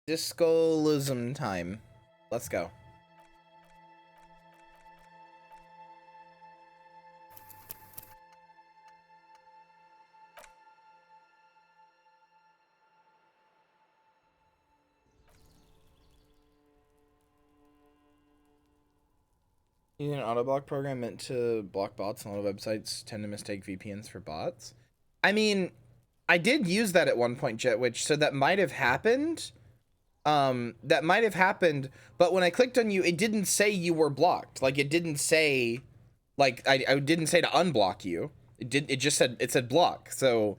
Elysium time. Let's go. Using an auto-block program meant to block bots on a lot of websites tend to mistake VPNs for bots. I mean, I did use that at one point, Jetwitch, so that might have happened. That might have happened, but when I clicked on you, it didn't say you were blocked. Like, it didn't say, like, I didn't say to unblock you. It just said, it said block, so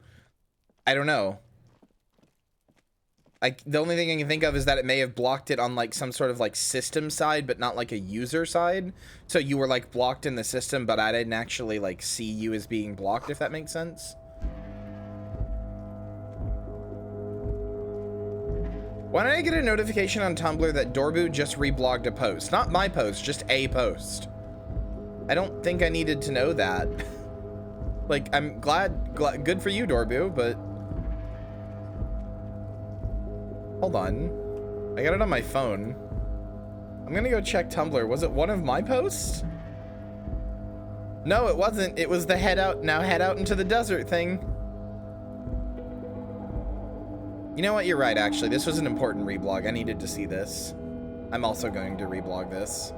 I don't know. Like, the only thing I can think of is that it may have blocked it on, like, some sort of, like, system side, but not, like, a user side. So you were, like, blocked in the system, but I didn't actually, like, see you as being blocked, if that makes sense. Why did I get a notification on Tumblr that Dorbu just reblogged a post? Not my post, just a post. I don't think I needed to know that. Like, I'm glad, good for you, Dorbu, but... Hold on. I got it on my phone. I'm gonna go check Tumblr. Was it one of my posts? No, it wasn't. It was the head out into the desert thing. You know what? You're right, actually. This was an important reblog. I needed to see this. I'm also going to reblog this.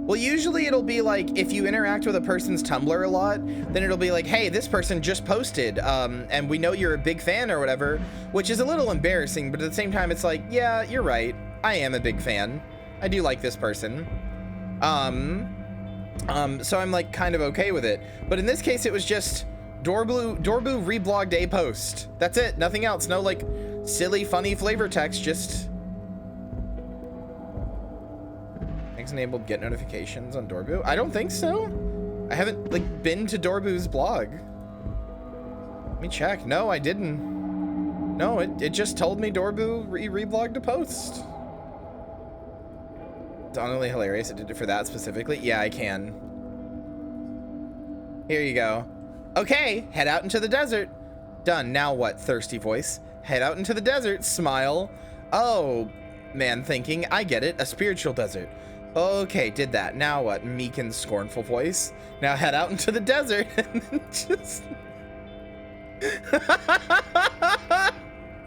Well, usually it'll be like, if you interact with a person's Tumblr a lot, then it'll be like, hey, this person just posted, and we know you're a big fan or whatever, which is a little embarrassing, but at the same time, it's like, yeah, you're right. I am a big fan. I do like this person. So I'm like kind of okay with it. But in this case, it was just Dorbu reblogged a post. That's it. Nothing else. No like silly, funny flavor text. Just enabled get notifications on Dorbu. I don't think so. I haven't like been to Dorbu's blog. Let me check. No, I didn't. No, it just told me Dorbu reblogged a post. It's honestly hilarious. I did it for that specifically. Yeah, I can. Here you go. Okay, head out into the desert. Done. Now what, thirsty voice? Head out into the desert. Smile. Oh, man thinking. I get it. A spiritual desert. Okay, did that. Now what? Meek and scornful voice. Now head out into the desert and then just...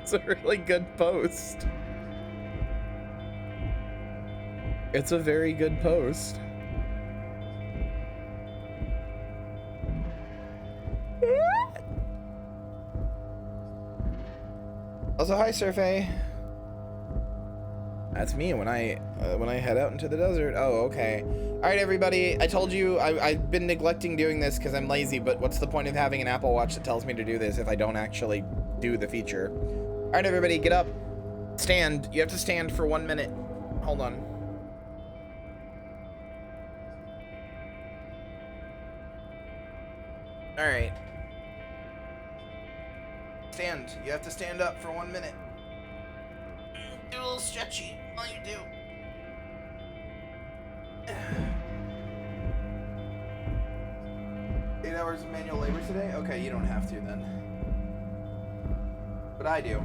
It's a really good post. It's a very good post. Also, hi, Surfay. That's me when I head out into the desert. Oh, okay. All right, everybody. I told you I've been neglecting doing this because I'm lazy, but what's the point of having an Apple Watch that tells me to do this if I don't actually do the feature? All right, everybody, get up. Stand. You have to stand for 1 minute. Hold on. All right. Stand. You have to stand up for 1 minute. Do a little stretchy while you do. 8 hours of manual labor today? Okay, you don't have to then. But I do.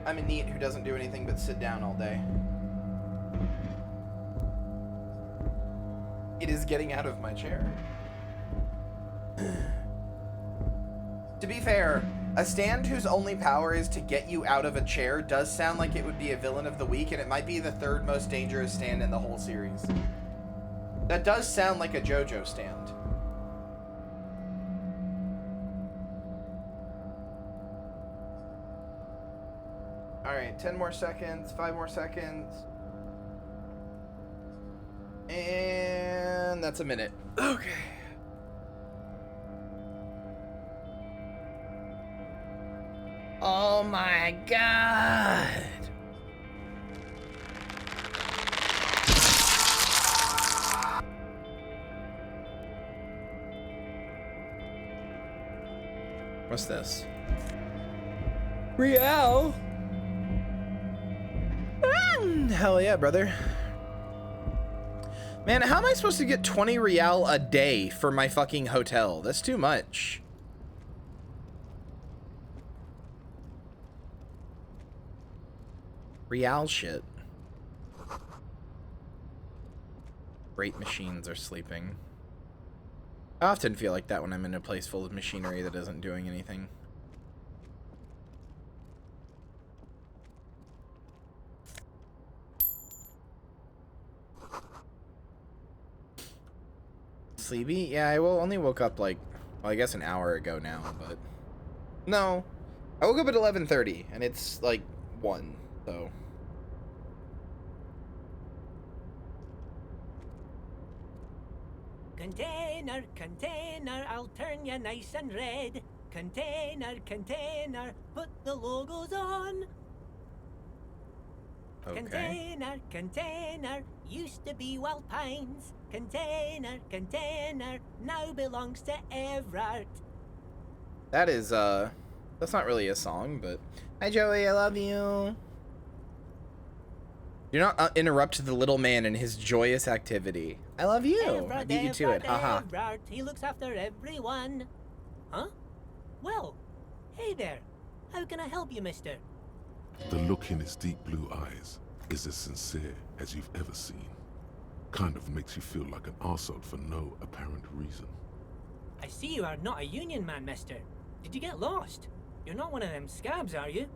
I'm a NEET who doesn't do anything but sit down all day. It is getting out of my chair. To be fair, a stand whose only power is to get you out of a chair does sound like it would be a villain of the week, and it might be the 3rd most dangerous stand in the whole series. That does sound like a JoJo stand. Alright, 10 more seconds, 5 more seconds. And that's a minute. Okay. Oh my god. What's this? Real? Hell yeah, brother. Man, how am I supposed to get 20 real a day for my fucking hotel? That's too much. Real shit. Great machines are sleeping. I often feel like that when I'm in a place full of machinery that isn't doing anything. Sleepy? Yeah, I only woke up like, well, I guess an hour ago now, but no. I woke up at 11:30 and it's like 1, so. Container, container, I'll turn you nice and red. Container, container, put the logos on. Okay. Container, container, used to be Wild Pines. Container, container, now belongs to Everard. That is, that's not really a song, but... Hi, Joey, I love you. Do not interrupt the little man in his joyous activity. I love you. Everard, I beat you to it, haha. Everard, he looks after everyone. Huh? Well, hey there. How can I help you, mister? The look in his deep blue eyes is as sincere as you've ever seen. Kind of makes you feel like an arsehole for no apparent reason. I see you are not a union man, mister. Did you get lost? You're not one of them scabs, are you?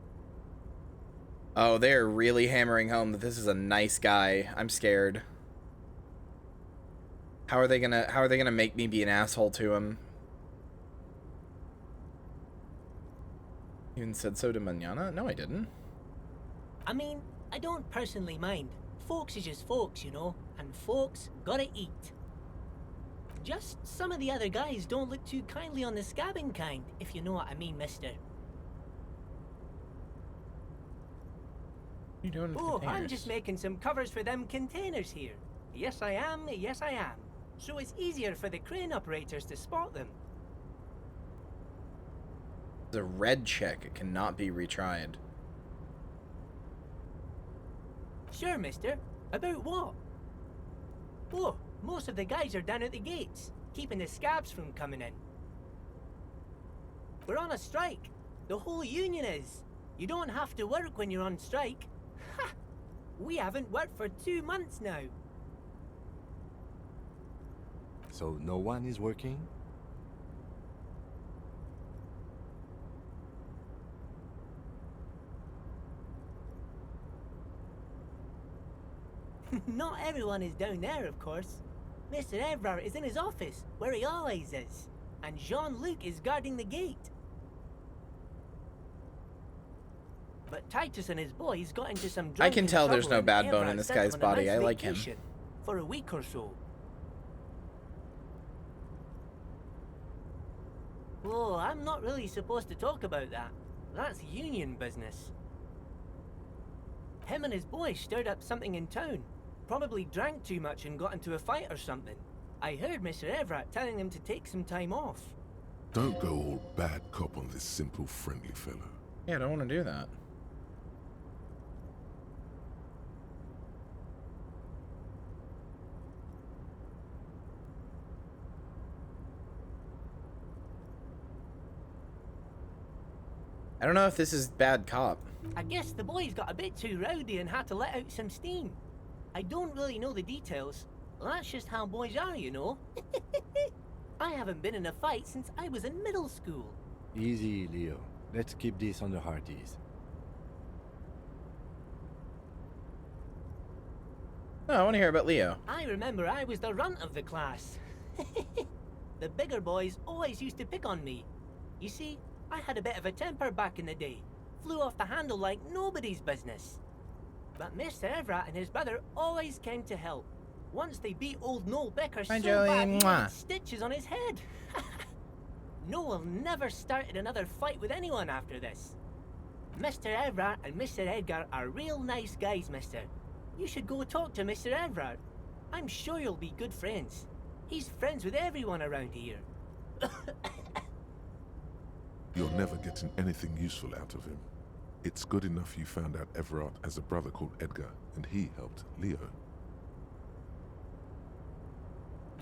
Oh, they're really hammering home that this is a nice guy. I'm scared. How are they gonna make me be an asshole to him? You even said so to Manana? No, I didn't. I mean, I don't personally mind. Folks is just folks, you know, and folks gotta eat. Just some of the other guys don't look too kindly on the scabbing kind, if you know what I mean, mister. What are you doing with Oh, containers? I'm just making some covers for them containers here. Yes, I am. Yes, I am. So it's easier for the crane operators to spot them. The red check. It cannot be retried. Sure, mister. About what? Oh, most of the guys are down at the gates, keeping the scabs from coming in. We're on a strike. The whole union is. You don't have to work when you're on strike. Ha! We haven't worked for 2 months now. So no one is working? Not everyone is down there, of course. Mr. Everard is in his office, where he always is. And Jean-Luc is guarding the gate. But Titus and his boys got into some I can drunken tell there's trouble no and bad bone in Everard this sent guy's on a body. nice I like him. vacation for a week or so. Oh, I'm not really supposed to talk about that. That's union business. Him and his boys stirred up something in town. Probably drank too much and got into a fight or something. I heard Mr. Everett telling them to take some time off. Don't go all bad cop on this simple, friendly fellow. Yeah, I don't want to do that. I don't know if this is bad cop. I guess the boys got a bit too rowdy and had to let out some steam. I don't really know the details. That's just how boys are, you know. I haven't been in a fight since I was in middle school. Easy, Leo. Let's keep this on the hearties. Oh, I want to hear about Leo. I remember I was the runt of the class. The bigger boys always used to pick on me. You see, I had a bit of a temper back in the day. Flew off the handle like nobody's business. But Mr. Everett and his brother always came to help. Once they beat old Noel Becker Hi, so Joey. bad he Mwah. had stitches on his head. Noel never started another fight with anyone after this. Mr. Everett and Mr. Edgar are real nice guys, mister. You should go talk to Mr. Everett. I'm sure you'll be good friends. He's friends with everyone around here. You're never getting anything useful out of him. It's good enough you found out Everard has a brother called Edgar, and he helped Leo.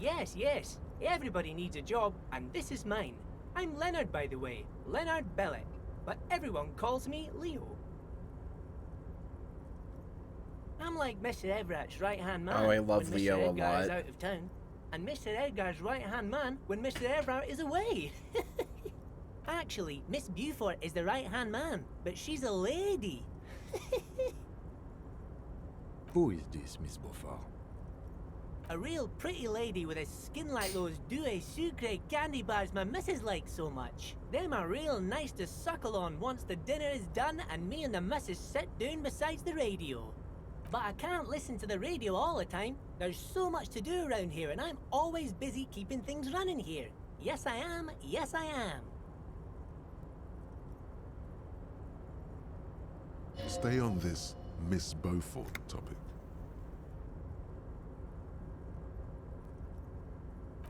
Yes, yes. Everybody needs a job, and this is mine. I'm Leonard, by the way. Leonard Bellick. But everyone calls me Leo. I'm like Mr. Everett's right-hand man Oh, I love when Leo Mr. a Edgar is lot. out of town. And Mr. Edgar's right-hand man when Mr. Everett is away. Actually, Miss Beaufort is the right-hand man, but she's a lady. Who is this, Miss Beaufort? A real pretty lady with a skin like those douce sucre candy bars my missus likes so much. Them are real nice to suckle on once the dinner is done and me and the missus sit down beside the radio. But I can't listen to the radio all the time. There's so much to do around here and I'm always busy keeping things running here. Yes I am, yes I am. Stay on this Miss Beaufort topic.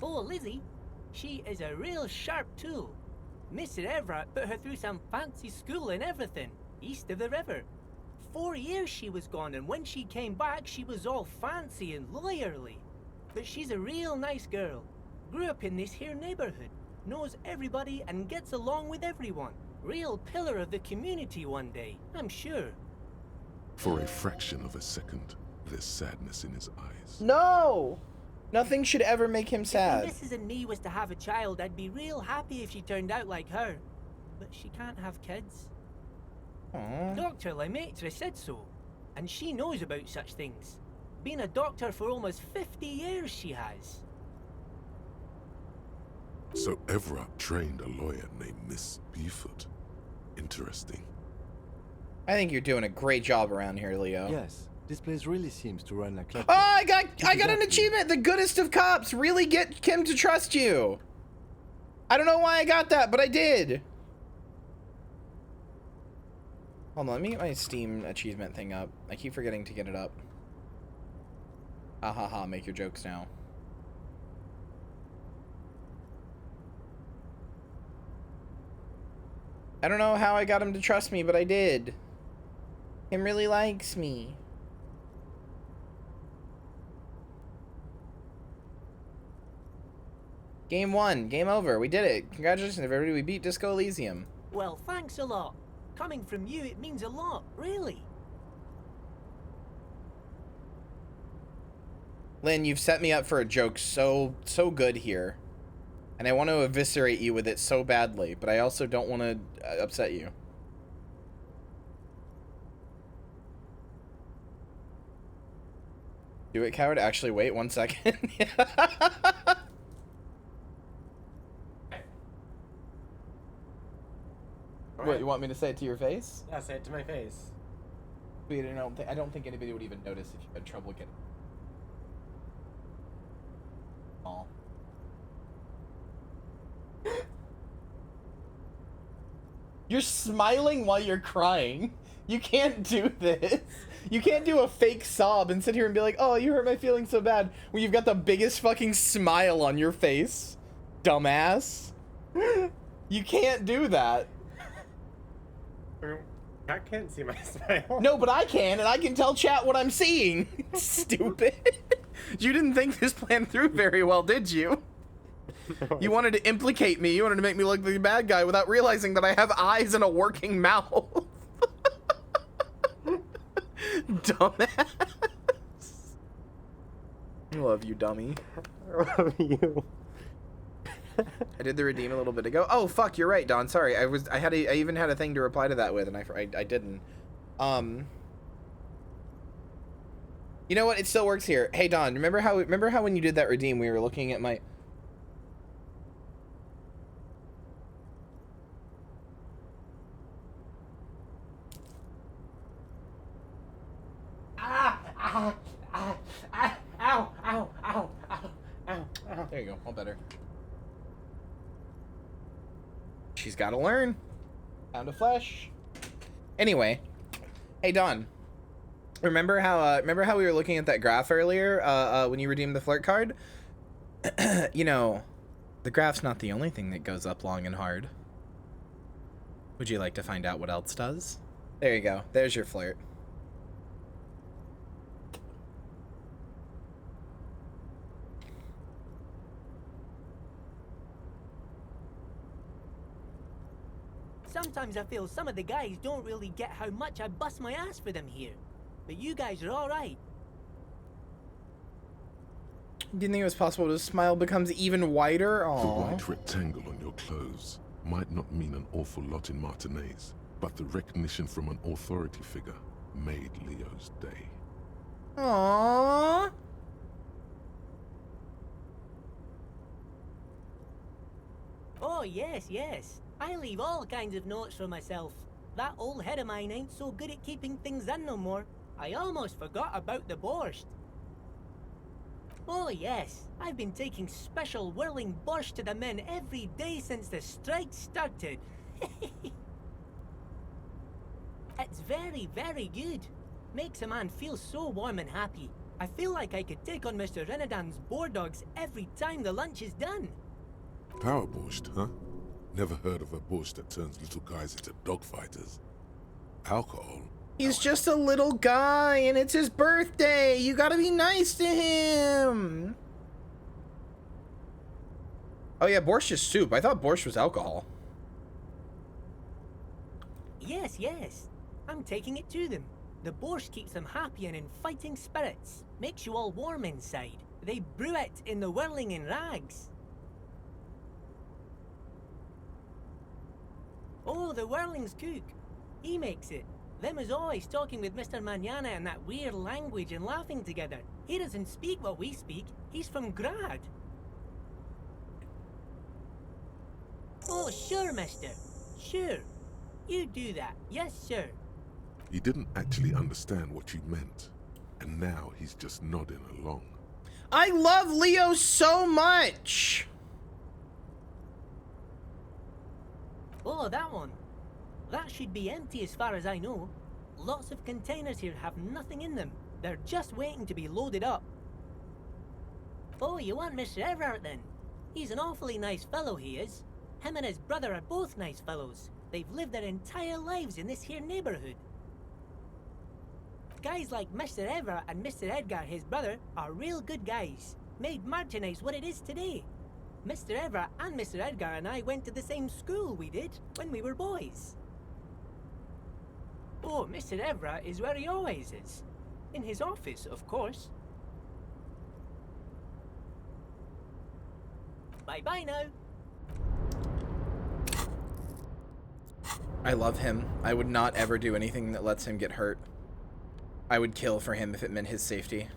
Oh, Lizzie, she is a real sharp tool. Mr. Everett put her through some fancy school and everything, east of the river. 4 years she was gone, and when she came back, she was all fancy and lawyerly. But she's a real nice girl. Grew up in this here neighborhood, knows everybody and gets along with everyone. Real pillar of the community one day, I'm sure. For a fraction of a second, there's sadness in his eyes. No! Nothing should ever make him If sad. the missus and me was to have a child, I'd be real happy if she turned out like her. But she can't have kids. Aww. Dr. Lemaitre said so, and she knows about such things. Been a doctor for almost 50 years she has. So Everett trained a lawyer named Miss Beaufort. Interesting. I think you're doing a great job around here, Leo. Yes, this place really seems to run like Oh, I got an achievement. The goodest of cops. Really get Kim to trust you. I don't know why I got that, but I did. Hold on, let me get my Steam achievement thing up. I keep forgetting to get it up. Ha ha ha, make your jokes now. I don't know how I got him to trust me, but I did. Kim really likes me. Game 1. Game over. We did it. Congratulations, everybody. We beat Disco Elysium. Well, thanks a lot. Coming from you, it means a lot, really. Lynn, you've set me up for a joke so good here. And I want to eviscerate you with it so badly, but I also don't want to upset you. Do it, coward. Actually, wait 1 second. What, you want me to say it to your face? Yeah, say it to my face. Wait, I don't think anybody would even notice if you had trouble getting. Aw. You're smiling while you're crying. You can't do this. You can't do a fake sob and sit here and be like, oh, you hurt my feelings so bad, when you've got the biggest fucking smile on your face. Dumbass. You can't do that. I can't see my smile. No, but I can, and I can tell chat what I'm seeing. Stupid. You didn't think this plan through very well, did you? You wanted to implicate me. You wanted to make me look like the bad guy without realizing that I have eyes and a working mouth. Dumbass. I love you, dummy. I love you. I did the redeem a little bit ago. Oh fuck, you're right, Don. Sorry, I even had a thing to reply to that with, and I didn't. You know what? It still works here. Hey Don, remember how when you did that redeem, we were looking at my. There you go, all better. She's got to learn. Pound of flesh. Anyway, hey Don, remember how we were looking at that graph earlier when you redeemed the flirt card? You know, the graph's not the only thing that goes up long and hard. Would you like to find out what else does? There you go. There's your flirt. Sometimes I feel some of the guys don't really get how much I bust my ass for them here. But you guys are alright. Didn't think it was possible the smile becomes even wider? The Aww. white rectangle on your clothes might not mean an awful lot in Martinez, but the recognition from an authority figure made Leo's day. Aww. Oh, yes, yes. I leave all kinds of notes for myself. That old head of mine ain't so good at keeping things in no more. I almost forgot about the borscht. Oh, yes. I've been taking special whirling borscht to the men every day since the strike started. It's very, very good. Makes a man feel so warm and happy. I feel like I could take on Mr. Renadan's boar dogs every time the lunch is done. Power borscht, huh? Never heard of a borscht that turns little guys into dogfighters. Alcohol? He's just a little guy and it's his birthday. You gotta be nice to him. Oh yeah, borscht is soup. I thought borscht was alcohol. Yes, yes. I'm taking it to them. The borscht keeps them happy and in fighting spirits. Makes you all warm inside. They brew it in the whirling in rags. Oh, the whirling's cook. He makes it. Them is always talking with Mr. Manana in that weird language and laughing together. He doesn't speak what we speak. He's from Grad. Oh, sure, mister. Sure. You do that. Yes, sir. He didn't actually understand what you meant, and now he's just nodding along. I love Leo so much. Oh, that one. That should be empty as far as I know. Lots of containers here have nothing in them. They're just waiting to be loaded up. Oh, you want Mr. Everard then? He's an awfully nice fellow, he is. Him and his brother are both nice fellows. They've lived their entire lives in this here neighborhood. Guys like Mr. Everard and Mr. Edgar, his brother, are real good guys. Made Martinez what it is today. Mr. Everett and Mr. Edgar and I went to the same school we did when we were boys. Oh, Mr. Everett is where he always is. In his office, of course. Bye-bye now. I love him. I would not ever do anything that lets him get hurt. I would kill for him if it meant his safety.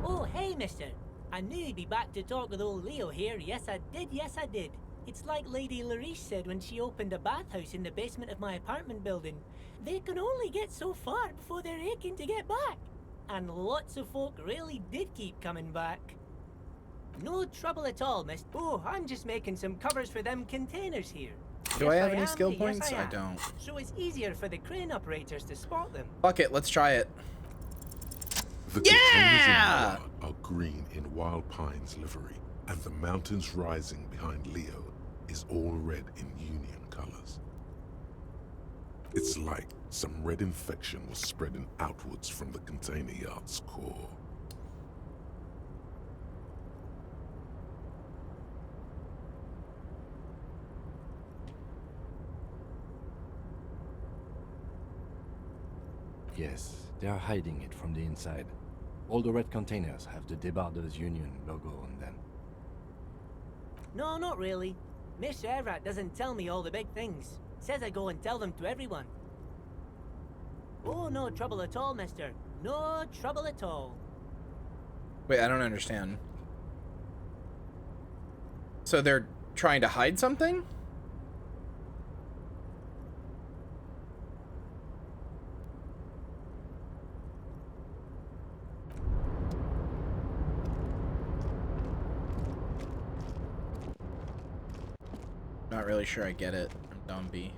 Oh, hey, mister. I knew you'd be back to talk with old Leo here. Yes, I did. Yes, I did. It's like Lady Larice said when she opened a bathhouse in the basement of my apartment building. They can only get so far before they're aching to get back. And lots of folk really did keep coming back. No trouble at all, miss. Oh, I'm just making some covers for them containers here. Do I have any am. skill Yes, points? I am. don't. So it's easier for the crane operators to spot them. Fuck it, let's try it. The Yeah! containers in are green in Wild Pine's livery, and the mountains rising behind Leo is all red in Union colors. It's like some red infection was spreading outwards from the container yard's core. Yes, they are hiding it from the inside. All the red containers have the Debarders Union logo on them. No, not really. Mr. Everett doesn't tell me all the big things. Says I go and tell them to everyone. Oh, no trouble at all, mister. No trouble at all. Wait, I don't understand. So they're trying to hide something? Not really sure I get it. I'm dumb B.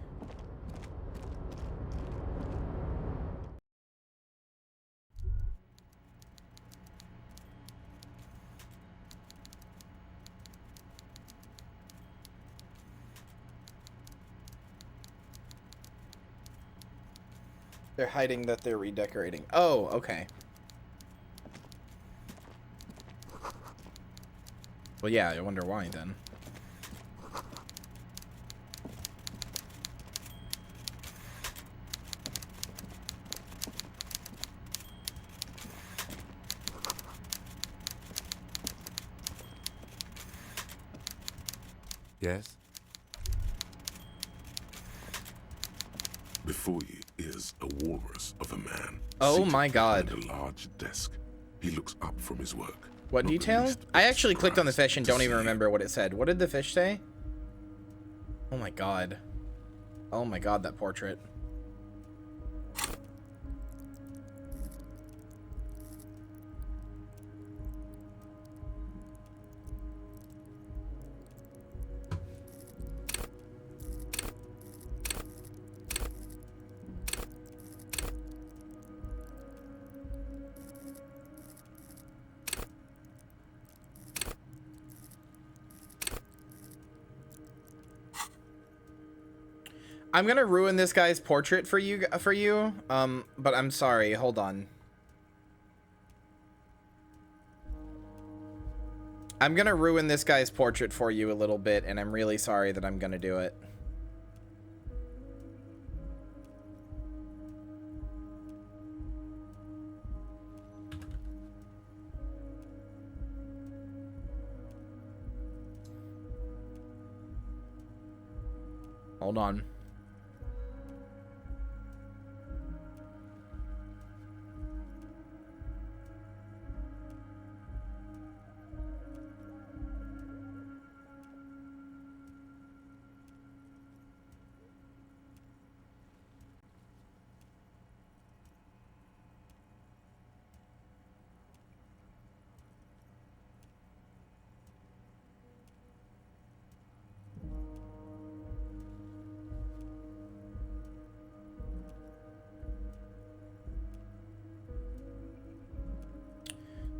They're hiding that they're redecorating. Oh, okay. Well, yeah, I wonder why then. Yes? Before you is a walrus of a man. Oh seated my God. behind a large desk. He looks up from his work. What not the detail? least I bit actually clicked on the surprised fish and to don't see even you. remember what it said. What did the fish say? Oh my God. Oh my God, that portrait. I'm gonna ruin this guy's portrait for you, but I'm sorry. Hold on. I'm gonna ruin this guy's portrait for you a little bit, and I'm really sorry that I'm gonna do it. Hold on.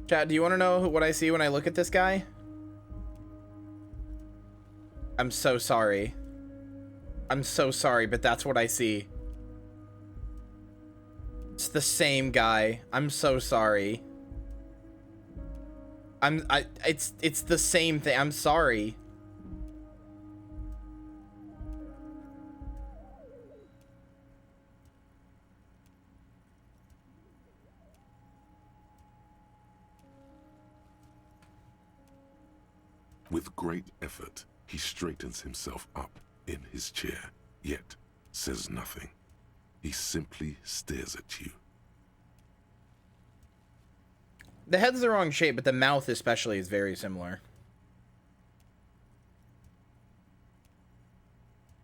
Chat, do you want to know what I see when I look at this guy? I'm so sorry. I'm so sorry, but that's what I see. It's the same guy. I'm so sorry. It's the same thing. I'm sorry. With great effort, he straightens himself up in his chair, yet says nothing. He simply stares at you. The head's the wrong shape, but the mouth especially is very similar.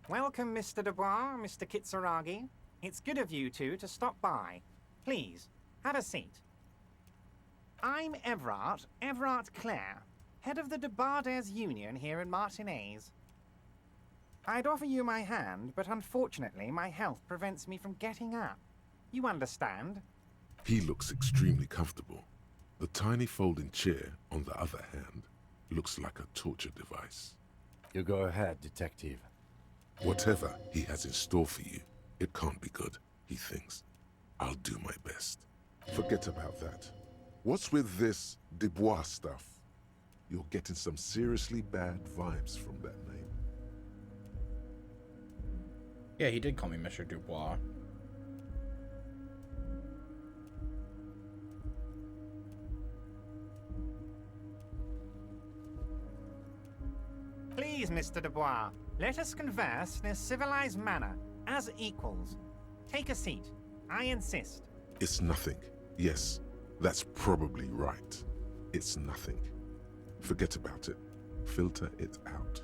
Welcome, Mr. Dubois, Mr. Kitsuragi. It's good of you two to stop by. Please, have a seat. I'm Everard Clare, head of the Debarders Union here in Martinez. I'd offer you my hand, but unfortunately my health prevents me from getting up. You understand? He looks extremely comfortable. The tiny folding chair, on the other hand, looks like a torture device. You go ahead, detective. Whatever he has in store for you, it can't be good, he thinks. I'll do my best. Forget about that. What's with this Dubois stuff? You're getting some seriously bad vibes from that name. Yeah, he did call me Mr. Dubois. Please, Mr. Dubois, let us converse in a civilized manner, as equals. Take a seat. I insist. It's nothing. Yes, that's probably right. It's nothing. Forget about it. Filter it out.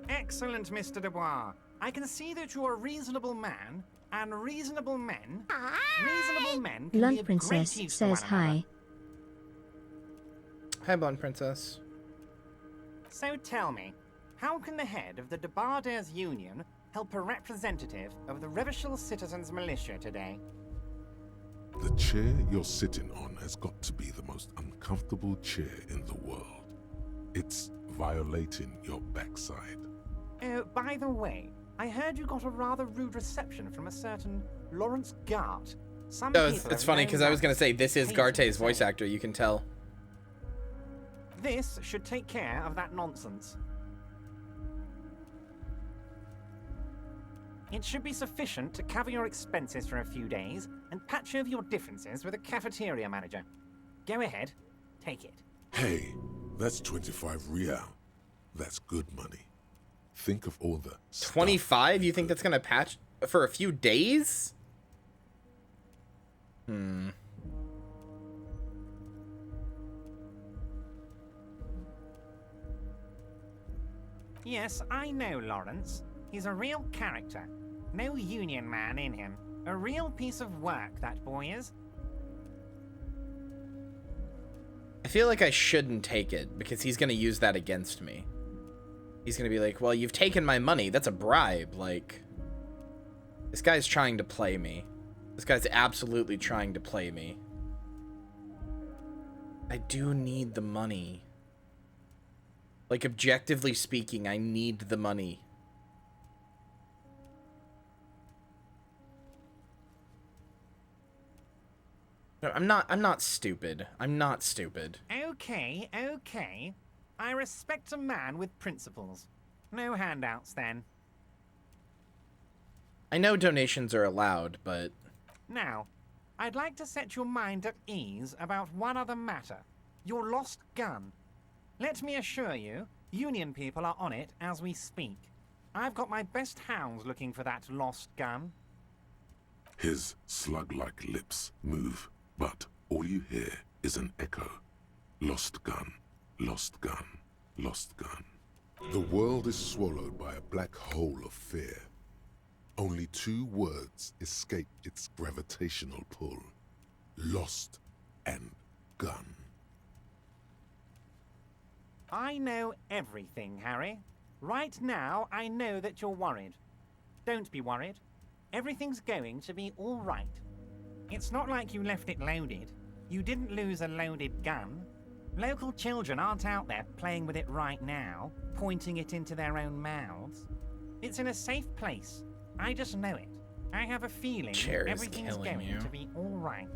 Excellent, Mr. Dubois. I can see that you're a reasonable man, and reasonable men can Blunt be of Princess great use to says one another. hi. Hi, Blonde Princess. So tell me, how can the head of the Debarders Union help a representative of the Revachol Citizens Militia today? The chair you're sitting on has got to be the most uncomfortable chair in the world. It's violating your backside. Oh, by the way, I heard you got a rather rude reception from a certain Lawrence Gart. Some Oh, people it's have funny known because I was that gonna say this is hated Garte's the voice same. actor. You can tell. This should take care of that nonsense. It should be sufficient to cover your expenses for a few days and patch over your differences with a cafeteria manager. Go ahead, take it. Hey, that's 25 real. That's good money. Think of all the 25? You think that's gonna patch for a few days? Yes, I know Lawrence. He's a real character. No union man in him. A real piece of work, that boy is. I feel like I shouldn't take it because he's gonna use that against me. He's gonna be like, well, you've taken my money. That's a bribe. Like, this guy's trying to play me. This guy's absolutely trying to play me. I do need the money. Like, objectively speaking, I need the money. No, I'm not stupid. I'm not stupid. Okay, okay. I respect a man with principles. No handouts, then. I know donations are allowed, but... Now, I'd like to set your mind at ease about one other matter. Your lost gun. Let me assure you, Union people are on it as we speak. I've got my best hounds looking for that lost gun. His slug-like lips move, but all you hear is an echo. Lost gun, lost gun, lost gun. The world is swallowed by a black hole of fear. Only two words escape its gravitational pull. Lost and gun. I know everything, Harry. Right now, I know that you're worried. Don't be worried. Everything's going to be all right. It's not like you left it loaded. You didn't lose a loaded gun. Local children aren't out there playing with it right now, pointing it into their own mouths. It's in a safe place. I just know it. I have a feeling Chair is everything's killing going you. to be all right.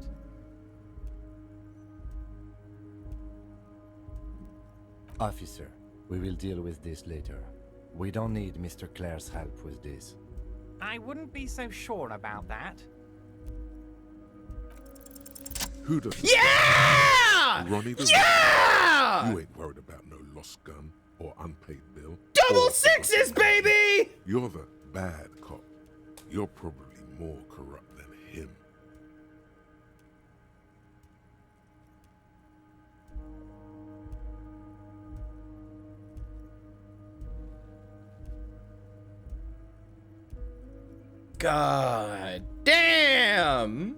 Officer, we will deal with this later. We don't need Mr. Clare's help with this. I wouldn't be so sure about that. Who doesn't? Yeah! Ronnie doesn't. Yeah! You ain't worried about no lost gun or unpaid bill. Double or- sixes, baby! You're the bad cop. You're probably more corrupt than him. God damn!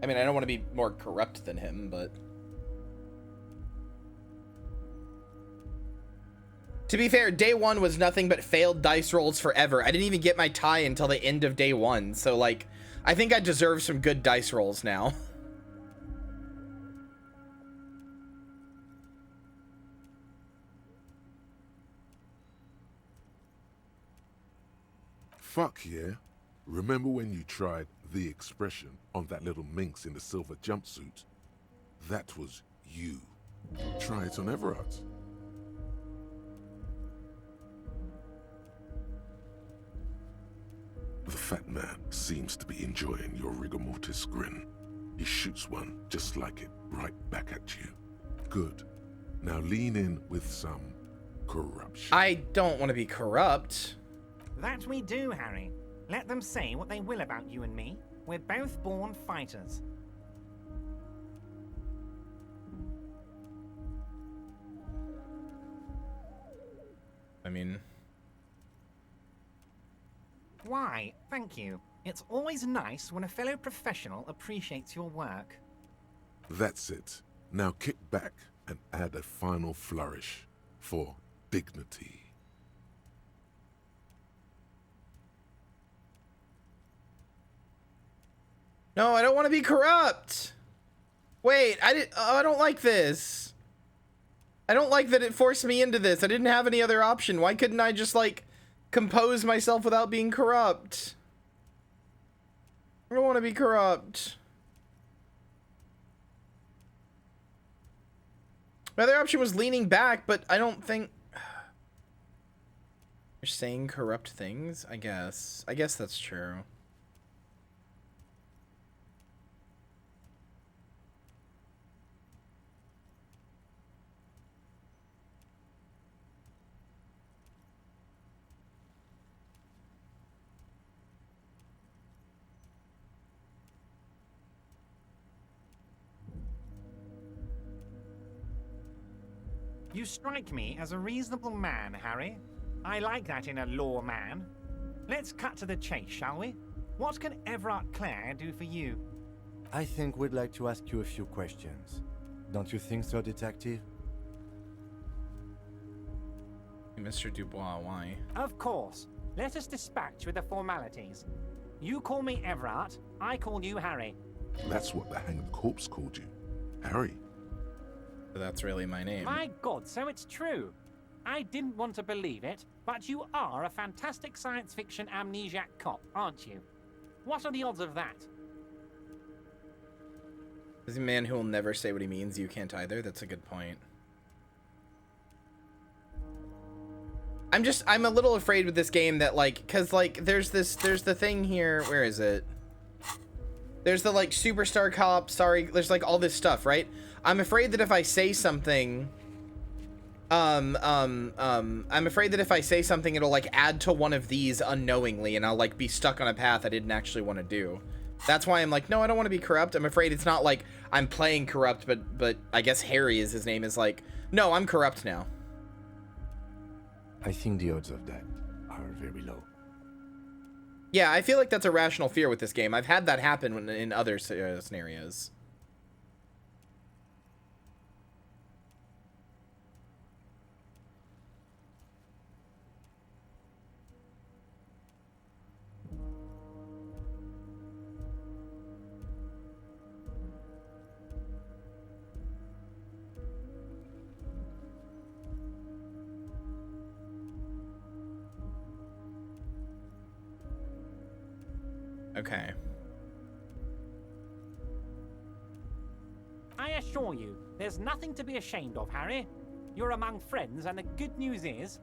I mean, I don't want to be more corrupt than him, but... To be fair, day one was nothing but failed dice rolls forever. I didn't even get my tie until the end of day one, so, like, I think I deserve some good dice rolls now. Fuck yeah. Remember when you tried the expression on that little minx in the silver jumpsuit? That was you. Try it on Everard. The fat man seems to be enjoying your rigor mortis grin. He shoots one just like it right back at you. Good. Now lean in with some corruption. I don't want to be corrupt. That we do, Harry. Let them say what they will about you and me. We're both born fighters. I mean... Why, thank you. It's always nice when a fellow professional appreciates your work. That's it. Now kick back and add a final flourish for dignity. No, I don't want to be corrupt. Wait, I don't like this. I don't like that it forced me into this. I didn't have any other option. Why couldn't I just, like, compose myself without being corrupt? I don't want to be corrupt. My other option was leaning back, but I don't think... You're saying corrupt things? I guess. I guess that's true. You strike me as a reasonable man, Harry. I like that in a law man. Let's cut to the chase, shall we? What can Everard Clare do for you? I think we'd like to ask you a few questions. Don't you think so, Detective? Mr. Dubois, why? Of course. Let us dispatch with the formalities. You call me Everard, I call you Harry. That's what the hanged corpse called you. Harry. So that's really my name. My God, so it's true. I didn't want to believe it, but you are a fantastic science fiction amnesiac cop, aren't you? What are the odds of that? As a man who will never say what he means, you can't either. That's a good point. I'm a little afraid with this game that, like, cause like there's the thing here. Where is it? There's the like superstar cop. Sorry, there's like all this stuff, right? I'm afraid that if I say something, I'm afraid that if I say something, it'll like add to one of these unknowingly, and I'll like be stuck on a path I didn't actually want to do. That's why I'm like, no, I don't want to be corrupt. I'm afraid it's not like I'm playing corrupt, but I guess Harry is his name is like, no, I'm corrupt now. I think the odds of that are very low. Yeah, I feel like that's a rational fear with this game. I've had that happen in other scenarios. Okay. I assure you, there's nothing to be ashamed of, Harry. You're among friends, and the good news is...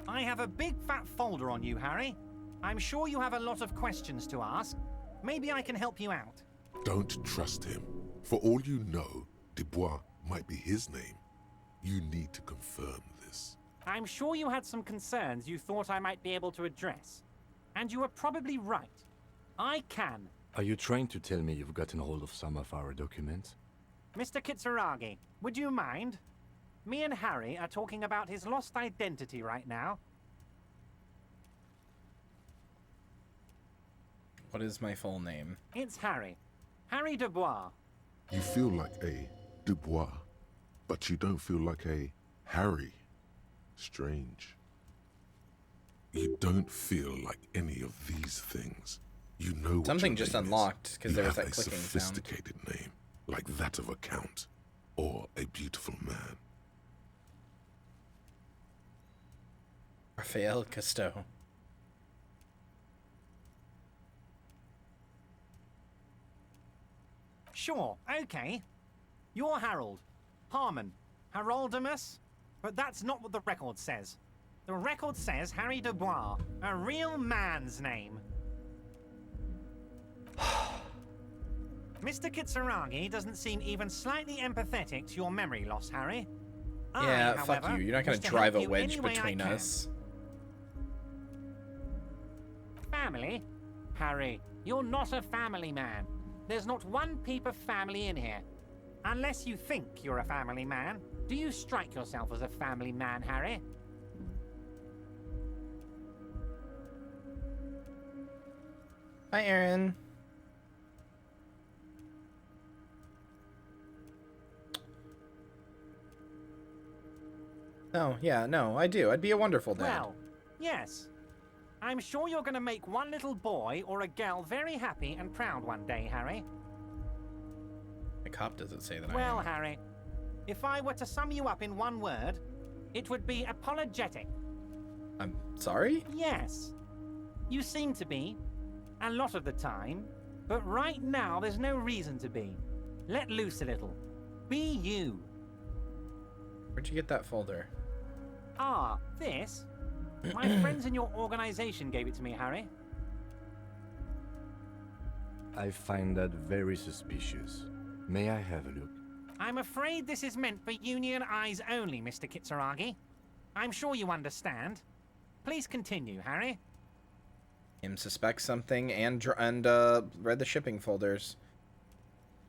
I have a big fat folder on you, Harry. I'm sure you have a lot of questions to ask. Maybe I can help you out. Don't trust him. For all you know, Dubois might be his name. You need to confirm this. I'm sure you had some concerns you thought I might be able to address. And you were probably right. I can. Are you trying to tell me you've gotten hold of some of our documents? Mr. Kitsuragi, would you mind? Me and Harry are talking about his lost identity right now. What is my full name? It's Harry. Harry Dubois. You feel like a Dubois, but you don't feel like a Harry. Strange. You don't feel like any of these things. You know what Something your just name is. unlocked because there was You that have a clicking sound. sophisticated name, like that of a count or a beautiful man. Raphael Cousteau. Sure, okay. You're Harold. Harmon. Haroldamus. But that's not what the record says. The record says Harry Dubois, a real man's name. Mr. Kitsuragi doesn't seem even slightly empathetic to your memory loss, Harry. Yeah, I, fuck however, you. You're not gonna wish to drive help a you wedge any way I between can. us. Family? Harry, you're not a family man. There's not one peep of family in here. Unless you think you're a family man. Do you strike yourself as a family man, Harry? Hi, Aaron. Oh, yeah, no, I do. I'd be a wonderful dad. Well, yes. I'm sure you're going to make one little boy or a girl very happy and proud one day, Harry. The cop doesn't say that Well, I am. Harry, if I were to sum you up in one word, it would be apologetic. I'm sorry? Yes. You seem to be. A lot of the time. But right now, there's no reason to be. Let loose a little. Be you. Where'd you get that folder? Ah, this? My friends in your organization gave it to me, Harry. I find that very suspicious. May I have a look? I'm afraid this is meant for Union eyes only, Mr. Kitsuragi. I'm sure you understand. Please continue, Harry. Him suspects something and read the shipping folders.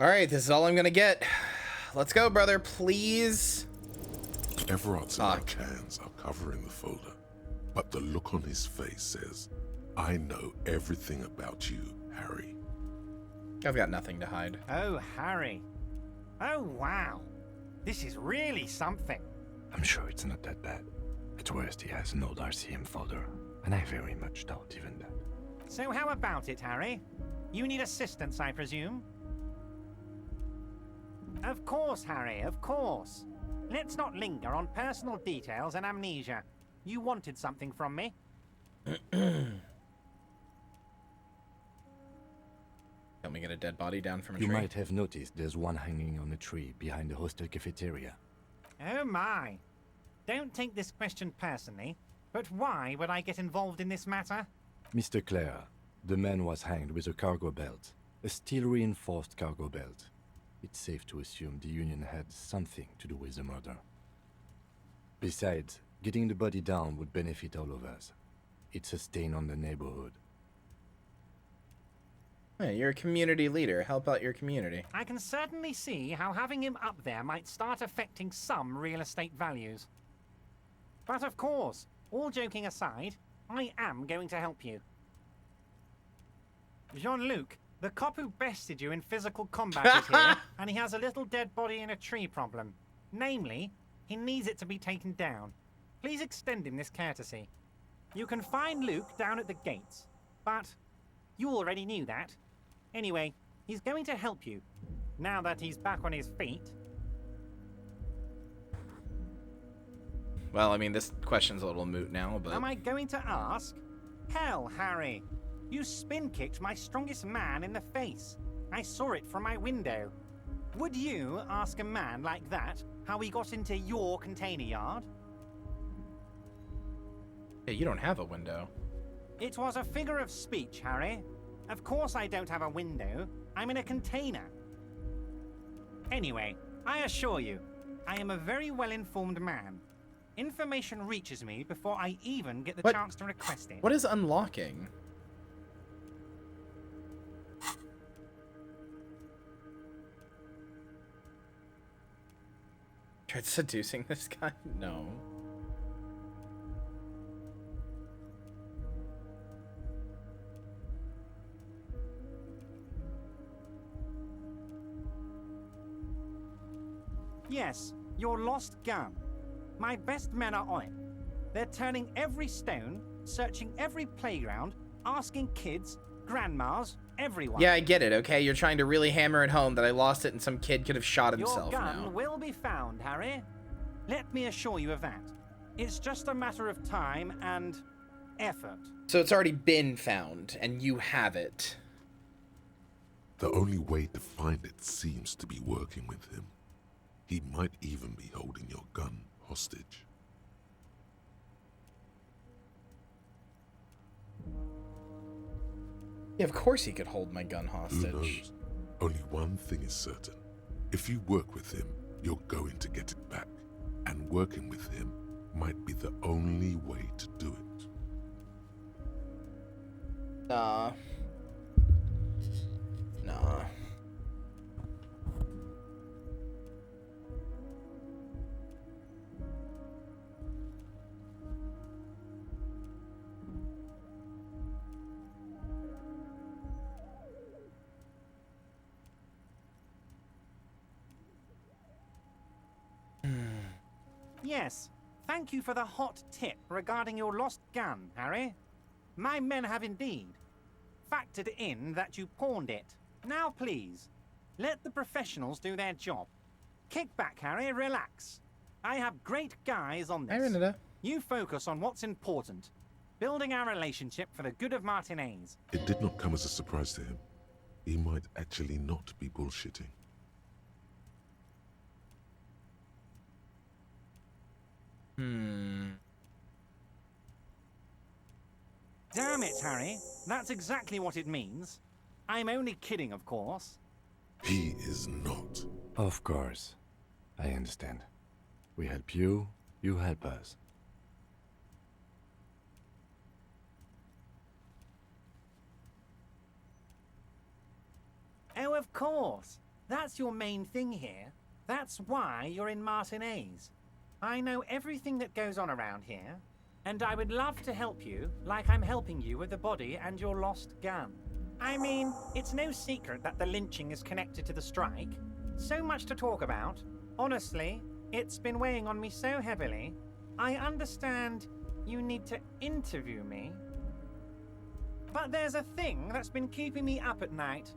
All right, this is all I'm gonna get. Let's go, brother, please. Everard's hands are covering the folder, but the look on his face says, I know everything about you, Harry. I've got nothing to hide. Oh, Harry. Oh, wow. This is really something. I'm sure it's not that bad. At worst, he has an old RCM folder, and I very much doubt even that. So how about it, Harry? You need assistance, I presume? Of course, Harry, of course. Let's not linger on personal details and amnesia. You wanted something from me. Help me get a dead body down from a You tree. might have noticed there's one hanging on a tree behind the hostel cafeteria. Oh my. Don't take this question personally, but why would I get involved in this matter? Mr. Clare, the man was hanged with a cargo belt, a steel-reinforced cargo belt. It's safe to assume the Union had something to do with the murder. Besides, getting the body down would benefit all of us. It's a stain on the neighborhood. Hey, you're a community leader. Help out your community. I can certainly see how having him up there might start affecting some real estate values. But of course, all joking aside, I am going to help you. Jean-Luc, the cop who bested you in physical combat is here, and he has a little dead body in a tree problem. Namely, he needs it to be taken down. Please extend him this courtesy. You can find Luke down at the gates, but you already knew that. Anyway, he's going to help you, now that he's back on his feet. Well, I mean, this question's a little moot now, but... Am I going to ask? Hell, Harry. You spin-kicked my strongest man in the face. I saw it from my window. Would you ask a man like that how he got into your container yard? Hey, you don't have a window. It was a figure of speech, Harry. Of course I don't have a window. I'm in a container. Anyway, I assure you, I am a very well-informed man. Information reaches me before I even get the chance to request it. What is unlocking? Tried seducing this guy? No. Yes, your lost gun. My best men are on it. They're turning every stone, searching every playground, asking kids, grandmas, everyone. Yeah, I get it, okay? You're trying to really hammer it home that I lost it and some kid could have shot himself Your gun now. will be found, Harry. Let me assure you of that. It's just a matter of time and effort. So it's already been found, and you have it. The only way to find it seems to be working with him. He might even be holding your gun hostage. Yeah, of course he could hold my gun Who hostage. knows? Only one thing is certain. If you work with him, you're going to get it back. And working with him might be the only way to do it. Nah. Nah. Yes, thank you for the hot tip regarding your lost gun, Harry. My men have indeed factored in that you pawned it. Now please, let the professionals do their job. Kick back, Harry, relax. I have great guys on this. Hi, Renata. You focus on what's important. Building our relationship for the good of Martinez. It did not come as a surprise to him. He might actually not be bullshitting. Damn it, Harry. That's exactly what it means. I'm only kidding, of course. He is not. Of course. I understand. We help you, you help us. Oh, of course. That's your main thing here. That's why you're in Martinez. I know everything that goes on around here, and I would love to help you like I'm helping you with the body and your lost gun. I mean, it's no secret that the lynching is connected to the strike. So much to talk about. Honestly, it's been weighing on me so heavily. I understand you need to interview me. But there's a thing that's been keeping me up at night.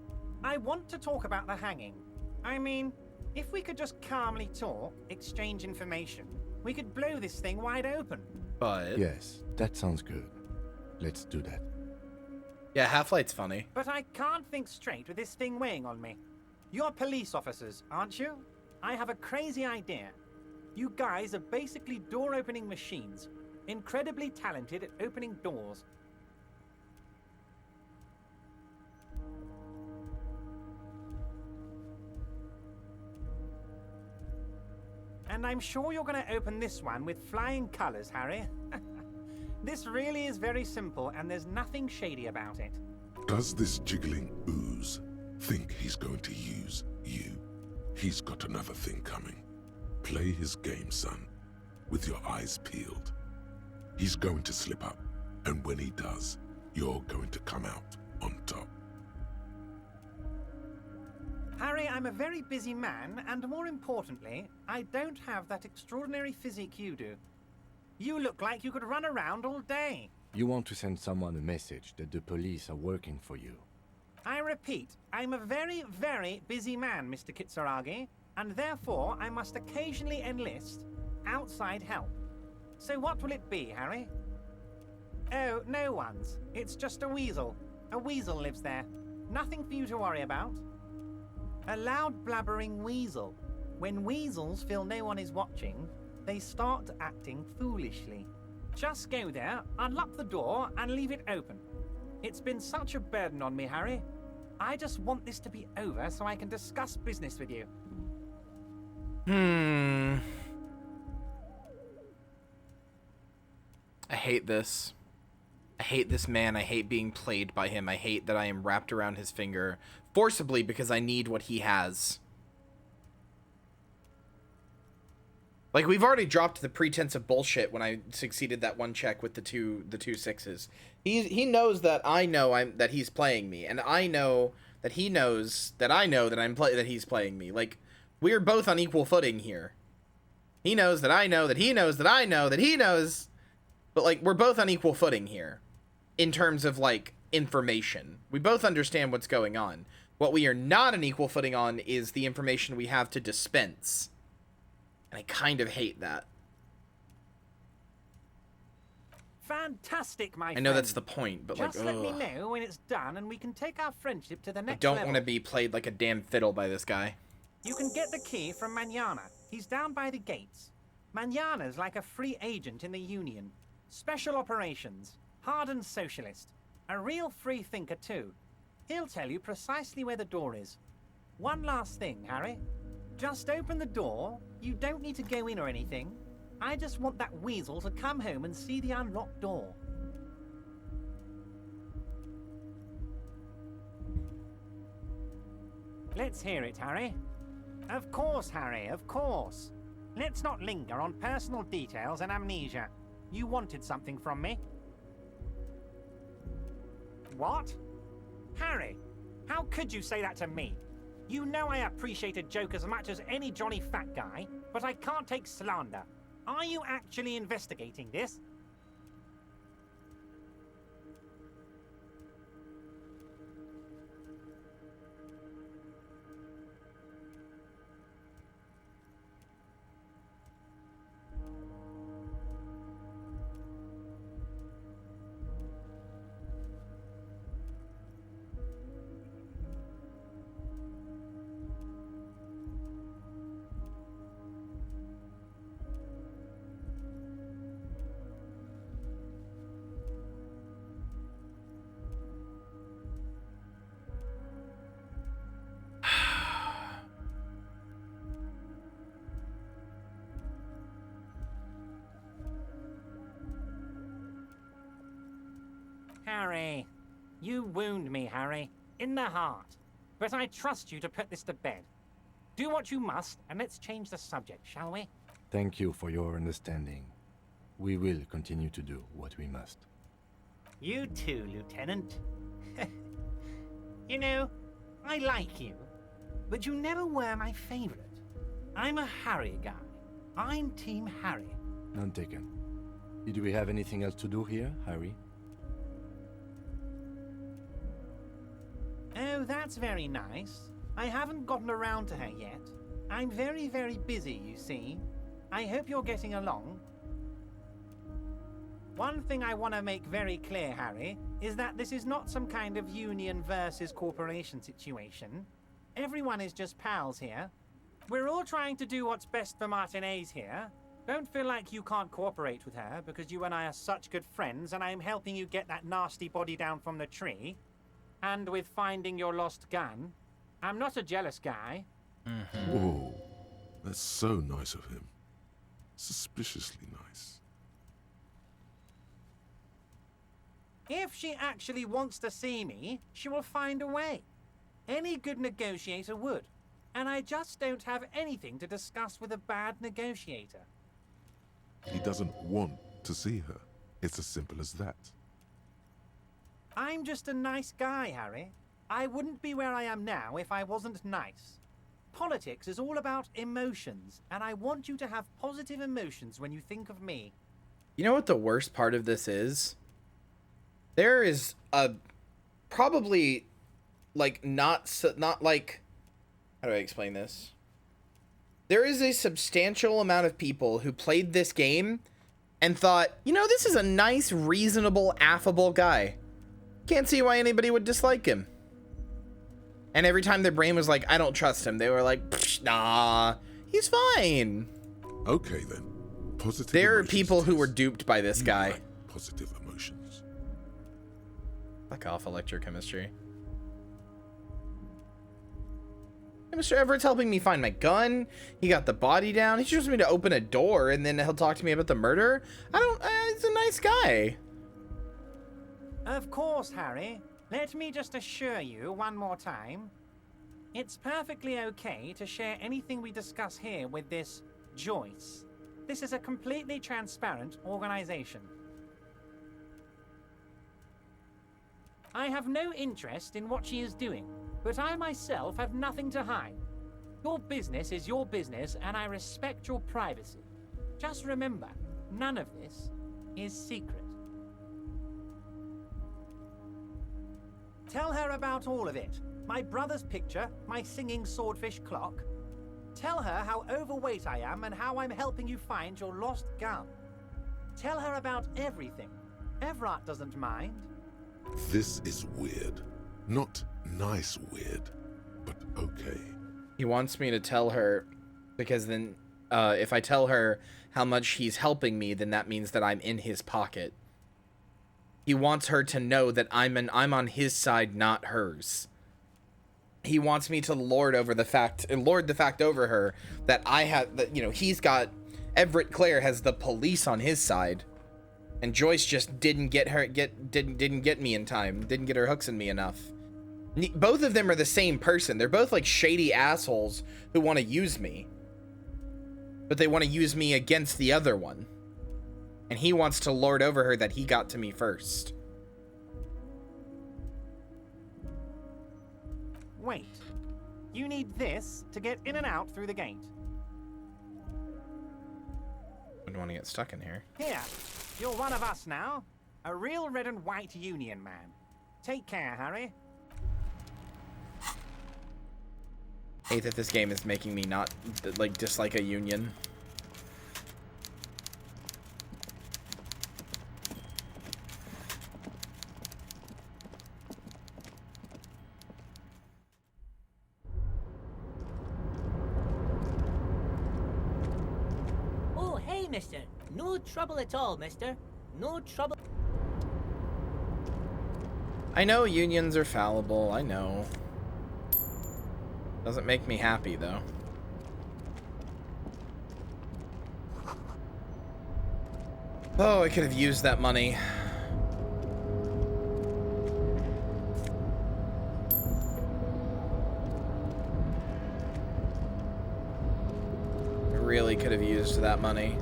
I want to talk about the hanging. I mean, if we could just calmly talk, exchange information, we could blow this thing wide open. But Yes, that sounds good. Let's do that. yeah, Half-Light's funny. But I can't think straight with this thing weighing on me. You're police officers, aren't you? I have a crazy idea. You guys are basically door-opening machines, incredibly talented at opening doors. And I'm sure you're going to open this one with flying colors, Harry. This really is very simple, and there's nothing shady about it. Does this jiggling ooze think he's going to use you? He's got another thing coming. Play his game, son, with your eyes peeled. He's going to slip up, and when he does, you're going to come out on top. Harry, I'm a very busy man, and more importantly, I don't have that extraordinary physique you do. You look like you could run around all day. You want to send someone a message that the police are working for you. I repeat, I'm a very, very busy man, Mr. Kitsuragi, and therefore I must occasionally enlist outside help. So what will it be, Harry? Oh, no one's. It's just a weasel. A weasel lives there. Nothing for you to worry about. A loud blabbering weasel. When weasels feel no one is watching, they start acting foolishly. Just go there, unlock the door, and leave it open. It's been such a burden on me, Harry. I just want this to be over so I can discuss business with you. I hate this. I hate this man. I hate being played by him. I hate that I am wrapped around his finger forcibly because I need what he has. Like, we've already dropped the pretense of bullshit when I succeeded that one check with the two sixes. He knows that I know that he's playing me, and I know that he knows that I know that he's playing me. Like, we're both on equal footing here. He knows that I know that he knows that I know that he knows, but like, we're both on equal footing here in terms of like information. We both understand what's going on. What we are not on equal footing on is the information we have to dispense. And I kind of hate that. Fantastic, my friend. I know that's the point, but Just like, let me ugh. know when it's done and we can take our friendship to the I next don't level. want to be played like a damn fiddle by this guy. You can get the key from Manana. He's down by the gates. Manana's like a free agent in the Union. Special operations. Hardened socialist. A real free thinker, too. He'll tell you precisely where the door is. One last thing, Harry. Just open the door. You don't need to go in or anything. I just want that weasel to come home and see the unlocked door. Let's hear it, Harry. Of course, Harry, of course. Let's not linger on personal details and amnesia. You wanted something from me. What? Harry, how could you say that to me? You know I appreciate a joke as much as any Johnny Fat Guy, but I can't take slander. Are you actually investigating this? Harry. You wound me, Harry. In the heart. But I trust you to put this to bed. Do what you must, and let's change the subject, shall we? Thank you for your understanding. We will continue to do what we must. You too, Lieutenant. You know, I like you, but you never were my favorite. I'm a Harry guy. I'm Team Harry. None taken. Did we have anything else to do here, Harry? Oh, that's very nice. I haven't gotten around to her yet. I'm very, very busy, you see. I hope you're getting along. One thing I want to make very clear, Harry, is that this is not some kind of union versus corporation situation. Everyone is just pals here. We're all trying to do what's best for Martinez here. Don't feel like you can't cooperate with her because you and I are such good friends and I'm helping you get that nasty body down from the tree. And with finding your lost gun. I'm not a jealous guy. Whoa, that's so nice of him. Suspiciously nice. If she actually wants to see me, she will find a way. Any good negotiator would. And I just don't have anything to discuss with a bad negotiator. He doesn't want to see her. It's as simple as that. I'm just a nice guy, Harry. I wouldn't be where I am now if I wasn't nice. Politics is all about emotions, and I want you to have positive emotions when you think of me. You know what the worst part of this is? There is a probably like not like, how do I explain this? There is a substantial amount of people who played this game and thought, you know, this is a nice, reasonable, affable guy. Can't see why anybody would dislike him. And every time their brain was like, I don't trust him, they were like, nah, he's fine. Okay then. Positive There are emotions people who test. were duped by this You guy. like positive emotions. Fuck off, electrochemistry. Hey, Mr. Everett's helping me find my gun. He got the body down. He just wants me to open a door and then he'll talk to me about the murder. He's a nice guy. Of course, Harry. Let me just assure you one more time. It's perfectly okay to share anything we discuss here with this Joyce. This is a completely transparent organization. I have no interest in what she is doing, but I myself have nothing to hide. Your business is your business, and I respect your privacy. Just remember, none of this is secret. Tell her about all of it. My brother's picture, my singing swordfish clock. Tell her how overweight I am and how I'm helping you find your lost gun. Tell her about everything. Everett doesn't mind. This is weird. Not nice weird, but okay. He wants me to tell her because then if I tell her how much he's helping me, then that means that I'm in his pocket. He wants her to know that I'm on his side, not hers. He wants me to lord the fact over her that I have that, you know, he's got Everett Clare has the police on his side. And Joyce just didn't get me in time. Didn't get her hooks in me enough. Both of them are the same person. They're both like shady assholes who want to use me. But they want to use me against the other one. And he wants to lord over her that he got to me first. Wait. You need this to get in and out through the gate. I don't want to get stuck in here. Here. You're one of us now. A real red and white union man. Take care, Harry. I hate that this game is making me not like dislike a union. Oh, hey, mister. No trouble at all, mister. No trouble. I know unions are fallible, I know. Doesn't make me happy, though. Oh, I could have used that money. really could have used that money.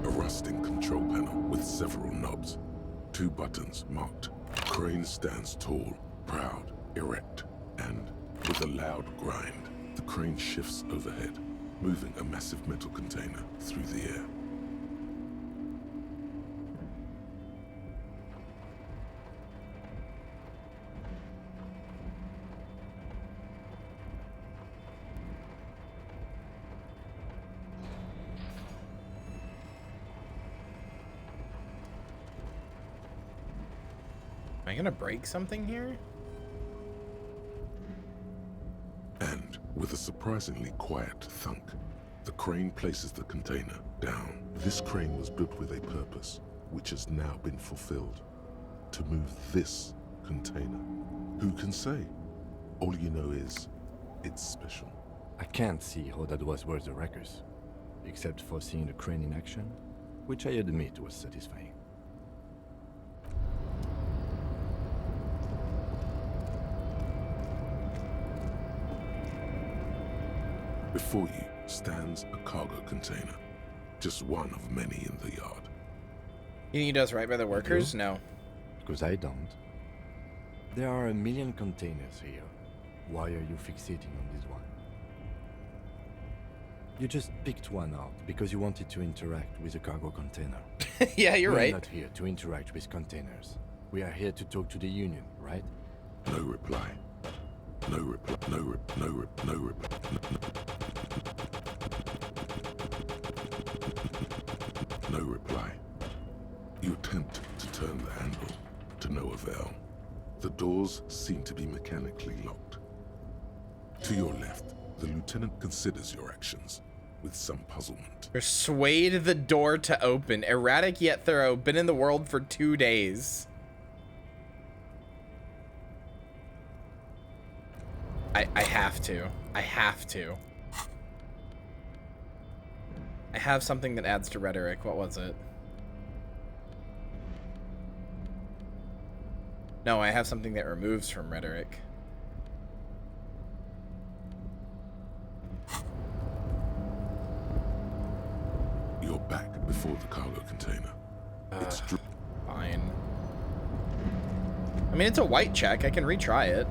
A rusting control panel with several knobs. 2 buttons marked. Crane stands tall, proud, erect, and with a loud grind, the crane shifts overhead, moving a massive metal container through the air. Am I gonna break something here? And with a surprisingly quiet thunk, the crane places the container down. This crane was built with a purpose, which has now been fulfilled. To move this container. Who can say? All you know is, it's special. I can't see how that was worth the wreckers, except for seeing the crane in action, which I admit was satisfying. Before you stands a cargo container, just one of many in the yard. You think he does right by the workers? do? No. Because I don't. There are 1 million containers here. Why are you fixating on this one? You just picked one out because you wanted to interact with a cargo container. Yeah, you're We're right. not here to interact with containers. We are here to talk to the Union, right? No reply. No reply. No reply. No reply. No reply. No reply. You attempt to turn the handle, to no avail. The doors seem to be mechanically locked. To your left, the lieutenant considers your actions with some puzzlement. Persuade the door to open. Erratic yet thorough. Been in the world for 2 days. I have to. I have to. I have something that adds to rhetoric. What was it? No, I have something that removes from rhetoric. You're back before the cargo container. It's Fine. I mean, it's a white check. I can retry it.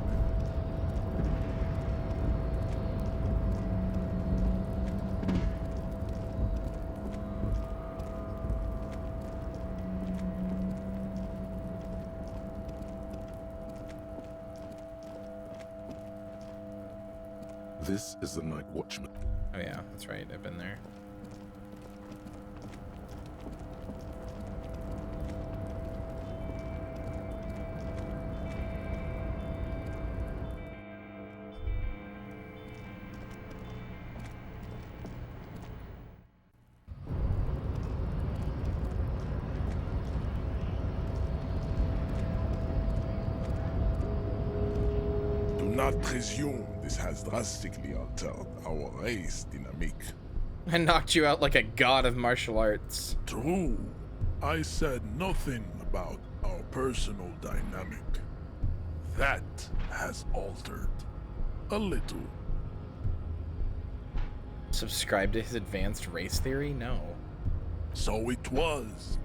This is the night watchman. Oh yeah, that's right. I've been there. Do not presume this has drastically altered our race dynamic. I knocked you out like a god of martial arts. True, I said nothing about our personal dynamic. That has altered a little. Subscribe to his advanced race theory? No. So it was.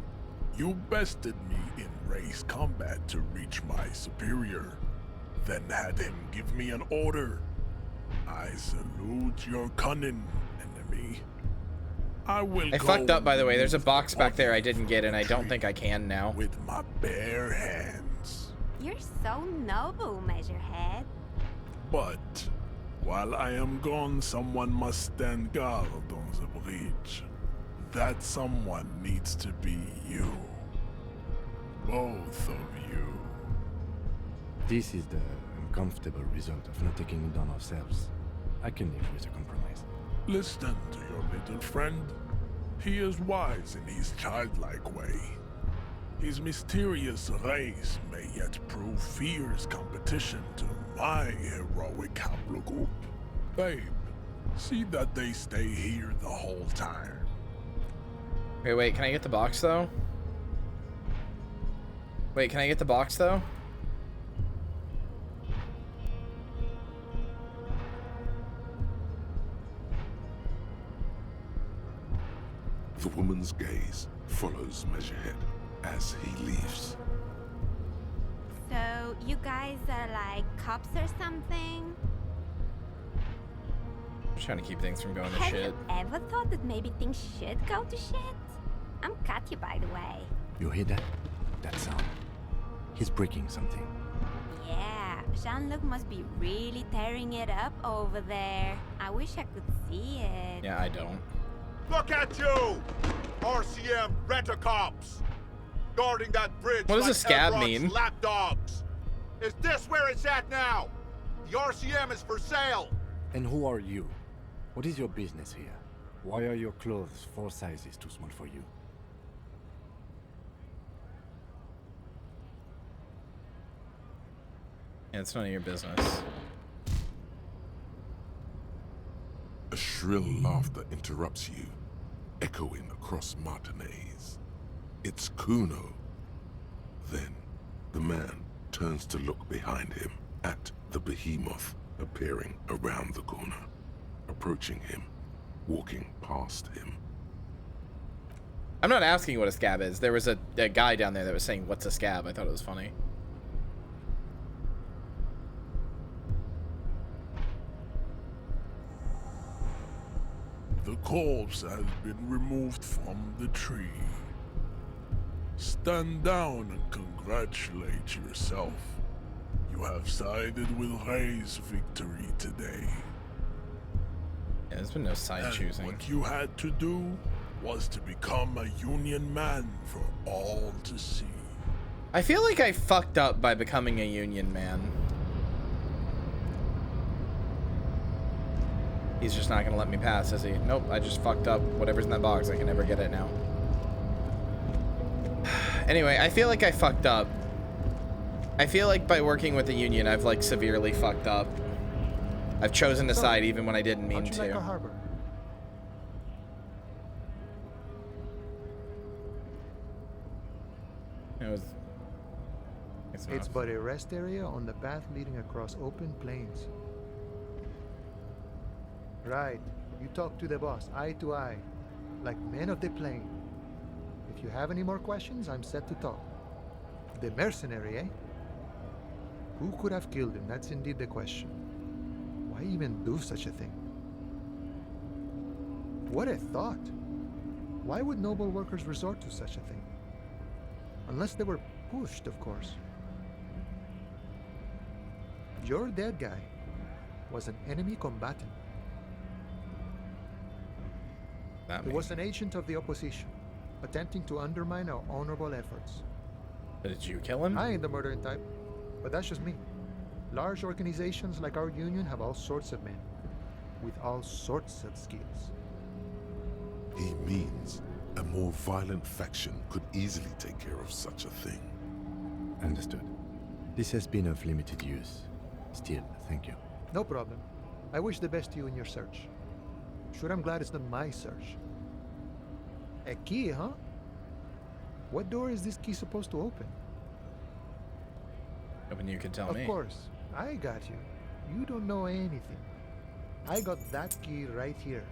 You bested me in race combat to reach my superior, then had him give me an order. I salute your cunning, enemy. I will I go fucked up, by the way. There's a remove box back there I the didn't get, and I don't tree think I can now. with my bare hands. You're so noble, Measurehead. But while I am gone, someone must stand guard on the bridge. That someone needs to be you. Both of you. This is the uncomfortable result of not taking it on ourselves. I can live with a compromise. Listen to your little friend. He is wise in his childlike way. His mysterious race may yet prove fierce competition to my heroic haplogroup. Babe, see that they stay here the whole time. Wait, can I get the box though? Wait, can I get the box though? The woman's gaze follows Measurehead as he leaves. So, you guys are like cops or something? I'm trying to keep things from going to Have shit. you ever thought that maybe things should go to shit? I'm Katya, by the way. You hear that? That sound? He's breaking something. Yeah, Jean-Luc must be really tearing it up over there. I wish I could see it. Yeah, I don't. Look at you! RCM rent-a-cops! Guarding that bridge What does like a scab Evrott's mean? lapdogs! Is this where it's at now? The RCM is for sale! And who are you? What is your business here? Why are your clothes 4 sizes too small for you? Yeah, it's none of your business. A shrill laughter interrupts you, echoing across Martinez. It's Cuno. Then, the man turns to look behind him at the behemoth appearing around the corner, approaching him, walking past him. I'm not asking what a scab is. There was a guy down there that was saying, "What's a scab?" I thought it was funny. The corpse has been removed from the tree. Stand down and congratulate yourself. You have sided with Ray's victory today. Yeah, there's been no side And choosing. what you had to do was to become a Union man for all to see. I feel like I fucked up by becoming a Union man. He's just not gonna let me pass, is he? Nope, I just fucked up whatever's in that box. I can never get it now. Anyway, I feel like I fucked up. I feel like by working with the Union, I've like severely fucked up. I've chosen to side even when I didn't mean How'd you like to. our harbor? It was. It's but a rest area on the path leading across open plains. Right. You talk to the boss, eye to eye, like men of the plain. If you have any more questions, I'm set to talk. The mercenary, eh? Who could have killed him? That's indeed the question. Why even do such a thing? What a thought! Why would noble workers resort to such a thing? Unless they were pushed, of course. Your dead guy was an enemy combatant. He was an agent of the opposition, attempting to undermine our honorable efforts. But did you kill him? I ain't the murdering type, but that's just me. Large organizations like our union have all sorts of men, with all sorts of skills. He means a more violent faction could easily take care of such a thing. Understood. This has been of limited use. Still, thank you. No problem. I wish the best to you in your search. Sure, I'm glad it's not my search. A key, huh? What door is this key supposed to open? Hoping you could tell me. Of course. I got you. You don't know anything. I got that key right here.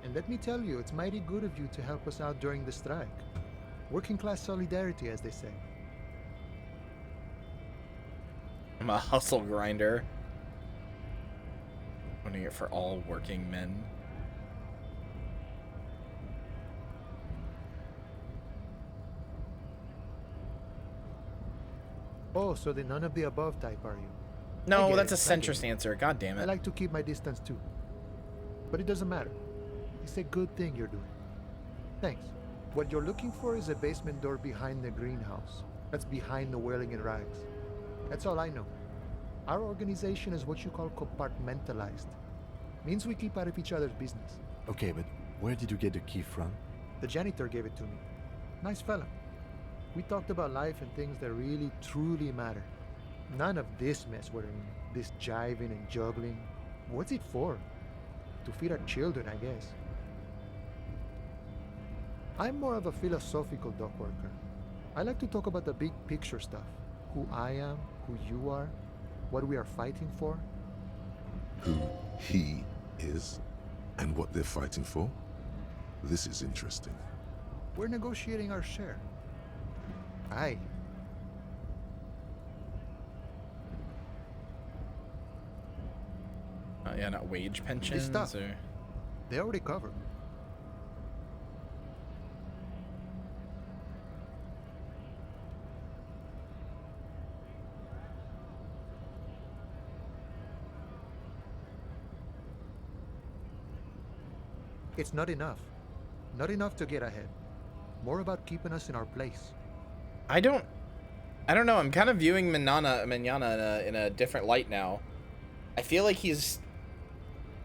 And let me tell you, it's mighty good of you to help us out during the strike. Working class solidarity, as they say. I'm a hustle grinder. I'm doing it for all working men. Oh, so the none of the above type, are you? No, get that's a it, I get centrist it. answer. God damn I it. like to keep my distance too. But it doesn't matter. It's a good thing you're doing. Thanks. What you're looking for is a basement door behind the greenhouse. That's behind the wailing in rags. That's all I know. Our organization is what you call compartmentalized. Means we keep out of each other's business. Okay, but where did you get the key from? The janitor gave it to me. Nice fella. We talked about life and things that really, truly matter. None of this mess we're in, this jiving and juggling. What's it for? To feed our children, I guess. I'm more of a philosophical dock worker. I like to talk about the big picture stuff. Who I am, who you are, what we are fighting for. Who he is, and what they're fighting for? This is interesting. We're negotiating our share. Aye. Yeah, not wage pensions stuff. or... They already covered. It's not enough. Not enough to get ahead. More about keeping us in our place. I don't know. I'm kind of viewing Manana in a different light now. I feel like he's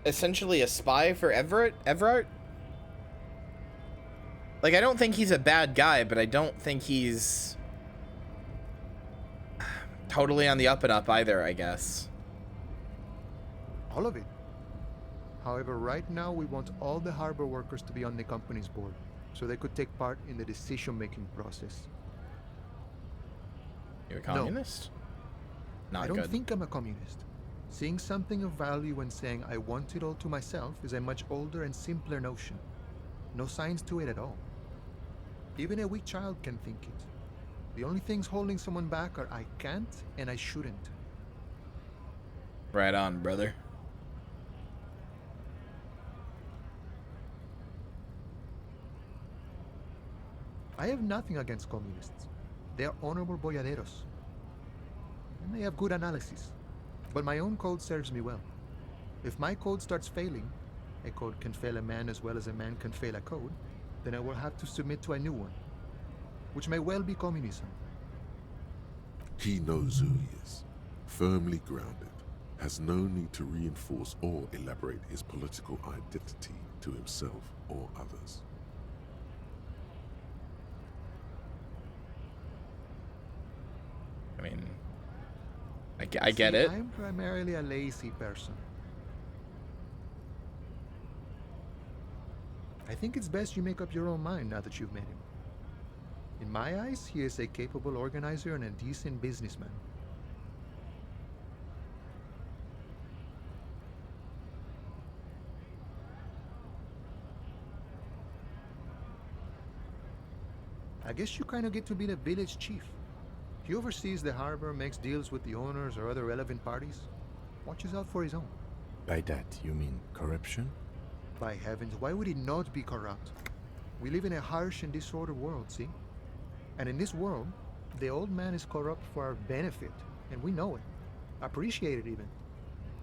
essentially a spy for Everard. Like, I don't think he's a bad guy, but I don't think he's totally on the up and up either, I guess. All of it. However, right now we want all the harbor workers to be on the company's board, so they could take part in the decision-making process. You're a communist? No, Not I don't good. think I'm a communist. Seeing something of value and saying I want it all to myself is a much older and simpler notion. No science to it at all. Even a weak child can think it. The only things holding someone back are I can't and I shouldn't. Right on, brother. I have nothing against communists. They are honorable boyaderos. And they have good analysis. But my own code serves me well. If my code starts failing, a code can fail a man as well as a man can fail a code, then I will have to submit to a new one, which may well be communism. He knows who he is, firmly grounded, has no need to reinforce or elaborate his political identity to himself or others. I mean, I get it. I'm primarily a lazy person. I think it's best you make up your own mind now that you've met him. In my eyes, he is a capable organizer and a decent businessman. I guess you kind of get to be the village chief. He oversees the harbor, makes deals with the owners or other relevant parties, watches out for his own. By that, you mean corruption? By heavens, why would he not be corrupt? We live in a harsh and disordered world, see? And in this world, the old man is corrupt for our benefit, and we know it. Appreciate it even.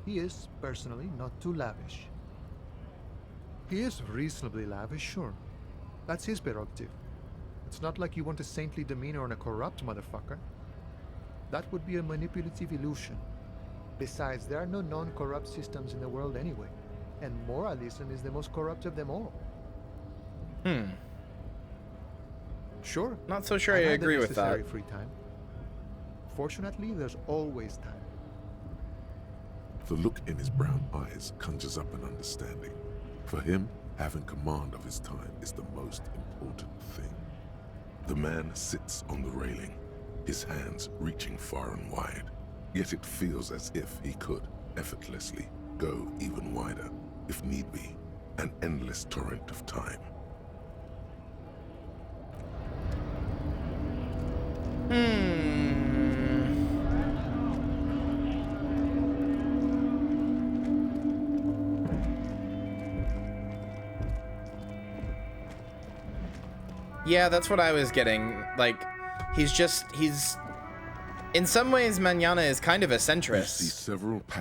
He is, personally, not too lavish. He is reasonably lavish, sure. That's his prerogative. It's not like you want a saintly demeanor on a corrupt motherfucker. That would be a manipulative illusion. Besides, there are no non-corrupt systems in the world anyway, and moralism is the most corrupt of them all. Sure. Not so sure I agree with that. Free time. Fortunately, there's always time. The look in his brown eyes conjures up an understanding. For him, having command of his time is the most important thing. The man sits on the railing, his hands reaching far and wide. Yet it feels as if he could, effortlessly, go even wider, if need be, an endless torrent of time. Yeah, that's what I was getting. Like, he's in some ways Manana is kind of a centrist.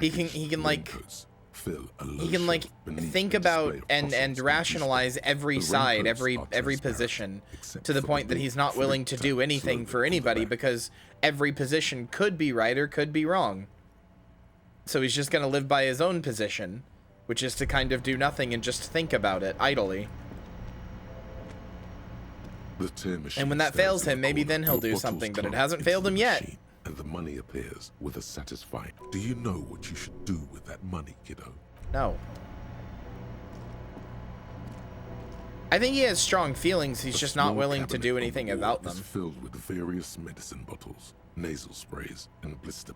He can like think about and rationalize every side, every position, to the point that he's not willing to do anything for anybody because every position could be right or could be wrong. So he's just gonna live by his own position, which is to kind of do nothing and just think about it idly. The tear machine And when that stands fails in the him, maybe corner. then he'll Your do bottles something, but it clunk hasn't into failed the him yet. machine, and the money appears with a satisfying. Do you know what you should do with that money, kiddo? No. I think he has strong feelings. He's A just not small willing to cabinet do on the anything wall about is them. filled with various medicine bottles, nasal sprays, and blister.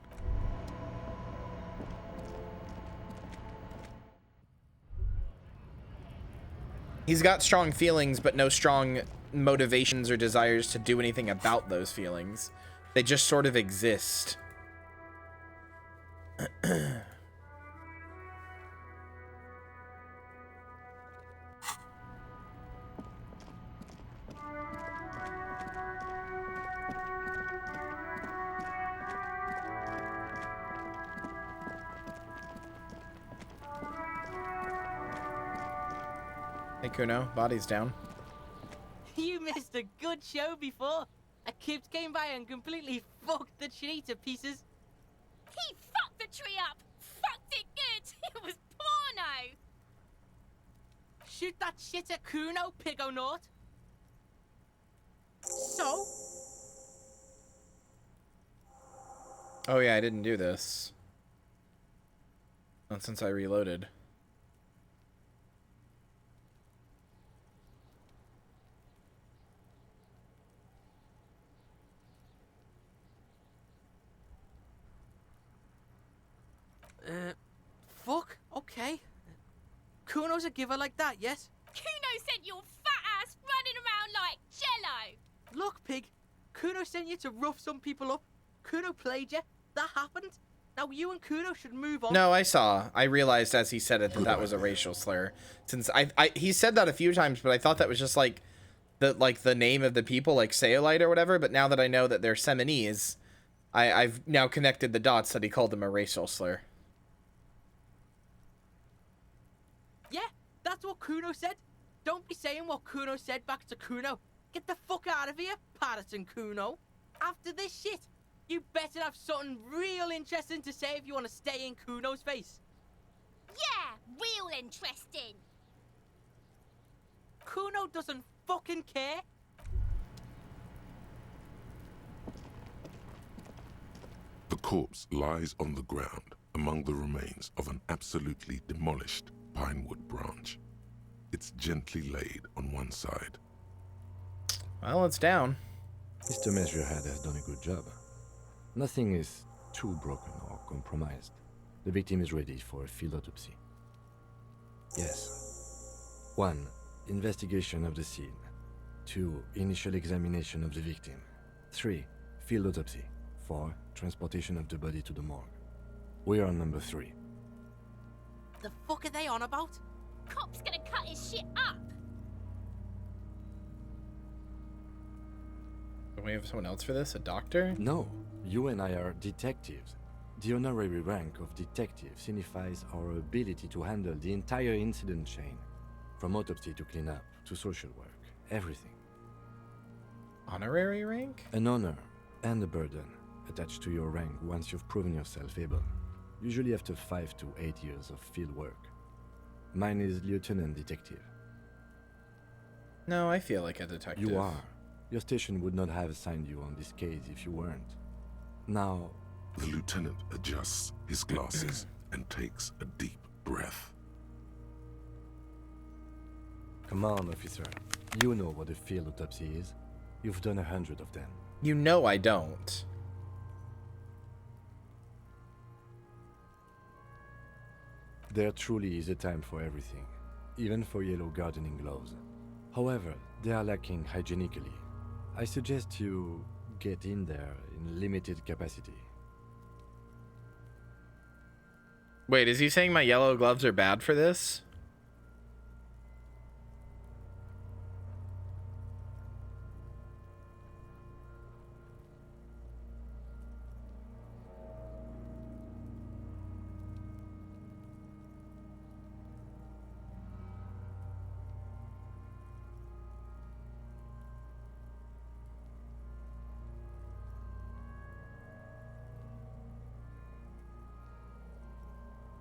He's got strong feelings, but no strong motivations or desires to do anything about those feelings. They just sort of exist. Hey Cuno, body's down. You missed a good show before. A kid came by and completely fucked the tree to pieces. He fucked the tree up! Fucked it good! It was porno! Shoot that shit at Cuno, Pigonaut. So? Oh yeah, I didn't do this. Not since I reloaded. Fuck, okay. Kuno's a giver like that, yes? Cuno sent your fat ass running around like jello! Look, Pig, Kuno sent you to rough some people up. Kuno played you. That happened. Now you and Kuno should move on. No, I saw. I realized as he said it that that was a racial slur. Since he said that a few times, but I thought that was just like the name of the people, like Saolite or whatever. But now that I know that they're Seminese, I've now connected the dots that he called them a racial slur. Yeah, that's what Kuno said. Don't be saying what Kuno said back to Kuno. Get the fuck out of here, Patterson Kuno. After this shit, you better have something real interesting to say if you want to stay in Kuno's face. Yeah, real interesting! Kuno doesn't fucking care. The corpse lies on the ground among the remains of an absolutely demolished pinewood branch. It's gently laid on one side. Well, it's down. Mr. Measurehead has done a good job. Nothing is too broken or compromised. The victim is ready for a field autopsy. Yes. 1. Investigation of the scene. 2. Initial examination of the victim. 3. Field autopsy. 4. Transportation of the body to the morgue. We are on number 3. The fuck are they on about? Cop's gonna cut his shit up! Do we have someone else for this? A doctor? No, you and I are detectives. The honorary rank of detective signifies our ability to handle the entire incident chain, from autopsy to cleanup to social work, everything. Honorary rank? An honor and a burden attached to your rank once you've proven yourself able, usually after 5 to 8 years of field work. Mine is Lieutenant Detective. No, I feel like a detective. You are. Your station would not have assigned you on this case if you weren't. Now, The lieutenant adjusts his glasses and takes a deep breath. come on, officer. You know what a field autopsy is. You've done 100 of them. You know I don't. There truly is a time for everything, even for yellow gardening gloves. However, they are lacking hygienically. I suggest you get in there in limited capacity. Wait, is he saying my yellow gloves are bad for this?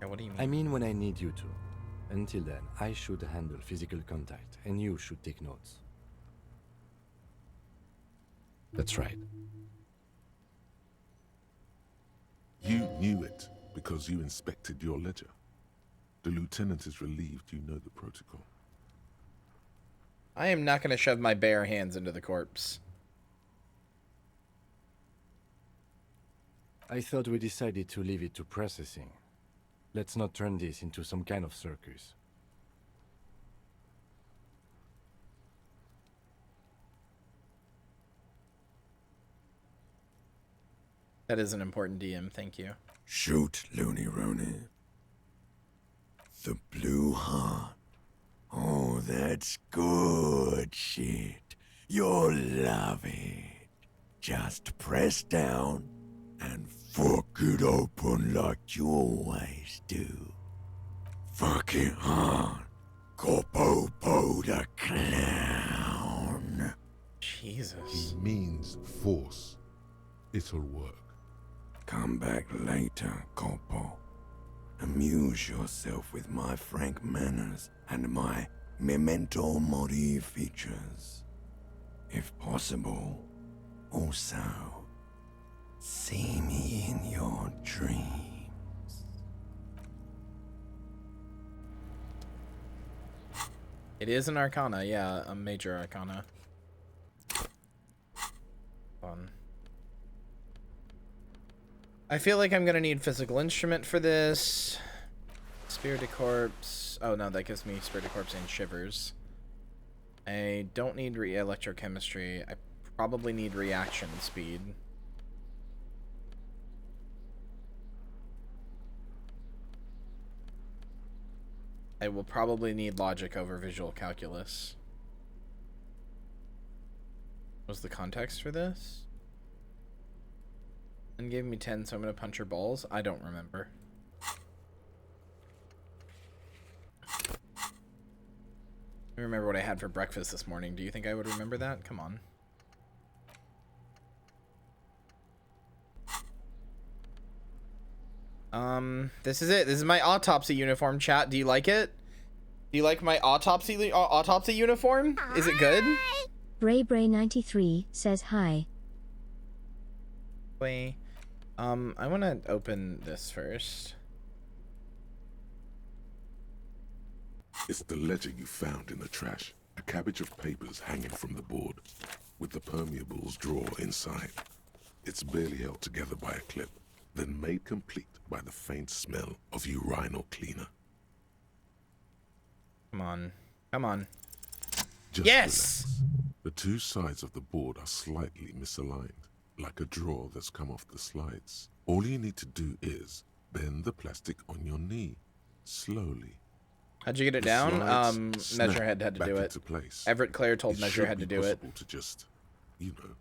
What do you mean? I mean when I need you to. Until then, I should handle physical contact, and you should take notes. That's right. You knew it because you inspected your ledger. The lieutenant is relieved you know the protocol. I am not going to shove my bare hands into the corpse. I thought we decided to leave it to processing. Let's not turn this into some kind of circus. That is an important DM, thank you. Shoot, Looney Rooney. The blue heart. Oh, that's good shit. You'll love it. Just press down and fuck it open like you always do. Fuck it hard. Copopo the clown. Jesus. He means force. It'll work. Come back later, Copo. Amuse yourself with my frank manners and my memento mori features. If possible, also, see me in your dreams. It is an arcana, yeah, a major arcana. Fun. I feel like I'm gonna need physical instrument for this. Spirited corpse. Oh no, that gives me spirited corpse and shivers. I don't need electrochemistry. I probably need reaction speed. I will probably need logic over visual calculus. What's the context for this? And gave me 10, so I'm gonna punch her balls. I don't remember. I remember what I had for breakfast this morning. Do you think I would remember that? Come on. This is it. This is my autopsy uniform, chat. Do you like it? Do you like my autopsy uniform? Is it good? Bray93 says hi. Wait. I want to open this first. It's the ledger you found in the trash. A cabbage of papers hanging from the board, with the permeables drawer inside. It's barely held together by a clip, then made complete by the faint smell of urinal cleaner. Come on. Come on. Just yes! Relax. The two sides of the board are slightly misaligned, like a drawer that's come off the slides. All you need to do is bend the plastic on your knee, slowly. How'd you get it down? Measurehead had to do it. Everett Clare told Measurehead to do it. To just, you know,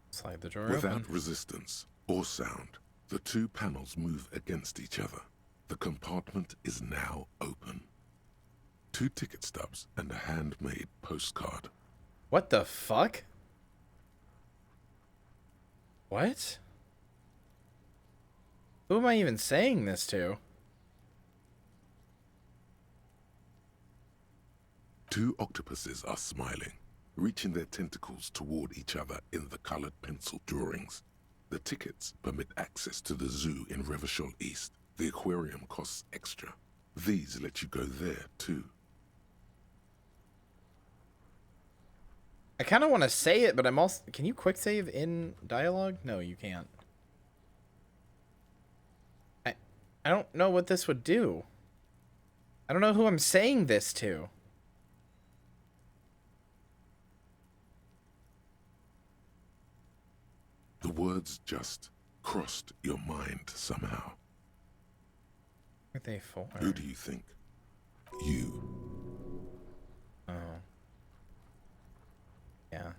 slide the drawer without open. resistance or sound, the two panels move against each other. The compartment is now open. 2 ticket stubs and a handmade postcard. What the fuck? What? Who am I even saying this to? 2 octopuses are smiling, reaching their tentacles toward each other in the colored pencil drawings. The tickets permit access to the zoo in Revachol East. The aquarium costs extra. These let you go there, too. I kind of want to say it, but I'm also... Can you quick save in dialogue? No, you can't. I don't know what this would do. I don't know who I'm saying this to. The words just crossed your mind somehow. What are they for? Who do you think? You. Oh. Yeah.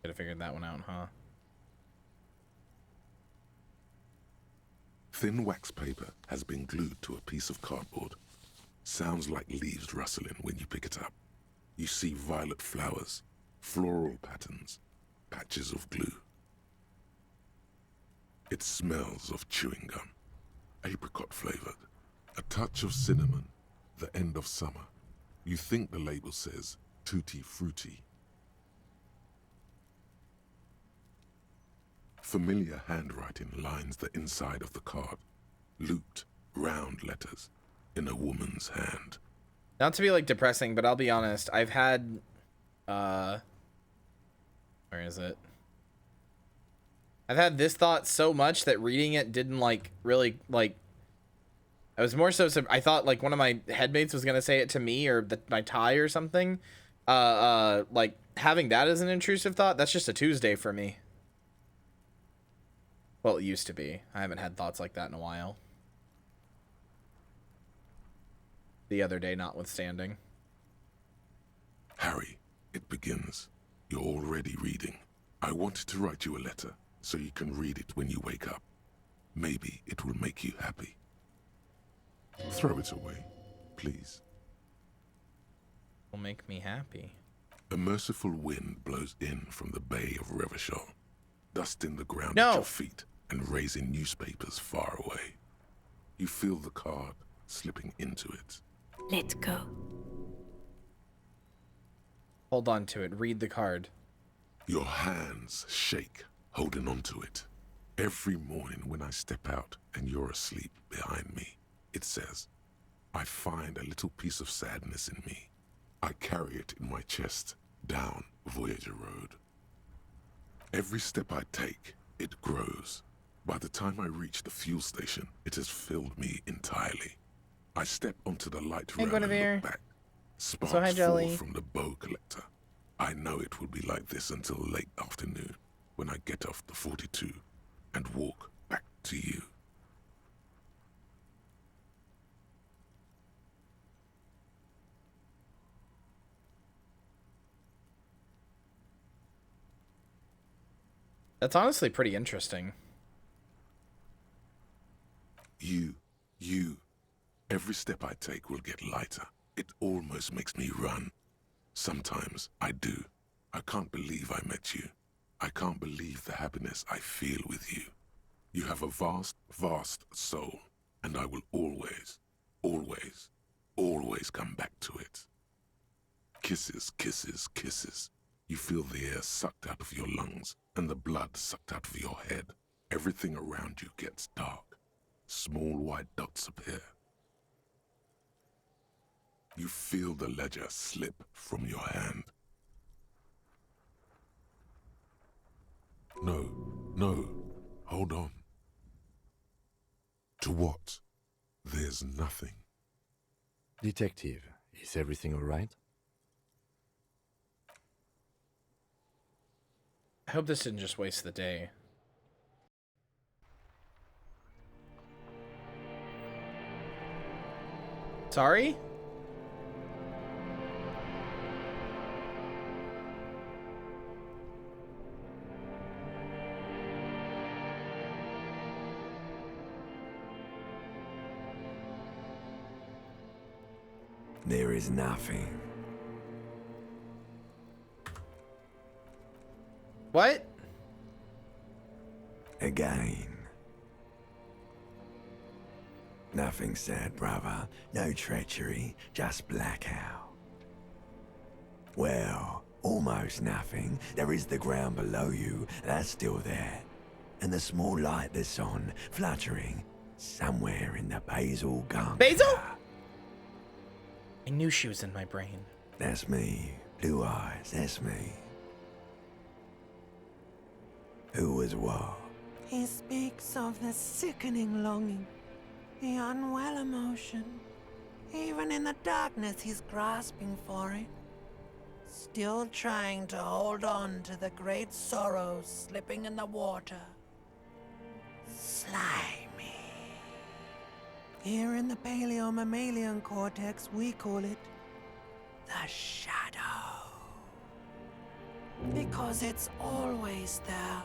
Could have figured that one out, huh? Thin wax paper has been glued to a piece of cardboard. Sounds like leaves rustling when you pick it up. You see violet flowers, floral patterns, patches of glue. It smells of chewing gum, apricot flavored, a touch of cinnamon, the end of summer. You think the label says tutti frutti. Familiar handwriting lines the inside of the card. Looped, round letters in a woman's hand. Not to be like depressing, but I'll be honest. I've had, where is it? I've had this thought so much that reading it didn't like really like. I was more so I thought like one of my headmates was gonna say it to me or my tie or something. Like having that as an intrusive thought, that's just a Tuesday for me. Well, it used to be. I haven't had thoughts like that in a while. The other day notwithstanding. Harry, it begins. You're already reading. I wanted to write you a letter so you can read it when you wake up. Maybe it will make you happy. Throw it away, please. Will make me happy. A merciful wind blows in from the Bay of Revachol, dusting the ground No. at your feet and raising newspapers far away. You feel the card slipping into it. Let's go. Hold on to it. Read the card. Your hands shake, holding onto it. Every morning when I step out and you're asleep behind me, it says, I find a little piece of sadness in me. I carry it in my chest, down Voyager Road. Every step I take, it grows. By the time I reach the fuel station, it has filled me entirely. I step onto the light rail and look back. Sparks hi, fall Jelly. from the bow collector. I know it will be like this until late afternoon, when I get off the 42 and walk back to you. That's honestly pretty interesting. You. Every step I take will get lighter. It almost makes me run. Sometimes I do. I can't believe I met you. I can't believe the happiness I feel with you. You have a vast, vast soul, and I will always, always, always come back to it. Kisses, kisses, kisses. You feel the air sucked out of your lungs and the blood sucked out of your head. Everything around you gets dark. Small white dots appear. You feel the ledger slip from your hand. No, hold on. To what? There's nothing. Detective, is everything all right? I hope this didn't just waste the day. Sorry? There is nothing. What? Again. Nothing sad, brother. No treachery, just blackout. Well, almost nothing. There is the ground below you, that's still there. And the small light that's on, fluttering, somewhere in the basal ganglia. Basil? I knew she was in my brain. That's me. Blue eyes, that's me. Who was what? He speaks of the sickening longing, the unwell emotion. Even in the darkness, he's grasping for it. Still trying to hold on to the great sorrows slipping in the water. Slimy. Here in the paleo-mammalian cortex, we call it the shadow. Because it's always there.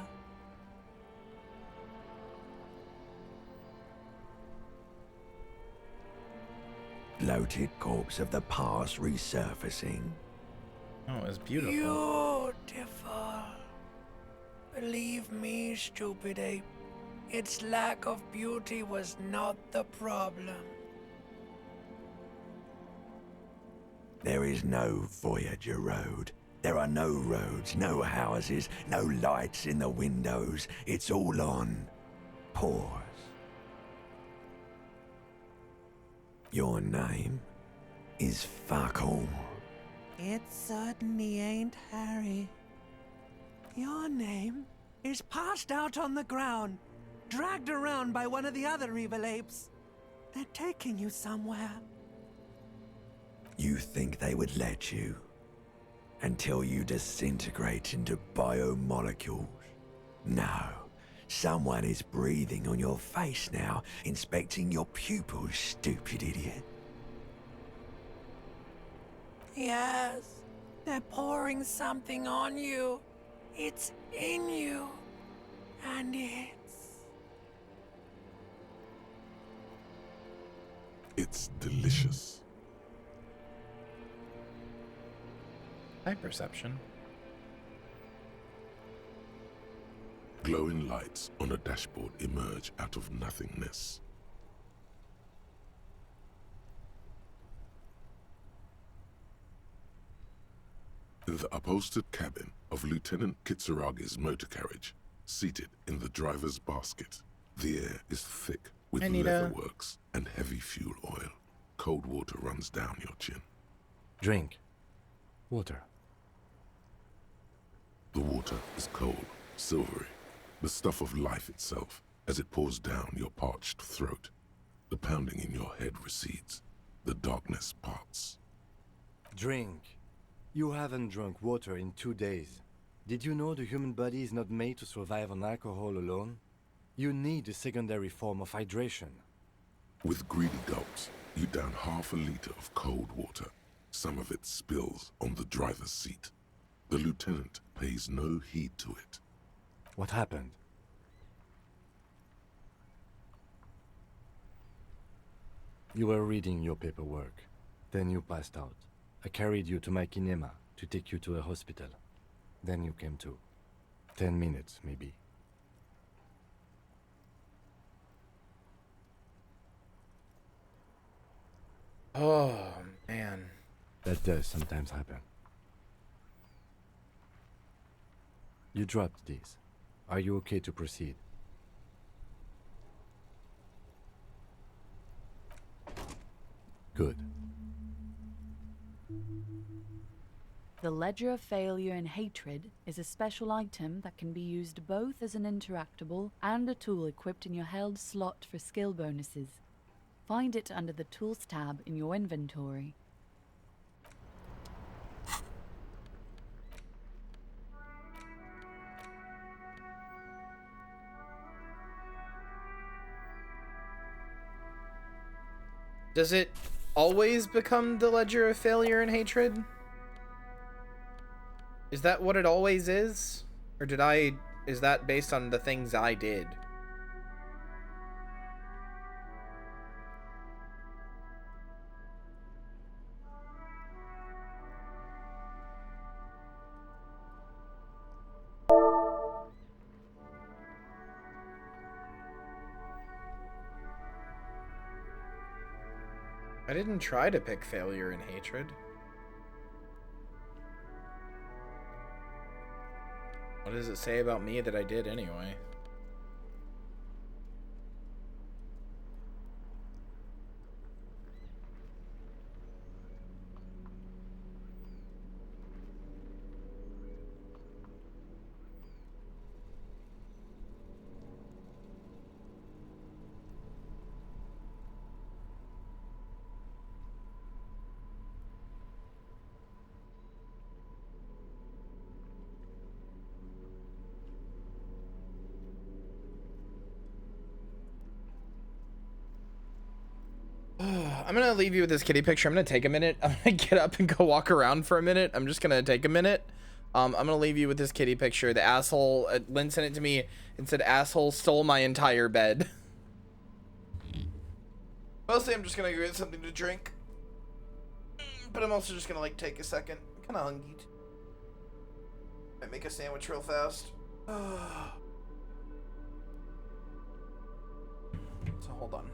Bloated corpse of the past resurfacing. Oh, it was beautiful. Beautiful. Believe me, stupid ape. Its lack of beauty was not the problem. There is no Voyager Road. There are no roads, no houses, no lights in the windows. It's all on pause. Your name is fuck all. It certainly ain't Harry. Your name is passed out on the ground, dragged around by one of the other evil apes. They're taking you somewhere. You think they would let you? Until you disintegrate into biomolecules? No. Someone is breathing on your face now, inspecting your pupils, stupid idiot. Yes, they're pouring something on you. It's in you. And It's delicious. High perception. Glowing lights on a dashboard emerge out of nothingness. In the upholstered cabin of Lieutenant Kitsuragi's motor carriage, seated in the driver's basket, the air is thick with leatherworks and heavy fuel oil. Cold water runs down your chin. Drink. Water. The water is cold, silvery, the stuff of life itself as it pours down your parched throat. The pounding in your head recedes. The darkness parts. Drink. You haven't drunk water in 2 days. Did you know the human body is not made to survive on alcohol alone? You need a secondary form of hydration. With greedy gulps, you down half a liter of cold water. Some of it spills on the driver's seat. The lieutenant pays no heed to it. What happened? You were reading your paperwork. Then you passed out. I carried you to my kinema to take you to a hospital. Then you came to. 10 minutes, maybe. Oh, man. That does sometimes happen. You dropped these. Are you okay to proceed? Good. The Ledger of Failure and Hatred is a special item that can be used both as an interactable and a tool equipped in your held slot for skill bonuses. Find it under the Tools tab in your inventory. Does it always become the Ledger of Failure and Hatred? Is that what it always is? Or is that based on the things I did? I didn't try to pick Failure and Hatred. What does it say about me that I did anyway? I'm gonna leave you with this kitty picture. I'm gonna take a minute. I'm gonna get up and go walk around for a minute. I'm just gonna take a minute. I'm gonna leave you with this kitty picture. The asshole, Lynn sent it to me and said, "Asshole stole my entire bed." Mostly I'm just gonna go get something to drink. But I'm also just gonna like take a second. I'm kinda hungry. Might make a sandwich real fast. So hold on.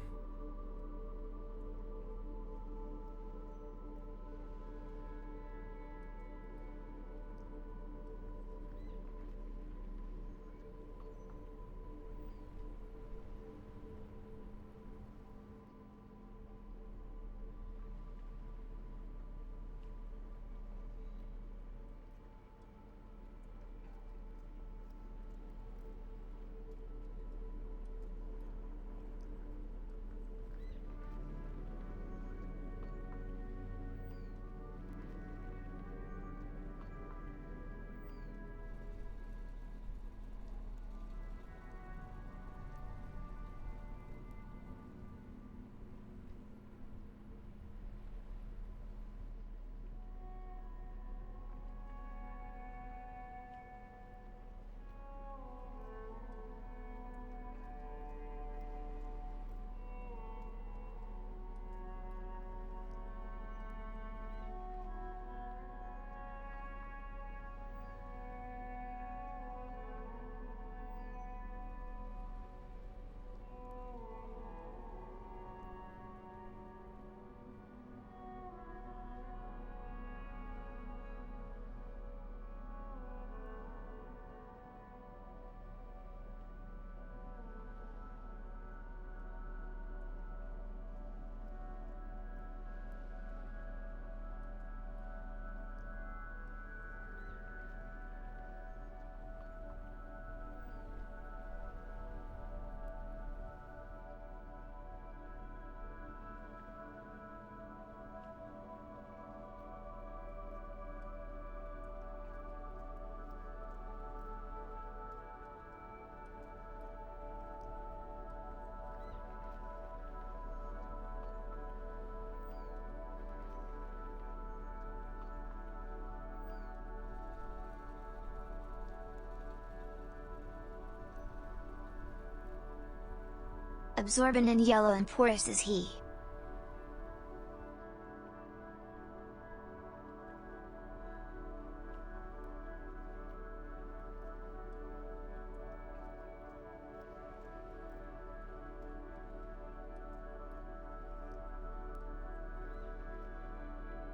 absorbent and yellow and porous as he.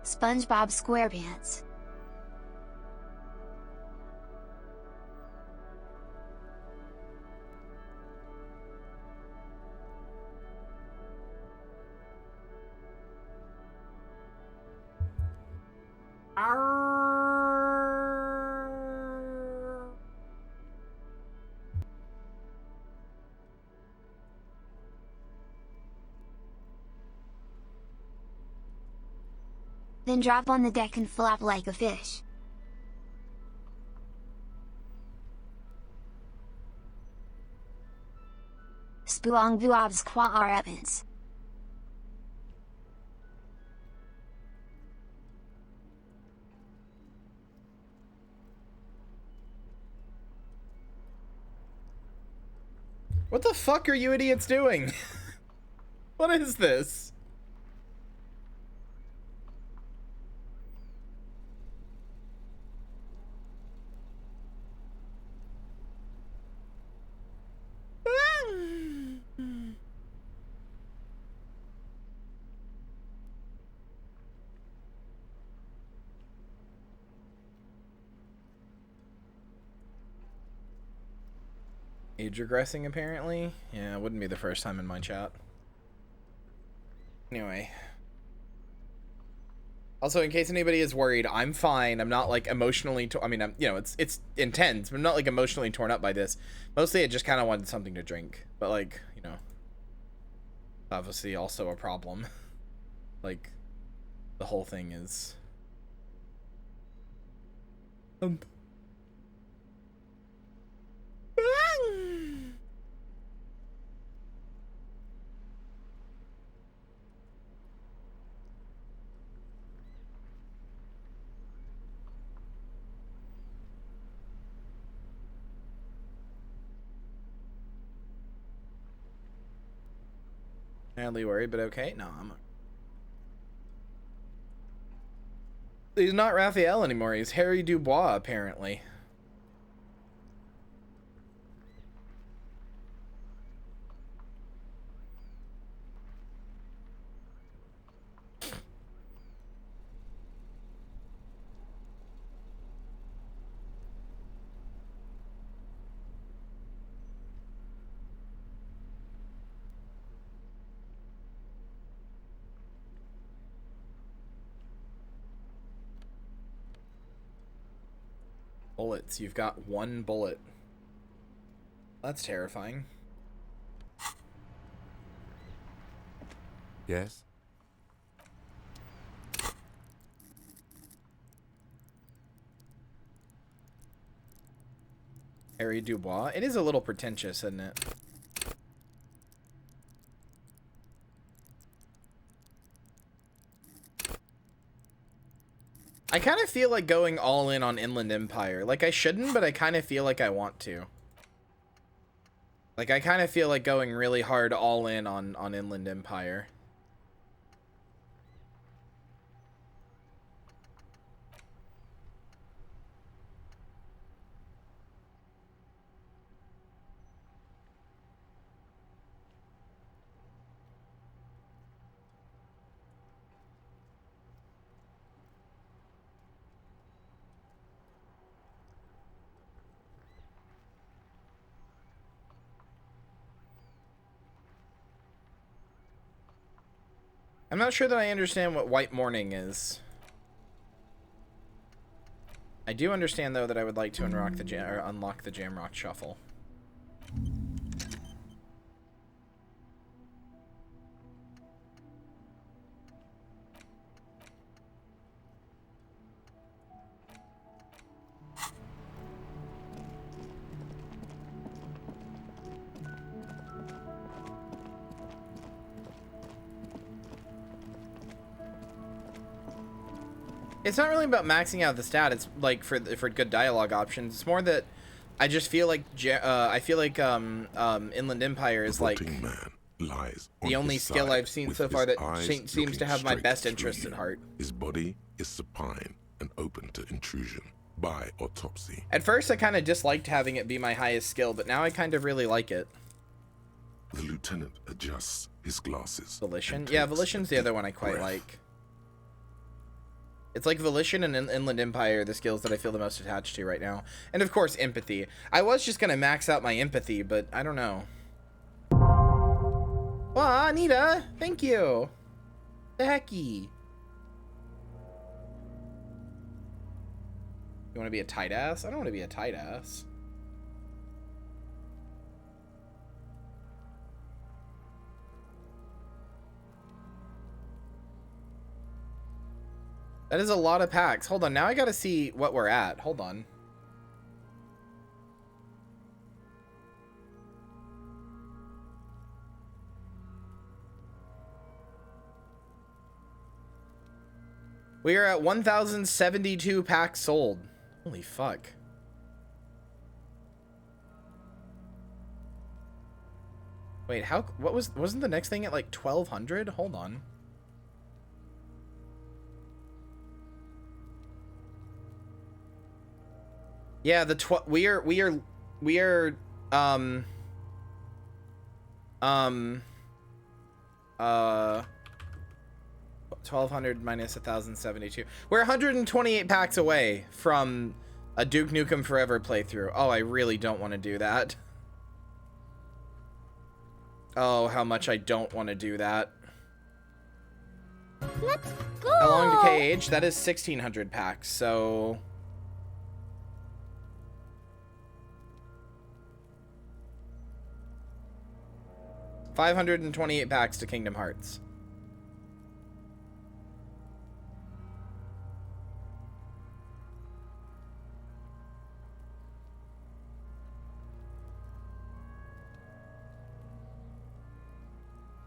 SpongeBob SquarePants. Then drop on the deck and flop like a fish. Spoong buobs qua arepens. What the fuck are you idiots doing? What is this? Age regressing, apparently. Yeah, it wouldn't be the first time in my chat. Anyway. Also, in case anybody is worried, I'm fine. I'm not, like, emotionally... I mean, you know, it's intense, but I'm not, like, emotionally torn up by this. Mostly, I just kind of wanted something to drink. But, like, you know... Obviously, also a problem. Like, the whole thing is... Sadly worried, but okay. No, I'm... He's not Raphael anymore. He's Harry Dubois, apparently. Bullets. You've got one bullet. That's terrifying. Yes? Harry Dubois. It is a little pretentious, isn't it? I kind of feel like going all in on Inland Empire. Like, I shouldn't, but I kind of feel like I want to. Like, I kind of feel like going really hard all in on Inland Empire. I'm not sure that I understand what White Morning is. I do understand, though, that I would like to unlock the Jamrock Shuffle. It's not really about maxing out the stat. It's like for good dialogue options. It's more that I just feel like Inland Empire is like Man, lies on The only his skill side, I've seen with so his far that eyes seems looking to have my straight best through interest you. at heart. His body is supine and open to intrusion by autopsy. At first, I kind of disliked having it be my highest skill, but now I kind of really like it. The lieutenant adjusts his glasses. Volition? Yeah, Volition's the other one I quite like. It's like Volition and Inland Empire, the skills that I feel the most attached to right now. And of course, Empathy. I was just going to max out my Empathy, but I don't know. Well, Anita, thank you. The hecky. You want to be a tight ass? I don't want to be a tight ass. That is a lot of packs. Hold on, now I gotta see what we're at. Hold on. We are at 1,072 packs sold. Holy fuck. Wait, wasn't the next thing at like 1,200? Hold on. Yeah, we are 1,200 minus 1,072. We're 128 packs away from a Duke Nukem Forever playthrough. Oh, I really don't want to do that. Oh, how much I don't want to do that. Let's go. How long to KH? That is 1,600 packs, so... $528 packs to Kingdom Hearts.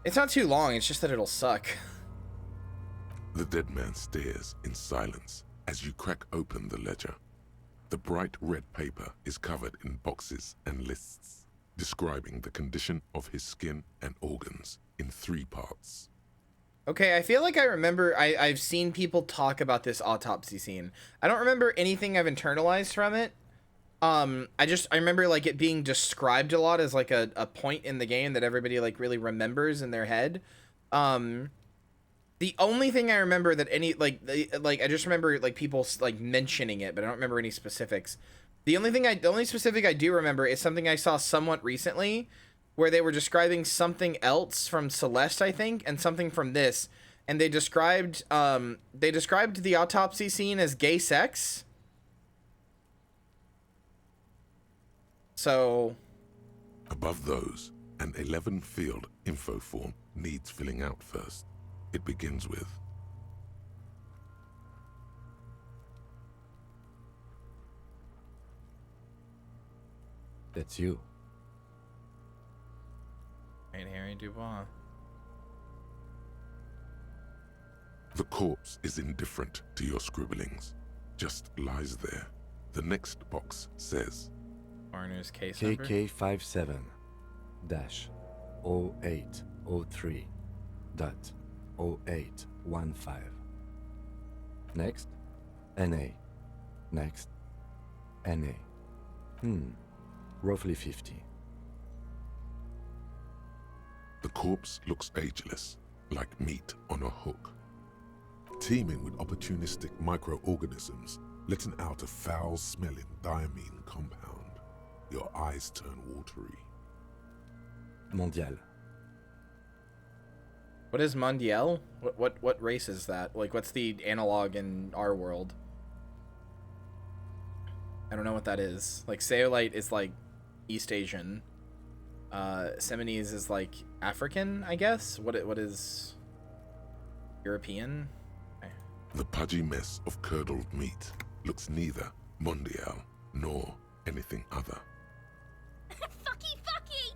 It's not too long, it's just that it'll suck. The dead man stares in silence as you crack open the ledger. The bright red paper is covered in boxes and lists, describing the condition of his skin and organs in 3 parts. Okay, I feel like I remember I've seen people talk about this autopsy scene. I don't remember anything I've internalized from it. I remember like it being described a lot as like a point in the game that everybody like really remembers in their head. The only thing I remember that I just remember like people like mentioning it, but I don't remember any specifics. The only specific I do remember is something I saw somewhat recently where they were describing something else from Celeste, I think, and something from this, and they described the autopsy scene as gay sex. So, above those, an 11-field info form needs filling out first. It begins with: That's you. Right, Harry Dubois. The corpse is indifferent to your scribblings, just lies there. The next box says: Coroner's case number? KK57-0803.0815. Next, NA. Next, NA. Roughly 50. The corpse looks ageless, like meat on a hook, teeming with opportunistic microorganisms, letting out a foul-smelling diamine compound. Your eyes turn watery. Mondial. What is Mondial? What race is that? Like, what's the analog in our world? I don't know what that is. Like, Saolite is like East Asian. Seminese is like African, I guess. What is European? Okay. The pudgy mess of curdled meat looks neither Mondial nor anything other. Fucky, fucky!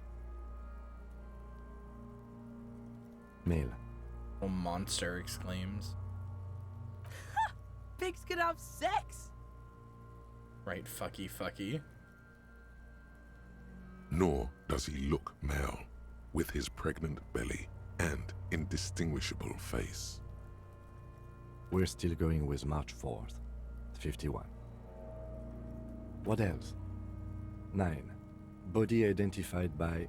Male. A monster exclaims. Pigs can have sex! Right, fucky, fucky. Nor does he look male. with his pregnant belly and indistinguishable face. We're still going with March 4th, 51. What else? 9. Body identified by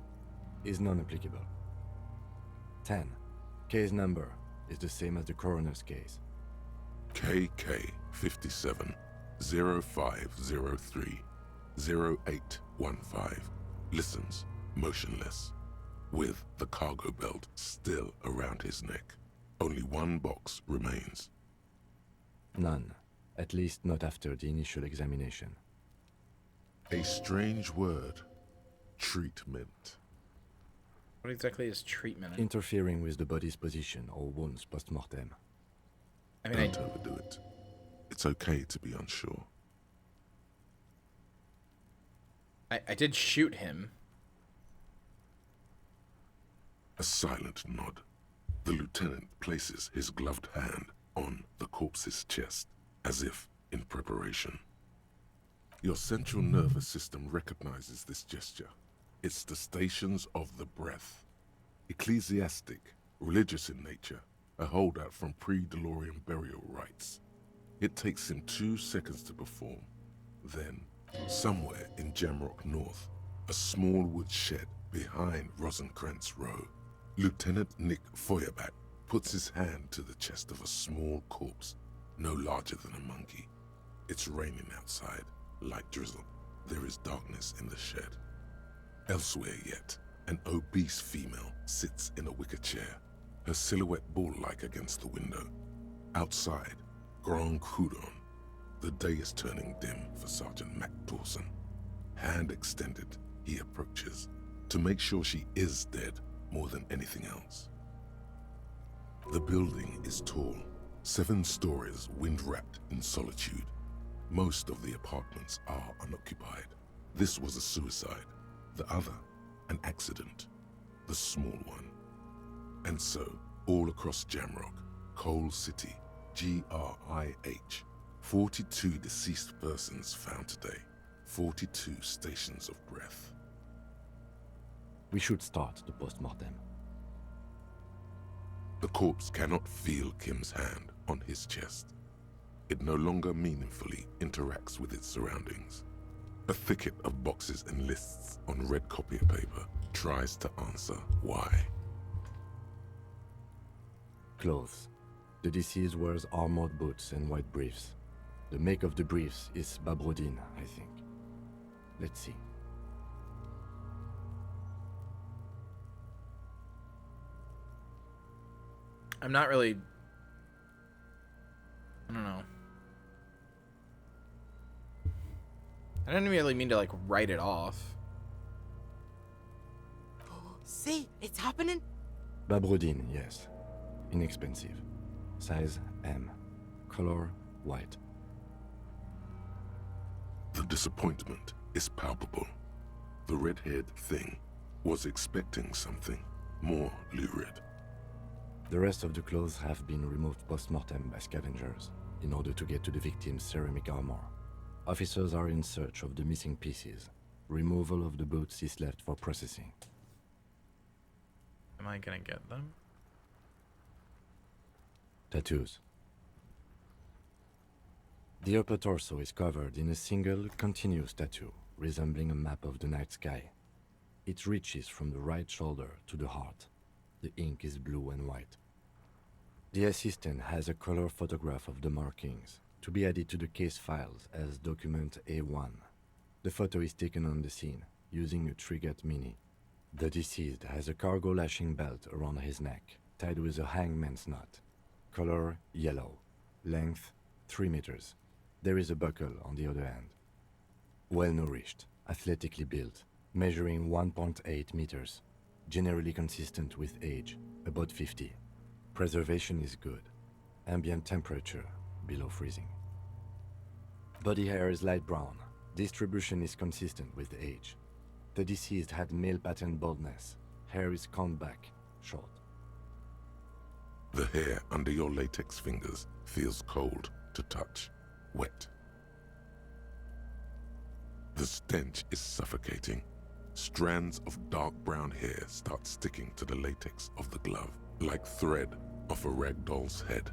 is non-applicable. 10. Case number is the same as the coroner's case. KK 57 0503 0815 listens motionless, with the cargo belt still around his neck. Only one box remains. None, at least not after the initial examination. A strange word. Treatment. What exactly is treatment? Interfering with the body's position or wounds post-mortem. I mean, Don't overdo it. It's okay to be unsure. I did shoot him. A silent nod. The lieutenant places his gloved hand on the corpse's chest, as if in preparation. Your central nervous system recognizes this gesture. It's the stations of the breath. Ecclesiastic, religious in nature, a holdout from pre-DeLorean burial rites. It takes him 2 seconds to perform. Then, somewhere in Jamrock North, a small wood shed behind Rosencrantz Row, Lieutenant Nick Feuerbach puts his hand to the chest of a small corpse, no larger than a monkey. It's raining outside, light drizzle. There is darkness in the shed. Elsewhere yet, an obese female sits in a wicker chair, her silhouette bull-like against the window. Outside, Grand Coudon. The day is turning dim for Sergeant Mac Dawson. Hand extended, he approaches, to make sure she is dead more than anything else. The building is tall, 7 stories wind-wrapped in solitude. Most of the apartments are unoccupied. This was a suicide, the other an accident, the small one. And so, all across Jamrock, Coal City, GRIH, 42 deceased persons found today, 42 stations of breath. We should start the post-mortem. The corpse cannot feel Kim's hand on his chest. It no longer meaningfully interacts with its surroundings. A thicket of boxes and lists on red copier paper tries to answer why. Clothes. The deceased wears armored boots and white briefs. The make of the briefs is Babrodin, I think. Let's see. I'm not really... I don't know. I didn't really mean to, like, write it off. See, it's happening. Babrodin, yes. Inexpensive. Size M. Color white. The disappointment is palpable. The red-haired thing was expecting something more lurid. The rest of the clothes have been removed post-mortem by scavengers in order to get to the victim's ceramic armor. Officers are in search of the missing pieces. Removal of the boots is left for processing. Am I gonna get them? Tattoos. The upper torso is covered in a single, continuous tattoo, resembling a map of the night sky. It reaches from the right shoulder to the heart. The ink is blue and white. The assistant has a color photograph of the markings, to be added to the case files as document A1. The photo is taken on the scene, using a Trigat Mini. The deceased has a cargo lashing belt around his neck, tied with a hangman's knot. Color yellow. Length 3 meters. There is a buckle on the other end. Well-nourished, athletically built, measuring 1.8 meters. Generally consistent with age, about 50. Preservation is good. Ambient temperature, below freezing. Body hair is light brown. Distribution is consistent with age. The deceased had male pattern baldness. Hair is combed back, short. The hair under your latex fingers feels cold to touch, wet. The stench is suffocating. Strands of dark brown hair start sticking to the latex of the glove, like thread off a ragdoll's head.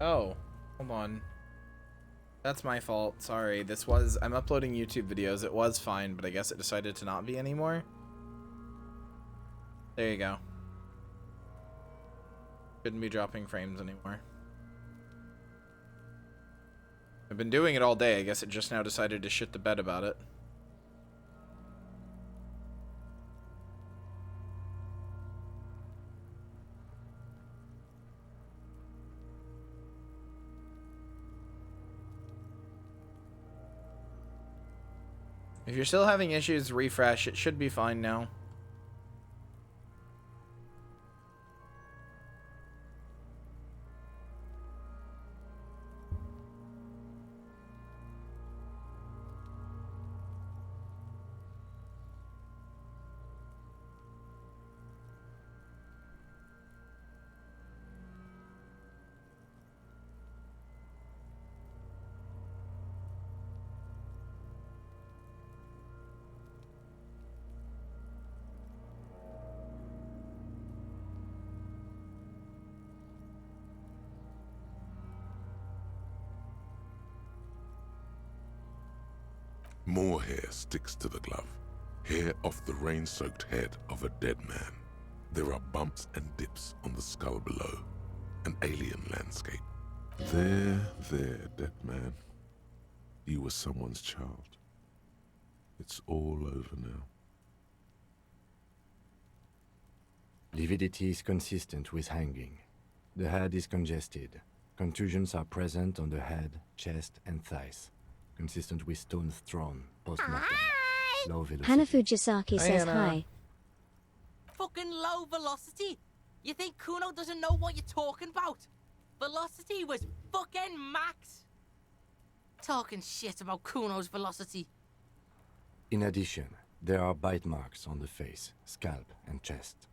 Oh, hold on. That's my fault. Sorry. I'm uploading YouTube videos. It was fine, but I guess it decided to not be anymore. There you go. Shouldn't be dropping frames anymore. I've been doing it all day. I guess it just now decided to shit the bed about it. If you're still having issues, refresh. It should be fine now. More hair sticks to the glove. Hair off the rain-soaked head of a dead man. There are bumps and dips on the skull below. An alien landscape. There, dead man. You were someone's child. It's all over now. Lividity is consistent with hanging. The head is congested. Contusions are present on the head, chest, and thighs. Consistent with stones thrown post-mortem. Low velocity. Hanafujisaki says hi. Fucking low velocity? You think Cuno doesn't know what you're talking about? Velocity was fucking max. Talking shit about Cuno's velocity. In addition, there are bite marks on the face, scalp, and chest.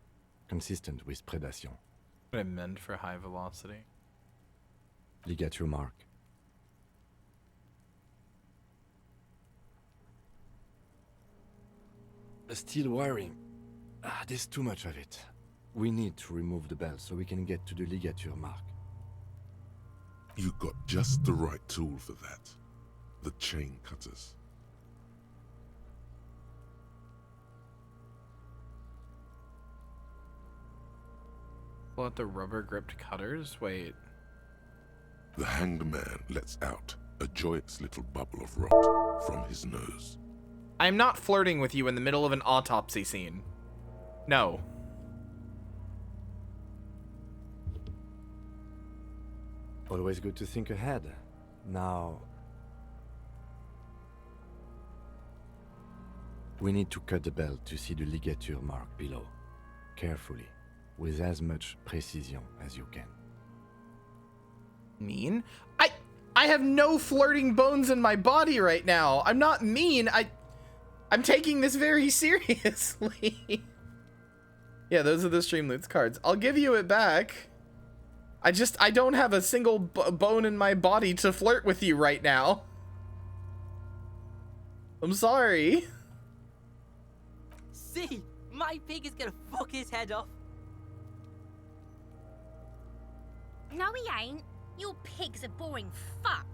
Consistent with predation. What I meant for high velocity. Ligature mark. Still wiring. There's too much of it. We need to remove the belt so we can get to the ligature mark. You got just the right tool for that. The chain cutters. Pull out the rubber-gripped cutters? Wait. The hanged man lets out a joyous little bubble of rot from his nose. I'm not flirting with you in the middle of an autopsy scene. No. Always good to think ahead. Now, we need to cut the belt to see the ligature mark below. Carefully, with as much precision as you can. Mean? I have no flirting bones in my body right now. I'm not mean. I'm taking this very seriously. Yeah, those are the Streamloots cards. I'll give you it back. I don't have a single bone in my body to flirt with you right now. I'm sorry. See, my pig is gonna fuck his head off. No, he ain't. Your pig's a boring fuck.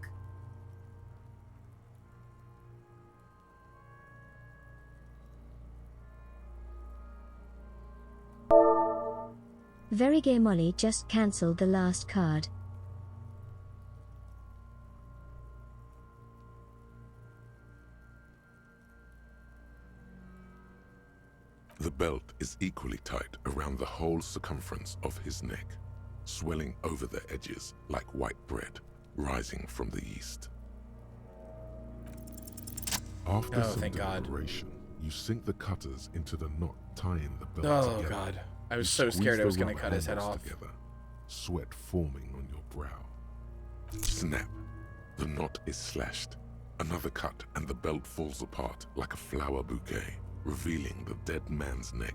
Very Gay Molly just cancelled the last card. The belt is equally tight around the whole circumference of his neck, swelling over the edges like white bread rising from the yeast. After some deliberation, you sink the cutters into the knot tying the belt together. Oh god. I was so scared I was going to cut his head off. Together, sweat forming on your brow. Snap. The knot is slashed. Another cut and the belt falls apart like a flower bouquet, revealing the dead man's neck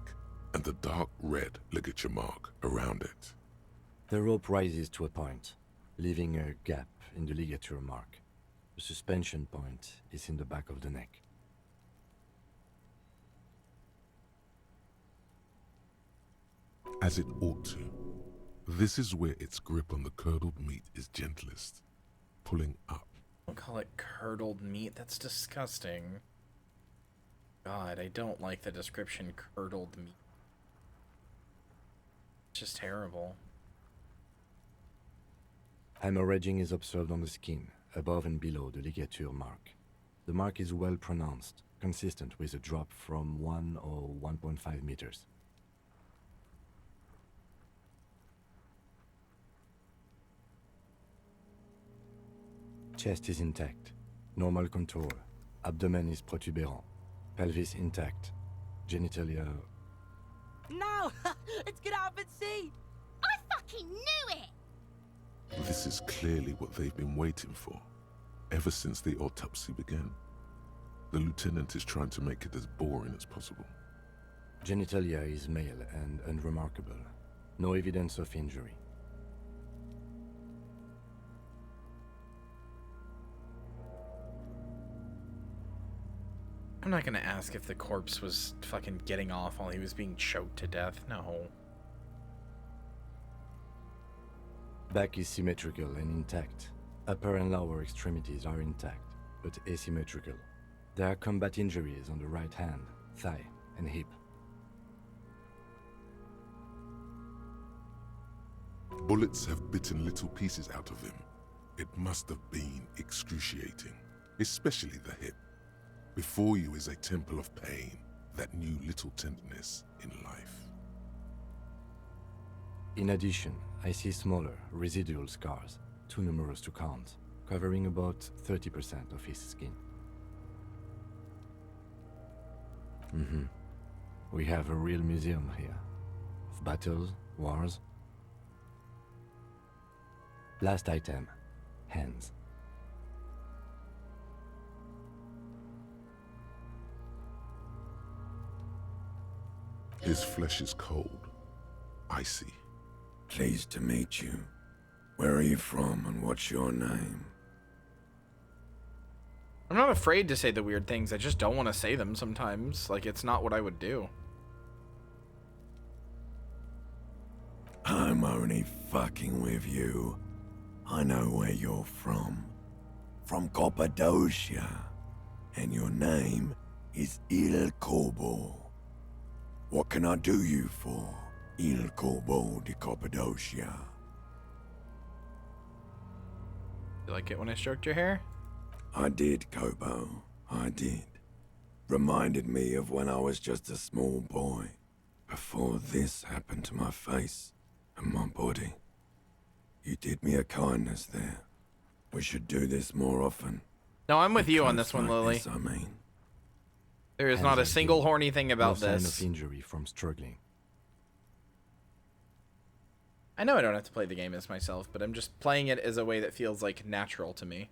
and the dark red ligature mark around it. The rope rises to a point, leaving a gap in the ligature mark. The suspension point is in the back of the neck. As it ought to. This is where its grip on the curdled meat is gentlest, pulling up. Don't call it curdled meat. That's disgusting. God, I don't like the description curdled meat. It's just terrible. Hemorrhaging is observed on the skin, above and below the ligature mark. The mark is well pronounced, consistent with a drop from 1 or 1.5 meters. Chest is intact, normal contour. Abdomen is protuberant, pelvis intact, genitalia... No! It's gonna happen, see! I fucking knew it! This is clearly what they've been waiting for, ever since the autopsy began. The lieutenant is trying to make it as boring as possible. Genitalia is male and unremarkable. No evidence of injury. I'm not gonna ask if the corpse was fucking getting off while he was being choked to death. No. Back is symmetrical and intact. Upper and lower extremities are intact, but asymmetrical. There are combat injuries on the right hand, thigh, and hip. Bullets have bitten little pieces out of him. It must have been excruciating, especially the hip. Before you is a temple of pain that knew little tenderness in life. In addition, I see smaller, residual scars, too numerous to count, covering about 30% of his skin. We have a real museum here, of battles, wars. Last item, hands. His flesh is cold, icy. Pleased to meet you. Where are you from and what's your name? I'm not afraid to say the weird things, I just don't want to say them sometimes. Like, it's not what I would do. I'm only fucking with you. I know where you're from. From Cappadocia. And your name is Il Corbo. What can I do you for, Il Corbo de Cappadocia? You like it when I stroked your hair? I did, Kobo. I did. Reminded me of when I was just a small boy, before this happened to my face and my body. You did me a kindness there. We should do this more often. No, I'm with you on this one, Lily. I mean. There is not a single horny thing about no this. Sign of injury from struggling. I know I don't have to play the game as myself, but I'm just playing it as a way that feels like natural to me.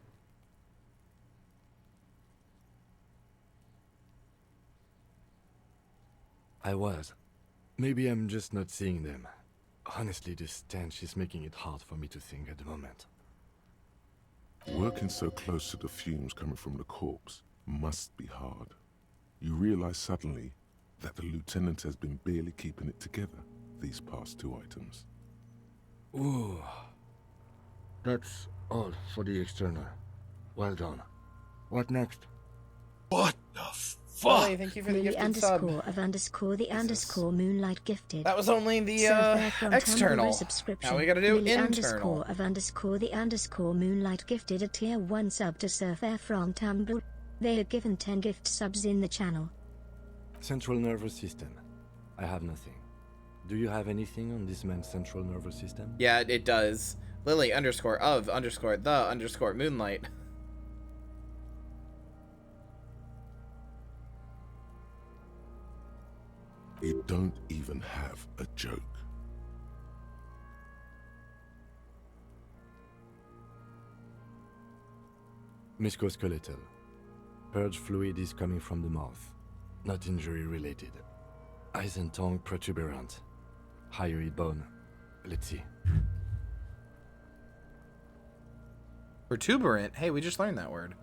I was. Maybe I'm just not seeing them. Honestly, this stench is making it hard for me to think at the moment. Working so close to the fumes coming from the corpse must be hard. You realize suddenly that the lieutenant has been barely keeping it together these past 2 items. Ooh. That's all for the external. Well done. What next? What the fuck? Lily, thank you for the Lily gifted underscore sub. of underscore the underscore moonlight gifted. That was only the external. Now we gotta do Lily internal. underscore of underscore the underscore moonlight gifted a tier 1 sub to Surf Air from Tumblr. They are given 10 gift subs in the channel. Central nervous system. I have nothing. Do you have anything on this man's central nervous system? Yeah, it does. Lily underscore of underscore the underscore moonlight. You don't even have a joke. Musculoskeletal. Purge fluid is coming from the mouth. Not injury related. Eyes and tongue protuberant. Hyoid bone. Let's see. Protuberant? Hey, we just learned that word.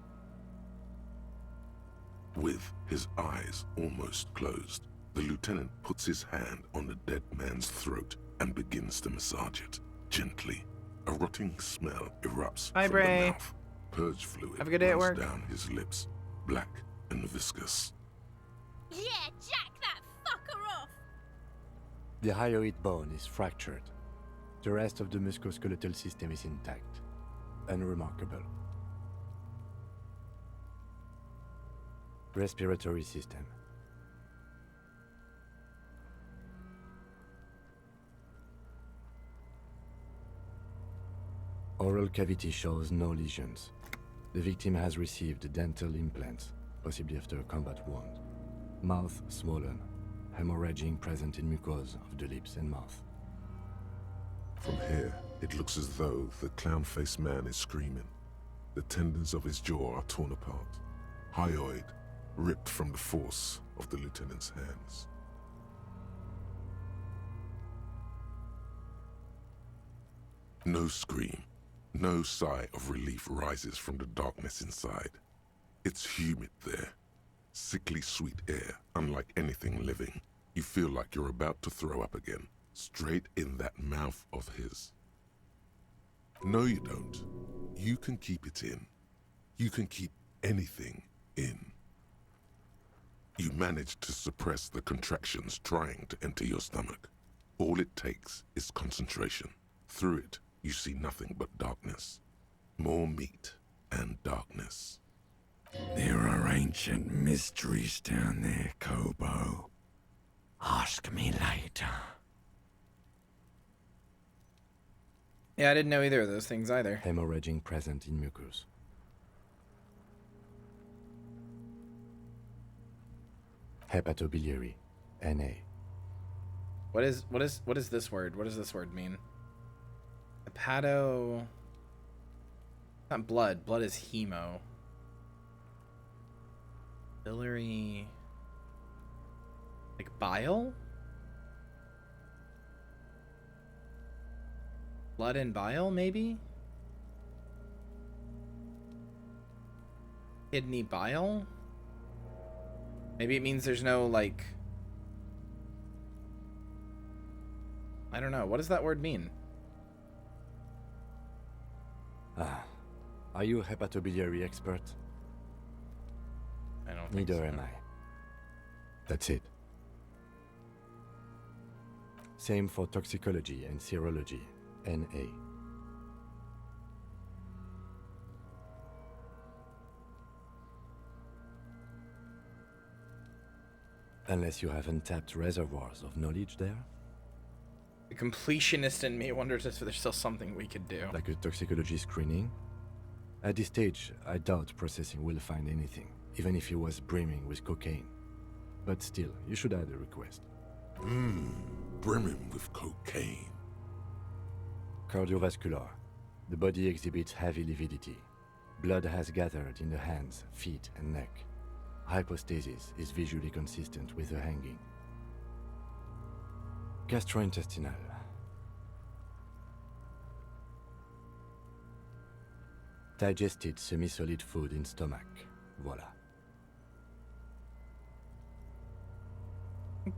With his eyes almost closed, the lieutenant puts his hand on the dead man's throat and begins to massage it, gently. A rotting smell erupts Hi, from Bray. the mouth. Purge fluid Have a good day at runs work. down his lips, black and viscous. Yeah, jack that fucker off! The hyoid bone is fractured. The rest of the musculoskeletal system is intact. Unremarkable. Respiratory system. Oral cavity shows no lesions. The victim has received dental implants, possibly after a combat wound. Mouth swollen, hemorrhaging present in mucosa of the lips and mouth. From here, it looks as though the clown-faced man is screaming. The tendons of his jaw are torn apart. Hyoid ripped from the force of the lieutenant's hands. No scream, no sigh of relief rises from the darkness inside. It's humid there. Sickly sweet air, unlike anything living. You feel like you're about to throw up again, straight in that mouth of his. No, you don't. You can keep it in. You can keep anything in. You manage to suppress the contractions trying to enter your stomach. All it takes is concentration. Through it, you see nothing but darkness. More meat and darkness. There are ancient mysteries down there, Kobo. Ask me later. Yeah, I didn't know either of those things either. Hemorrhaging present in mucus. Hepatobiliary, Na. What is this word? What does this word mean? Hepato. Not blood. Blood is hemo. Biliary. Like bile? Blood and bile, maybe? Kidney bile? Maybe it means there's no, like... I don't know. What does that word mean? Ah. Are you a hepatobiliary expert? I don't think Neither so. am I. That's it. Same for toxicology and serology, Na. Unless you have untapped reservoirs of knowledge there? The completionist in me wonders if there's still something we could do. Like a toxicology screening? At this stage, I doubt processing will find anything, even if he was brimming with cocaine. But still, you should add a request. Brimming with cocaine. Cardiovascular. The body exhibits heavy lividity. Blood has gathered in the hands, feet, and neck. Hypostasis is visually consistent with the hanging. Gastrointestinal. Digested semi-solid food in stomach. Voila.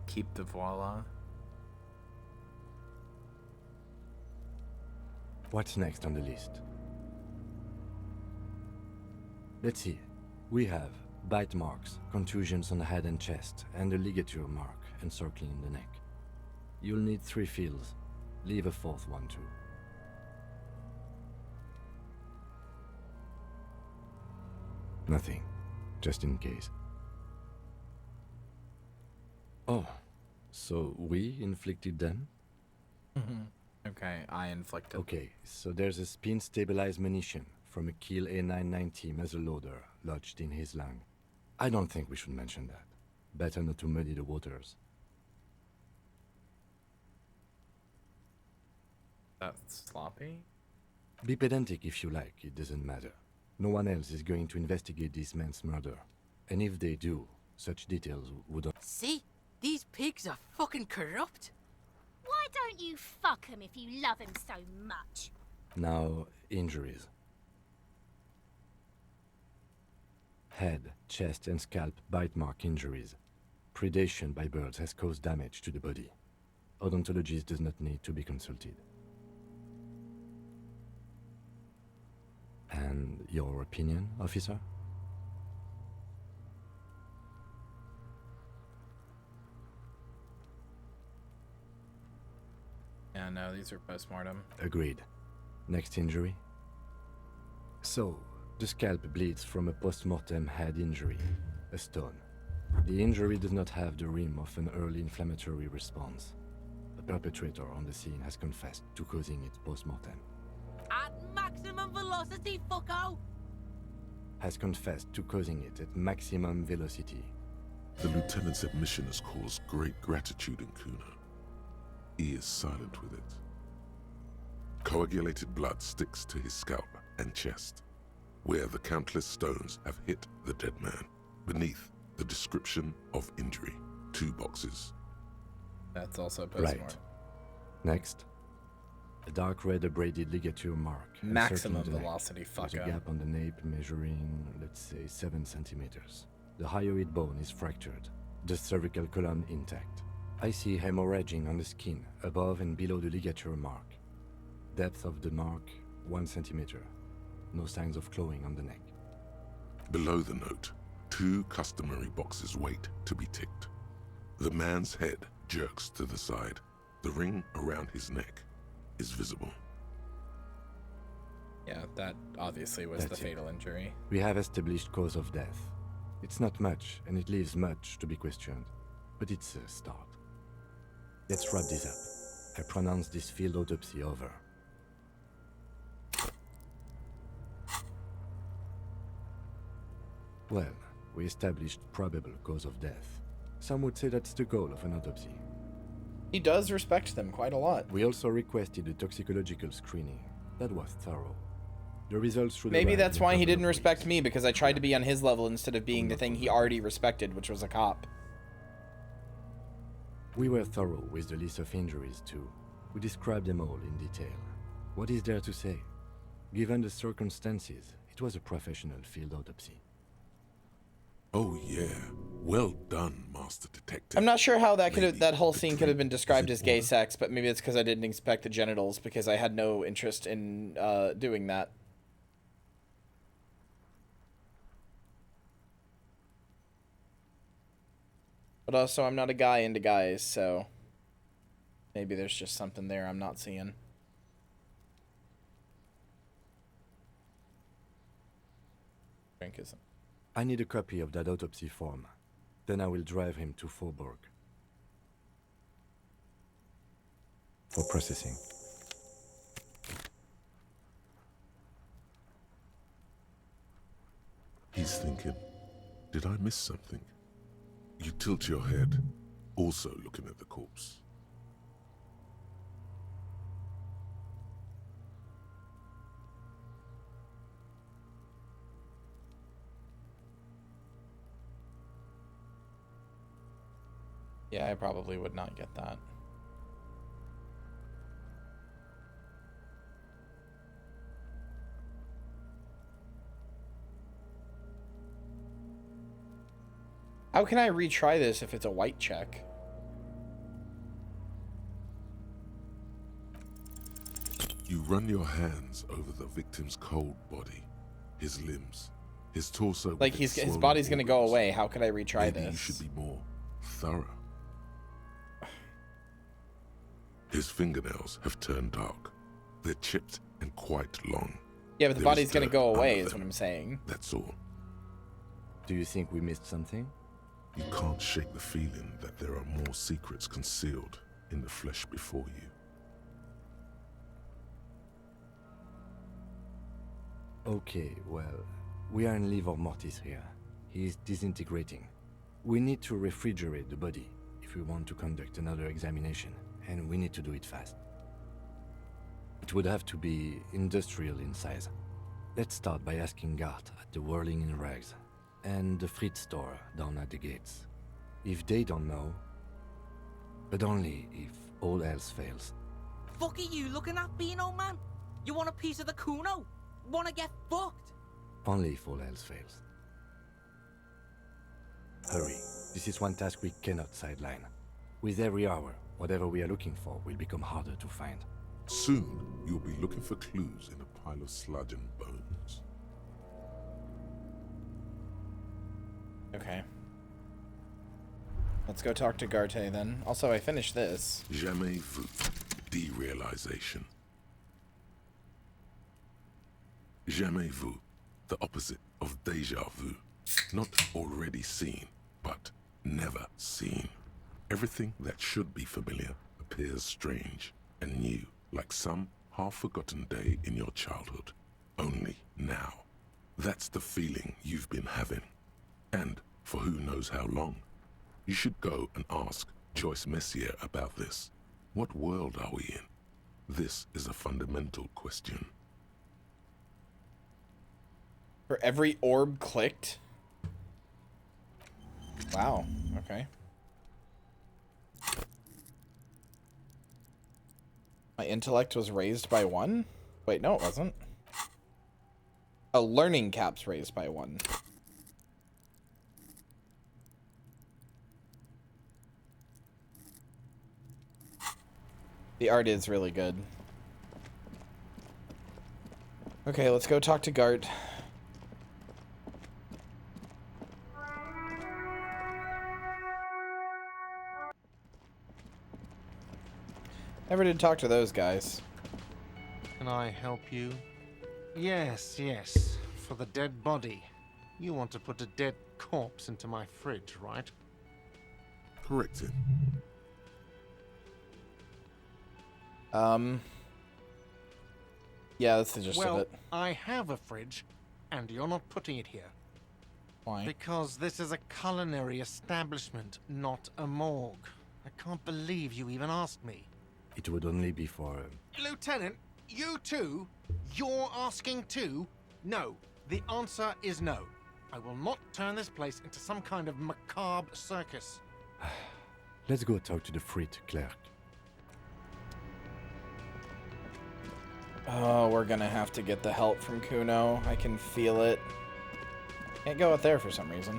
Keep the voila. What's next on the list? Let's see. We have bite marks, contusions on the head and chest, and a ligature mark encircling the neck. You'll need 3 fields. Leave a 4th one too. Nothing. Just in case. Oh, so we inflicted them? Okay, I inflicted. Okay, so there's a spin-stabilized munition from a Kiel A990 muzzleloader lodged in his lung. I don't think we should mention that. Better not to muddy the waters. That's sloppy. Be pedantic if you like, it doesn't matter. No one else is going to investigate this man's murder. And if they do, such details would... See? These pigs are fucking corrupt. Why don't you fuck him if you love him so much? Now, injuries. Head, chest and scalp bite mark injuries. Predation by birds has caused damage to the body. Odontologist does not need to be consulted. And your opinion, officer? Yeah, no, these are post-mortem. Agreed. Next injury? So, the scalp bleeds from a post-mortem head injury, a stone. The injury does not have the rim of an early inflammatory response. The perpetrator on the scene has confessed to causing it post-mortem. At maximum velocity, fucko! Has confessed to causing it at maximum velocity. The lieutenant's admission has caused great gratitude in Cuno. He is silent with it. Coagulated blood sticks to his scalp and chest, where the countless stones have hit the dead man. Beneath, the description of injury. 2 boxes. That's also post-mortem. Right. Next. A dark red abraded ligature mark. Maximum encircling the neck, velocity, with a fucko. gap on the nape measuring, let's say, 7 centimeters. The hyoid bone is fractured. The cervical column intact. I see hemorrhaging on the skin, above and below the ligature mark. Depth of the mark, 1 centimeter. No signs of clawing on the neck. Below the note, 2 customary boxes wait to be ticked. The man's head jerks to the side. The ring around his neck is visible. Yeah, that obviously was That's the it. fatal injury. We have established cause of death. It's not much, and it leaves much to be questioned, but it's a start. Let's wrap this up. I pronounce this field autopsy over. Well, we established probable cause of death. Some would say that's the goal of an autopsy. He does respect them quite a lot. We also requested a toxicological screening. That was thorough. The results should Maybe arrive that's in a why he couple didn't of respect weeks. me, because I tried to be on his level instead of being the thing he already respected, which was a cop. We were thorough with the list of injuries too. We described them all in detail. What is there to say? Given the circumstances, it was a professional field autopsy. Oh yeah, well done, Master Detective. I'm not sure how that could have, Maybe that whole the scene could have been drink described is as in gay order. sex, but maybe it's because I didn't expect the genitals, because I had no interest in doing that. But also, I'm not a guy into guys, so maybe there's just something there I'm not seeing. Drink isn't. I need a copy of that autopsy form. Then I will drive him to Faubourg. For processing. He's thinking, did I miss something? You tilt your head, also looking at the corpse. Yeah, I probably would not get that. How can I retry this if it's a white check? You run your hands over the victim's cold body, his limbs, his torso. with Like its his swollen body's gonna go organs. away. How could I retry Maybe you this? should be more thorough. His fingernails have turned dark. They're chipped and quite long. Yeah, but the There is body's gonna dirt go under away, is them. what I'm saying. That's all. Do you think we missed something? You can't shake the feeling that there are more secrets concealed in the flesh before you. Okay, well, we are in livor mortis here. He is disintegrating. We need to refrigerate the body if we want to conduct another examination, and we need to do it fast. It would have to be industrial in size. Let's start by asking Gart at the Whirling in Rags and the Fritz store down at the gates. If they don't know, but only if all else fails. Fuck are you looking at, Beano man? You want a piece of the Cuno? Wanna get fucked? Only if all else fails. Hurry. This is one task we cannot sideline. With every hour, whatever we are looking for will become harder to find. Soon, you'll be looking for clues in a pile of sludge and bones. Okay. Let's go talk to Garte then. Also, I finished this. Jamais vu. Derealization. Jamais vu. The opposite of déjà vu. Not already seen, but never seen. Everything that should be familiar appears strange and new, like some half-forgotten day in your childhood. Only now. That's the feeling you've been having. And for who knows how long. You should go and ask Joyce Messier about this. What world are we in? This is a fundamental question. For every orb clicked? Wow, okay. My intellect was raised by 1? Wait, no it wasn't. A learning cap's raised by 1. The art is really good. Okay, let's go talk to Gart. Never did talk to those guys. Can I help you? Yes, yes. For the dead body. You want to put a dead corpse into my fridge, right? Corrected. Yeah, that's the gist Well, of it. I have a fridge, and you're not putting it here. Why? Because this is a culinary establishment, not a morgue. I can't believe you even asked me. It would only be for... Lieutenant, you too? You're asking too? No. The answer is no. I will not turn this place into some kind of macabre circus. Let's go talk to the frit clerk. Oh, we're gonna have to get the help from Cuno. I can feel it. Can't go out there for some reason.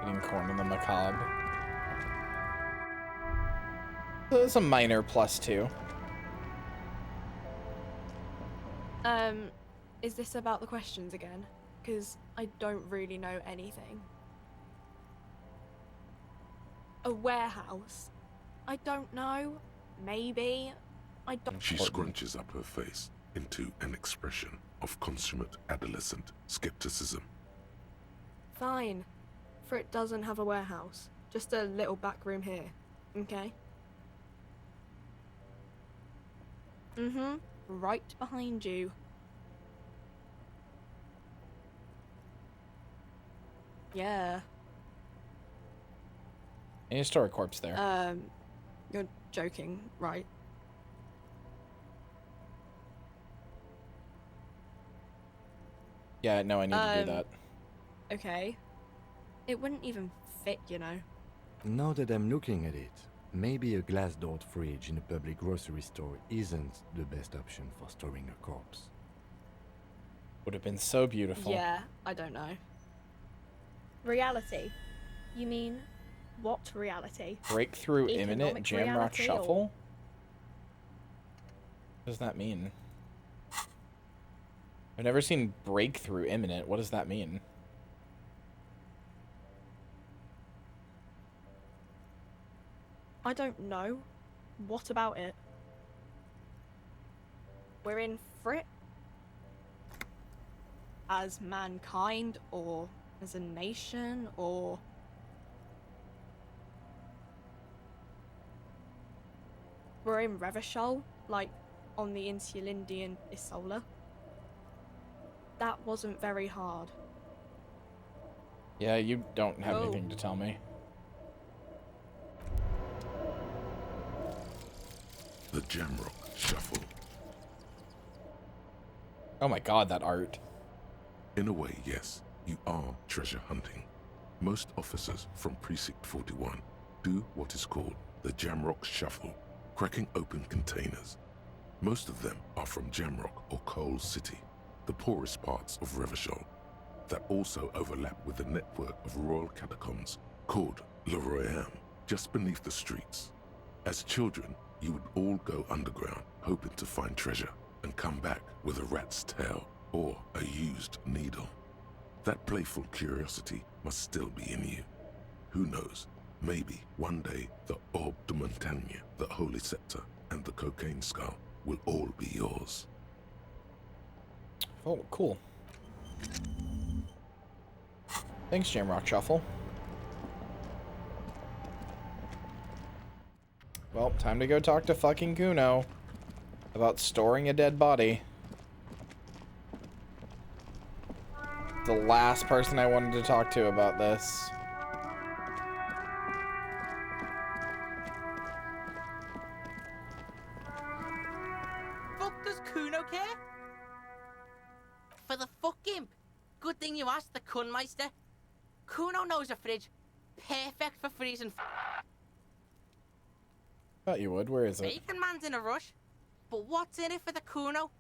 Getting corn in the macabre. So it's a minor +2. Is this about the questions again? Because I don't really know anything. A warehouse? I don't know. Maybe. I don't... She scrunches up her face into an expression of consummate adolescent skepticism. Fine. Frit doesn't have a warehouse. Just a little back room here. Okay? Right behind you. Yeah. And you store a corpse there. You're joking, right? Yeah, no, I need to do that. Okay. It wouldn't even fit, you know. Now that I'm looking at it, maybe a glass-doored fridge in a public grocery store isn't the best option for storing a corpse. Would have been so beautiful. Yeah, I don't know. Reality? You mean what reality? Breakthrough imminent Economic Jamrock reality Shuffle? What does that mean? I've never seen breakthrough imminent. What does that mean? I don't know. What about it? We're in Frit? As mankind, or as a nation, or... We're in Revachol, like on the Insulindian Isola. That wasn't very hard. Yeah, you don't have Oh. anything to tell me. The Jamrock Shuffle. Oh my god, that art. In a way, yes, you are treasure hunting. Most officers from Precinct 41 do what is called the Jamrock Shuffle, cracking open containers. Most of them are from Jamrock or Coal City, the poorest parts of Revachol, that also overlap with the network of royal catacombs called Le Royaume, just beneath the streets. As children, you would all go underground, hoping to find treasure, and come back with a rat's tail or a used needle. That playful curiosity must still be in you. Who knows, maybe one day the Orbe de Montagne, the Holy Scepter, and the Cocaine Skull will all be yours. Oh, cool. Thanks, Jamrock Shuffle. Well, time to go talk to fucking Cuno about storing a dead body. The last person I wanted to talk to about this. Fuck does Cuno care? For the fuck imp. Good thing you asked the Kunmeister. Cuno knows a fridge. Perfect for freezing. Thought you would. Where is it? Bacon Man's in a rush. But what's in it for the Cuno?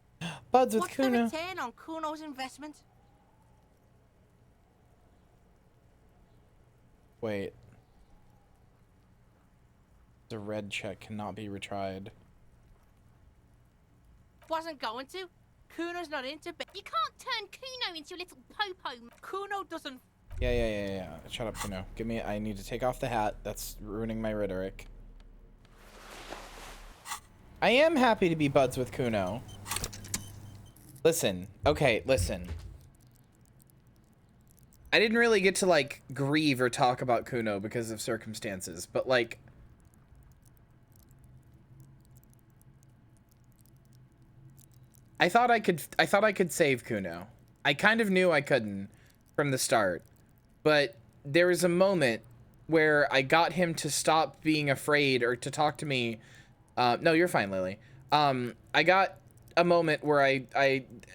Buds with What's Cuno. the return on Cuno's investment? Wait. The red check cannot be retried. Wasn't going to. Cuno's not into You can't turn Cuno into a little popo. Cuno doesn't. Yeah. Shut up, Cuno. Give me. I need to take off the hat. That's ruining my rhetoric. I am happy to be buds with Cuno. Listen. Okay, listen. I didn't really get to, like, grieve or talk about Cuno because of circumstances, but, like... I thought I could save Cuno. I kind of knew I couldn't from the start, but there was a moment where I got him to stop being afraid or to talk to me. No, you're fine, Lily. I got a moment where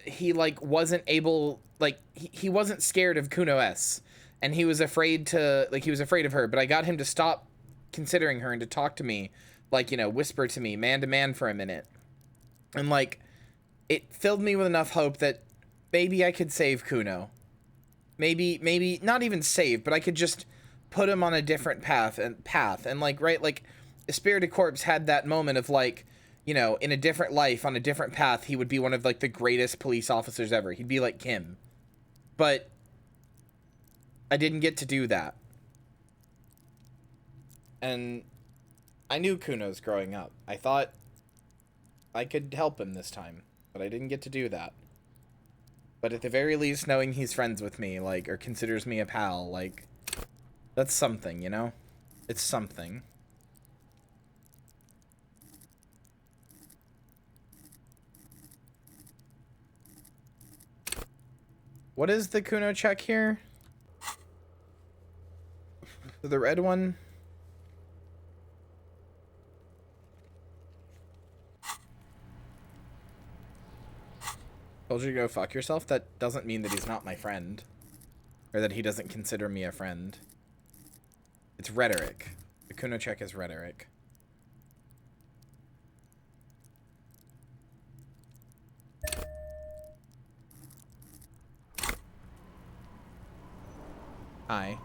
he like wasn't able, like he wasn't scared of Cuno S, and he was afraid to, like, he was afraid of her, but I got him to stop considering her and to talk to me, like, you know, whisper to me man to man for a minute. And like, it filled me with enough hope that maybe I could save Cuno. Maybe not even save, but I could just put him on a different path and like, right, like Spirited Corpse had that moment of, like, you know, in a different life, on a different path, he would be one of, like, the greatest police officers ever. He'd be like Kim. But I didn't get to do that. And I knew Kuno's growing up. I thought I could help him this time, but I didn't get to do that. But at the very least, knowing he's friends with me, like, or considers me a pal, like, that's something, you know? It's something. What is the Cuno check here? The red one? Told you to go fuck yourself? That doesn't mean that he's not my friend. Or that he doesn't consider me a friend. It's rhetoric. The Cuno check is rhetoric. Hi.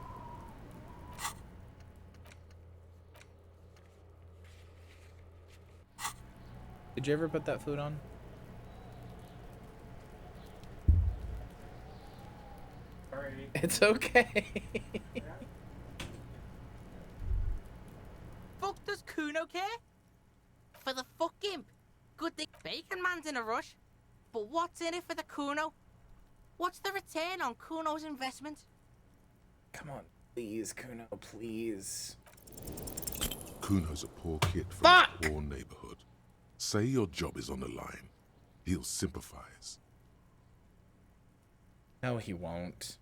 Did you ever put that food on? Sorry. It's okay. Fuck does Cuno care? For the fuck imp. Good thing Bacon Man's in a rush. But what's in it for the Cuno? What's the return on Cuno's investment? Come on, please, Cuno, please. Cuno's a poor kid from a poor neighborhood. Say your job is on the line. He'll sympathize. No, he won't.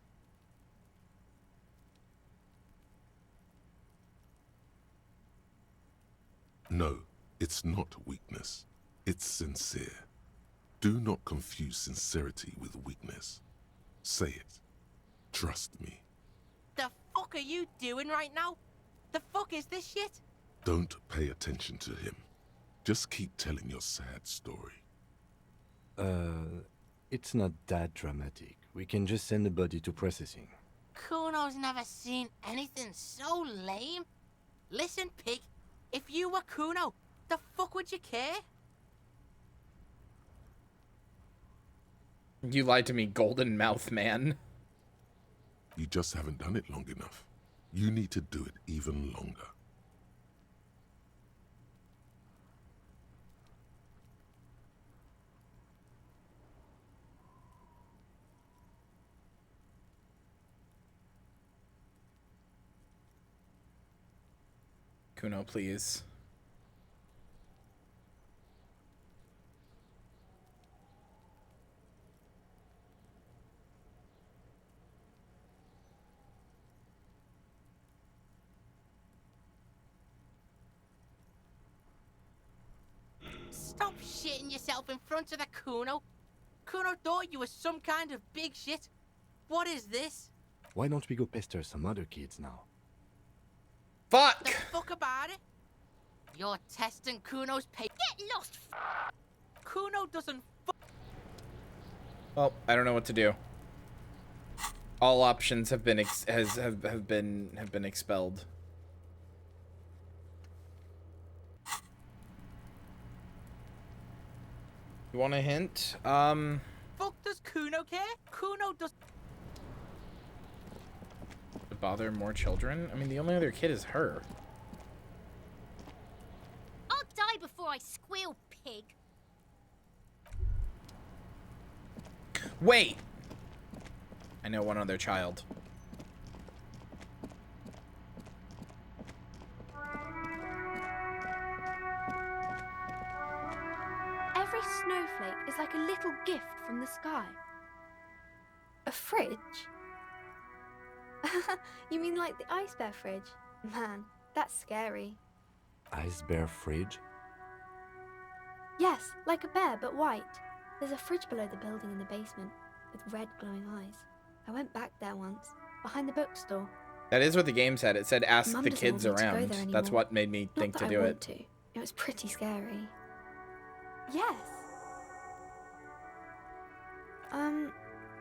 No, it's not weakness. It's sincere. Do not confuse sincerity with weakness. Say it. Trust me. The fuck are you doing right now? The fuck is this shit? Don't pay attention to him. Just keep telling your sad story. It's not that dramatic. We can just send the body to processing. Cuno's never seen anything so lame. Listen, pig, if you were Cuno, the fuck would you care? You lied to me, golden mouth man. You just haven't done it long enough. You need to do it even longer. Cuno, please. Stop shitting yourself in front of the Cuno. Cuno thought you were some kind of big shit. What is this? Why don't we go pester some other kids now? Fuck! The fuck about it? You're testing Cuno's pay. Get lost! Cuno doesn't Well, I don't know what to do. All options have been have been expelled. You want a hint? Fuck does Cuno care? Cuno does. To bother more children? I mean, the only other kid is her. I'll die before I squeal, pig. Wait! I know one other child. Every snowflake is like a little gift from the sky. A fridge? You mean like the ice bear fridge? Man, that's scary. Ice bear fridge? Yes, like a bear, but white. There's a fridge below the building in the basement, with red glowing eyes. I went back there once, behind the bookstore. That is what the game said. It said ask Mum the doesn't kids want me to go around. there That's anymore. what made me Not think that to I do want it. to. It was pretty scary. Yes.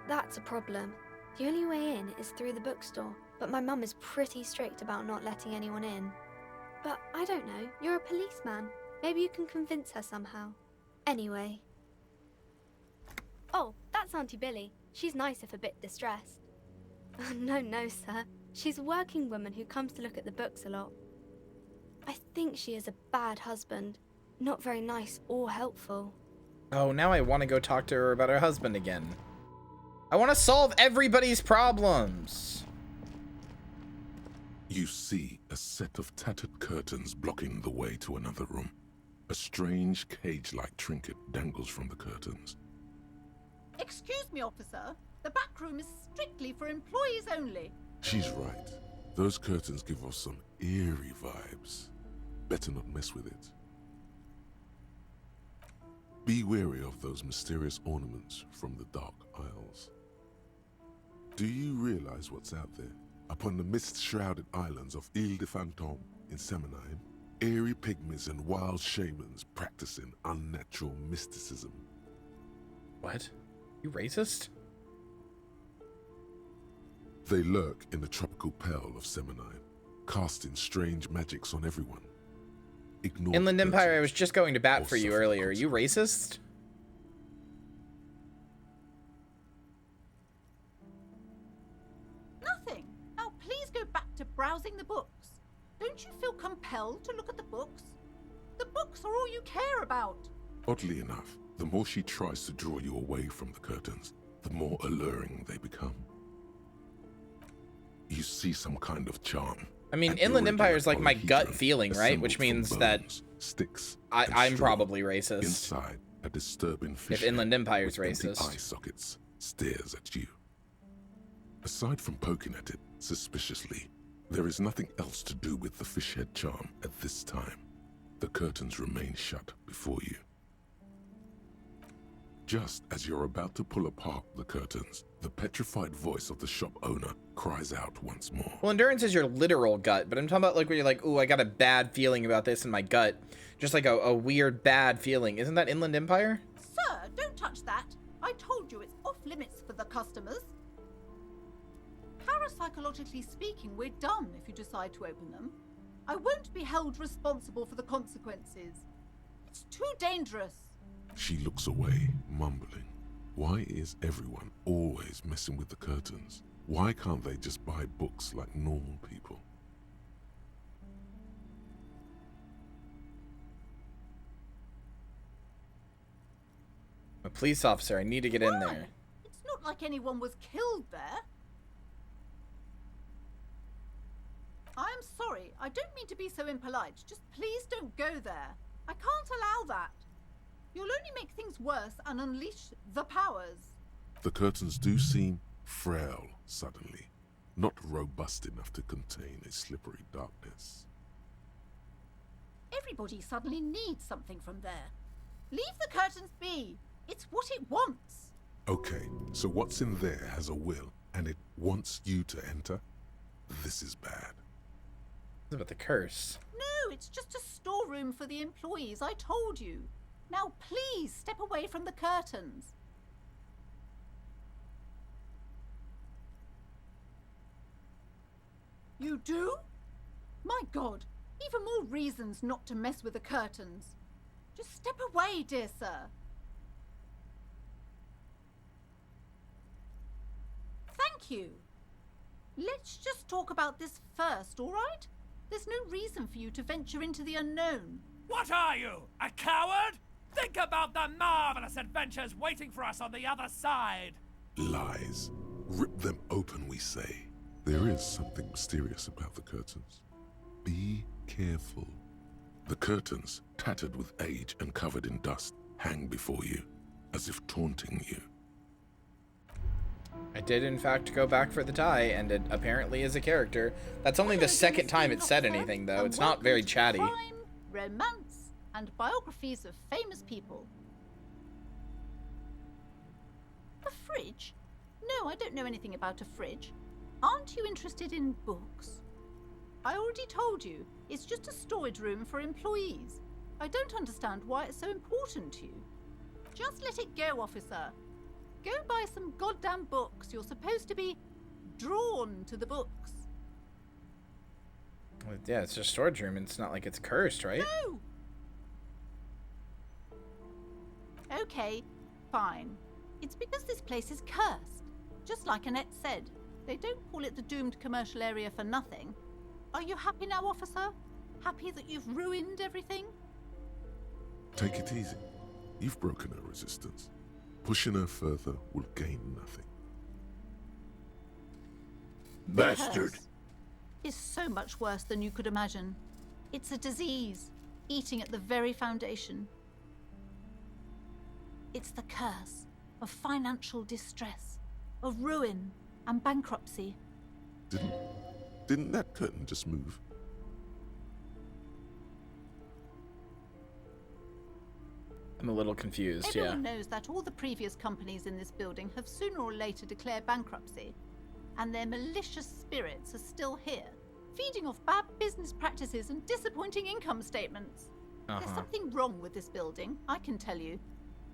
That's a problem. The only way in is through the bookstore, but my mum is pretty strict about not letting anyone in. But I don't know, you're a policeman. Maybe you can convince her somehow. Anyway. Oh, that's Auntie Billy. She's nice if a bit distressed. No, sir. She's a working woman who comes to look at the books a lot. I think she is a bad husband. Not very nice or helpful. Oh, now I want to go talk to her about her husband again. I want to solve everybody's problems. You see a set of tattered curtains blocking the way to another room. A strange cage-like trinket dangles from the curtains. Excuse me, officer. The back room is strictly for employees only. She's right. Those curtains give off some eerie vibes. Better not mess with it. Be wary of those mysterious ornaments from the Dark Isles. Do you realize what's out there? Upon the mist-shrouded islands of Ile de Fantôme in Seminine, eerie pygmies and wild shamans practicing unnatural mysticism. What? You racist? They lurk in the tropical pearl of Seminine, casting strange magics on everyone. Ignore Inland the Empire, I curtains was just going to bat or for you suffer earlier. Are you racist? Nothing. Now please go back to browsing the books. Don't you feel compelled to look at the books? The books are all you care about. Oddly enough, the more she tries to draw you away from the curtains, the more alluring they become. You see some kind of charm. I mean, Inland Empire is like my gut feeling, right? Which means that sticks, I'm probably racist. Inside, a disturbing fish If Inland Empire's with empty racist. eye sockets stares at you. Aside from poking at it suspiciously, there is nothing else to do with the fish head charm at this time. The curtains remain shut before you. Just as you're about to pull apart the curtains, the petrified voice of the shop owner cries out once more. Well, endurance is your literal gut, but I'm talking about like where you're like, ooh, I got a bad feeling about this in my gut. Just like a weird bad feeling. Isn't that Inland Empire? Sir, don't touch that. I told you it's off limits for the customers. Parapsychologically speaking, we're done if you decide to open them. I won't be held responsible for the consequences. It's too dangerous. She looks away, mumbling. Why is everyone always messing with the curtains? Why can't they just buy books like normal people? I'm a police officer. I need to get in there. It's not like anyone was killed there. I'm sorry. I don't mean to be so impolite. Just please don't go there. I can't allow that. You'll only make things worse and unleash the powers. The curtains do seem frail suddenly, not robust enough to contain a slippery darkness. Everybody suddenly needs something from there. Leave the curtains be. It's what it wants. Okay, so what's in there has a will, and it wants you to enter? This is bad. What about the curse? No, it's just a storeroom for the employees, I told you. Now please step away from the curtains. You do? My God, even more reasons not to mess with the curtains. Just step away, dear sir. Thank you. Let's just talk about this first, all right? There's no reason for you to venture into the unknown. What are you, a coward? Think about the marvelous adventures waiting for us on the other side. Lies. Rip them open, we say. There is something mysterious about the curtains. Be careful. The curtains, tattered with age and covered in dust, hang before you, as if taunting you. I did, in fact, go back for the tie, and it apparently is a character. That's only the second time it said anything, though. It's not very chatty. Crime, romance, and biographies of famous people. A fridge? No, I don't know anything about a fridge. Aren't you interested in books? I already told you, it's just a storage room for employees. I don't understand why it's so important to you. Just let it go, officer. Go buy some goddamn books. You're supposed to be drawn to the books. Well, yeah, it's just a storage room. It's not like it's cursed, right? No! Okay, fine. It's because this place is cursed. Just like Annette said, they don't call it the doomed commercial area for nothing. Are you happy now, officer? Happy that you've ruined everything? Take it easy. You've broken her resistance. Pushing her further will gain nothing. Bastard! Is so much worse than you could imagine. It's a disease, eating at the very foundation. It's the curse of financial distress, of ruin and bankruptcy. Didn't that curtain just move? I'm a little confused, Everyone knows that all the previous companies in this building have sooner or later declared bankruptcy, and their malicious spirits are still here, feeding off bad business practices and disappointing income statements. There's something wrong with this building, I can tell you.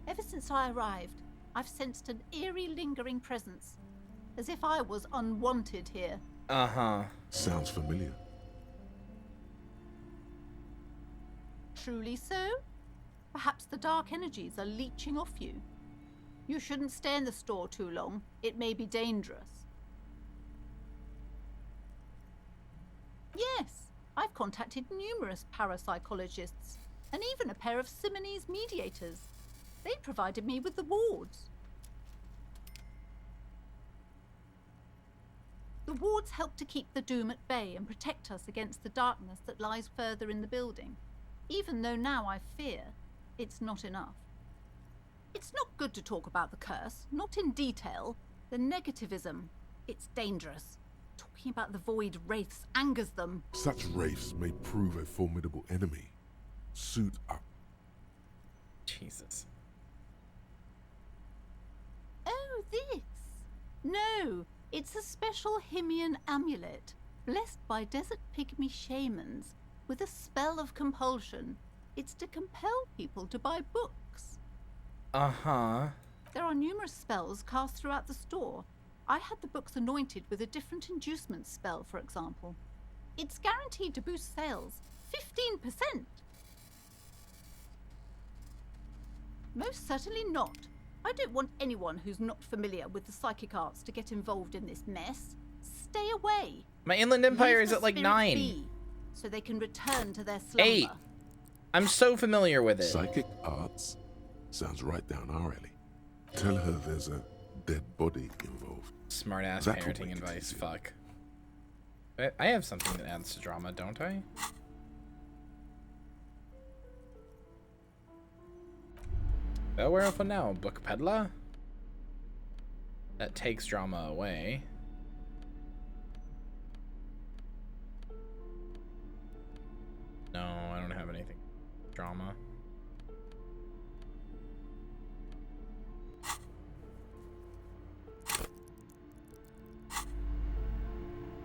Ever since I arrived, I've sensed an eerie lingering presence, as if I was unwanted here. Sounds familiar. Truly so? Perhaps the dark energies are leeching off you. You shouldn't stay in the store too long. It may be dangerous. Yes, I've contacted numerous parapsychologists, and even a pair of Simonese mediators. They provided me with the wards. The wards help to keep the doom at bay and protect us against the darkness that lies further in the building, even though now I fear it's not enough. It's not good to talk about the curse, not in detail. The negativism, it's dangerous. Talking about the void wraiths angers them. Such wraiths may prove a formidable enemy. Suit up. Jesus. this? No, it's a special Himian amulet, blessed by desert pygmy shamans, with a spell of compulsion. It's to compel people to buy books. Uh-huh. There are numerous spells cast throughout the store. I had the books anointed with a different inducement spell, for example. It's guaranteed to boost sales 15%. Most certainly not. I don't want anyone who's not familiar with the psychic arts to get involved in this mess. Stay away. My Inland Empire Leave is the at like spirit 9. be, so they can return to their slumber. 8. I'm so familiar with it. Psychic arts? Sounds right down our alley. Tell her there's a dead body involved. Smart ass That'll parenting make it advice. easier. Fuck. I have something that adds to drama, don't I? Where for now? Book peddler? That takes drama away. No, I don't have anything. Drama.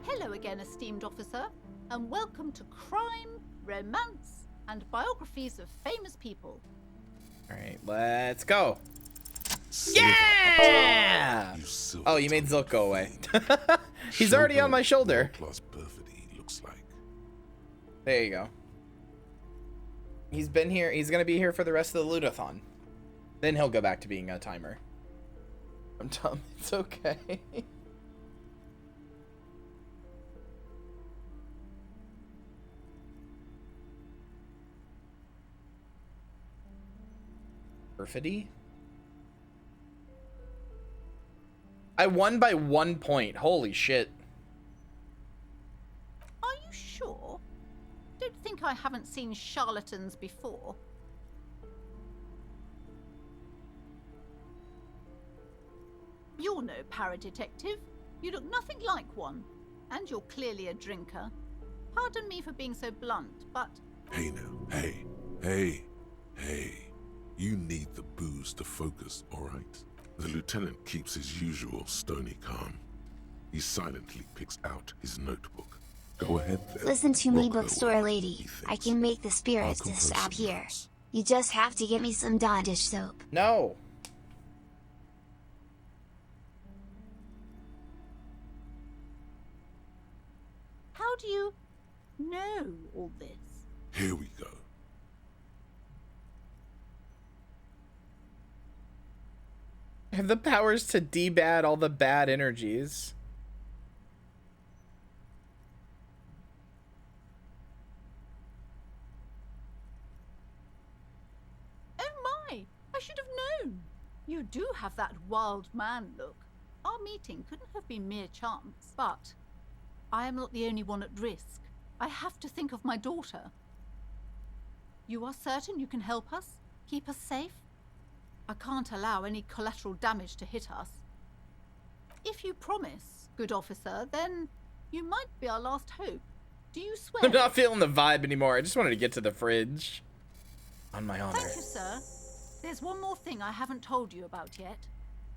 Hello again, esteemed officer, and welcome to Crime, Romance, and Biographies of Famous People. Alright, let's go. Yeah! Oh, you made Zilk go away. He's already on my shoulder. Plus perfidy looks like. There you go. He's been here. He's gonna be here for the rest of the Ludathon. Then he'll go back to being a timer. I'm dumb. It's okay. Perfidy? I won by 1 point. Holy shit. Are you sure? Don't think I haven't seen charlatans before. You're no paradetective. You look nothing like one. And you're clearly a drinker. Pardon me for being so blunt, but... Hey now, hey. You need the booze to focus, alright? The lieutenant keeps his usual stony calm. He silently picks out his notebook. Go ahead then. Listen to me, Rock her bookstore world, lady. he thinks. I can make the spirits I'll to stop compose some here. notes. You just have to get me some Dawn dish soap. No. How do you know all this? Here we go. I have the powers to debad all the bad energies. Oh my! I should have known! You do have that wild man look. Our meeting couldn't have been mere chance, but I am not the only one at risk. I have to think of my daughter. You are certain you can help us? Keep us safe? I can't allow any collateral damage to hit us. If you promise, good officer, then you might be our last hope. Do you swear? I'm not feeling the vibe anymore. I just wanted to get to the fridge. On my honor. Thank you, sir. There's one more thing I haven't told you about yet.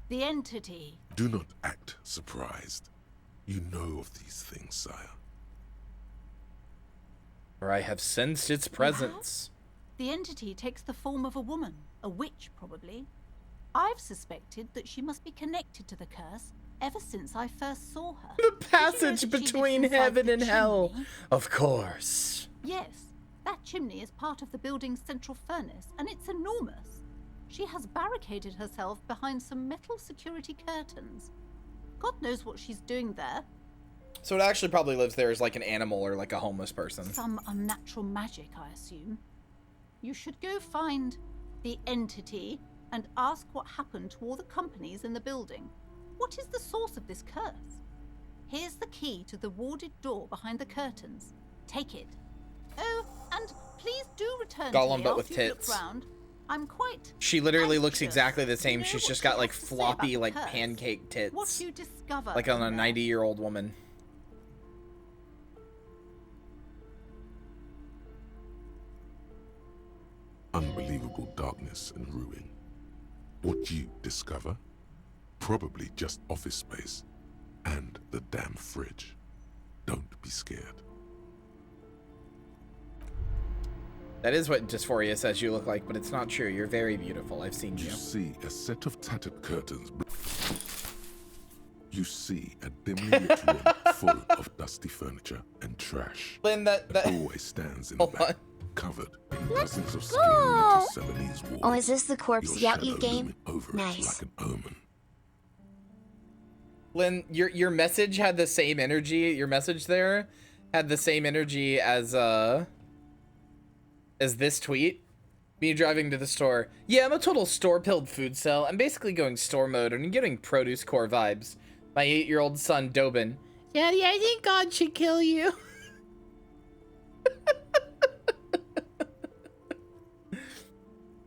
The entity. Do not act surprised. You know of these things, sire. For I have sensed its presence. The entity takes the form of a woman, a witch probably. I've suspected that she must be connected to the curse ever since I first saw her. The passage between heaven and hell. chimney? Of course. Yes, that chimney is part of the building's central furnace, and it's enormous. She has barricaded herself behind some metal security curtains. God knows what she's doing there. So it actually probably lives there as like an animal or like a homeless person. Some unnatural magic, I assume. You should go find the entity and ask what happened to all the companies in the building. What is the source of this curse? Here's the key to the warded door behind the curtains. Take it. Oh, and please do return Gollum, to me but after with you've tits. looked round. I'm quite She literally looks anxious exactly the to same. know She's what just she got like has to say about floppy, the like curse. pancake tits. What you discover Like on a in there. 90-year-old woman. Unbelievable darkness and ruin. What you discover? probably just office space. And the damn fridge. Don't be scared. That is what dysphoria says you look like, but it's not true. You're very beautiful. I've seen you. You see a set of tattered curtains. You see a dimly lit room full of dusty furniture and trash. Lynn, that always stands in the back, covered in dozens of scary go! little Celanese walls. Oh, is this the corpse Your Yout You shadow game? looming over it Nice. like an omen. Lynn, your message had the same energy. Your message there had the same energy as this tweet. Me driving to the store. Yeah, I'm a total store-pilled food cell. I'm basically going store mode and I'm getting produce core vibes. My 8-year-old son, Dobin. Daddy, I think God should kill you.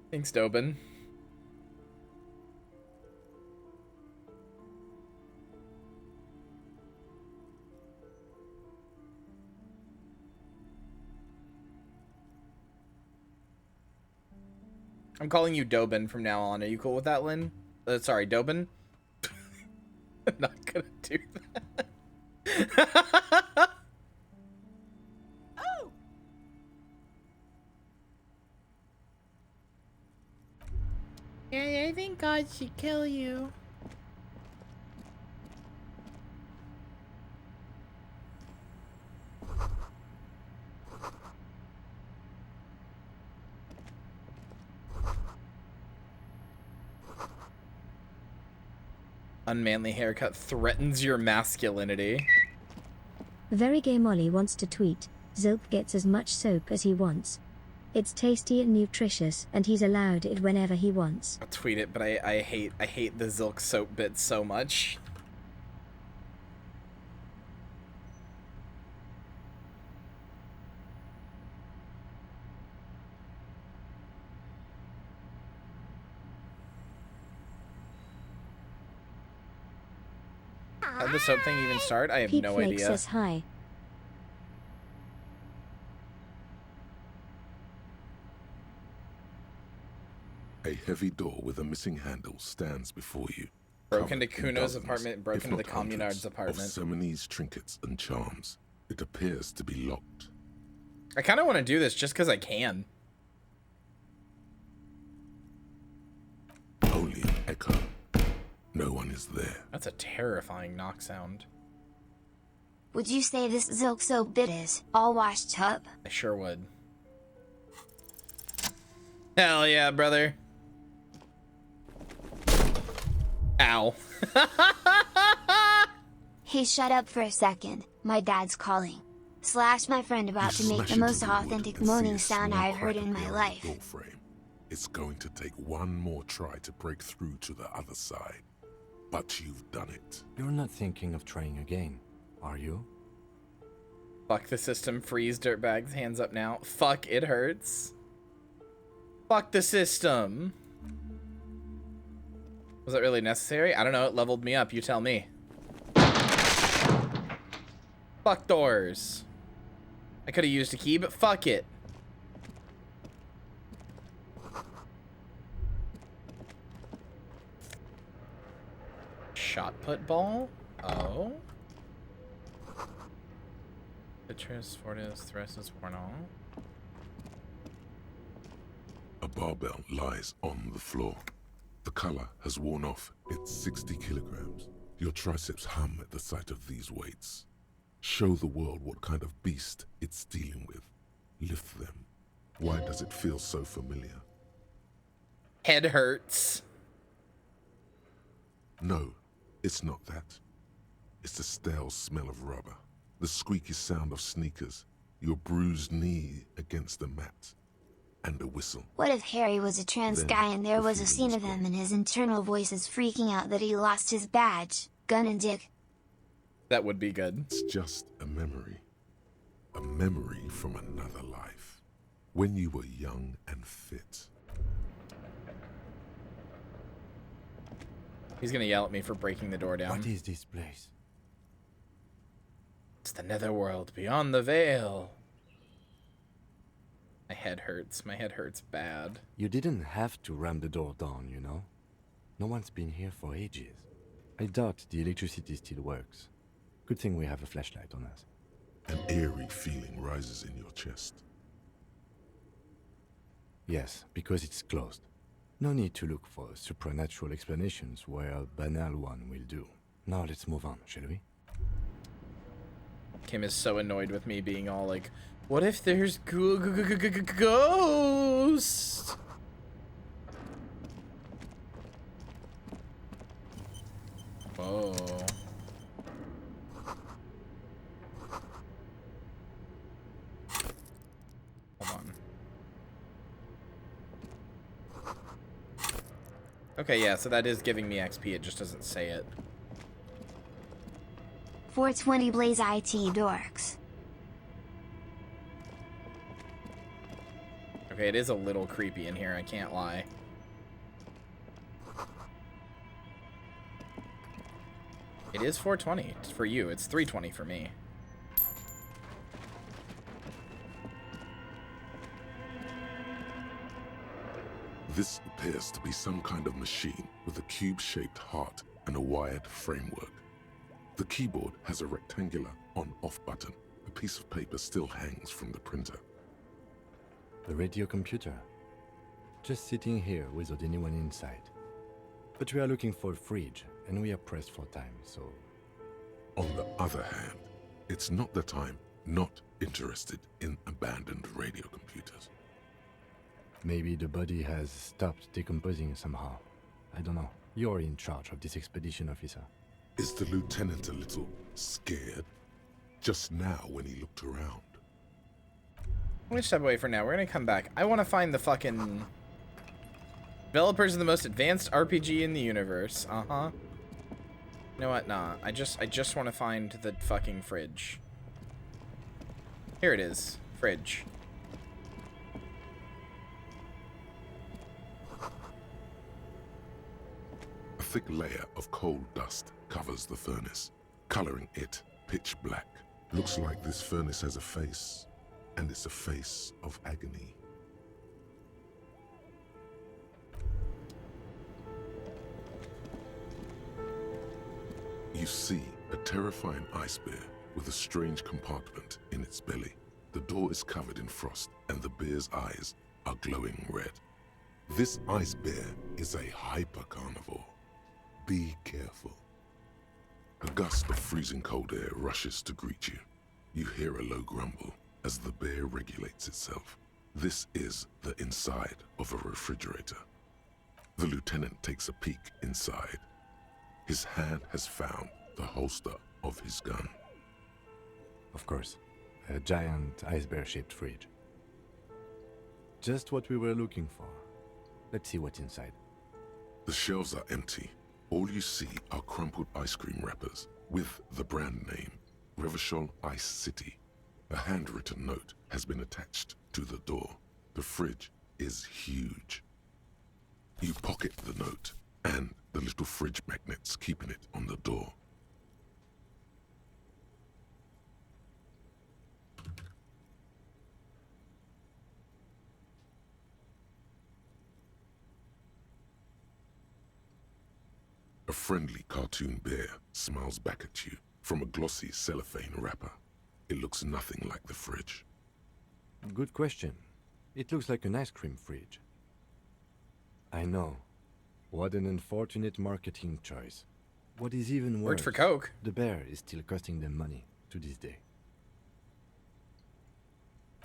Thanks, Dobin. I'm calling you Dobin from now on. Are you cool with that, Lynn? Sorry, Dobin? I'm not gonna do that. Oh! Yeah, I think God should kill you. Unmanly haircut threatens your masculinity. Very Gay Molly wants to tweet, Zilk gets as much soap as he wants. It's tasty and nutritious, and he's allowed it whenever he wants. I'll tweet it, but I hate the Zilk soap bit so much. How did the soap thing even start? I have Pete no Flake idea. says hi. A heavy door with a missing handle stands before you. Broke into covered in Cuno's dozens, apartment, broke if into the not hundreds, Communard's apartment. Of Celanese trinkets and charms. It appears to be locked. I kind of want to do this just because I can. Only an echo. No one is there. That's a terrifying knock sound. Would you say this Zilk soap bit is all washed up? I sure would. Hell yeah, brother. Ow. Hey, shut up for a second. My dad's calling. Slash my friend about to make the most authentic moaning sound I've heard in my life. Door frame. It's going to take one more try to break through to the other side. But you've done it. You're not thinking of trying again, are you? Fuck the system. Freeze, dirtbags. Hands up now. Fuck, it hurts. Fuck the system. Was that really necessary? I don't know. It leveled me up. You tell me. Fuck doors. I could have used a key, but fuck it. Shot put ball? Oh. Citrus, Fortis, Thressus, Warnall. A barbell lies on the floor. The color has worn off. It's 60 kilograms. Your triceps hum at the sight of these weights. Show the world what kind of beast it's dealing with. Lift them. Why does it feel so familiar? Head hurts. No, it's not that. It's the stale smell of rubber. The squeaky sound of sneakers. Your bruised knee against the mat. And a whistle. What if Harry was a trans Then guy and there the was a scene of feeling's him and his internal voice is freaking out that he lost his badge, gun and dick? That would be good. It's just a memory. A memory from another life. When you were young and fit. He's gonna yell at me for breaking the door down. What is this place? It's the netherworld beyond the veil. My head hurts. My head hurts bad. You didn't have to ram the door down, you know? No one's been here for ages. I doubt the electricity still works. Good thing we have a flashlight on us. An eerie feeling rises in your chest. Yes, because it's closed. No need to look for supernatural explanations where a banal one will do. Now let's move on, shall we? Kim is so annoyed with me being all like, what if there's ghosts? Whoa. Hold on. Okay, yeah, so that is giving me XP, it just doesn't say it. 420 Blaze IT dorks. Okay, it is a little creepy in here, I can't lie. It is 420 for you, it's 320 for me. This appears to be some kind of machine with a cube-shaped heart and a wired framework. The keyboard has a rectangular on-off button. A piece of paper still hangs from the printer. The radio computer. Just sitting here without anyone inside. But we are looking for a fridge, and we are pressed for time, so... On the other hand, it's not that I'm not interested in abandoned radio computers. Maybe the body has stopped decomposing somehow. I don't know. You're in charge of this expedition, officer. Is the lieutenant a little scared? Just now when he looked around. I'm gonna step away for now. We're gonna come back. I want to find the fucking developers of the most advanced RPG in the universe. Uh-huh. You know what? Nah. I just want to find the fucking fridge. Here it is. Fridge. A thick layer of coal dust covers the furnace, coloring it pitch black. Looks like this furnace has a face, and it's a face of agony. You see a terrifying ice bear with a strange compartment in its belly. The door is covered in frost, and the bear's eyes are glowing red. This ice bear is a hyper carnivore. Be careful. A gust of freezing cold air rushes to greet you. You hear a low grumble as the bear regulates itself. This is the inside of a refrigerator. The lieutenant takes a peek inside. His hand has found the holster of his gun. Of course. A giant ice bear-shaped fridge. Just what we were looking for. Let's see what's inside. The shelves are empty. All you see are crumpled ice cream wrappers with the brand name, Revachol Ice City. A handwritten note has been attached to the door. The fridge is huge. You pocket the note and the little fridge magnets keeping it on the door. A friendly cartoon bear smiles back at you from a glossy cellophane wrapper. It looks nothing like the fridge. Good question. It looks like an ice cream fridge. I know. What an unfortunate marketing choice. What is even worse... Worked for Coke. The bear is still costing them money to this day.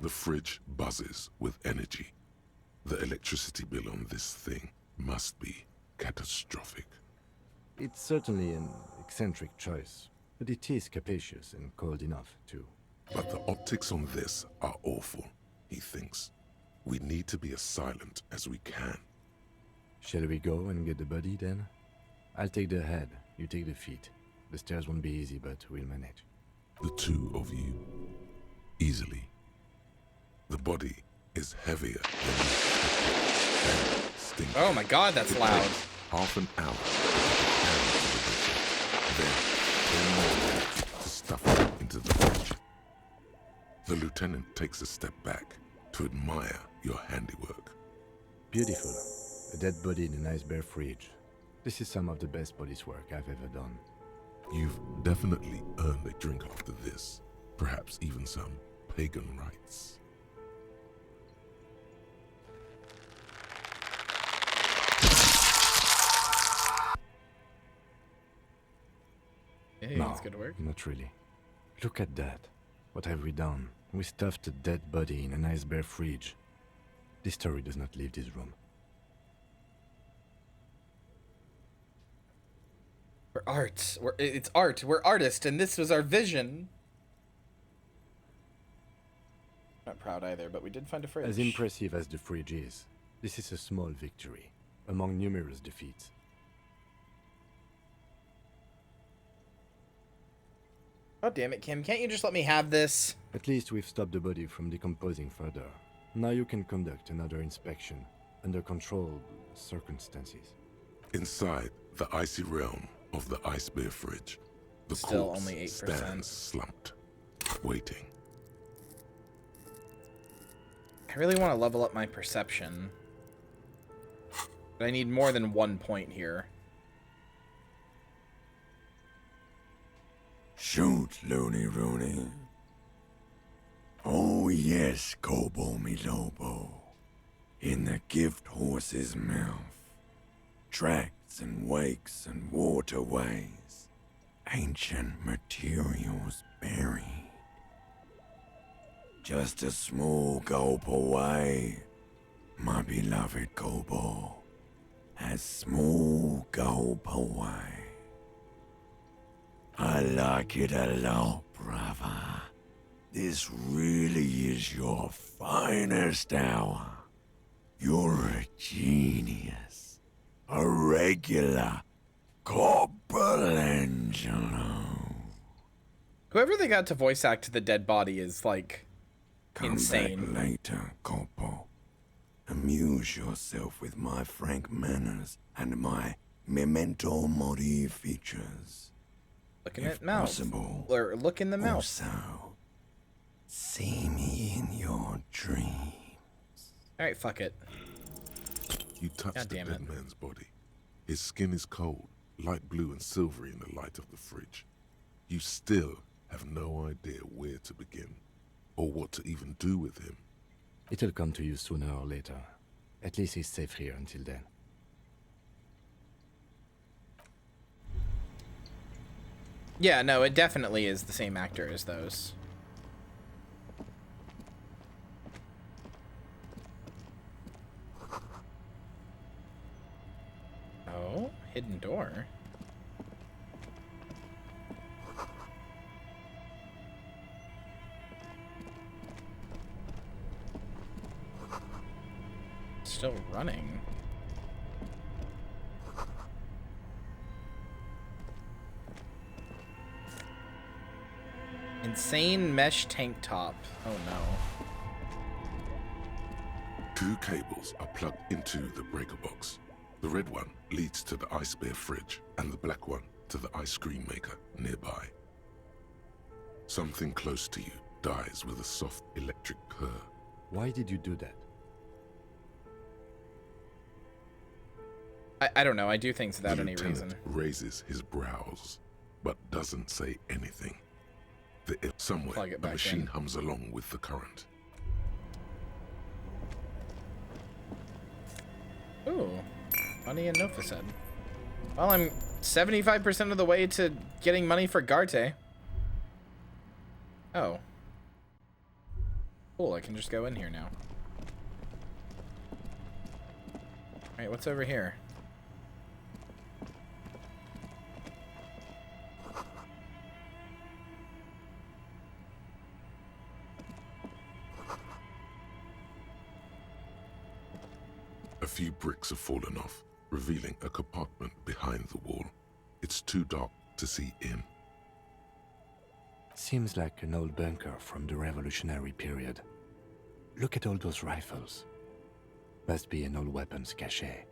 The fridge buzzes with energy. The electricity bill on this thing must be catastrophic. It's certainly an eccentric choice, but it is capacious and cold enough, too. But the optics on this are awful, he thinks. We need to be as silent as we can. Shall we go and get the body, then? I'll take the head, you take the feet. The stairs won't be easy, but we'll manage. The two of you, easily. The body is heavier than you expected and stinky. Oh my god, that's loud. Takes half an hour then to stuff it into the fridge. The lieutenant takes a step back to admire your handiwork. Beautiful. A dead body in an ice bear fridge. This is some of the best police work I've ever done. You've definitely earned a drink after this. Perhaps even some pagan rites. Hey, No, that's good work. not really. Look at that. What have we done? We stuffed a dead body in an ice bear fridge. This story does not leave this room. We're art. It's art. We're artists, and this was our vision. Not proud either, but we did find a fridge. As impressive as the fridge is, this is a small victory among numerous defeats. God damn it, Kim. Can't you just let me have this? At least we've stopped the body from decomposing further. Now you can conduct another inspection under controlled circumstances. Inside the icy realm of the ice bear fridge, the Still corpse only 8%. stands slumped, waiting. I really want to level up my perception. But I need more than 1 point here. Shoot, Looney Rooney. Oh yes, Kobo mi Lobo. In the gift horse's mouth. Tracks and wakes and waterways. Ancient materials buried. Just a small gulp away, my beloved Kobo. A small gulp away. I like it a lot, brother. This really is your finest hour. You're a genius. A regular Corpelangelo. Whoever they got to voice act the dead body is, like, Come insane. back later, Corpo. Amuse yourself with my frank manners and my memento mori features. Look in If that mouth. possible, Or look in the mouth. Also, see me in your dreams. Alright, fuck it. You touch God the damn dead it. man's body. His skin is cold, light blue and silvery in the light of the fridge. You still have no idea where to begin, or what to even do with him. It'll come to you sooner or later. At least he's safe here until then. Yeah, no, it definitely is the same actor as those. Oh, hidden door. Still running. Insane mesh tank top. Oh no. 2 cables are plugged into the breaker box. The red one leads to the ice bear fridge, and the black one to the ice cream maker nearby. Something close to you dies with a soft electric purr. Why did you do that? I don't know. I do things without The any lieutenant reason. raises his brows, but doesn't say anything. Somewhere, Plug it a back machine in. hums along with the current. Ooh, money and Nofaced. Well, I'm 75% of the way to getting money for Garte. Oh. Cool, I can just go in here now. Alright, what's over here? A few bricks have fallen off, revealing a compartment behind the wall. It's too dark to see in. Seems like an old bunker from the Revolutionary period. Look at all those rifles. Must be an old weapons cache.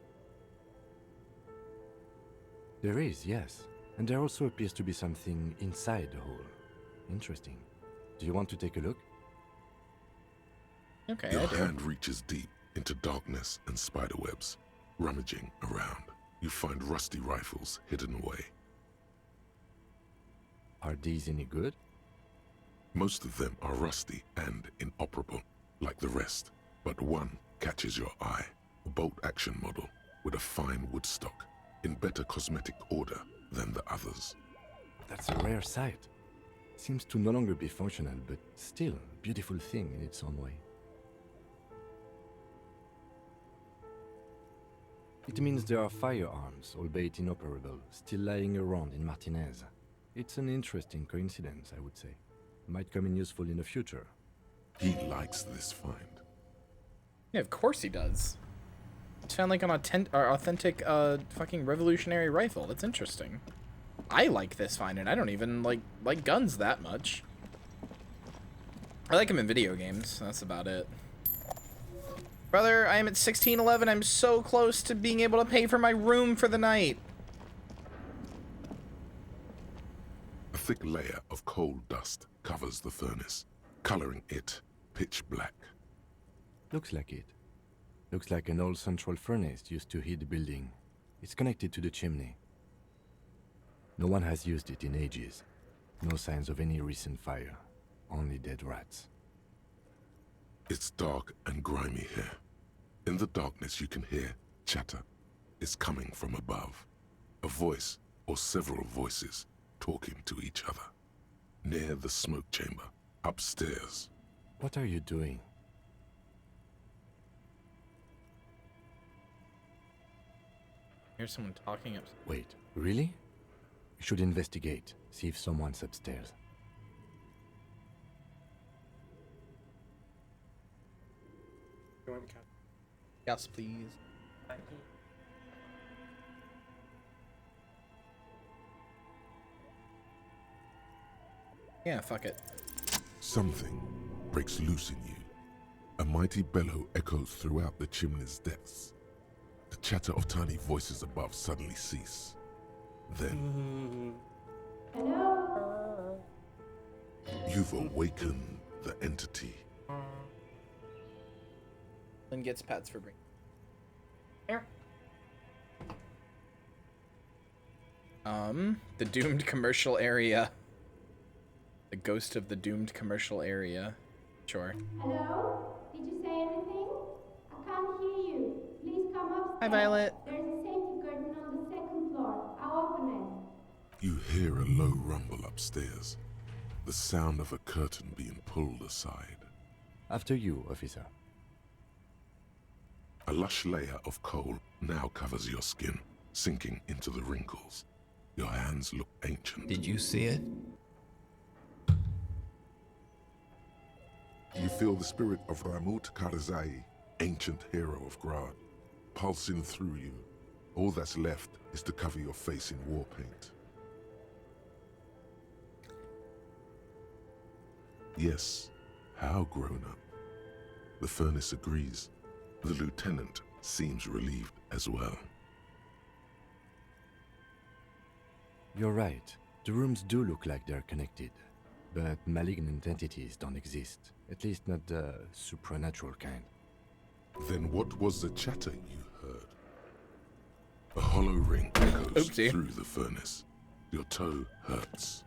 There is, yes. And there also appears to be something inside the hole. Interesting. Do you want to take a look? Okay, Your I do. hand reaches deep into darkness and spiderwebs, rummaging around. you find rusty rifles hidden away. Are these any good? Most of them are rusty and inoperable, like the rest, but one catches your eye. A bolt-action model with a fine wood stock, in better cosmetic order than the others. That's a rare sight. Seems to no longer be functional, but still a beautiful thing in its own way. It means there are firearms, albeit inoperable, still lying around in Martinez. It's an interesting coincidence, I would say. Might come in useful in the future. He likes this find. Yeah, of course he does. It's found like an authentic fucking revolutionary rifle. That's interesting. I like this find, and I don't even like guns that much. I like them in video games. That's about it. Brother, I am at 1611. I'm so close to being able to pay for my room for the night. A thick layer of coal dust covers the furnace, coloring it pitch black. Looks like it. Looks like an old central furnace used to heat the building. It's connected to the chimney. No one has used it in ages. No signs of any recent fire. Only dead rats. It's dark and grimy here. In the darkness you can hear chatter. It's coming from above. A voice or several voices talking to each other. Near the smoke chamber, upstairs. What are you doing? Here's someone talking upstairs. Wait, really? We should investigate, see if someone's upstairs. Yes, please. Thank you. Yeah, fuck it. Something breaks loose in you. A mighty bellow echoes throughout the chimney's depths. The chatter of tiny voices above suddenly cease. Then... Hello? You've awakened the entity. Lynn gets pets for bringing. Here. The doomed commercial area. The ghost of the doomed commercial area. Sure. Hello? Did you say anything? I can't hear you. Please come upstairs. Hi, Violet. There's a safety curtain on the second floor. I'll open it. You hear a low rumble upstairs. The sound of a curtain being pulled aside. After you, officer. A lush layer of coal now covers your skin, sinking into the wrinkles. Your hands look ancient. Did you see it? You feel the spirit of Ramut Karzai, ancient hero of Grad, pulsing through you. All that's left is to cover your face in war paint. Yes, how grown up. The furnace agrees. The lieutenant seems relieved as well. You're right. The rooms do look like they're connected. But malignant entities don't exist. At least not the supernatural kind. Then what was the chatter you heard? A hollow ring echoes through the furnace. Your toe hurts.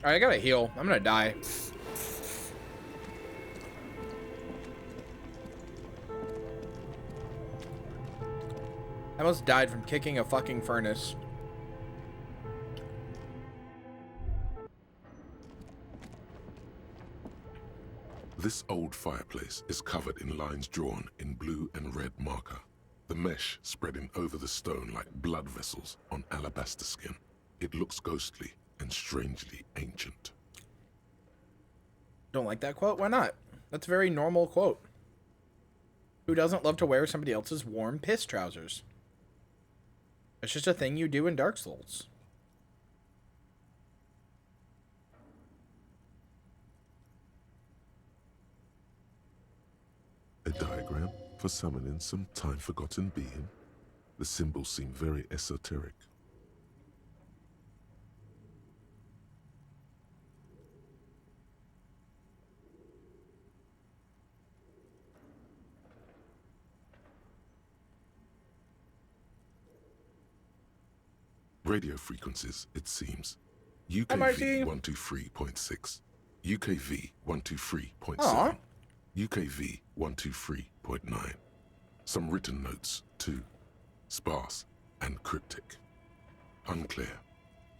Alright, I gotta heal. I'm gonna die. I almost died from kicking a fucking furnace. This old fireplace is covered in lines drawn in blue and red marker, the mesh spreading over the stone like blood vessels on alabaster skin. It looks ghostly and strangely ancient. Don't like that quote? Why not? That's a very normal quote. Who doesn't love to wear somebody else's warm piss trousers? It's just a thing you do in Dark Souls. A diagram for summoning some time-forgotten being. The symbols seem very esoteric. Radio frequencies, it seems. Hi, Marcy. UKV 123.6, UKV 123.7, Aw. UKV 123.9. Some written notes, too. Sparse and cryptic. Unclear.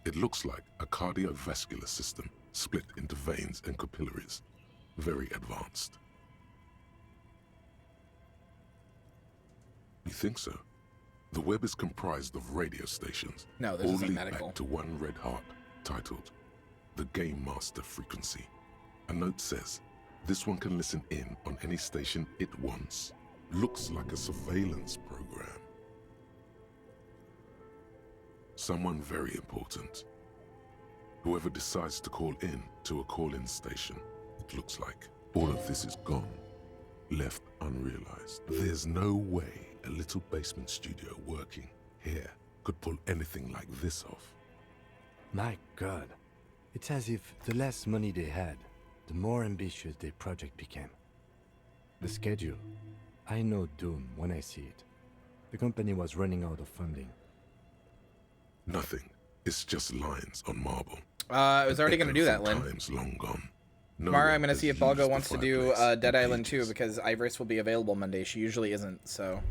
It looks like a cardiovascular system split into veins and capillaries. Very advanced. You think so? The web is comprised of radio stations, No, this all isn't lead medical. back to one red heart, titled the Game Master Frequency. A note says, this one can listen in on any station it wants. Looks like a surveillance program. Someone very important. Whoever decides to call in to a call-in station, it looks like. All of this is gone, left unrealized. There's no way a little basement studio working here could pull anything like this off. My God. It's as if the less money they had, the more ambitious their project became. The schedule. I know doom when I see it. The company was running out of funding. Nothing. It's just lines on marble. I was already going to do that, Lynn. Times long gone. No Tomorrow one I'm going to has see if used Balgo the wants to do fireplace Dead in Island 2 ages. because Iris will be available Monday. She usually isn't, so...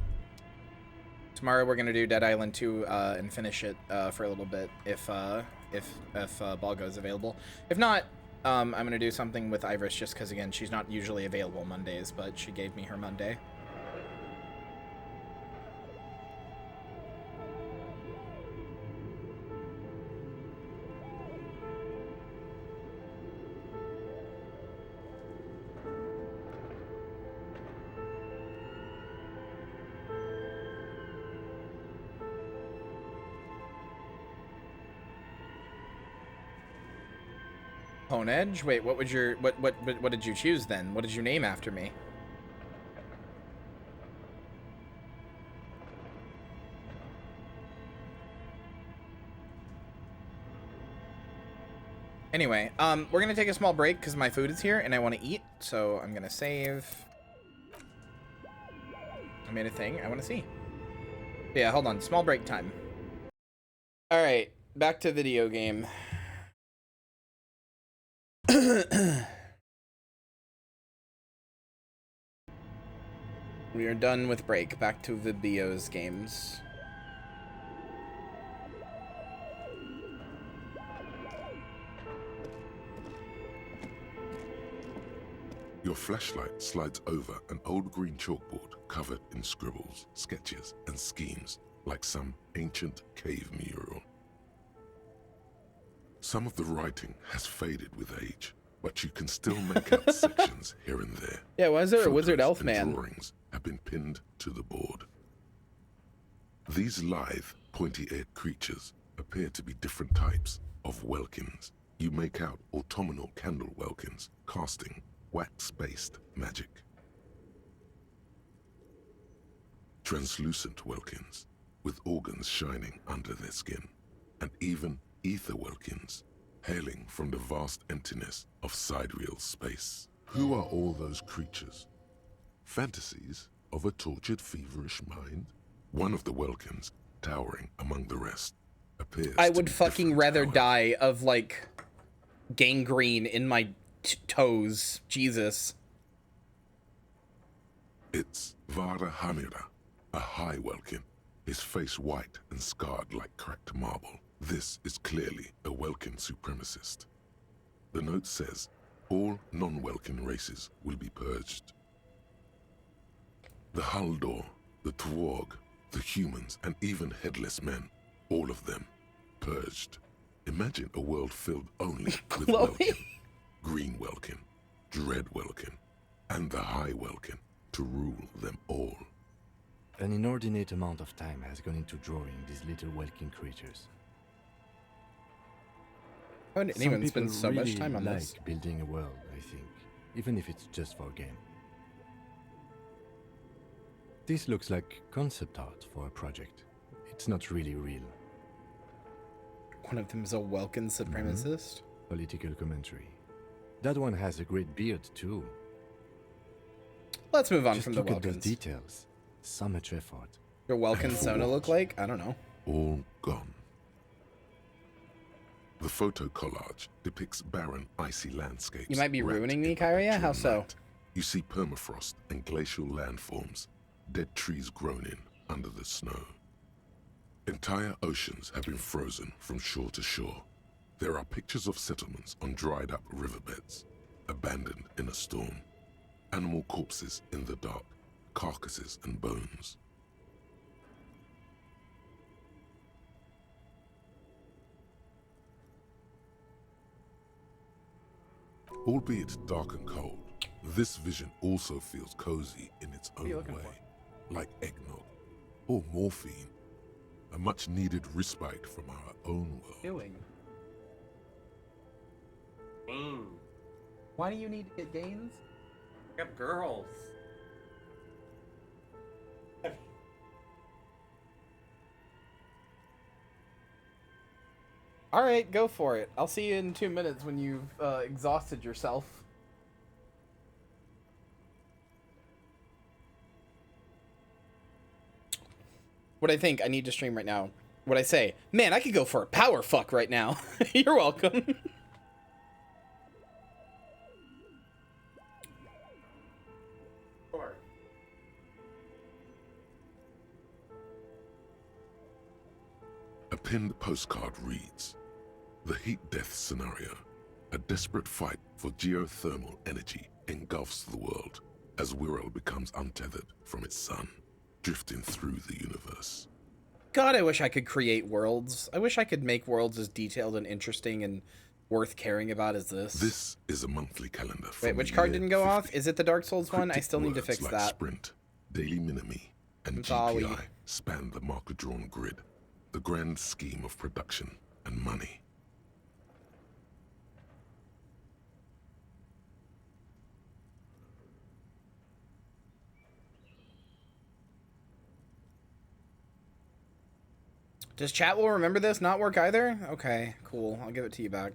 Tomorrow we're going to do Dead Island 2 and finish it for a little bit if Balgo is available. If not, I'm going to do something with Iris just because, again, she's not usually available Mondays, but she gave me her Monday. Hone Edge? Wait, what would your what did you choose then? What did you name after me? Anyway, we're gonna take a small break because my food is here and I want to eat, so I'm gonna save. I made a thing I want to see. Yeah, hold on, small break time. All right, back to video game. We are done with break. Back to Vibio's games. Your flashlight slides over an old green chalkboard covered in scribbles, sketches, and schemes like some ancient cave mural. Some of the writing has faded with age, but you can still make out sections here and there. Yeah, why is there a Photos wizard elf and man? Drawings have been pinned to the board. These lithe, pointy-eared creatures appear to be different types of welkins. You make out autumnal candle welkins casting wax-based magic. Translucent welkins with organs shining under their skin, and even ether welkins hailing from the vast emptiness of sidereal space. Who are all those creatures? Fantasies of a tortured, feverish mind? One of the welkins, towering among the rest, appears I to would be fucking different, rather however. die of, like, gangrene in my toes. Jesus. It's Vara Hamira, a high welkin, his face white and scarred like cracked marble. This is clearly a Welkin supremacist. The note says, all non-Welkin races will be purged. The Haldor, the Twarg, the humans, and even headless men, all of them, purged. Imagine a world filled only with Welkin, Green Welkin, Dread Welkin, and the High Welkin to rule them all. An inordinate amount of time has gone into drawing these little Welkin creatures. I didn't even spend so much time on like this. Building a world, I think, even if it's just for a game. This looks like concept art for a project. It's not really real. One of them is a Welkin supremacist. Political commentary. That one has a great beard too. Let's move on Just from the look at those Welkins. details. So much effort. Your Welkin And for Sona what? look like? I don't know. All gone. The photo collage depicts barren, icy landscapes. You might be wrapped ruining me, in Kyria? How perpetual so? night. You see permafrost and glacial landforms, dead trees grown in under the snow. Entire oceans have been frozen from shore to shore. There are pictures of settlements on dried-up riverbeds, abandoned in a storm. Animal corpses in the dark, carcasses and bones. Albeit dark and cold, this vision also feels cozy in its own way, like eggnog or morphine, a much-needed respite from our own world. Why do you need to get gains? I got girls. All right, go for it. I'll see you in 2 minutes when you've exhausted yourself. What I think, I need to stream right now. What I say, man, I could go for a power fuck right now. You're welcome. A pinned postcard reads, "The heat death scenario. A desperate fight for geothermal energy engulfs the world as Wirral becomes untethered from its sun, drifting through the universe." God, I wish I could create worlds. I wish I could make worlds as detailed and interesting and worth caring about as this. This is a monthly calendar. Wait, which card didn't go off? Is it the Dark Souls one? I still need to fix like that. Sprint, Daily Minimi, and Sorry. GPI span the marker-drawn grid, the grand scheme of production and money. Does chat will remember this not work either? Okay, cool. I'll give it to you back.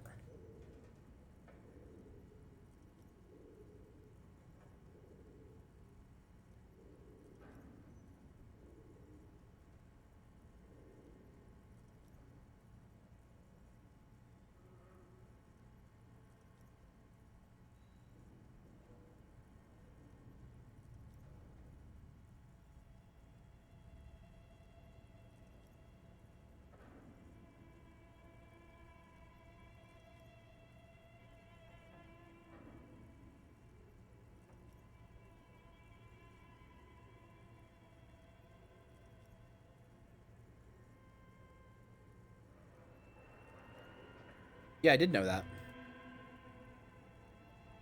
Yeah, I did know that.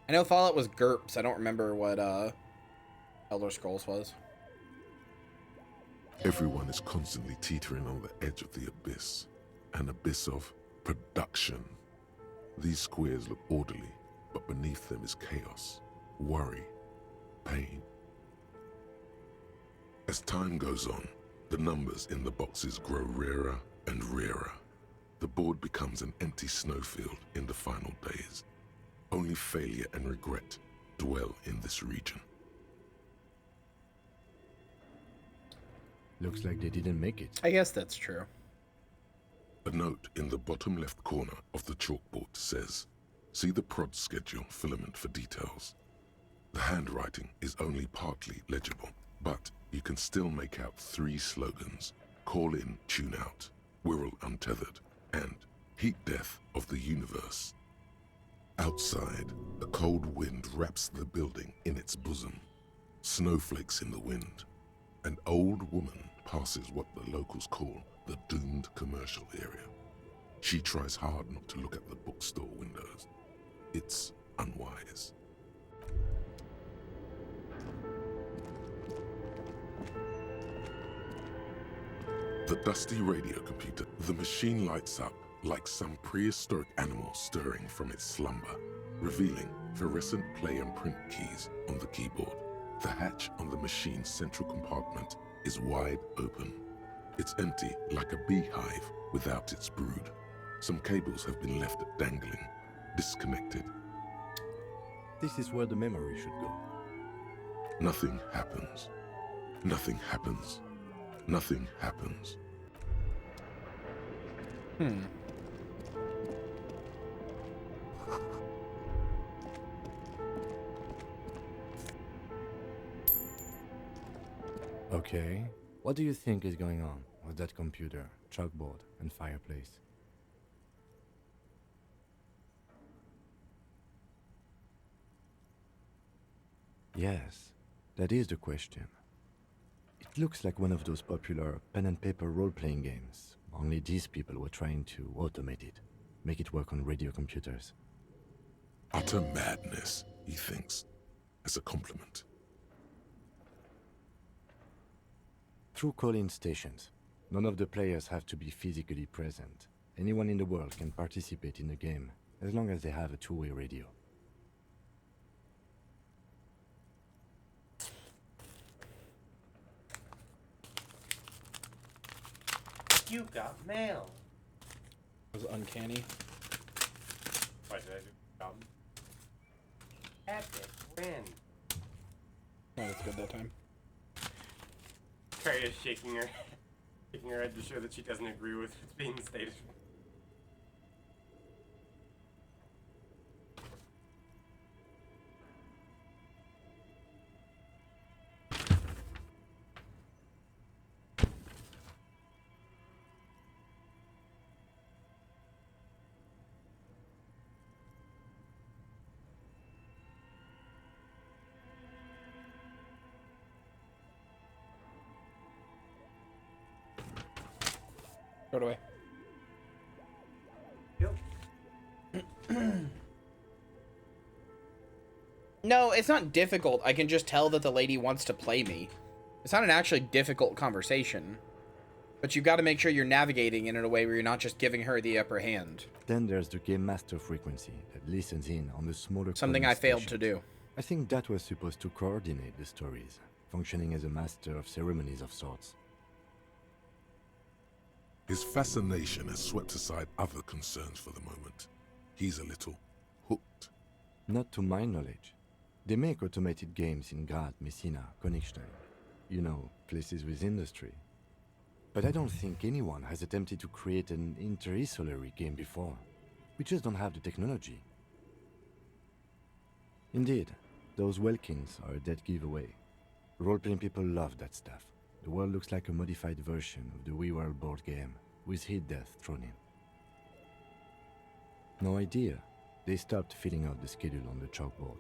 I know Fallout was GURPS. I don't remember what Elder Scrolls was. Everyone is constantly teetering on the edge of the abyss, an abyss of production. These squares look orderly, but beneath them is chaos, worry, pain. As time goes on, the numbers in the boxes grow rarer and rarer. The board becomes an empty snowfield in the final days. Only failure and regret dwell in this region. Looks like they didn't make it. I guess that's true. A note in the bottom left corner of the chalkboard says, "See the prod schedule filament for details." The handwriting is only partly legible, but you can still make out 3 slogans: "Call in, tune out," "Wirral untethered," and "Heat death of the universe." Outside, a cold wind wraps the building in its bosom. Snowflakes in the wind. An old woman passes what the locals call the doomed commercial area. She tries hard not to look at the bookstore windows. It's unwise. The dusty radio computer, the machine lights up like some prehistoric animal stirring from its slumber, revealing fluorescent play and print keys on the keyboard. The hatch on the machine's central compartment is wide open. It's empty like a beehive without its brood. Some cables have been left dangling, disconnected. This is where the memory should go. Nothing happens. Nothing happens. Nothing happens. Okay. What do you think is going on with that computer, chalkboard, and fireplace? Yes, that is the question. It looks like one of those popular pen and paper role-playing games, only these people were trying to automate it, make it work on radio computers. Utter madness, he thinks, as a compliment. Through call-in stations, none of the players have to be physically present. Anyone in the world can participate in the game, as long as they have a two-way radio. You got mail. It was uncanny. Why did I do dumb? Epic win. No, it's good that time. Kyria is shaking her head to show that she doesn't agree with what's being stated. Throw it away. No, it's not difficult. I can just tell that the lady wants to play me. It's not an actually difficult conversation. But you've got to make sure you're navigating it in a way where you're not just giving her the upper hand. Then there's the game master frequency that listens in on the smaller Something I failed to do. I think that was supposed to coordinate the stories, functioning as a master of ceremonies of sorts. His fascination has swept aside other concerns for the moment. He's a little hooked. Not to my knowledge. They make automated games in Graz, Messina, Königstein. You know, places with industry. But I don't think anyone has attempted to create an inter-isolary game before. We just don't have the technology. Indeed, those Welkins are a dead giveaway. Role-playing people love that stuff. The world looks like a modified version of the WeWorld board game, with hit death thrown in. No idea. They stopped filling out the schedule on the chalkboard.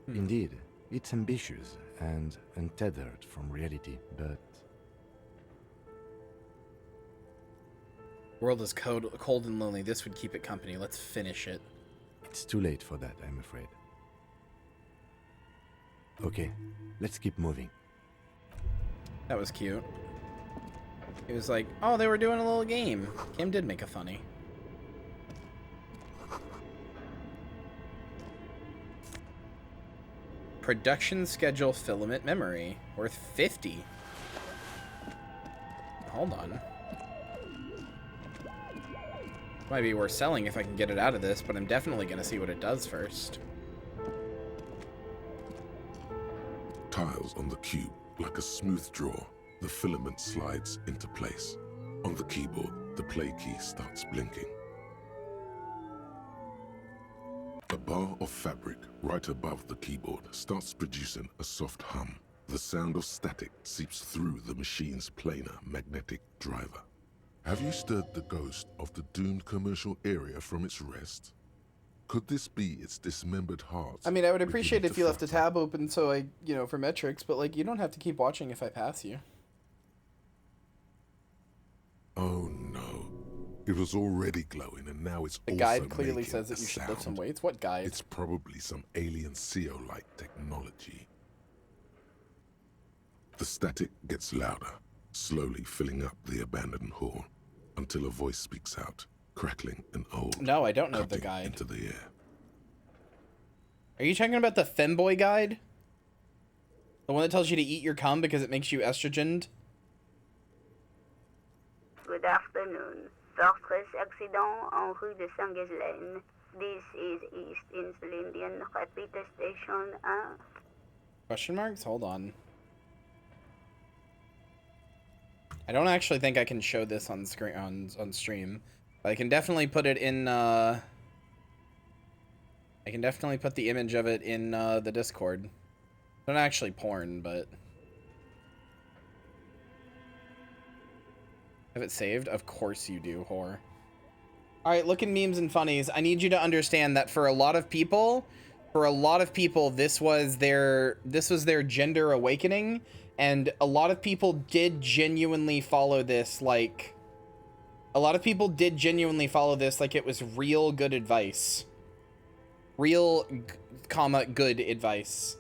Indeed, it's ambitious and untethered from reality, but... World is cold and lonely. This would keep it company. Let's finish it. It's too late for that, I'm afraid. Okay, let's keep moving. That was cute. He was like, oh, they were doing a little game. Kim did make a funny. Production schedule filament memory. Worth 50. Hold on. Might be worth selling if I can get it out of this, but I'm definitely going to see what it does first. Tiles on the cube, like a smooth draw, the filament slides into place. On the keyboard, the play key starts blinking. A bar of fabric right above the keyboard starts producing a soft hum. The sound of static seeps through the machine's planar magnetic driver. Have you stirred the ghost of the doomed commercial area from its rest? Could this be its dismembered heart? I mean, I would appreciate if you left a tab open so I, for metrics, but like, you don't have to keep watching if I pass you. Oh no. It was already glowing and now it's The also guide clearly making says that a you should lift some sound. weights. What guide? It's probably some alien CO-like technology. The static gets louder, slowly filling up the abandoned hall, until a voice speaks out, crackling and old. No, I don't know the cutting guide. into the air. Are you talking about the femboy guide? The one that tells you to eat your cum because it makes you estrogened? Good afternoon. Fortress accident en rue de Saint-Ghislaine. This is East Insulindian Repeater Station 1. Question marks? Hold on. I don't actually think I can show this on screen on stream. But I can definitely put it in I can definitely put the image of it in the Discord. Not actually porn, but Have it saved? Of course you do, whore. All right, look at memes and funnies. I need you to understand that for a lot of people, this was their gender awakening, and a lot of people did genuinely follow this like it was real good advice. Real, good advice.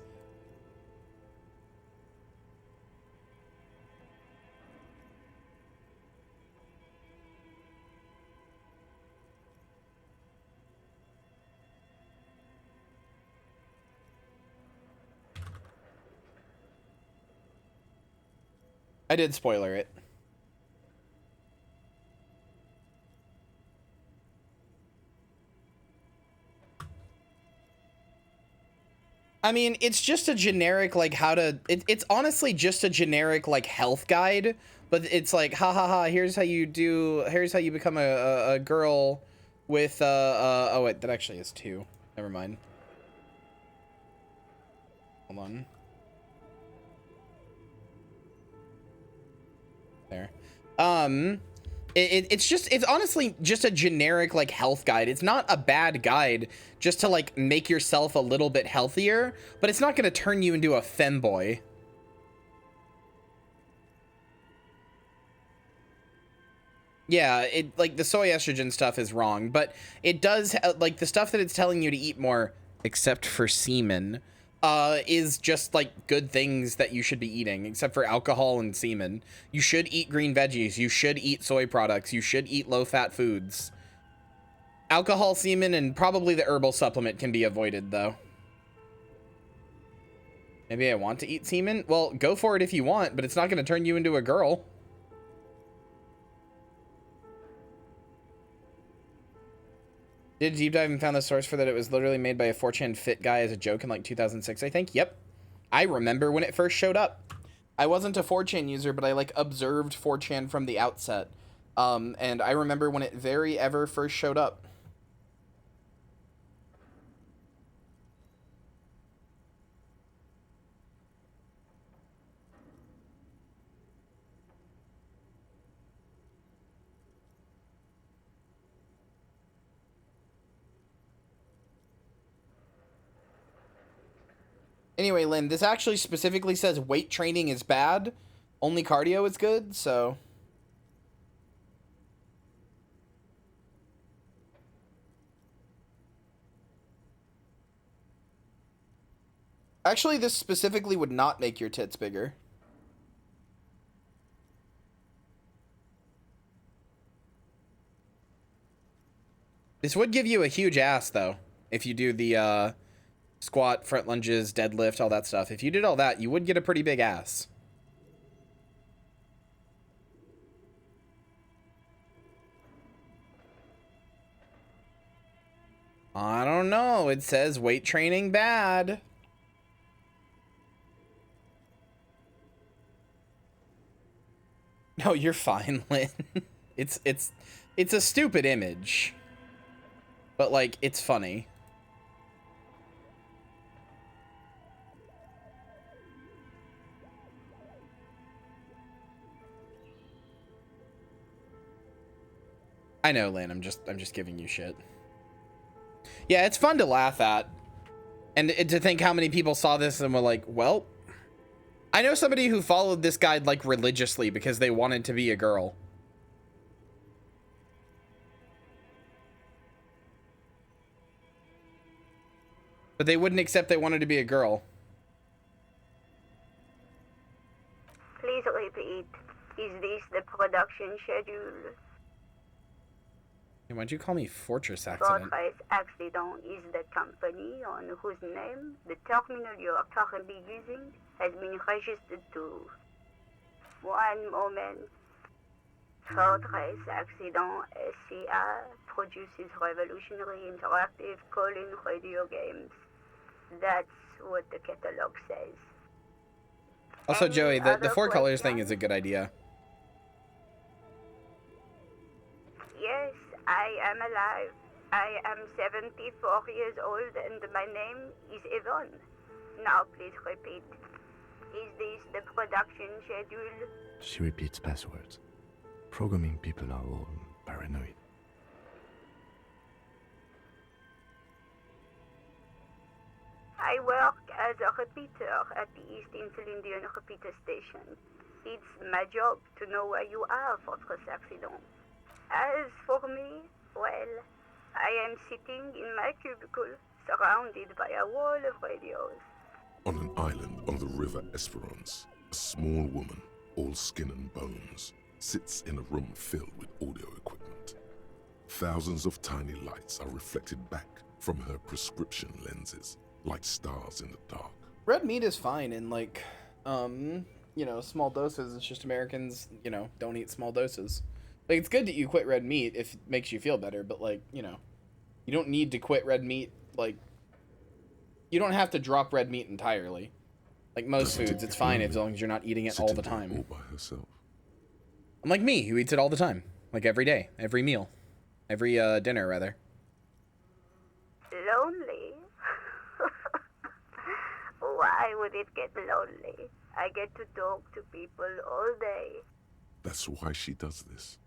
I did spoiler it. I mean, it's just a generic, like, it's honestly just a generic, like, health guide, but it's like, here's how you become a girl with, oh wait, that actually is 2. Never mind. Hold on. There. It's honestly just a generic, like, health guide. It's not a bad guide just to, like, make yourself a little bit healthier, but it's not going to turn you into a femboy. Yeah, like, the soy estrogen stuff is wrong, but it does, like, the stuff that it's telling you to eat more, except for semen, is just, like, good things that you should be eating, except for alcohol and semen. You should eat green veggies. You should eat soy products. You should eat low-fat foods. Alcohol, semen, and probably the herbal supplement can be avoided, though. Maybe I want to eat semen? Well, go for it if you want, but it's not going to turn you into a girl. Did a deep dive and found the source for that. It was literally made by a 4chan fit guy as a joke in like 2006, I think. Yep. I remember when it first showed up. I wasn't a 4chan user, but I like observed 4chan from the outset. And I remember when it ever first showed up. Anyway, Lynn, this actually specifically says weight training is bad. Only cardio is good, so... Actually, this specifically would not make your tits bigger. This would give you a huge ass, though, if you do the, squat, front lunges, deadlift, all that stuff. If you did all that, you would get a pretty big ass. I don't know. It says weight training bad. No, you're fine, Lynn. It's a stupid image. But, like, it's funny. I know, Lynn. I'm just giving you shit. Yeah, it's fun to laugh at. And to think how many people saw this and were like, well... I know somebody who followed this guide, like, religiously because they wanted to be a girl. But they wouldn't accept they wanted to be a girl. Please repeat. Is this the production schedule? Hey, why'd you call me Fortress Accident? Fortress Accident is the company on whose name the terminal you are currently using has been registered to. One moment. Fortress Accident SCA produces revolutionary interactive call-in radio games. That's what the catalog says. Also, Any Joey, the other four colors questions? thing is a good idea. Yes, I am alive. I am 74 years old and my name is Yvonne. Now please repeat. Is this the production schedule? She repeats passwords. Programming people are all paranoid. I work as a repeater at the East Insulindian repeater station. It's my job to know where you are, Fortress Accident. As for me, well, I am sitting in my cubicle, surrounded by a wall of radios. On an island on the river Esperance, a small woman, all skin and bones, sits in a room filled with audio equipment. Thousands of tiny lights are reflected back from her prescription lenses, like stars in the dark. Red meat is fine in, like, you know, small doses. It's just Americans, you know, don't eat small doses. Like, it's good that you quit red meat if it makes you feel better, but, like, you know, you don't need to quit red meat, like, you don't have to drop red meat entirely. Like most foods, it's fine as long as you're not eating it all the time. All by herself. Unlike me, who eats it all the time. Like every day, every meal. Every, dinner, rather. Lonely? Why would it get lonely? I get to talk to people all day. That's why she does this.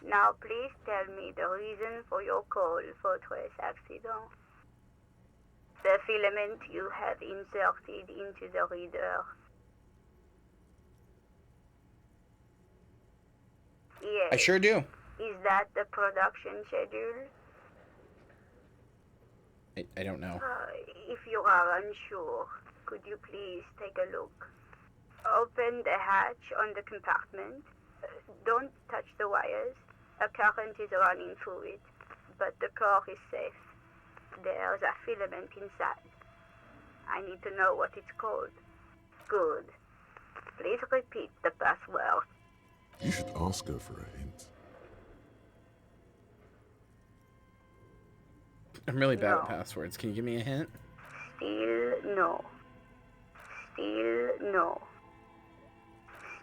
Now please tell me the reason for your call, Fortress Accident. The filament you have inserted into the reader. Yes. I sure do. Is that the production schedule? I don't know. If you are unsure, could you please take a look? Open the hatch on the compartment. Don't touch the wires. A current is running through it, but the core is safe. There's a filament inside. I need to know what it's called. Good. Please repeat the password. You should ask her for a hint. I'm really bad at passwords. Can you give me a hint? Still no. Still no.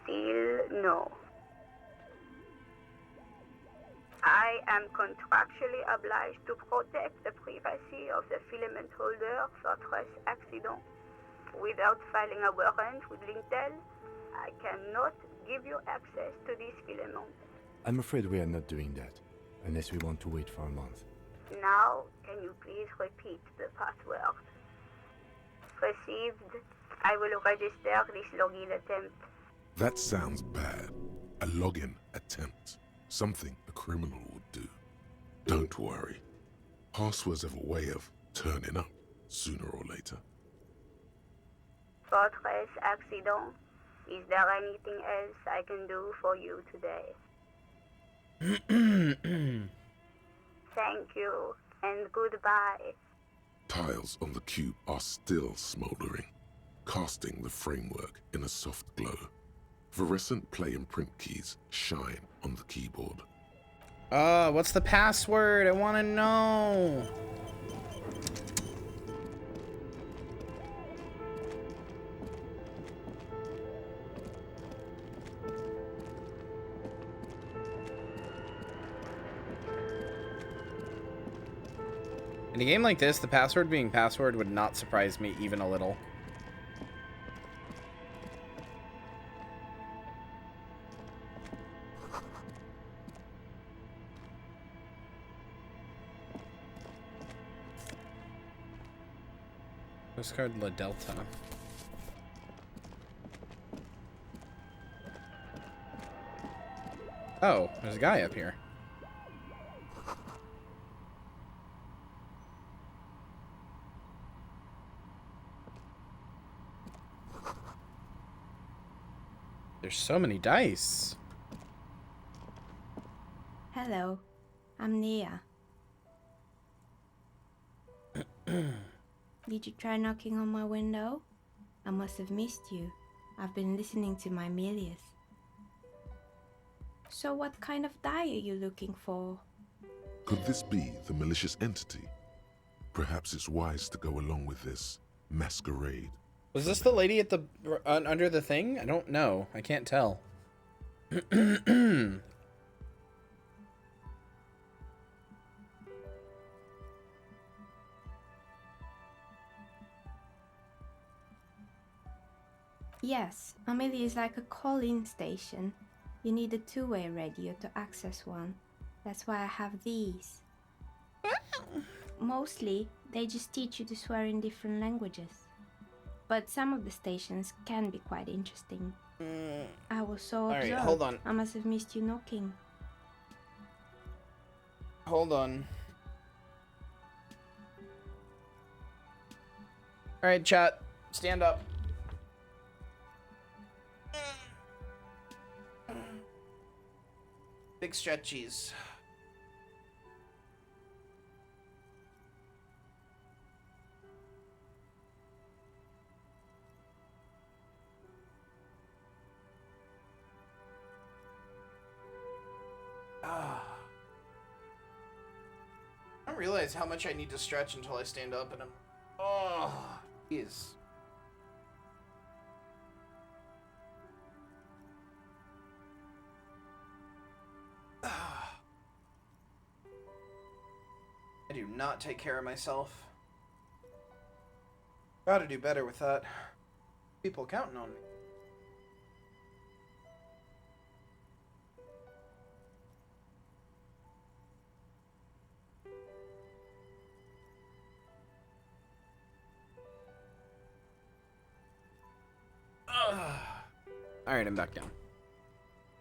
Still no. I am contractually obliged to protect the privacy of the filament holder, Fortress Accident. Without filing a warrant with Lintel, I cannot give you access to this filament. I'm afraid we are not doing that, unless we want to wait for a month. Now, can you please repeat the password? Received. I will register this login attempt. That sounds bad. A login attempt. Something a criminal would do. Don't worry. Passwords have a way of turning up sooner or later. Fortress Accident. Is there anything else I can do for you today? Thank you, and goodbye. Tiles on the cube are still smoldering, casting the framework in a soft glow. Fluorescent play and print keys shine on the keyboard. What's the password? I want to know. In a game like this, the password being password would not surprise me even a little. Postcard La Delta. Oh, there's a guy up here. There's so many dice. Hello, I'm Nia. Did you try knocking on my window? I must have missed you. I've been listening to my Melius. So what kind of die are you looking for? Could this be the malicious entity? Perhaps it's wise to go along with this masquerade. Was this the lady at the under the thing? I don't know. I can't tell. Yes, Amelie is like a call-in station. You need a two-way radio to access one. That's why I have these. Mostly, they just teach you to swear in different languages. But some of the stations can be quite interesting. I was so absorbed. Alright, hold on. I must have missed you knocking. Hold on. Alright, chat. Stand up. Big stretchies. I don't realize how much I need to stretch until I stand up, and I'm... Oh, jeez. I do not take care of myself. Gotta do better with that. People counting on me. Alright, I'm back down.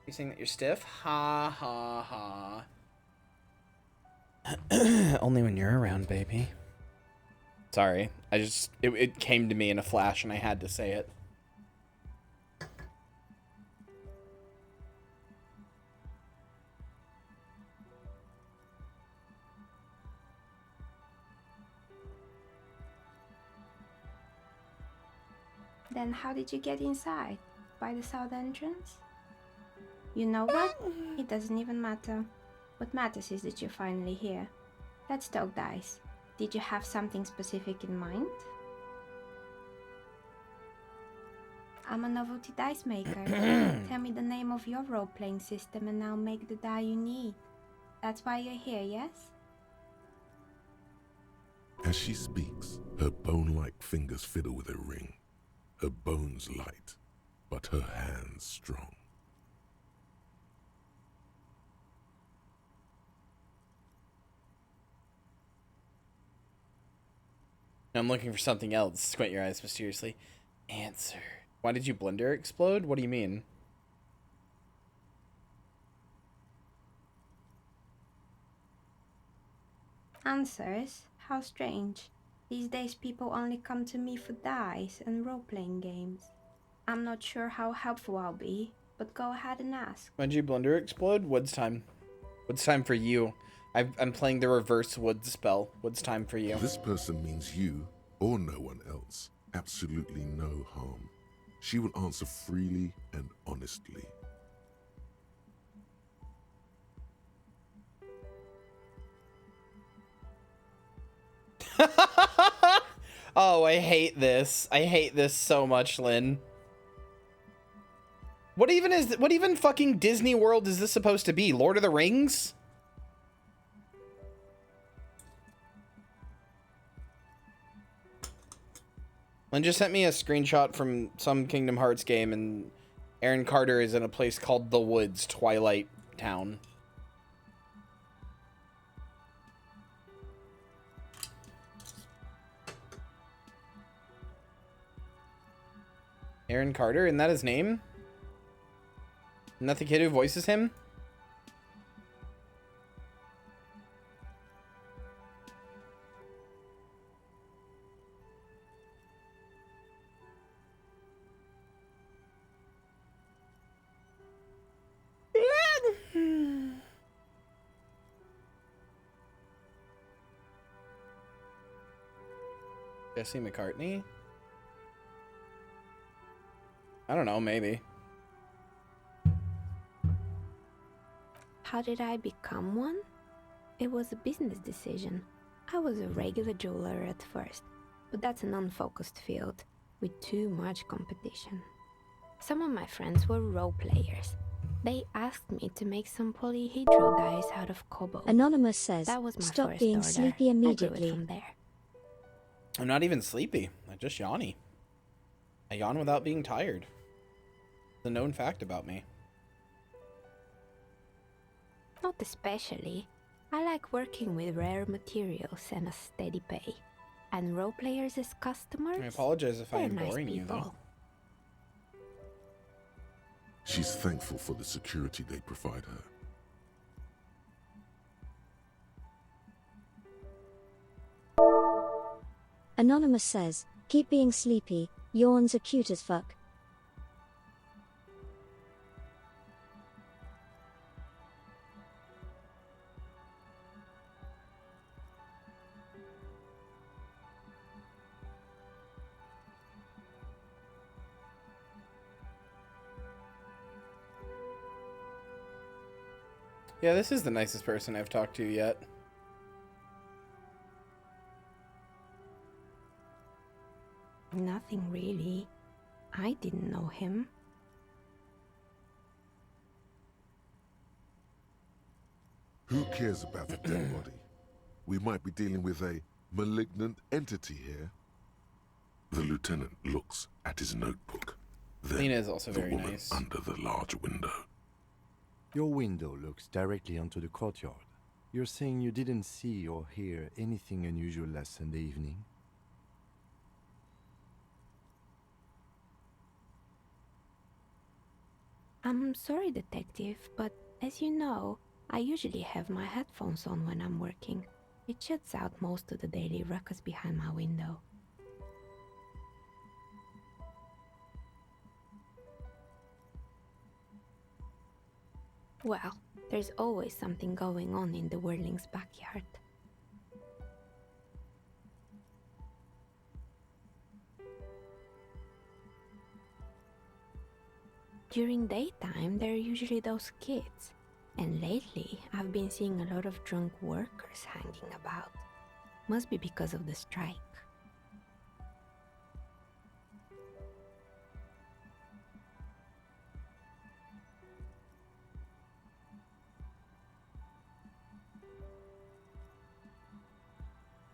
You saying that you're stiff? Ha ha ha. Only when you're around, baby. Sorry. It came to me in a flash and I had to say it. Then how did you get inside? By the south entrance? You know what? It doesn't even matter. What matters is that you're finally here. Let's talk dice. Did you have something specific in mind? I'm a novelty dice maker. Tell me the name of your role-playing system and I'll make the die you need. That's why you're here, yes? As she speaks, her bone-like fingers fiddle with a ring. Her bones light, but her hands strong. I'm looking for something else. Squint your eyes mysteriously. Answer. Why did you blender explode? What do you mean? Answers? How strange. These days people only come to me for dice and role-playing games. I'm not sure how helpful I'll be, but go ahead and ask. Why'd you blender explode? Woods time. Woods time for you. I'm playing the reverse Woods spell. Woods time for you. This person means you, or no one else. Absolutely no harm. She will answer freely and honestly. Oh, I hate this. I hate this so much, Lynn. What even fucking Disney World is this supposed to be? Lord of the Rings? Lynn just sent me a screenshot from some Kingdom Hearts game, and Aaron Carter is in a place called The Woods, Twilight Town. Aaron Carter, isn't that his name? Isn't that the kid who voices him? Jesse McCartney? I don't know, maybe. How did I become one? It was a business decision. I was a regular jeweler at first, but that's an unfocused field with too much competition. Some of my friends were role players. They asked me to make some polyhedral dice out of cobalt. Anonymous says, that was my stop first being order. sleepy I grew immediately. it from there. I'm not even sleepy. I'm just yawny. I yawn without being tired. It's a known fact about me. Not especially. I like working with rare materials and a steady pay. And role players as customers? I apologize if I they're am nice boring you, though. people. She's thankful for the security they provide her. Anonymous says, keep being sleepy, yawns are cute as fuck. Yeah, this is the nicest person I've talked to yet. Nothing really. I didn't know him. Who cares about the dead body? We might be dealing with a malignant entity here. The lieutenant looks at his notebook. Then Lena is also the very woman nice. under the large window. Your window looks directly onto the courtyard. You're saying you didn't see or hear anything unusual last Sunday evening? I'm sorry, detective, but as you know, I usually have my headphones on when I'm working. It shuts out most of the daily ruckus behind my window. Well, there's always something going on in the Whirling's backyard. During daytime, there are usually those kids. And lately, I've been seeing a lot of drunk workers hanging about. Must be because of the strike.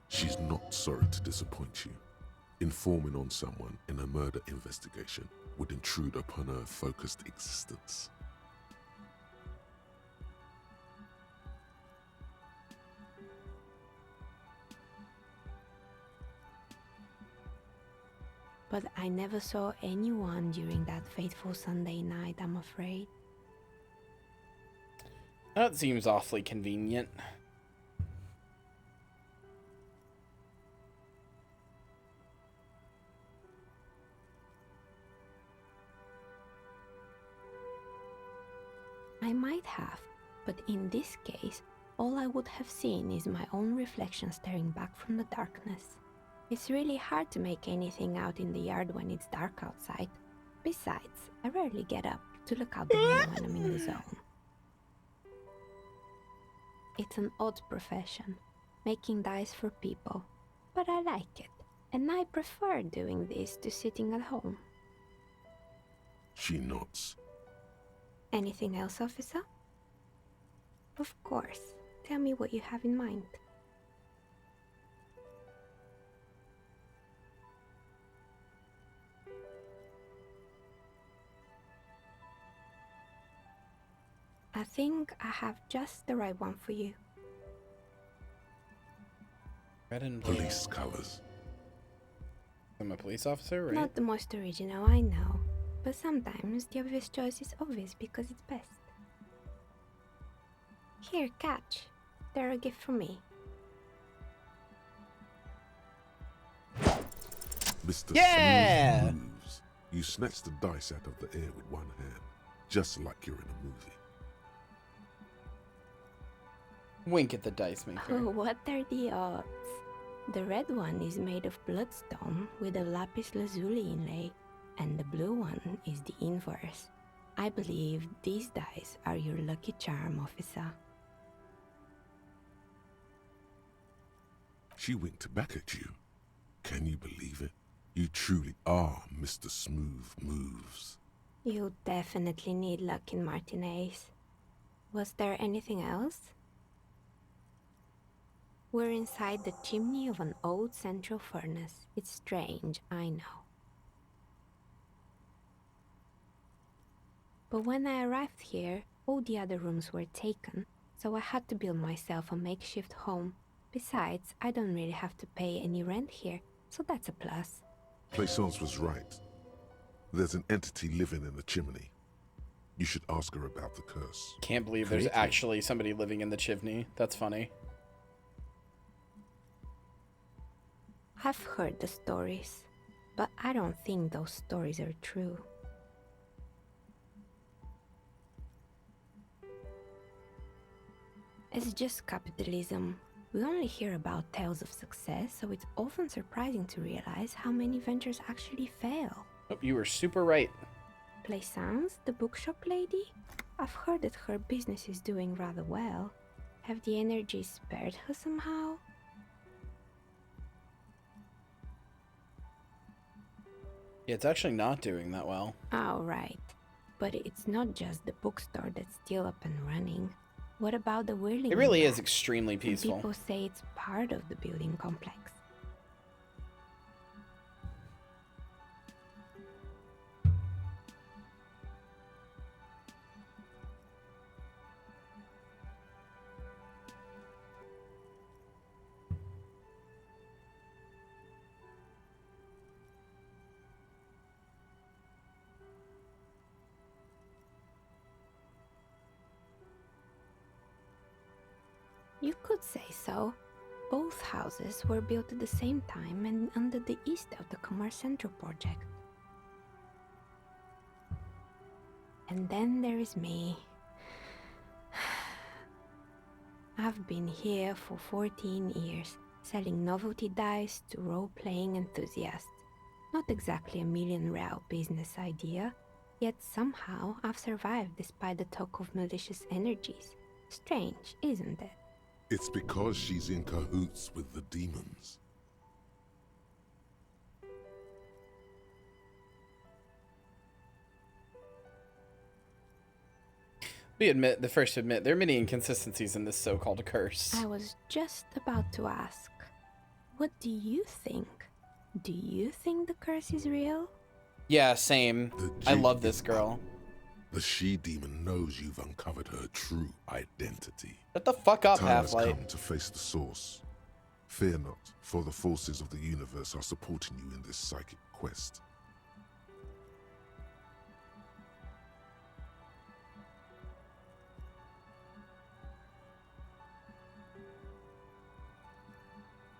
She's not sorry to disappoint you. Informing on someone in a murder investigation would intrude upon her focused existence. But I never saw anyone during that fateful Sunday night, I'm afraid. That seems awfully convenient. I might have, but in this case, all I would have seen is my own reflection staring back from the darkness. It's really hard to make anything out in the yard when it's dark outside. Besides, I rarely get up to look out the window when I'm in the zone. It's an odd profession, making dice for people, but I like it, and I prefer doing this to sitting at home. She nods. Anything else, officer? Of course. Tell me what you have in mind. I think I have just the right one for you. Red and blue. Police colors. I'm a police officer, right? Not the most original, I know. But sometimes the obvious choice is obvious because it's best. Here, catch. They're a gift from me. Mr. Yeah! Smooth moves. You snatch the dice out of the air with one hand, just like you're in a movie. Wink at the dice maker. Oh, what are the odds? The red one is made of bloodstone with a lapis lazuli inlay, and the blue one is the inverse. I believe these dice are your lucky charm, officer. She winked back at you. Can you believe it? You truly are Mr. Smooth Moves. You definitely need luck in Martinez. Was there anything else? We're inside the chimney of an old central furnace. It's strange, I know. But when I arrived here, all the other rooms were taken. so I had to build myself a makeshift home. Besides, I don't really have to pay any rent here, so that's a plus. Plaisance was right. There's an entity living in the chimney. You should ask her about the curse. Can't believe there's actually somebody living in the chimney. That's funny. I've heard the stories, but I don't think those stories are true. It's just capitalism. We only hear about tales of success, so it's often surprising to realize how many ventures actually fail. Oh, you were super right. Plaisance, the bookshop lady? I've heard that her business is doing rather well. Have the energy spared her somehow? Yeah, it's actually not doing that well. Oh, right. But it's not just the bookstore that's still up and running. What about the whirling? It really is extremely peaceful. And people say it's part of the building complex. You could say so. Both houses were built at the same time and under the east of the Commerce Central project. And then there is me. I've been here for 14 years, selling novelty dice to role-playing enthusiasts. Not exactly a million-real business idea, yet somehow I've survived despite the talk of malicious energies. Strange, isn't it? It's because she's in cahoots with the demons. We admit, the first to admit, there are many inconsistencies in this so-called curse. I was just about to ask, what do you think? Do you think the curse is real? Yeah, same. I love this girl. The she-demon knows you've uncovered her true identity. Shut the fuck up, Time has Half-Light. come to face the source. Fear not, for the forces of the universe are supporting you in this psychic quest.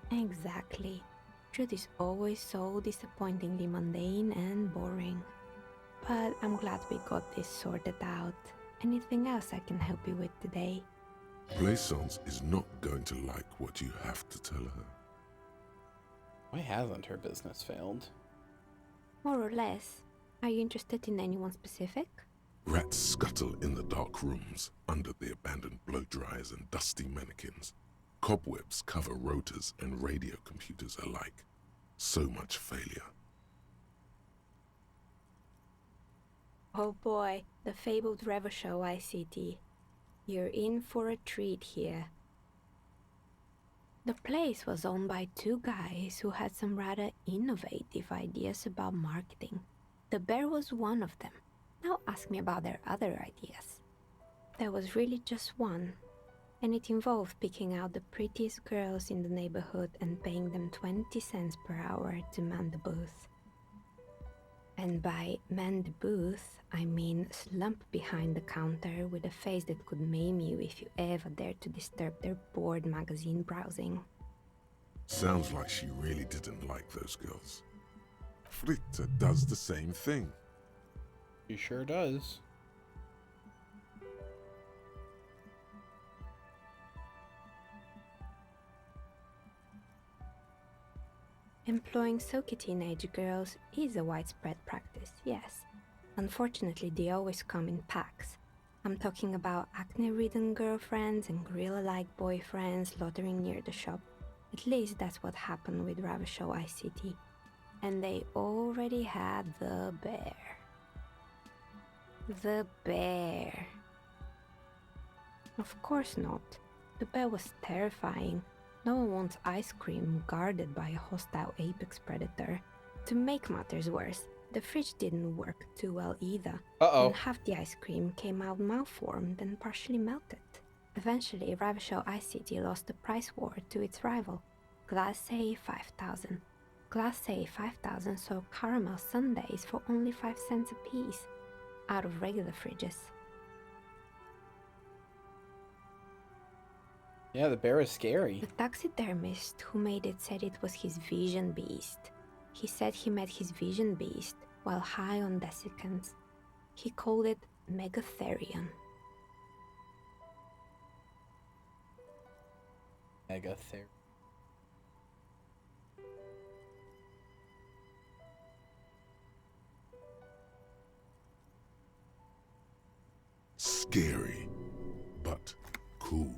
Exactly. Truth is always so disappointingly mundane and boring. But I'm glad we got this sorted out. Anything else I can help you with today? Plaisance is not going to like what you have to tell her. Why hasn't her business failed? More or less. Are you interested in anyone specific? Rats scuttle in the dark rooms, under the abandoned blow dryers and dusty mannequins. Cobwebs cover rotors and radio computers alike. So much failure. Oh boy, the fabled Revershow ICT. You're in for a treat here. The place was owned by two guys who had some rather innovative ideas about marketing. The bear was one of them. Now ask me about their other ideas. There was really just one, and it involved picking out the prettiest girls in the neighborhood and paying them 20 cents per hour to man the booth. And by man the booth, I mean slump behind the counter with a face that could maim you if you ever dared to disturb their bored magazine browsing. Sounds like she really didn't like those girls. Fritta does the same thing. She sure does. Employing silky teenage girls is a widespread practice, yes. Unfortunately, they always come in packs. I'm talking about acne-ridden girlfriends and gorilla-like boyfriends loitering near the shop. At least that's what happened with Revershow ICT. And they already had the bear. The bear. Of course not. The bear was terrifying. No one wants ice cream guarded by a hostile apex predator. To make matters worse, the fridge didn't work too well either. Uh-oh. And half the ice cream came out malformed and partially melted. Eventually, Ravishaw Ice City lost the price war to its rival, Glace 5000. Glace 5000 sold caramel sundaes for only 5 cents a piece, out of regular fridges. Yeah, the bear is scary. The taxidermist who made it said it was his vision beast. He said he met his vision beast while high on desiccants. He called it Megatherion. Megatherion. Scary, but cool.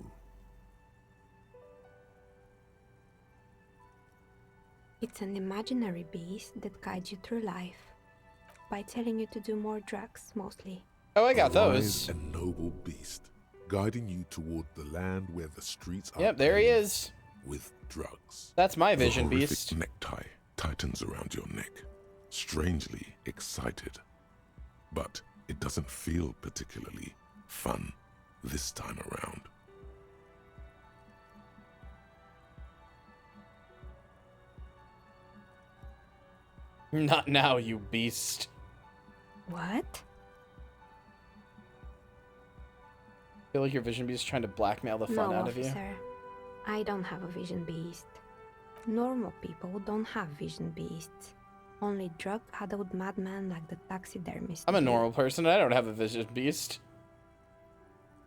It's an imaginary beast that guides you through life by telling you to do more drugs, mostly. Oh, I got A those. wise and noble beast, guiding you toward the land where the streets are. Yep, there he paved is. With drugs. That's my vision the horrific beast. Necktie tightens around your neck, strangely excited, but it doesn't feel particularly fun this time around. Not now, you beast. What? I feel like your vision beast is trying to blackmail the fun No, out of you. officer. I don't have a vision beast. Normal people don't have vision beasts. Only drug-addled madmen like the taxidermist. I'm a do. normal person. I don't have a vision beast.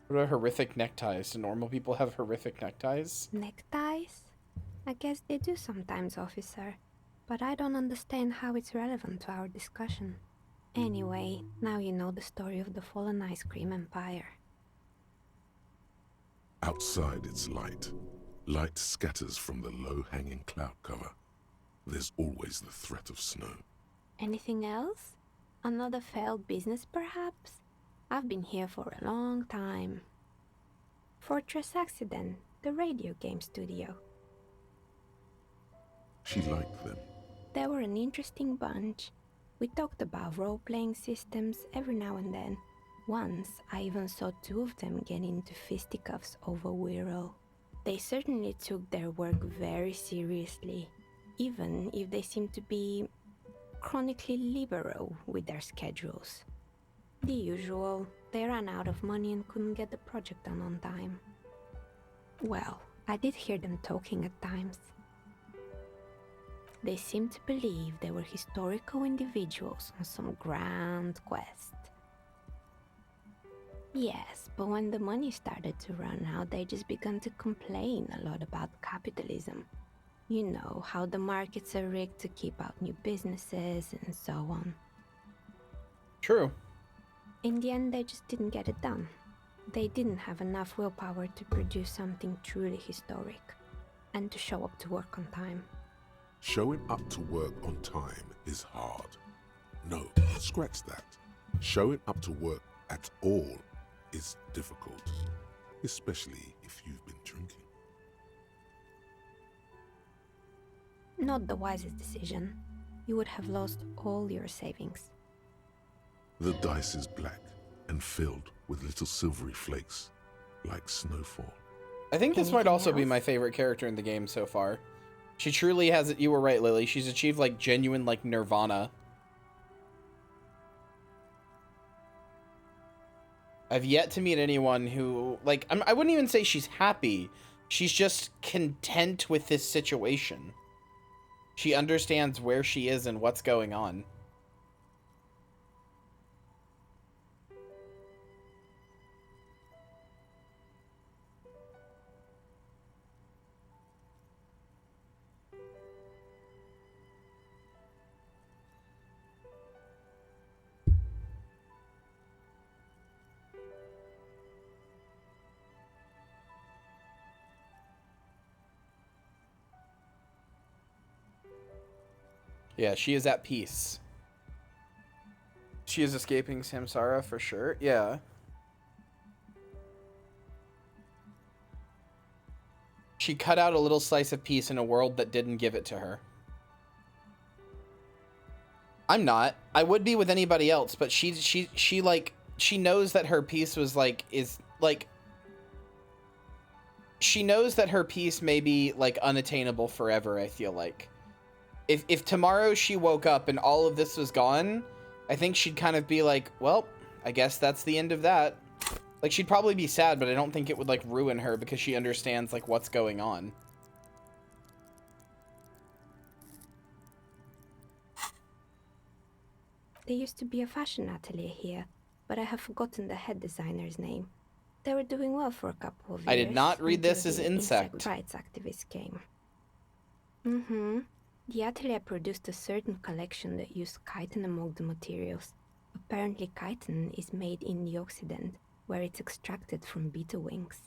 What are horrific neckties? Do normal people have horrific neckties? Neckties? I guess they do sometimes, officer. But I don't understand how it's relevant to our discussion. Anyway, now you know the story of the fallen ice cream empire. Outside it's light. Light scatters from the low-hanging cloud cover. There's always the threat of snow. Anything else? Another failed business, perhaps? I've been here for a long time. Fortress Accident, the radio game studio. She liked them. They were an interesting bunch. We talked about role-playing systems every now and then. Once, I even saw 2 of them get into fisticuffs over Wirral. They certainly took their work very seriously, even if they seemed to be chronically liberal with their schedules. The usual, they ran out of money and couldn't get the project done on time. Well, I did hear them talking at times. They seemed to believe they were historical individuals on some grand quest. Yes, but when the money started to run out, they just began to complain a lot about capitalism. You know, how the markets are rigged to keep out new businesses and so on. True. In the end, they just didn't get it done. They didn't have enough willpower to produce something truly historic, and to show up to work on time. Showing up to work on time is hard. No, scratch that. Showing up to work at all is difficult, especially if you've been drinking. Not the wisest decision. You would have lost all your savings. The dice is black and filled with little silvery flakes, like snowfall. I think this might Anything also be else? my favorite character in the game so far. She truly has it. You were right, Lily. She's achieved like genuine like nirvana. I've yet to meet anyone who like I wouldn't even say she's happy. She's just content with this situation. She understands where she is and what's going on. Yeah, she is at peace. She is escaping samsara for sure. Yeah. She cut out a little slice of peace in a world that didn't give it to her. I'm not. I would be with anybody else, but she like she knows that her peace was like is like she knows that her peace may be like unattainable forever, I feel like. If tomorrow she woke up and all of this was gone, I think she'd kind of be like, well, I guess that's the end of that. Like, she'd probably be sad, but I don't think it would like ruin her because she understands like what's going on. There used to be a fashion atelier here, but I have forgotten the head designer's name. They were doing well for a couple of years. I did not read this as until the insect. rights activists came. Mm-hmm. The atelier produced a certain collection that used chitin among the materials. Apparently chitin is made in the Occident, where it's extracted from beetle wings.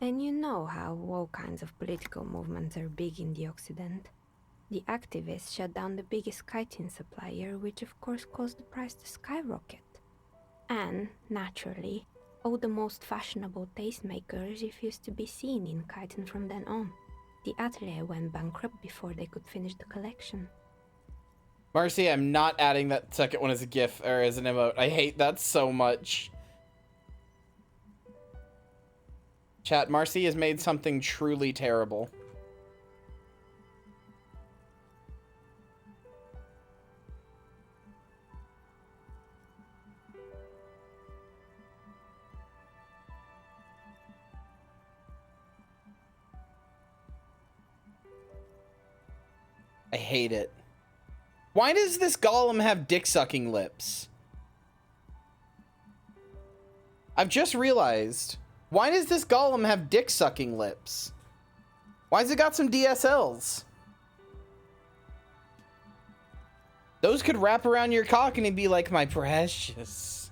And you know how all kinds of political movements are big in the Occident. The activists shut down the biggest chitin supplier, which of course caused the price to skyrocket. And, naturally, all the most fashionable tastemakers refused to be seen in chitin from then on. The atelier went bankrupt before they could finish the collection. Marcy, I'm not adding that second one as a GIF or as an emote. I hate that so much. Chat, Marcy has made something truly terrible. I hate it. Why does this golem have dick-sucking lips? I've just realized. Why does this golem have dick-sucking lips? Why's it got some DSLs? Those could wrap around your cock and it'd be like, my precious.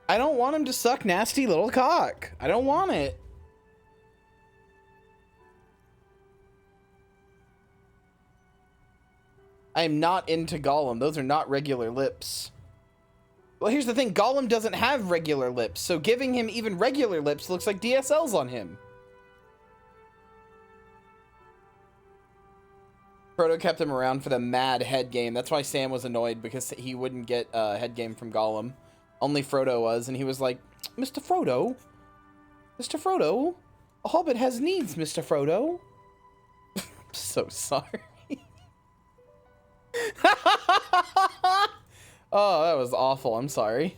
I don't want him to suck nasty little cock. I don't want it. I am not into Gollum. Those are not regular lips. Well, here's the thing. Gollum doesn't have regular lips, so giving him even regular lips looks like DSLs on him. Frodo kept him around for the mad head game. That's why Sam was annoyed, because he wouldn't get a head game from Gollum. Only Frodo was, and he was like, Mr. Frodo? Mr. Frodo? A hobbit has needs, Mr. Frodo. I'm so sorry. Oh, that was awful. I'm sorry.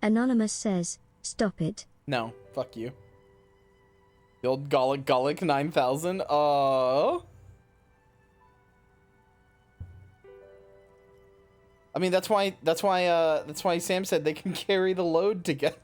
Anonymous says, stop it. No, fuck you. The old Golic 9000. Oh. I mean, that's why Sam said they can carry the load together.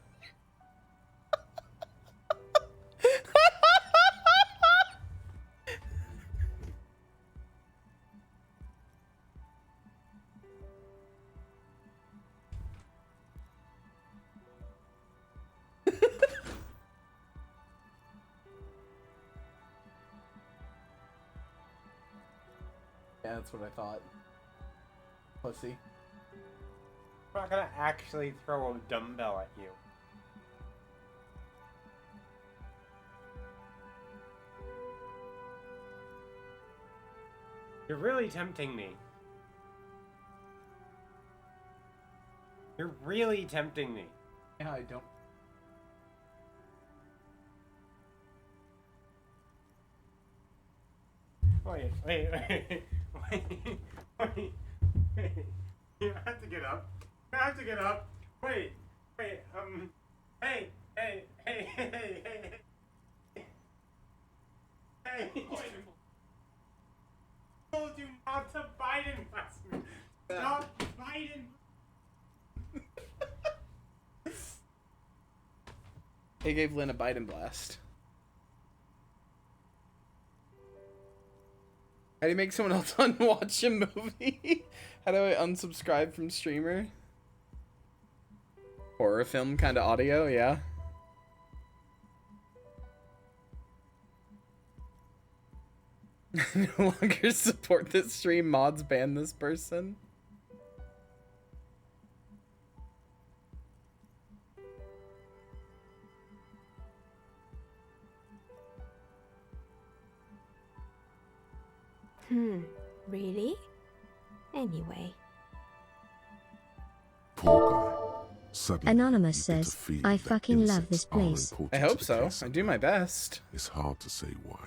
Yeah, that's what I thought. Pussy. I'm not gonna actually throw a dumbbell at you. You're really tempting me. You're really tempting me. Yeah, I don't. Wait. You have to get up. You have to get up. Wait, hey. I told you not to Biden blast me. Stop Biden. He gave Lynn a Biden blast. How do you make someone else unwatch a movie? How do I unsubscribe from streamer? Horror film kind of audio, yeah. No longer support this stream. Mods ban this person. Really? Anyway. Poor guy. Suddenly, Anonymous you get a says, feeling I that fucking love this insects are place. important I to hope the so. case. I do my best. It's hard to say why.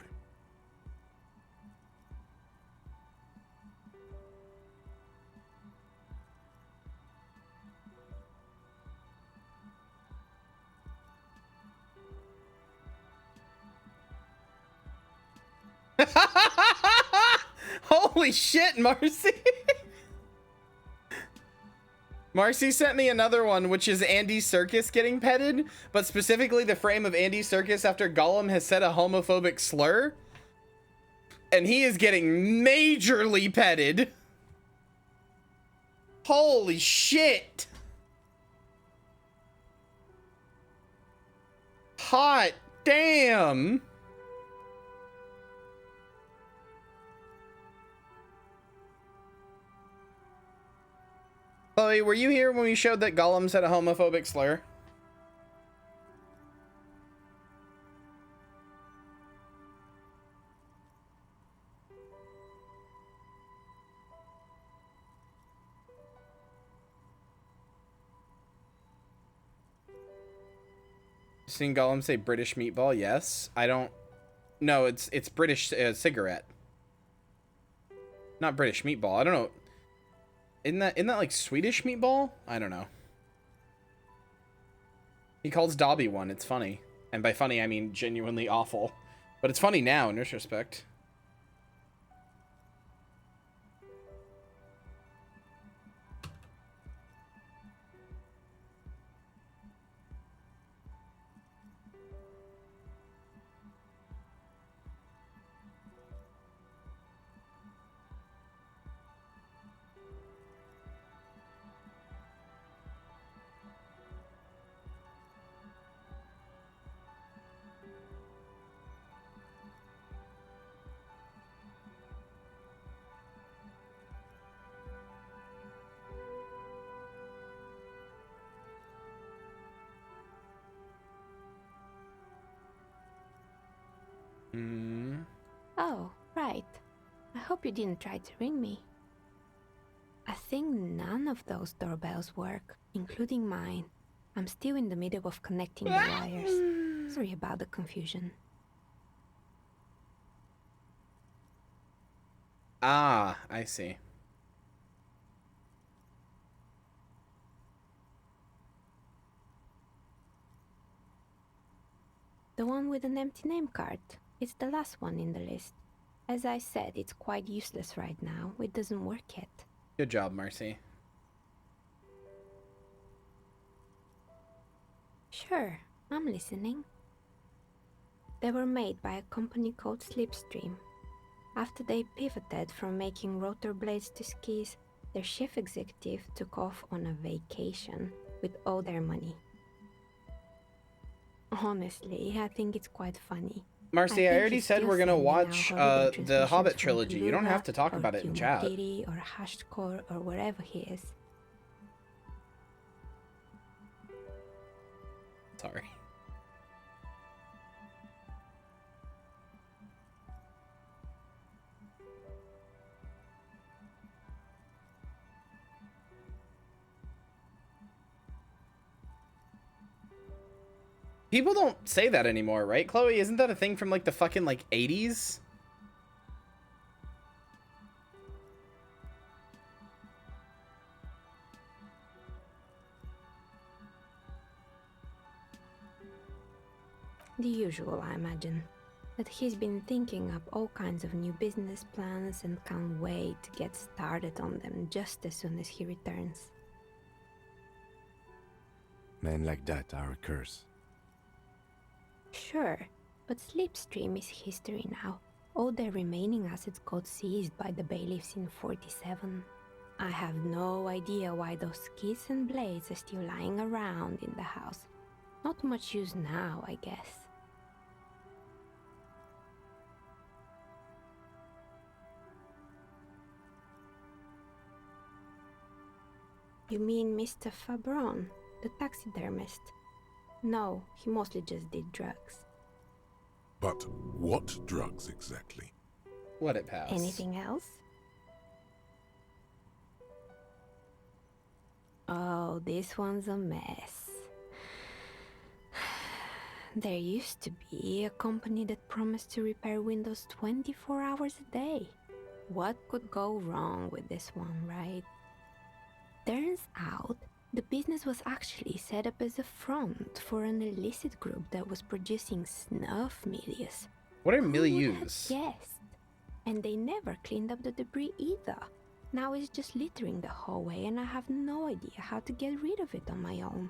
Holy shit, Marcy! Marcy sent me another one, which is Andy Serkis getting petted, but specifically the frame of Andy Serkis after Gollum has said a homophobic slur. And he is getting majorly petted. Holy shit! Hot damn! Chloe, were you here when we showed that Gollum said a homophobic slur? Seen Gollum say British meatball? Yes. I don't... No, it's British cigarette. Not British meatball. I don't know. Isn't that like Swedish meatball? I don't know. He calls Dobby one. It's funny. And by funny, I mean genuinely awful. But it's funny now in retrospect. Oh, right. I hope you didn't try to ring me. I think none of those doorbells work, including mine. I'm still in the middle of connecting the wires. Sorry about the confusion. Ah, I see. The one with an empty name card. It's the last one in the list. As I said, it's quite useless right now. It doesn't work yet. Good job, Marcy. Sure, I'm listening. They were made by a company called Slipstream. After they pivoted from making rotor blades to skis, their chief executive took off on a vacation with all their money. Honestly, I think it's quite funny. Marcy, I already said we're gonna watch the Hobbit trilogy. You don't have to talk about it in chat. Or Hashcore or wherever he is. Sorry. People don't say that anymore, right, Chloe? Isn't that a thing from like the fucking like 80s? The usual, I imagine. That he's been thinking up all kinds of new business plans and can't wait to get started on them just as soon as he returns. Men like that are a curse. Sure, but Slipstream is history now. All their remaining assets got seized by the bailiffs in 47. I have no idea why those skis and blades are still lying around in the house. Not much use now, I guess. You mean Mr. Fabron, the taxidermist? No, he mostly just did drugs. But what drugs exactly? Let it pass. Anything else? Oh, this one's a mess. There used to be a company that promised to repair Windows 24 hours a day. What could go wrong with this one, right? Turns out, the business was actually set up as a front for an illicit group that was producing snuff milieux. What are milieux? Yes, and they never cleaned up the debris either. Now it's just littering the hallway and I have no idea how to get rid of it on my own.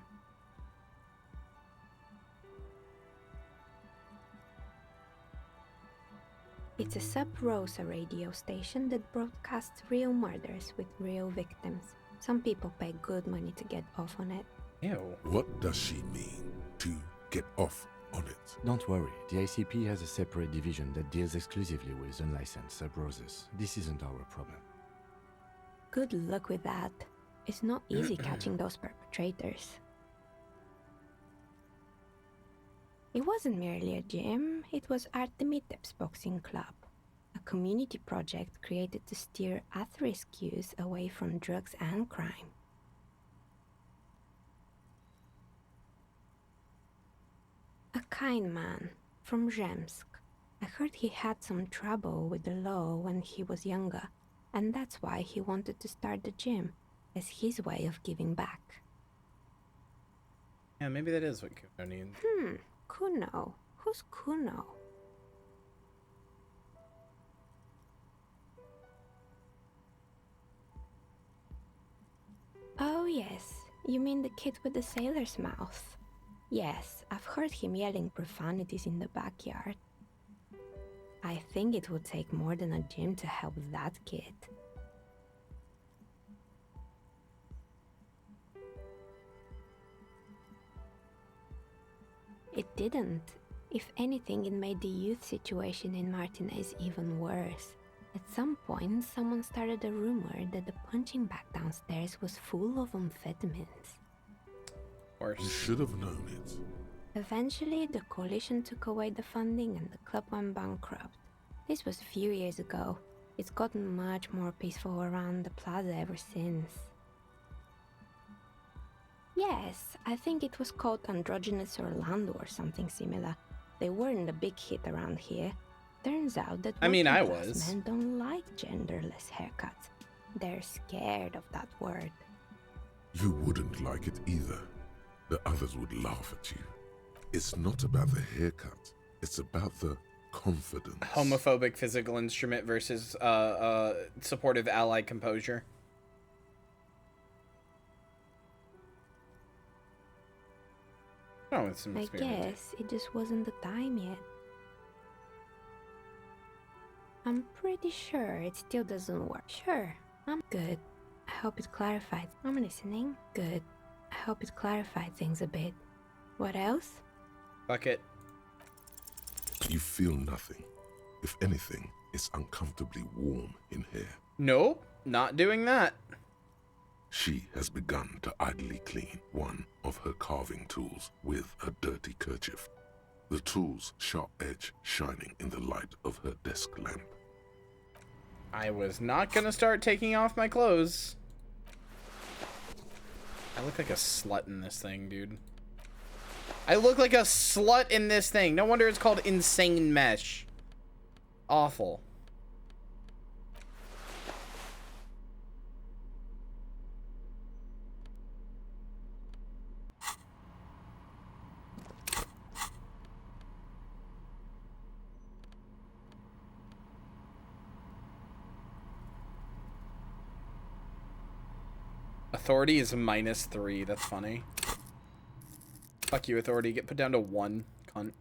It's a sub-Rosa radio station that broadcasts real murders with real victims. Some people pay good money to get off on it. Ew. What does she mean, to get off on it? Don't worry, the ICP has a separate division that deals exclusively with unlicensed sub-Roses. This isn't our problem. Good luck with that. It's not easy catching those perpetrators. It wasn't merely a gym, it was Artemiteps Boxing Club, a community project created to steer at-risk youth away from drugs and crime. A kind man from Zemsk. I heard he had some trouble with the law when he was younger, and that's why he wanted to start the gym, as his way of giving back. Yeah, maybe that is what Cuno needs. Cuno? Who's Cuno? Oh yes, you mean the kid with the sailor's mouth. Yes, I've heard him yelling profanities in the backyard. I think it would take more than a gym to help that kid. It didn't. If anything, it made the youth situation in Martinez even worse. At some point, someone started a rumor that the punching bag downstairs was full of amphetamines. You should have known it. Eventually, the coalition took away the funding and the club went bankrupt. This was a few years ago. It's gotten much more peaceful around the plaza ever since. Yes, I think it was called Androgynous Orlando or something similar. They weren't a big hit around here. Turns out that I mean, I working-class was. men don't like genderless haircuts. They're scared of that word. You wouldn't like it either. The others would laugh at you. It's not about the haircut. It's about the confidence. Homophobic physical instrument versus supportive ally composure. Oh, it's some I experimenting. guess it just wasn't the time yet. I'm pretty sure it still doesn't work. Sure, I'm good. I hope it clarified. I'm listening. Good. I hope it clarified things a bit. What else? Fuck it. You feel nothing. If anything, it's uncomfortably warm in here. Nope, not doing that. She has begun to idly clean one of her carving tools with a dirty kerchief. The tool's sharp edge shining in the light of her desk lamp. I was not gonna start taking off my clothes. I look like a slut in this thing, dude. I look like a slut in this thing. No wonder it's called Insane Mesh. Awful. Authority is -3. That's funny. Fuck you, Authority. Get put down to 1, cunt.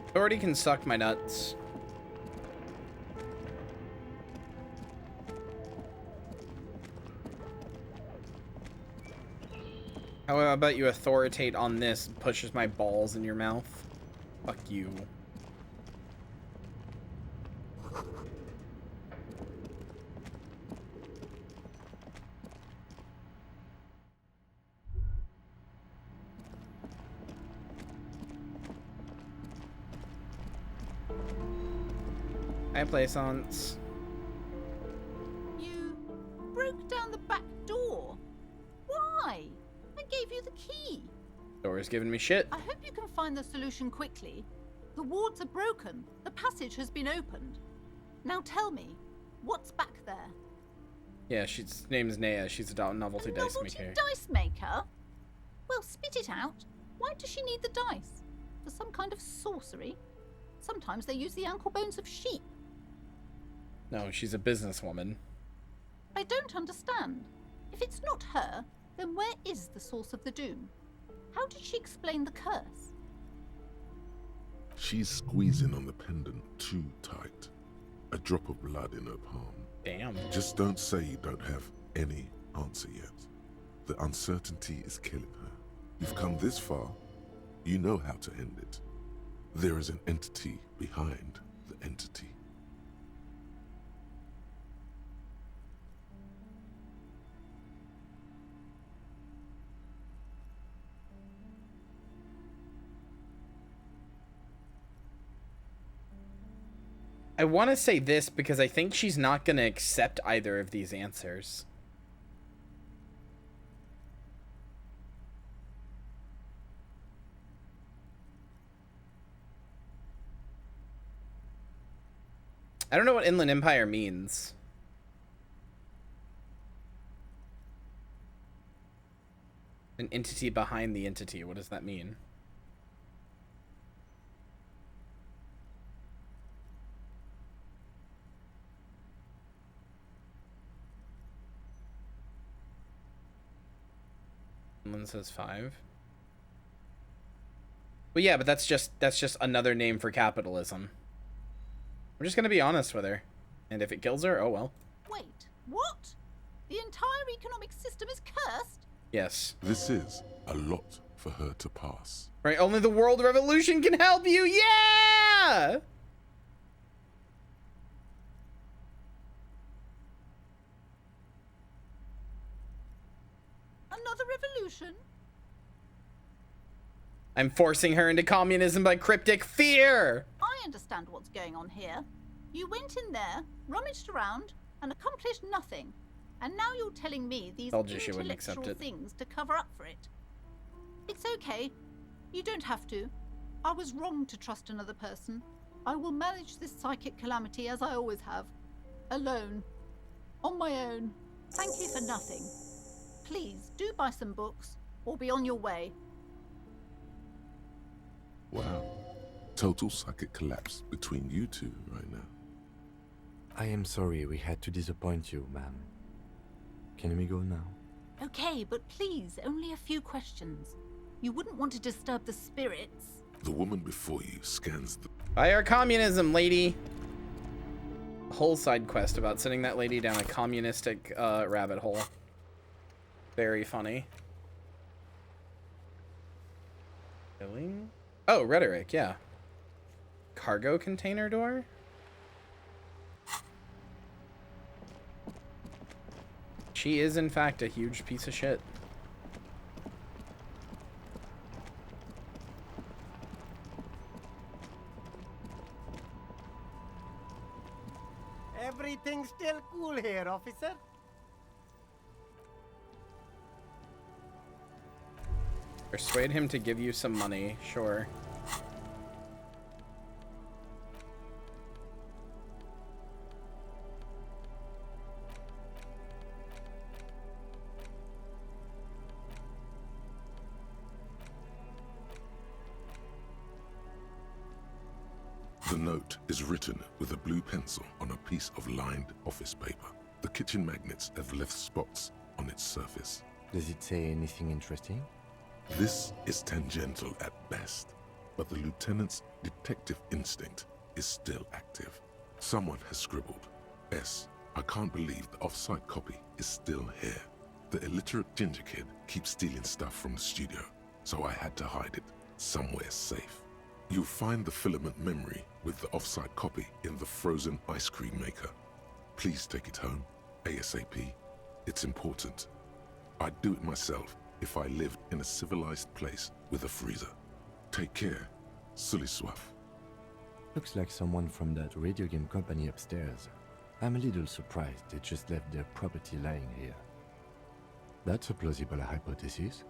Authority can suck my nuts. How about you authoritate on this, pushes my balls in your mouth? Fuck you. Hi, Plaisance. You broke down the back door. Why? I gave you the key. Door's giving me shit. I hope you can find the solution quickly. The wards are broken. The passage has been opened. Now tell me, what's back there? Yeah, she's name is Naya. She's a novelty dice maker. Dice maker? Well, spit it out. Why does she need the dice? For some kind of sorcery? Sometimes they use the ankle bones of sheep. No, she's a businesswoman. I don't understand. If it's not her, then where is the source of the doom? How did she explain the curse? She's squeezing on the pendant too tight. A drop of blood in her palm. Damn. Just don't say you don't have any answer yet. The uncertainty is killing her. You've come this far. You know how to end it. There is an entity behind the entity. I want to say this because I think she's not going to accept either of these answers. I don't know what Inland Empire means. An entity behind the entity. What does that mean? Inland says 5. Well, yeah, but that's just another name for capitalism. We're just gonna be honest with her, and if it kills her, oh well. Wait, what? The entire economic system is cursed? Yes. This is a lot for her to pass. Right, only the world revolution can help you. Yeah. Another revolution? I'm forcing her into communism by cryptic fear. I understand what's going on here. You went in there, rummaged around, and accomplished nothing. And now you're telling me these intellectual things to cover up for it. It's okay. You don't have to. I was wrong to trust another person. I will manage this psychic calamity as I always have. Alone. On my own. Thank you for nothing. Please, do buy some books, or be on your way. Wow. Total psychic collapse between you two right now. I am sorry we had to disappoint you, ma'am. Can we go now? Okay, but please, only a few questions. You wouldn't want to disturb the spirits. The woman before you scans the... Buy our communism, lady. A whole side quest about sending that lady down a communistic rabbit hole. Very funny. Filling? Oh, rhetoric, yeah. Cargo container door? She is, in fact, a huge piece of shit. Everything's still cool here, officer. Persuade him to give you some money, sure. The note is written with a blue pencil on a piece of lined office paper. The kitchen magnets have left spots on its surface. Does it say anything interesting? This is tangential at best, but the lieutenant's detective instinct is still active. Someone has scribbled, S. I can't believe the off-site copy is still here. The illiterate ginger kid keeps stealing stuff from the studio, so I had to hide it somewhere safe. You'll find the filament memory with the offsite copy in the frozen ice cream maker. Please take it home, ASAP. It's important. I'd do it myself if I lived in a civilized place with a freezer. Take care, Sully Soif. Looks like someone from that radio game company upstairs. I'm a little surprised they just left their property lying here. That's a plausible hypothesis.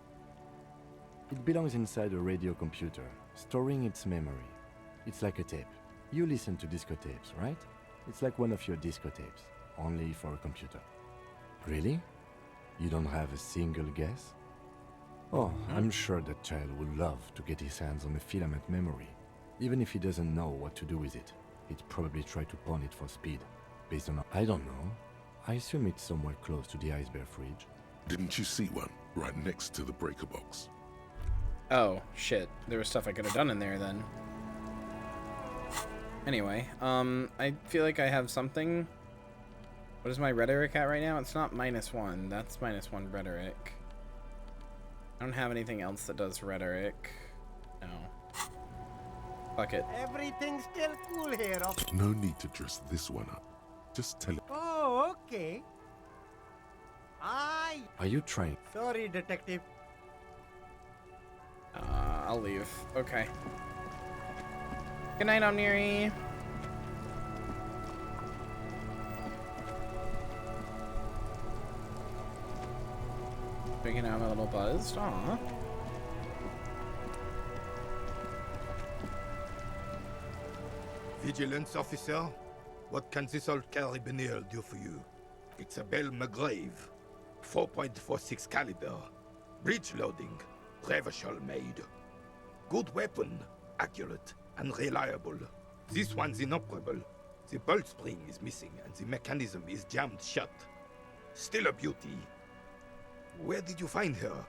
It belongs inside a radio computer, storing its memory. It's like a tape. You listen to disco tapes, right? It's like one of your disco tapes, only for a computer. Really? You don't have a single guess? Oh, I'm sure that child would love to get his hands on a filament memory. Even if he doesn't know what to do with it, he'd probably try to pawn it for speed. Based on, I don't know. I assume it's somewhere close to the ice bear fridge. Didn't you see one right next to the breaker box? Oh, shit. There was stuff I could have done in there then. Anyway, I feel like I have something. What is my rhetoric at right now? It's not -1. That's -1 rhetoric. I don't have anything else that does rhetoric. No. Fuck it. Everything's still cool here. No need to dress this one up. Just tell it. Oh, okay. Aye. Are you trying? Sorry, detective. I'll leave. Okay. Good night, Omniri. Freaking out, I'm a little buzzed. Aw. Vigilance officer, what can this old carabinier do for you? It's a Bell McGrave, 4.46 caliber, breech loading, Revachol made. Good weapon, accurate and reliable. This one's inoperable. The bolt spring is missing and the mechanism is jammed shut. Still a beauty. Where did you find her?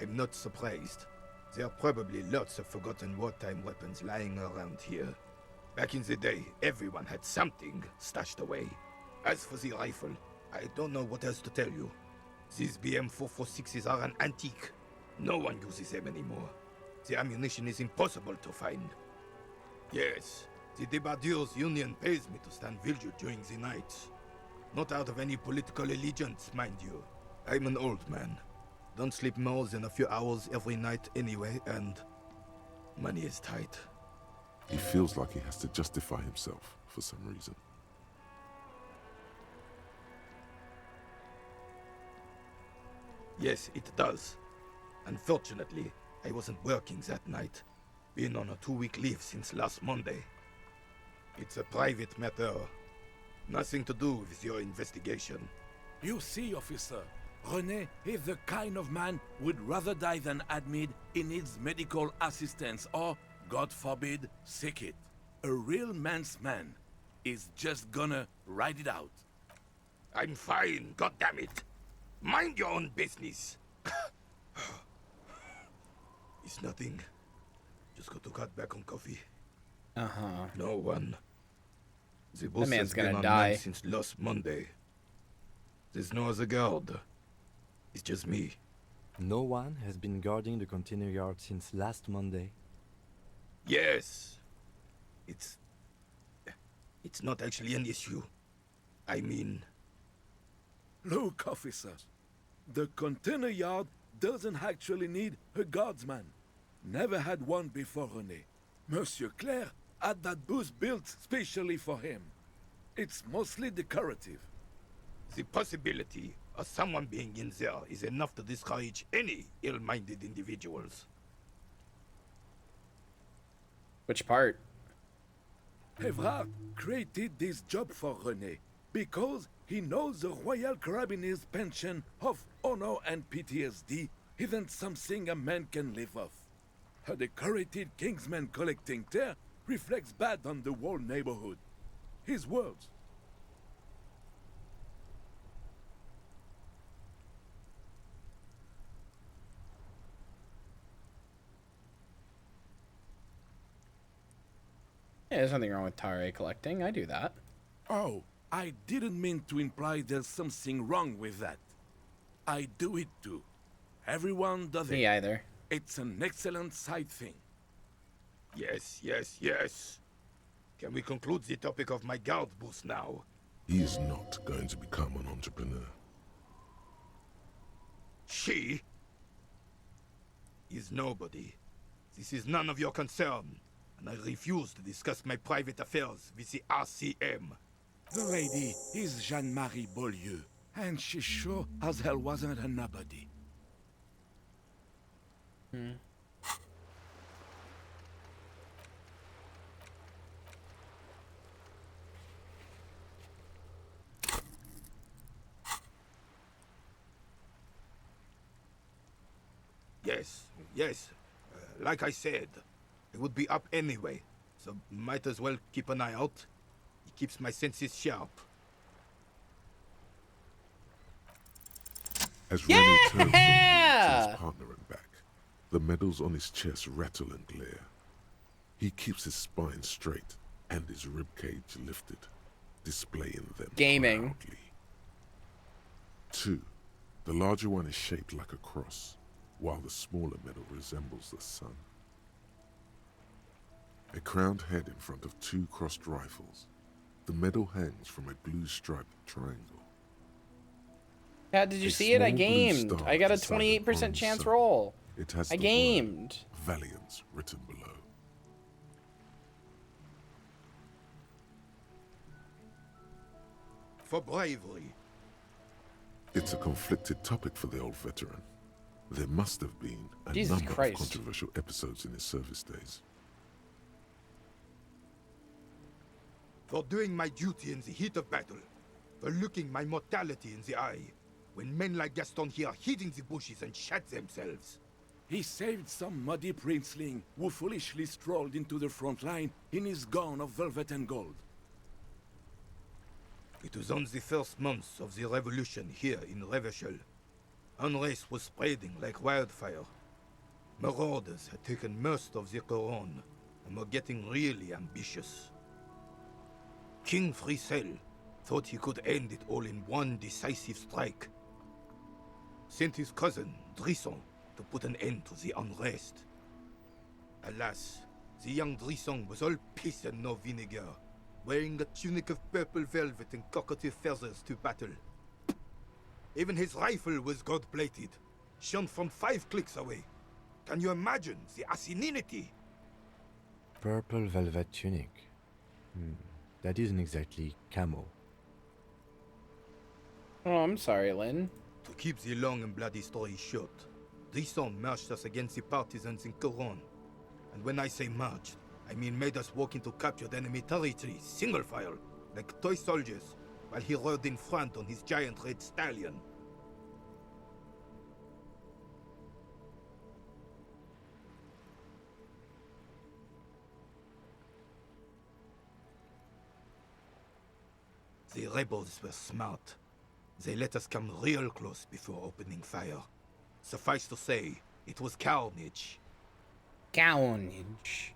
I'm not surprised. There are probably lots of forgotten wartime weapons lying around here. Back in the day, everyone had something stashed away. As for the rifle, I don't know what else to tell you. These BM-446s are an antique. No one uses them anymore. The ammunition is impossible to find. Yes, the Debardeurs Union pays me to stand vigil during the nights. Not out of any political allegiance, mind you. I'm an old man. Don't sleep more than a few hours every night anyway, and money is tight. He feels like he has to justify himself for some reason. Yes, it does. Unfortunately, I wasn't working that night. Been on a 2-week leave since last Monday. It's a private matter. Nothing to do with your investigation. You see, officer, René is the kind of man who would rather die than admit he needs medical assistance or, God forbid, sick it. A real man's man is just gonna ride it out. I'm fine, goddammit. Mind your own business. It's nothing. Just got to cut back on coffee. Uh-huh. No one. The boss man's has been gonna on die. night since last Monday. There's no other guard. It's just me. No one has been guarding the container yard since last Monday. Yes. It's not actually an issue. I mean... Look, officer, the container yard doesn't actually need a guardsman. Never had one before René. Monsieur Claire had that booth built specially for him. It's mostly decorative. The possibility of someone being in there is enough to discourage any ill-minded individuals. Which part? Evrard created this job for René because he knows the Royal Carabiniers' pension of honor and PTSD isn't something a man can live off. A decorated Kingsman collecting tear reflects bad on the whole neighborhood. His words. Yeah, there's nothing wrong with Tare collecting. I do that. Oh, I didn't mean to imply there's something wrong with that. I do it too. Everyone does it. Me either. It's an excellent side thing. Yes, yes, yes. Can we conclude the topic of my guard boost now? He is not going to become an entrepreneur. She is nobody. This is none of your concern, and I refuse to discuss my private affairs with the RCM. The lady is Jeanne-Marie Beaulieu, and she sure as hell wasn't a nobody. Yes, yes. Like I said, it would be up anyway, so might as well keep an eye out. It keeps my senses sharp. As Rennie turns from him to his partner and back, the medals on his chest rattle and glare. He keeps his spine straight and his ribcage lifted, displaying them Gaming. proudly. 2. The larger one is shaped like a cross, while the smaller medal resembles the sun. A crowned head in front of 2 crossed rifles. The medal hangs from a blue striped triangle. Yeah, did you A see it? I small blue gamed. star I got a beside an 28% orange chance sun. roll. It has I the gamed. word Valiance written below. For bravery. It's a conflicted topic for the old veteran. There must have been a Jesus number Christ. of controversial episodes in his service days. For doing my duty in the heat of battle. For looking my mortality in the eye. When men like Gaston here hid in the bushes and shot themselves. He saved some muddy princeling who foolishly strolled into the front line in his gown of velvet and gold. It was on the first months of the revolution here in Revachol. Unrest was spreading like wildfire. Marauders had taken most of the Couronne and were getting really ambitious. King Frisel thought he could end it all in one decisive strike. Sent his cousin, Drisson, to put an end to the unrest. Alas, the young Drisson was all piss and no vinegar, wearing a tunic of purple velvet and cockatiel feathers to battle. Even his rifle was gold-plated, shone from 5 clicks away. Can you imagine the asininity? Purple velvet tunic. That isn't exactly camo. Oh, I'm sorry, Lynn. To keep the long and bloody story short, Drisson marched us against the partisans in Couronne. And when I say marched, I mean made us walk into captured enemy territory, single file, like toy soldiers, while he rode in front on his giant red stallion. The rebels were smart. They let us come real close before opening fire. Suffice to say, it was carnage. Carnage.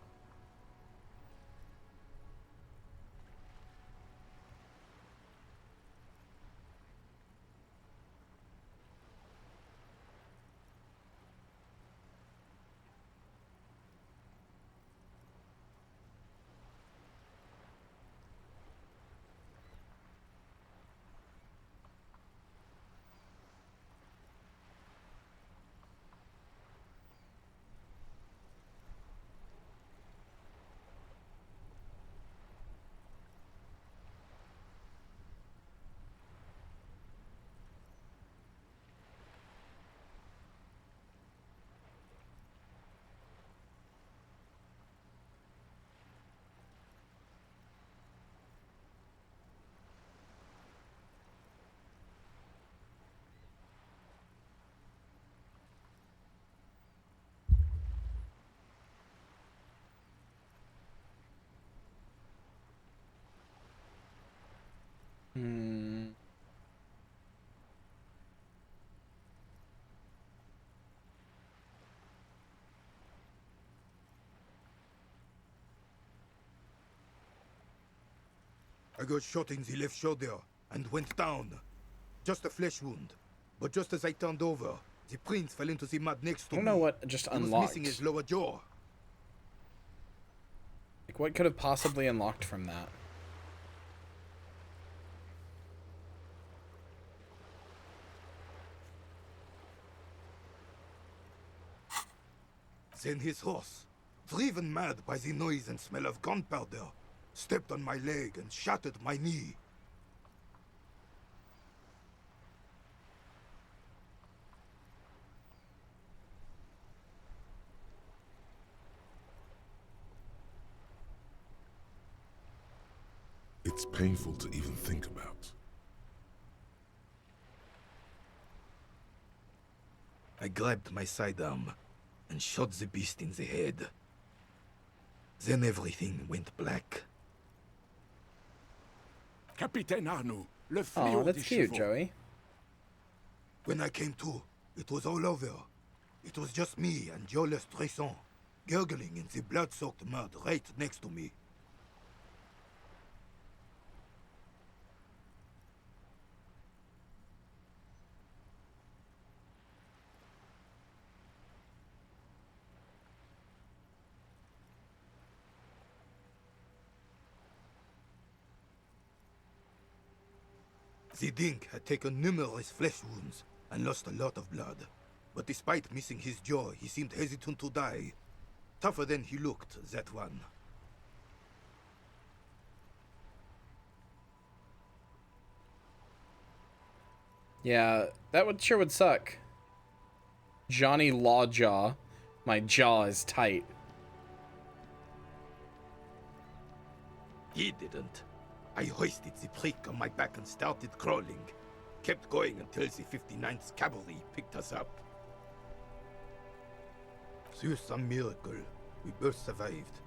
I got shot in the left shoulder and went down. Just a flesh wound. But just as I turned over, the prince fell into the mud next to I me. don't know what just He was unlocked. missing his lower jaw. Like, what could have possibly unlocked from that? Then his horse, driven mad by the noise and smell of gunpowder, stepped on my leg and shattered my knee. It's painful to even think about. I grabbed my sidearm and shot the beast in the head. Then everything went black. Capitaine Arnoux, le Oh, fléau that's des cute, chevaux. Joey. When I came to, it was all over. It was just me and Joe Tresson, gurgling in the blood-soaked mud right next to me. The Dink had taken numerous flesh wounds and lost a lot of blood. But despite missing his jaw, he seemed hesitant to die. Tougher than he looked, that one. Yeah, that would sure would suck. Johnny Lawjaw. My jaw is tight. He didn't. I hoisted the prick on my back and started crawling. Kept going until the 59th Cavalry picked us up. Through some miracle, we both survived.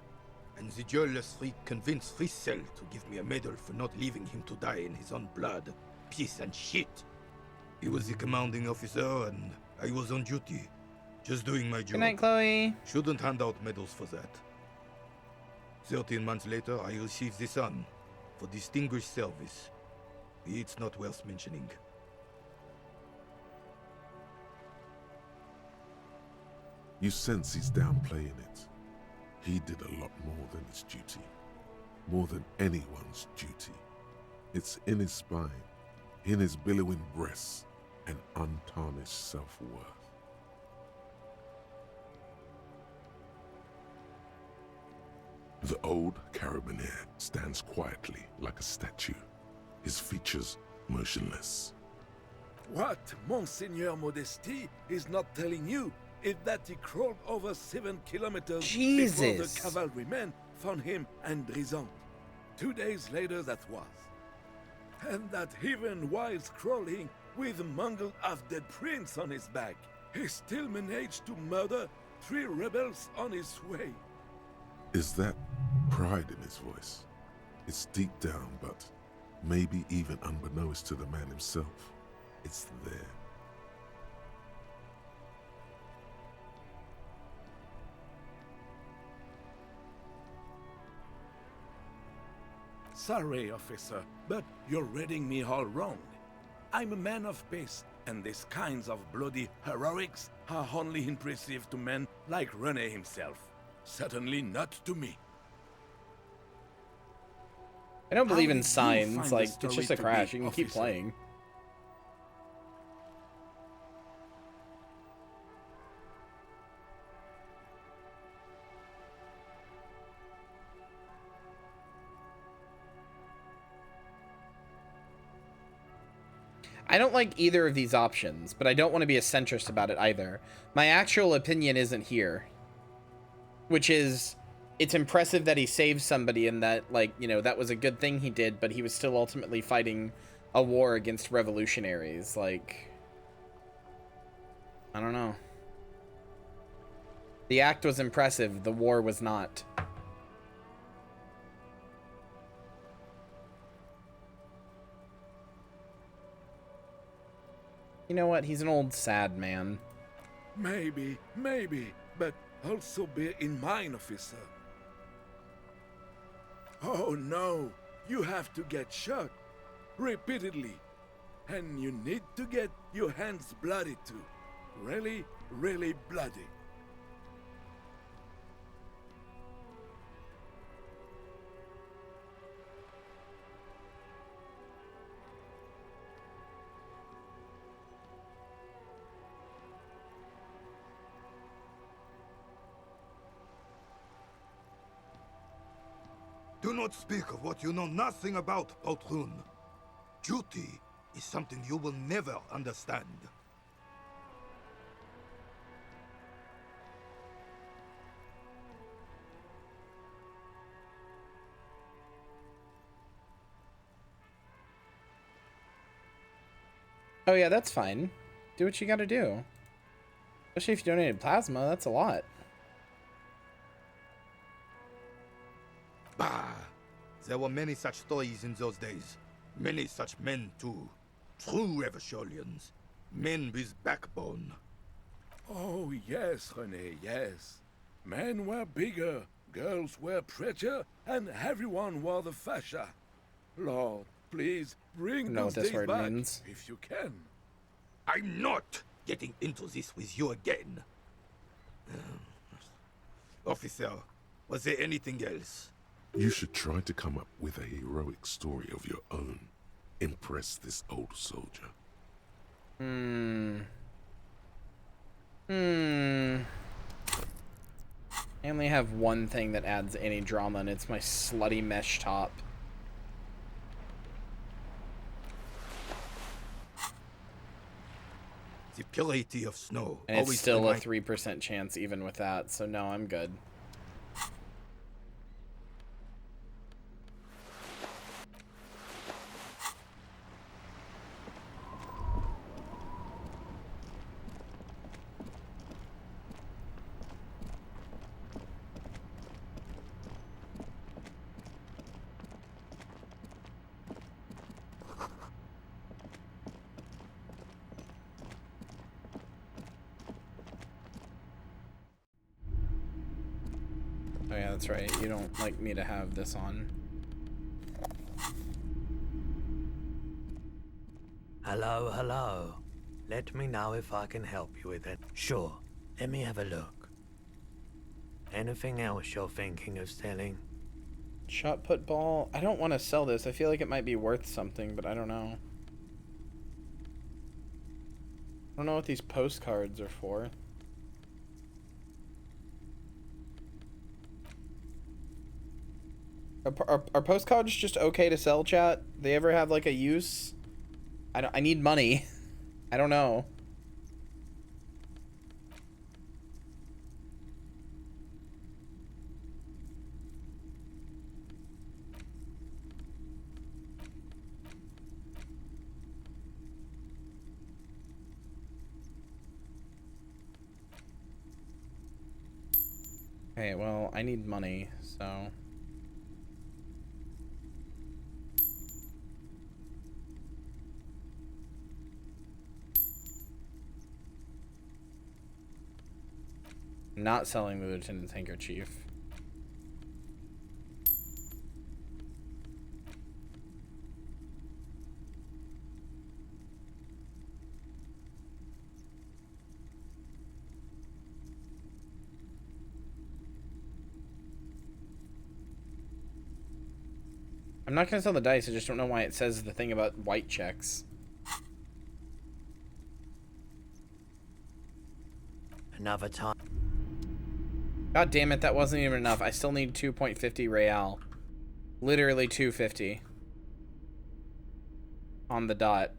And the jailless freak convinced Frissel to give me a medal for not leaving him to die in his own blood. Piece and shit. He was the commanding officer and I was on duty. Just doing my job. Good night, Chloe. Shouldn't hand out medals for that. 13 months later, I received the Sun for distinguished service. It's not worth mentioning. You sense he's downplaying it. He did a lot more than his duty. More than anyone's duty. It's in his spine, in his billowing breasts, and untarnished self-worth. The old carabinier stands quietly like a statue, his features motionless. What Monseigneur Modesty is not telling you is that he crawled over 7 kilometers before the Jesus. cavalrymen found him and Drizant. 2 days later that was. And that even while crawling with a mangled half-dead prince on his back, he still managed to murder 3 rebels on his way. Is that pride in his voice? It's deep down, but maybe even unbeknownst to the man himself, it's there. Sorry, officer, but you're reading me all wrong. I'm a man of peace, and these kinds of bloody heroics are only impressive to men like René himself. Certainly not to me. I don't believe How in did you signs. find Like, the it's story just a to crash. be, You can keep officer? playing. I don't like either of these options, but I don't want to be a centrist about it either. My actual opinion isn't here. Which is, it's impressive that he saved somebody and that, like, you know, that was a good thing he did, but he was still ultimately fighting a war against revolutionaries. Like, I don't know. The act was impressive, the war was not. You know what? He's an old sad man. Maybe, but also bear in mind, officer. Oh no, you have to get shot repeatedly. And you need to get your hands bloody too. Really, really bloody. Do not speak of what you know nothing about, Poltroon. Duty is something you will never understand. Oh yeah, that's fine. Do what you gotta do. Especially if you donated plasma, that's a lot. Bah! There were many such stories in those days. Many such men, too. True Eversholians. Men with backbone. Oh, yes, René, yes. Men were bigger, girls were prettier, and everyone wore the fascia. Lord, please, bring know those what this days word back, means. if you can. I'm not getting into this with you again. Officer, was there anything else? You should try to come up with a heroic story of your own. Impress this old soldier. I only have one thing that adds any drama, and it's my slutty mesh top. The purity of snow. And it's always still a remind- 3% chance even with that, so no, I'm good. Oh yeah, that's right. You don't like me to have this on. Hello, hello. Let me know if I can help you with it. Sure, let me have a look. Anything else you're thinking of selling? Shot put ball. I don't want to sell this. I feel like it might be worth something, but I don't know. I don't know what these postcards are for. Are postcards just okay to sell, chat? They ever have like a use? I need money. I don't know. Okay, well, I need money, so... Not selling the lieutenant's handkerchief. I'm not gonna sell the dice, I just don't know why it says the thing about white checks. Another time. God damn it, that wasn't even enough. I still need 2.50 real. Literally 250. On the dot.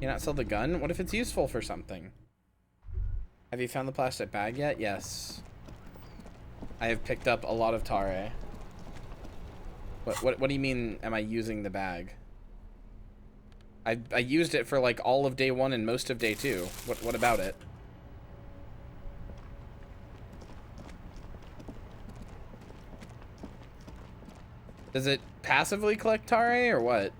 You not sell the gun? What if it's useful for something? Have you found the plastic bag yet? Yes. I have picked up a lot of tare. What do you mean, am I using the bag? I used it for like all of day 1 and most of day 2. What about it? Does it passively collect tare or what?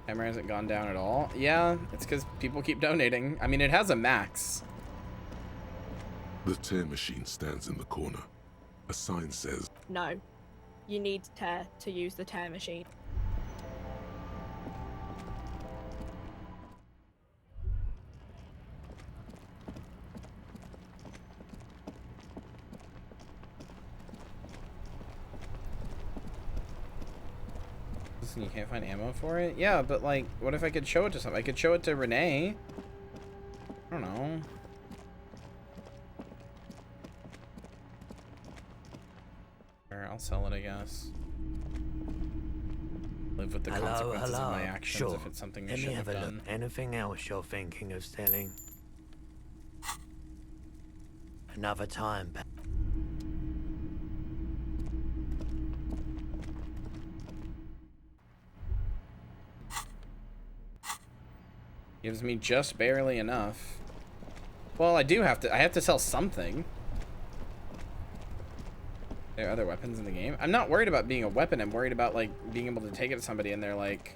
Timer hasn't gone down at all. Yeah, it's because people keep donating. I mean, it has a max. The tear machine stands in the corner. A sign says, No. You need tear to use the tear machine. You can't find ammo for it? Yeah, but like, what if I could show it to somebody? I could show it to Renee. I don't know. Or I'll sell it, I guess. Live with the consequences of my actions Sure. if it's something I Let me shouldn't have have a done. look. Anything else you're thinking of selling? Another time. Gives me just barely enough. Well, I have to sell something. There are other weapons in the game. I'm not worried about being a weapon. I'm worried about like being able to take it to somebody and they're like,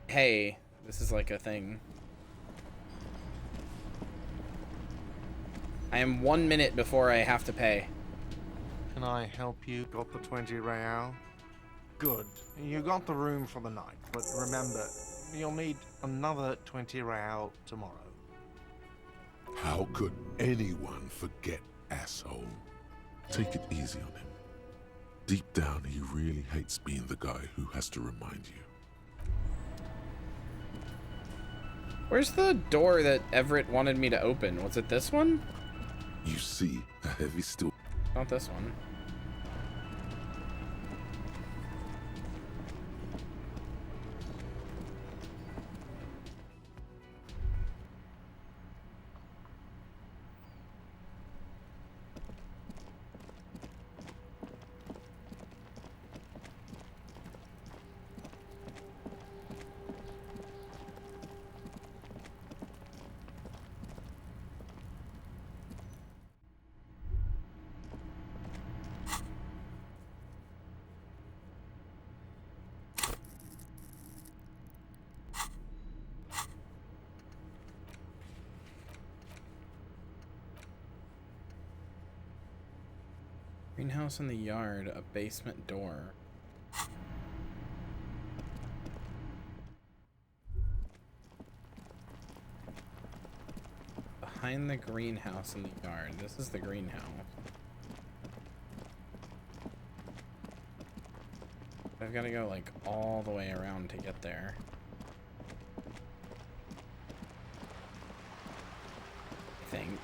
hey, this is like a thing. I am 1 minute before I have to pay. Can I help you? Got the 20 real? Good. You got the room for the night, but remember, you'll need another 20 real tomorrow. how could anyone forget, asshole? Take it easy on him. Deep down, he really hates being the guy who has to remind you. Where's the door that Everett wanted me to open? Was it this one? You see a heavy steel. Not this one. Greenhouse in the yard, a basement door. Behind the greenhouse in the yard. This is the greenhouse. I've got to go like all the way around to get there. I think.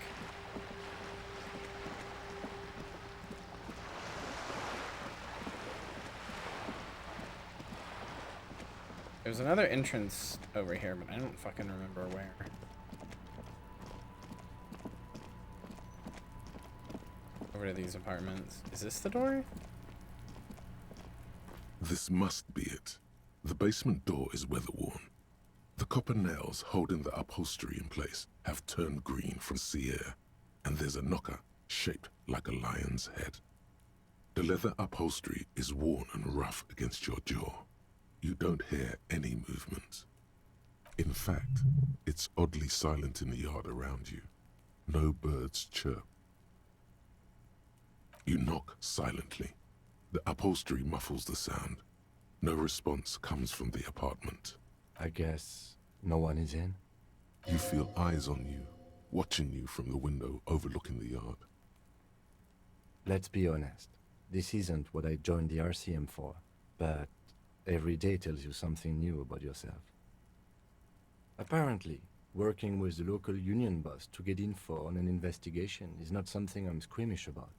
There's another entrance over here, but I don't fucking remember where. Over to these apartments. Is this the door? This must be it. The basement door is weather-worn. The copper nails holding the upholstery in place have turned green from sea air, and there's a knocker shaped like a lion's head. The leather upholstery is worn and rough against your jaw. You don't hear any movement. In fact, it's oddly silent in the yard around you. No birds chirp. You knock silently. The upholstery muffles the sound. No response comes from the apartment. I guess no one is in? You feel eyes on you, watching you from the window overlooking the yard. Let's be honest. This isn't what I joined the RCM for, but every day tells you something new about yourself. Apparently, working with the local union boss to get info on an investigation is not something I'm squeamish about.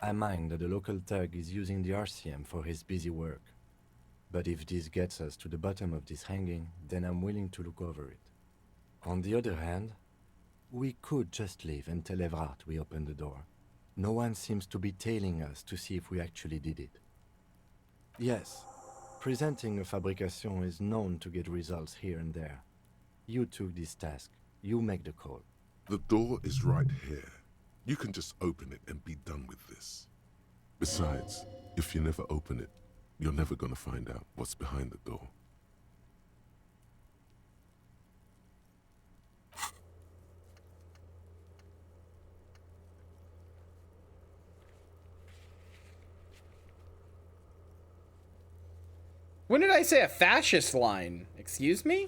I mind that the local thug is using the RCM for his busy work. But if this gets us to the bottom of this hanging, then I'm willing to look over it. On the other hand, we could just leave and tell Evrart we opened the door. No one seems to be tailing us to see if we actually did it. Yes, presenting a fabrication is known to get results here and there. You took this task. You make the call. The door is right here. You can just open it and be done with this. Besides, if you never open it, You're never gonna find out what's behind the door. When did I say a fascist line? Excuse me?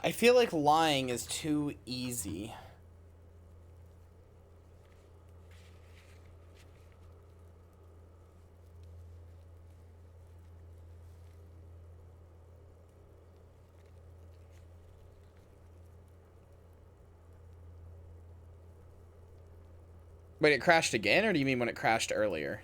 I feel like lying is too easy. Wait, it crashed again, or do you mean when it crashed earlier?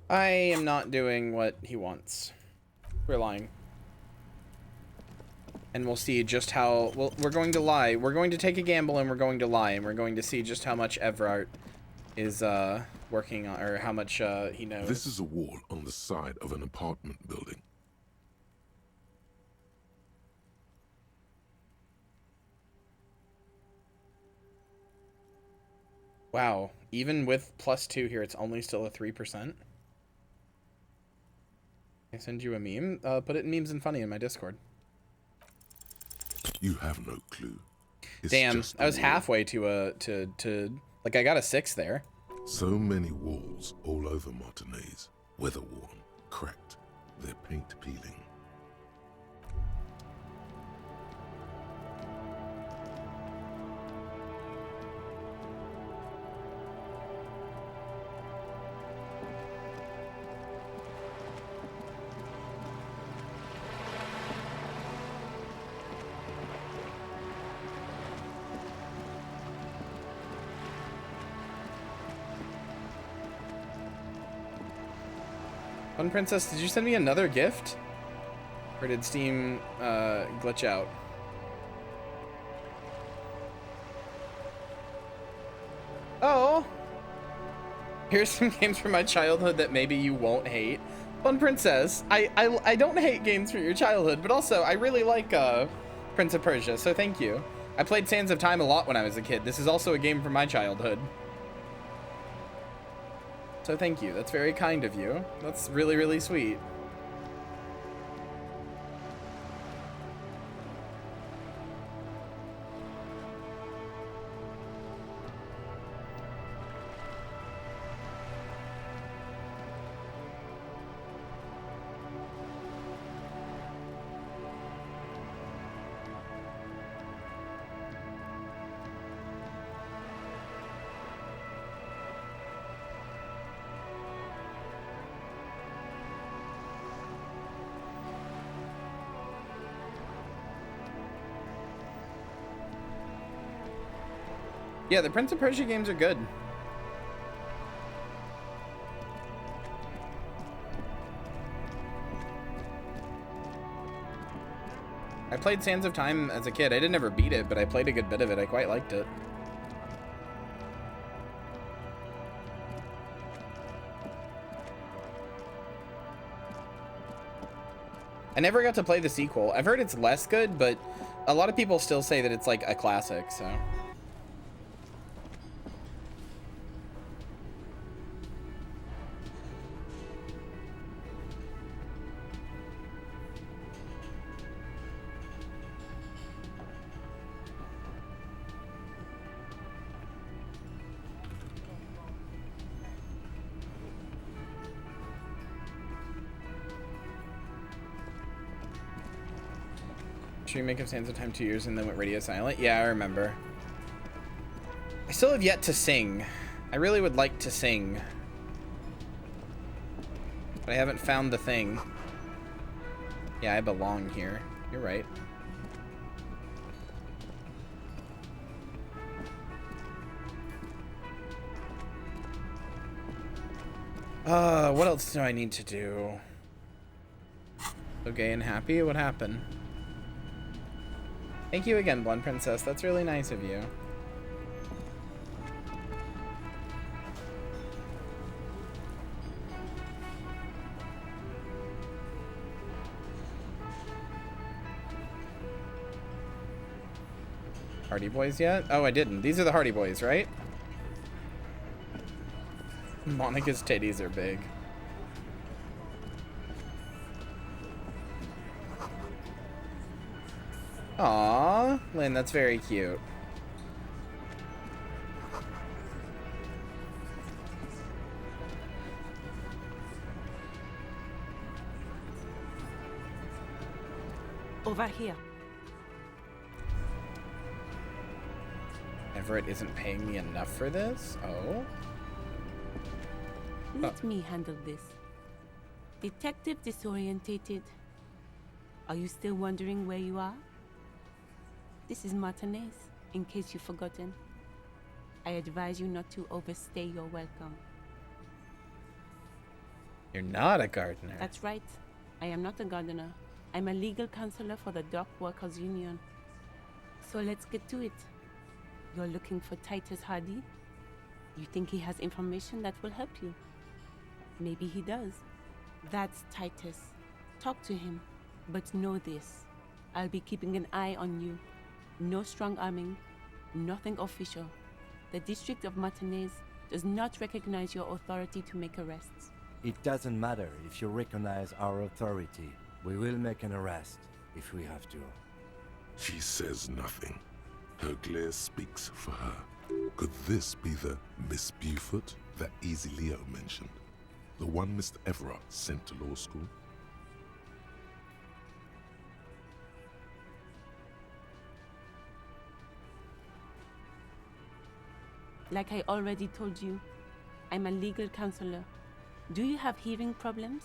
I am not doing what he wants. We're lying. And we'll see just how... Well, we're going to lie. We're going to take a gamble and we're going to lie. And we're going to see just how much Everart is working on... Or how much he knows. This is a wall on the side of an apartment building. Wow. Even with +2 here, it's only still a 3%. I send you a meme. Put it in memes and funny in my Discord. You have no clue. It's Damn, just I was a wall. halfway to like I got a 6 there. So many walls all over Martinez, weather-worn, cracked, their paint peeling. Fun Princess, did you send me another gift? Or did Steam glitch out? Oh! Here's some games from my childhood that maybe you won't hate. Fun Princess, I don't hate games from your childhood, but also I really like Prince of Persia, so thank you. I played Sands of Time a lot when I was a kid. This is also a game from my childhood. So thank you. That's very kind of you. That's really, really sweet. Yeah, the Prince of Persia games are good. I played Sands of Time as a kid. I didn't ever beat it, but I played a good bit of it. I quite liked it. I never got to play the sequel. I've heard it's less good, but a lot of people still say that it's like a classic, so. Remake of Sands of Time 2 years and then went radio silent. Yeah, I remember. I still have yet to sing. I really would like to sing. But I haven't found the thing. Yeah, I belong here. You're right. What else do I need to do? So gay and happy? What happened? Thank you again, Blonde Princess. That's really nice of you. Hardy Boys yet? Oh, I didn't. These are the Hardy Boys, right? Monica's titties are big. Aww, Lynn, that's very cute. Over here. Everett isn't paying me enough for this? Oh? Let me handle this. Detective disorientated. Are you still wondering where you are? This is Martinez, in case you've forgotten. I advise you not to overstay your welcome. You're not a gardener. That's right. I am not a gardener. I'm a legal counselor for the Dock Workers Union. So let's get to it. You're looking for Titus Hardy? You think he has information that will help you? Maybe he does. That's Titus. Talk to him. But know this. I'll be keeping an eye on you. No strong arming. Nothing official. The District of Martinez does not recognize your authority to make arrests. It doesn't matter if you recognize our authority. We will make an arrest if we have to. She says nothing. Her glare speaks for her. Could this be the Miss Beaufort that Easy Leo mentioned? The one Mr. Everett sent to law school? Like I already told you, I'm a legal counselor. Do you have hearing problems?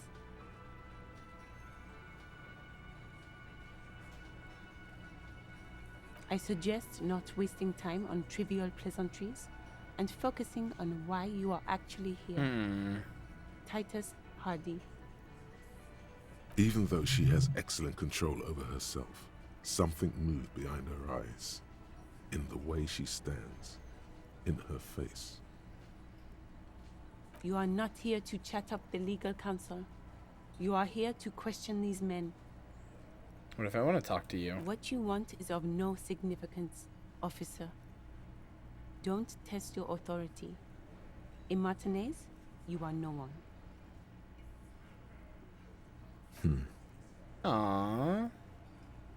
I suggest not wasting time on trivial pleasantries and focusing on why you are actually here. Titus Hardy. Even though she has excellent control over herself, something moved behind her eyes. In the way she stands. In her face. You are not here to chat up the legal counsel. You are here to question these men. What if I want to talk to you? What you want is of no significance, officer. Don't test your authority. In Martinez, you are no one. Aww.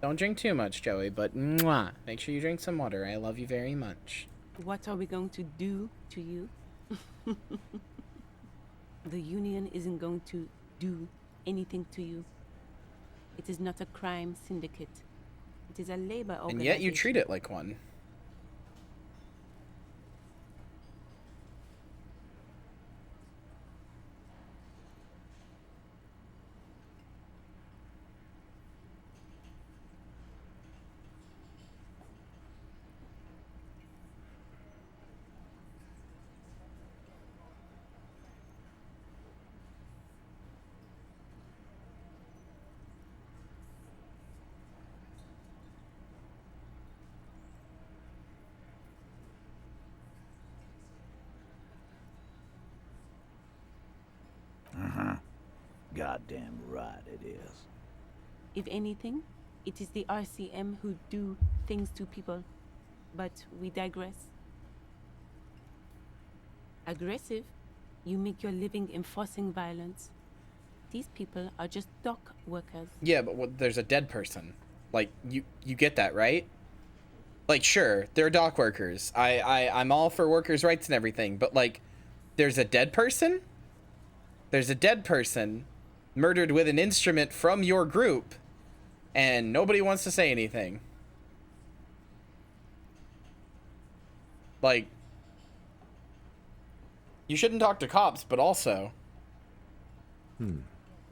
Don't drink too much, Joey, but mwah, make sure you drink some water. I love you very much. What are we going to do to you? The union isn't going to do anything to you. It is not a crime syndicate. It is a labor organization. And yet you treat it like one. goddamn right it is. If anything, it is the RCM who do things to people. But we digress. Aggressive? You make your living enforcing violence. These people are just dock workers. Yeah, but there's a dead person. Like, you get that, right? Like, sure, they're dock workers. I'm all for workers' rights and everything, but, like, there's a dead person? There's a dead person murdered with an instrument from your group, and nobody wants to say anything. Like, you shouldn't talk to cops, but also...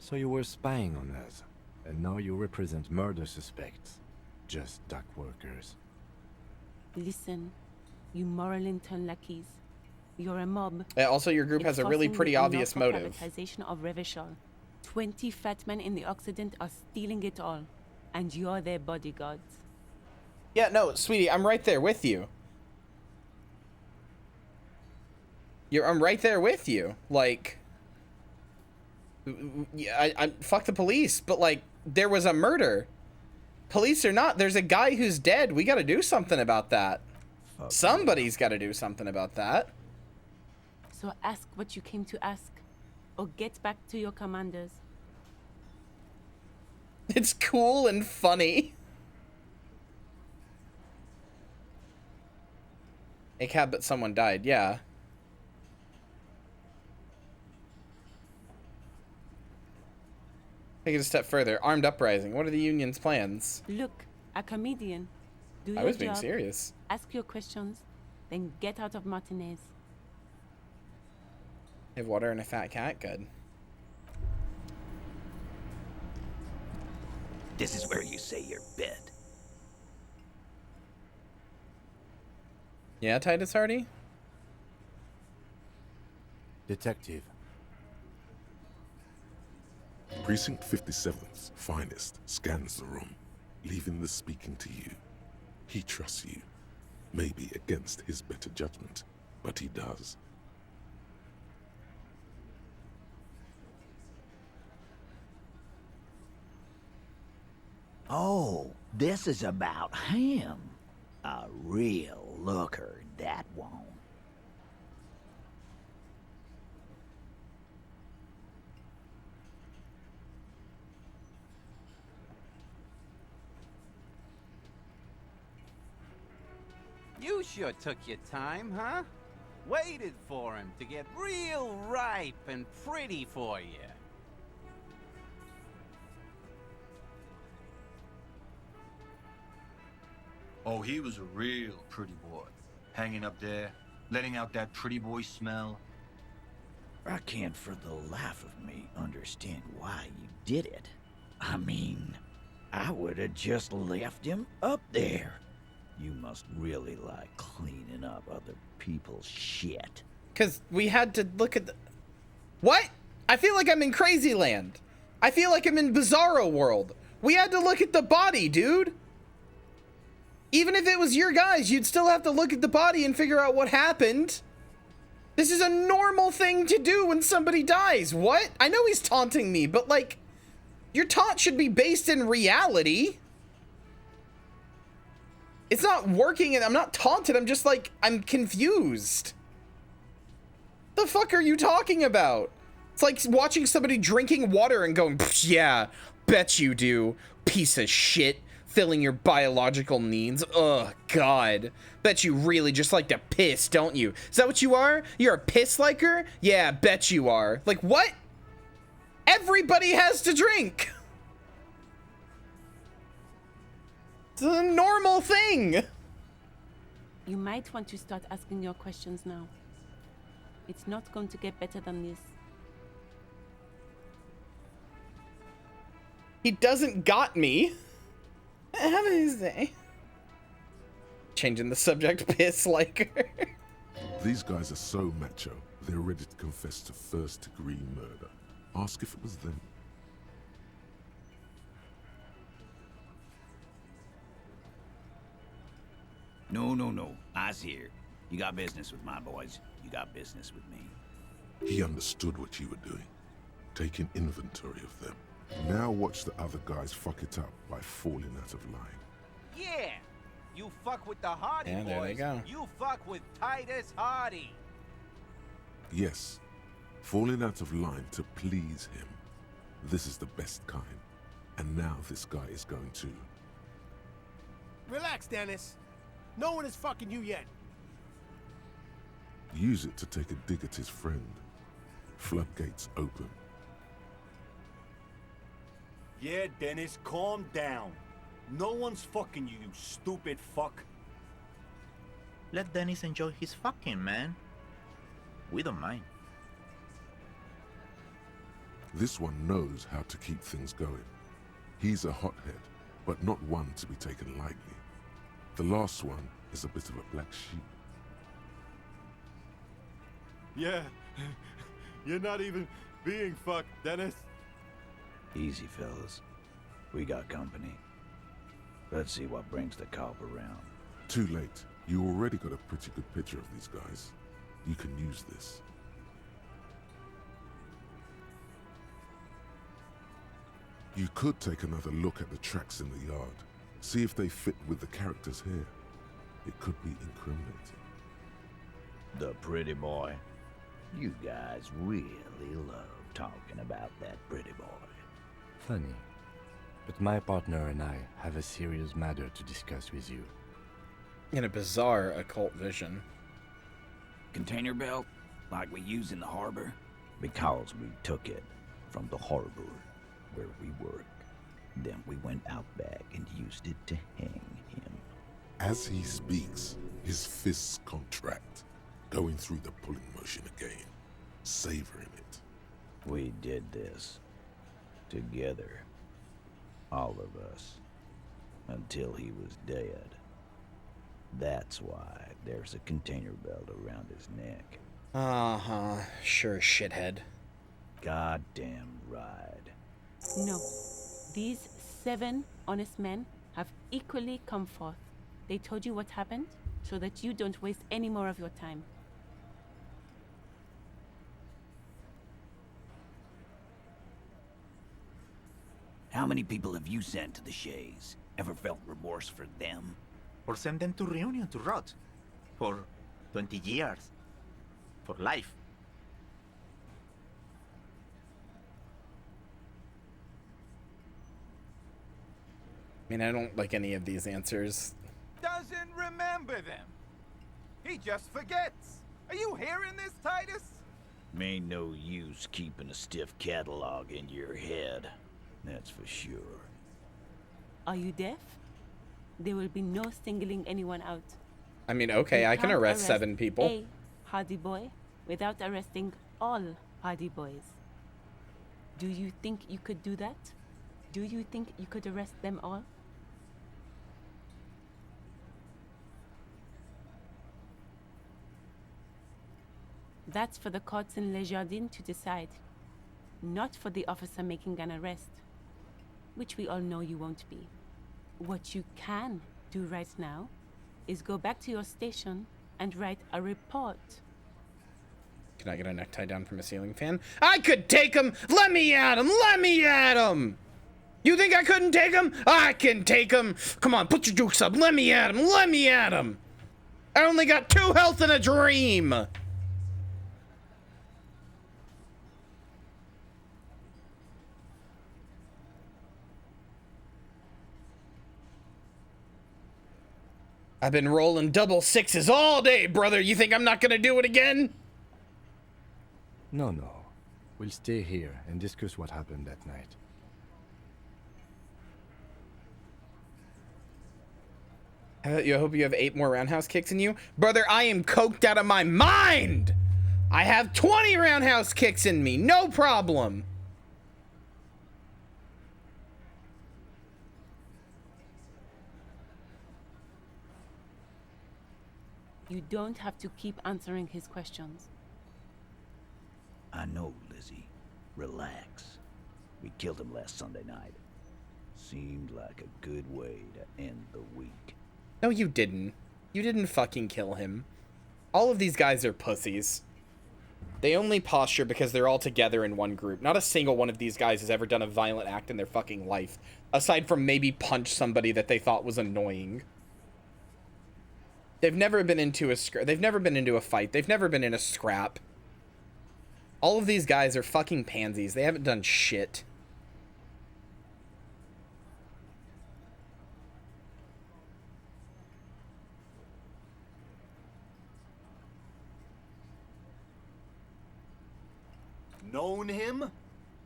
So you were spying on us, and now you represent murder suspects. Just dock workers. Listen, you moral intern lackeys. You're a mob. Also, your group has a really pretty obvious motive. Privatization of Revachol. 20 fat men in the Occident are stealing it all, and you're their bodyguards. Yeah, no, sweetie, I'm right there with you. I'm right there with you. Like, I fuck the police, but like, there was a murder. Police or not, there's a guy who's dead. We gotta do something about that. Somebody's gotta do something about that. So ask what you came to ask, or get back to your commanders. It's cool and funny. A cab, but someone died, yeah. Take it a step further. Armed uprising. What are the union's plans? Look, a comedian. Do your I was job, being serious. Ask your questions, then get out of Martinez. Have water and a fat cat? Good. This is where you say your bit. Yeah, Titus Hardy? Detective. Precinct 57's finest scans the room, leaving the speaking to you. He trusts you, maybe against his better judgment, but he does. Oh, this is about him. A real looker, that one. You sure took your time, huh? Waited for him to get real ripe and pretty for you. Oh, he was a real pretty boy. Hanging up there, letting out that pretty boy smell. I can't for the life of me understand why you did it. I mean, I would have just left him up there. You must really like cleaning up other people's shit. Because we had to look at the... What? I feel like I'm in Crazy Land. I feel like I'm in Bizarro World. We had to look at the body, dude. Even if it was your guys, you'd still have to look at the body and figure out what happened. This is a normal thing to do when somebody dies. What? I know he's taunting me, but like, your taunt should be based in reality. It's not working and I'm not taunted. I'm just like, I'm confused. The fuck are you talking about? It's like watching somebody drinking water and going, yeah, bet you do, piece of shit. Filling your biological needs. Ugh, God. Bet you really just like to piss, don't you? Is that what you are? You're a piss liker? Yeah, bet you are. Like, what? Everybody has to drink. It's a normal thing. You might want to start asking your questions now. It's not going to get better than this. He doesn't got me. Have a nice day. Changing the subject, piss liker. These guys are so macho, they're ready to confess to first-degree murder. Ask if it was them. No. I's here. You got business with my boys. You got business with me. He understood what you were doing. taking inventory of them. Now watch the other guys fuck it up by falling out of line. Yeah! You fuck with the Hardy Yeah, boys. there they go. You fuck with Titus Hardy. Yes, falling out of line to please him. This is the best kind. And now this guy is going to... Relax, Dennis. No one is fucking you yet. use it to take a dig at his friend. Floodgates open. Yeah, Dennis, calm down. No one's fucking you, you stupid fuck. Let Dennis enjoy his fucking, man. We don't mind. This one knows how to keep things going. He's a hothead, but not one to be taken lightly. The last one is a bit of a black sheep. Yeah, you're not even being fucked, Dennis. Easy, fellas. We got company. Let's see what brings the cop around. Too late. You already got a pretty good picture of these guys. You can use this. You could take another look at the tracks in the yard. See if they fit with the characters here. It could be incriminating. The pretty boy. You guys really love talking about that pretty boy. Funny. But my partner and I have a serious matter to discuss with you. In a bizarre occult vision. Container belt, like we use in the harbor? Because we took it from the harbor where we work. Then we went out back and used it to hang him. As he speaks, his fists contract, going through the pulling motion again, savoring it. We did this together. All of us. Until he was dead. That's why there's a container belt around his neck. Uh-huh. Sure, shithead. Goddamn right. No. These 7 honest men have equally come forth. They told you what happened so that you don't waste any more of your time. How many people have you sent to the Shays? Ever felt remorse for them? Or send them to Reunion to rot. For 20 years. For life. I mean, I don't like any of these answers. Doesn't remember them. He just forgets. Are you hearing this, Titus? Ain't no use keeping a stiff catalog in your head. That's for sure. Are you deaf? There will be no singling anyone out. I mean, okay, I can can't arrest 7 people. A Hardy boy without arresting all Hardy boys. Do you think you could do that? Do you think you could arrest them all? That's for the courts in Les Jardins to decide, not for the officer making an arrest, which we all know you won't be. What you can do right now is go back to your station and write a report. Can I get a necktie down from a ceiling fan? I could take him! Let me at him! Let me at him! You think I couldn't take him? I can take him! Come on, put your dukes up! Let me at him! Let me at him! I only got 2 health and a dream! I've been rolling double 6s all day, brother. You think I'm not gonna do it again? No. We'll stay here and discuss what happened that night. I hope you have 8 more roundhouse kicks in you. Brother, I am coked out of my mind! I have 20 roundhouse kicks in me, no problem! You don't have to keep answering his questions. I know, Lizzie. Relax. We killed him last Sunday night. Seemed like a good way to end the week. No, you didn't. You didn't fucking kill him. All of these guys are pussies. They only posture because they're all together in one group. Not a single one of these guys has ever done a violent act in their fucking life, aside from maybe punch somebody that they thought was annoying. They've never been into they've never been into a fight. They've never been in a scrap. All of these guys are fucking pansies. They haven't done shit. Known him?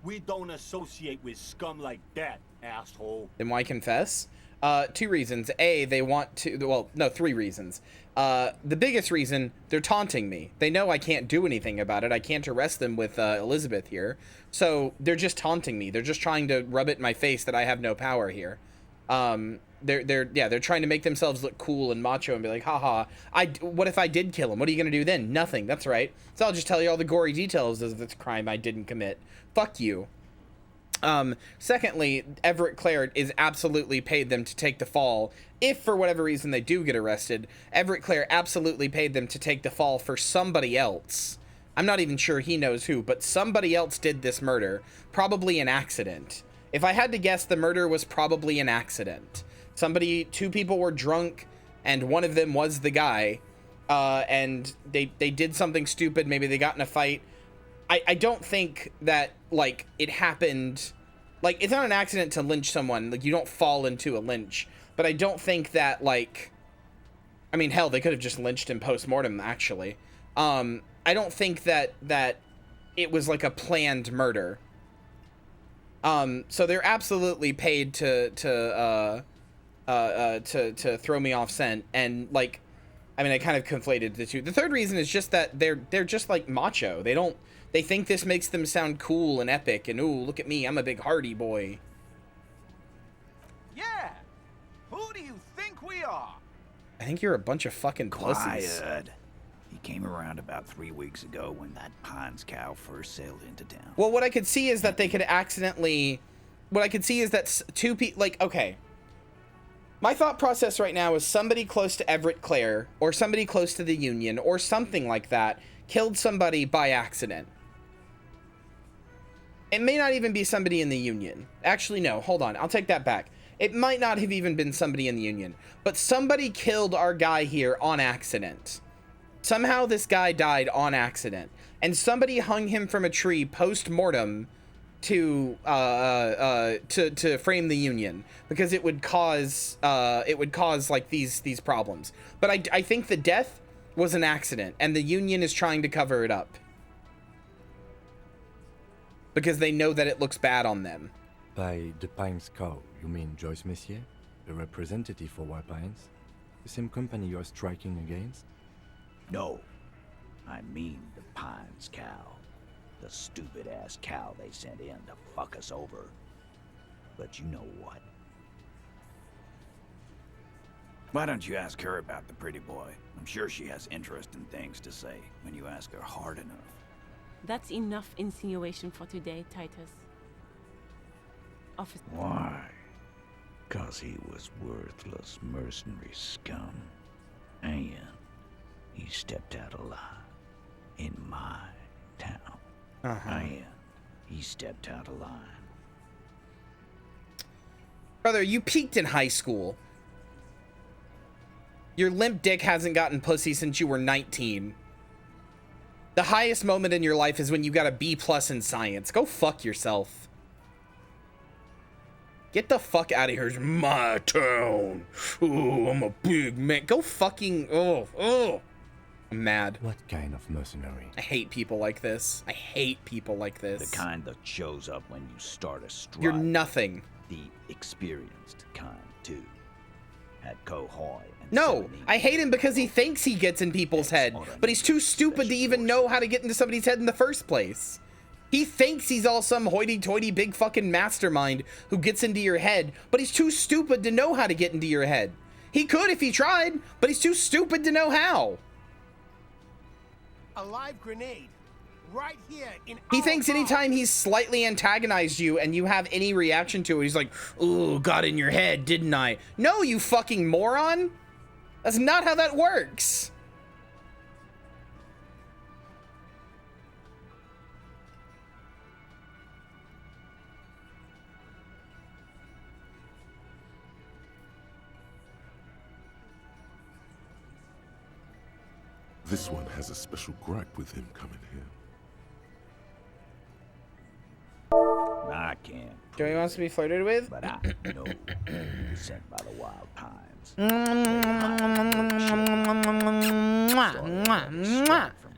We don't associate with scum like that, asshole. Then why confess? 2 reasons. A, they want to, well, no, 3 reasons. The biggest reason, they're taunting me. They know I can't do anything about it. I can't arrest them with Elizabeth here. So they're just taunting me. They're just trying to rub it in my face that I have no power here. They're trying to make themselves look cool and macho and be like, haha, what if I did kill him? What are you going to do then? Nothing. That's right. So I'll just tell you all the gory details of this crime I didn't commit. Fuck you. Secondly, Everett Clare is absolutely paid them to take the fall. If for whatever reason they do get arrested, Everett Clare absolutely paid them to take the fall for somebody else. I'm not even sure he knows who, but somebody else did this murder. Probably an accident. If I had to guess, the murder was probably an accident. 2 people were drunk, and one of them was the guy, and they did something stupid. Maybe they got in a fight. I don't think that, like, it happened... Like, it's not an accident to lynch someone. Like, you don't fall into a lynch. But I don't think that, like... I mean, hell, they could have just lynched him post-mortem, actually. I don't think that it was, like, a planned murder. So they're absolutely paid to throw me off scent. And, like... I mean, I kind of conflated the two. The third reason is just that they're just, like, macho. They think this makes them sound cool and epic, and ooh, look at me, I'm a big hardy boy. Yeah! Who do you think we are? I think you're a bunch of fucking pussies. Quiet. He came around about 3 weeks ago when that Pines cow first sailed into town. Well, what I could see is that they could accidentally... What I could see is that 2 people... Like, okay. My thought process right now is somebody close to Everett Clare, or somebody close to the Union, or something like that, killed somebody by accident. It may not even be somebody in the Union. Actually, no, hold on. I'll take that back. It might not have even been somebody in the Union. But somebody killed our guy here on accident. Somehow this guy died on accident. And somebody hung him from a tree post-mortem to frame the Union. Because it would cause like these problems. But I think the death was an accident. And the Union is trying to cover it up. Because they know that it looks bad on them. By the Pines cow, you mean Joyce Messier, a representative for White Pines? The same company you're striking against? No, I mean the Pines cow. The stupid-ass cow they sent in to fuck us over. But you know what? Why don't you ask her about the pretty boy? I'm sure she has interesting things to say when you ask her hard enough. That's enough insinuation for today, Titus. Officer. Why? 'Cause he was worthless mercenary scum. And he stepped out alive in my town. And he stepped out of line. Brother, you peaked in high school. Your limp dick hasn't gotten pussy since you were 19. The highest moment in your life is when you got a B+ in science. Go fuck yourself. Get the fuck out of here. It's my town. Ooh, I'm a big man. Go fucking... Oh. I'm mad. What kind of mercenary? I hate people like this. I hate people like this. The kind that shows up when you start a strike. You're nothing. The experienced kind, too. At Cohoy. No, I hate him because he thinks he gets in people's head, but he's too stupid to even know how to get into somebody's head in the first place. He thinks he's all some hoity-toity big fucking mastermind who gets into your head, but he's too stupid to know how to get into your head. He could if he tried, but he's too stupid to know how. A live grenade. Right here in He thinks anytime he's slightly antagonized you and you have any reaction to it, he's like, ooh, got in your head, didn't I? No, you fucking moron. That's not how that works. This one has a special gripe with him coming here. I can't. Joey wants to be flirted with? But I know he was sent by the Wild Pines.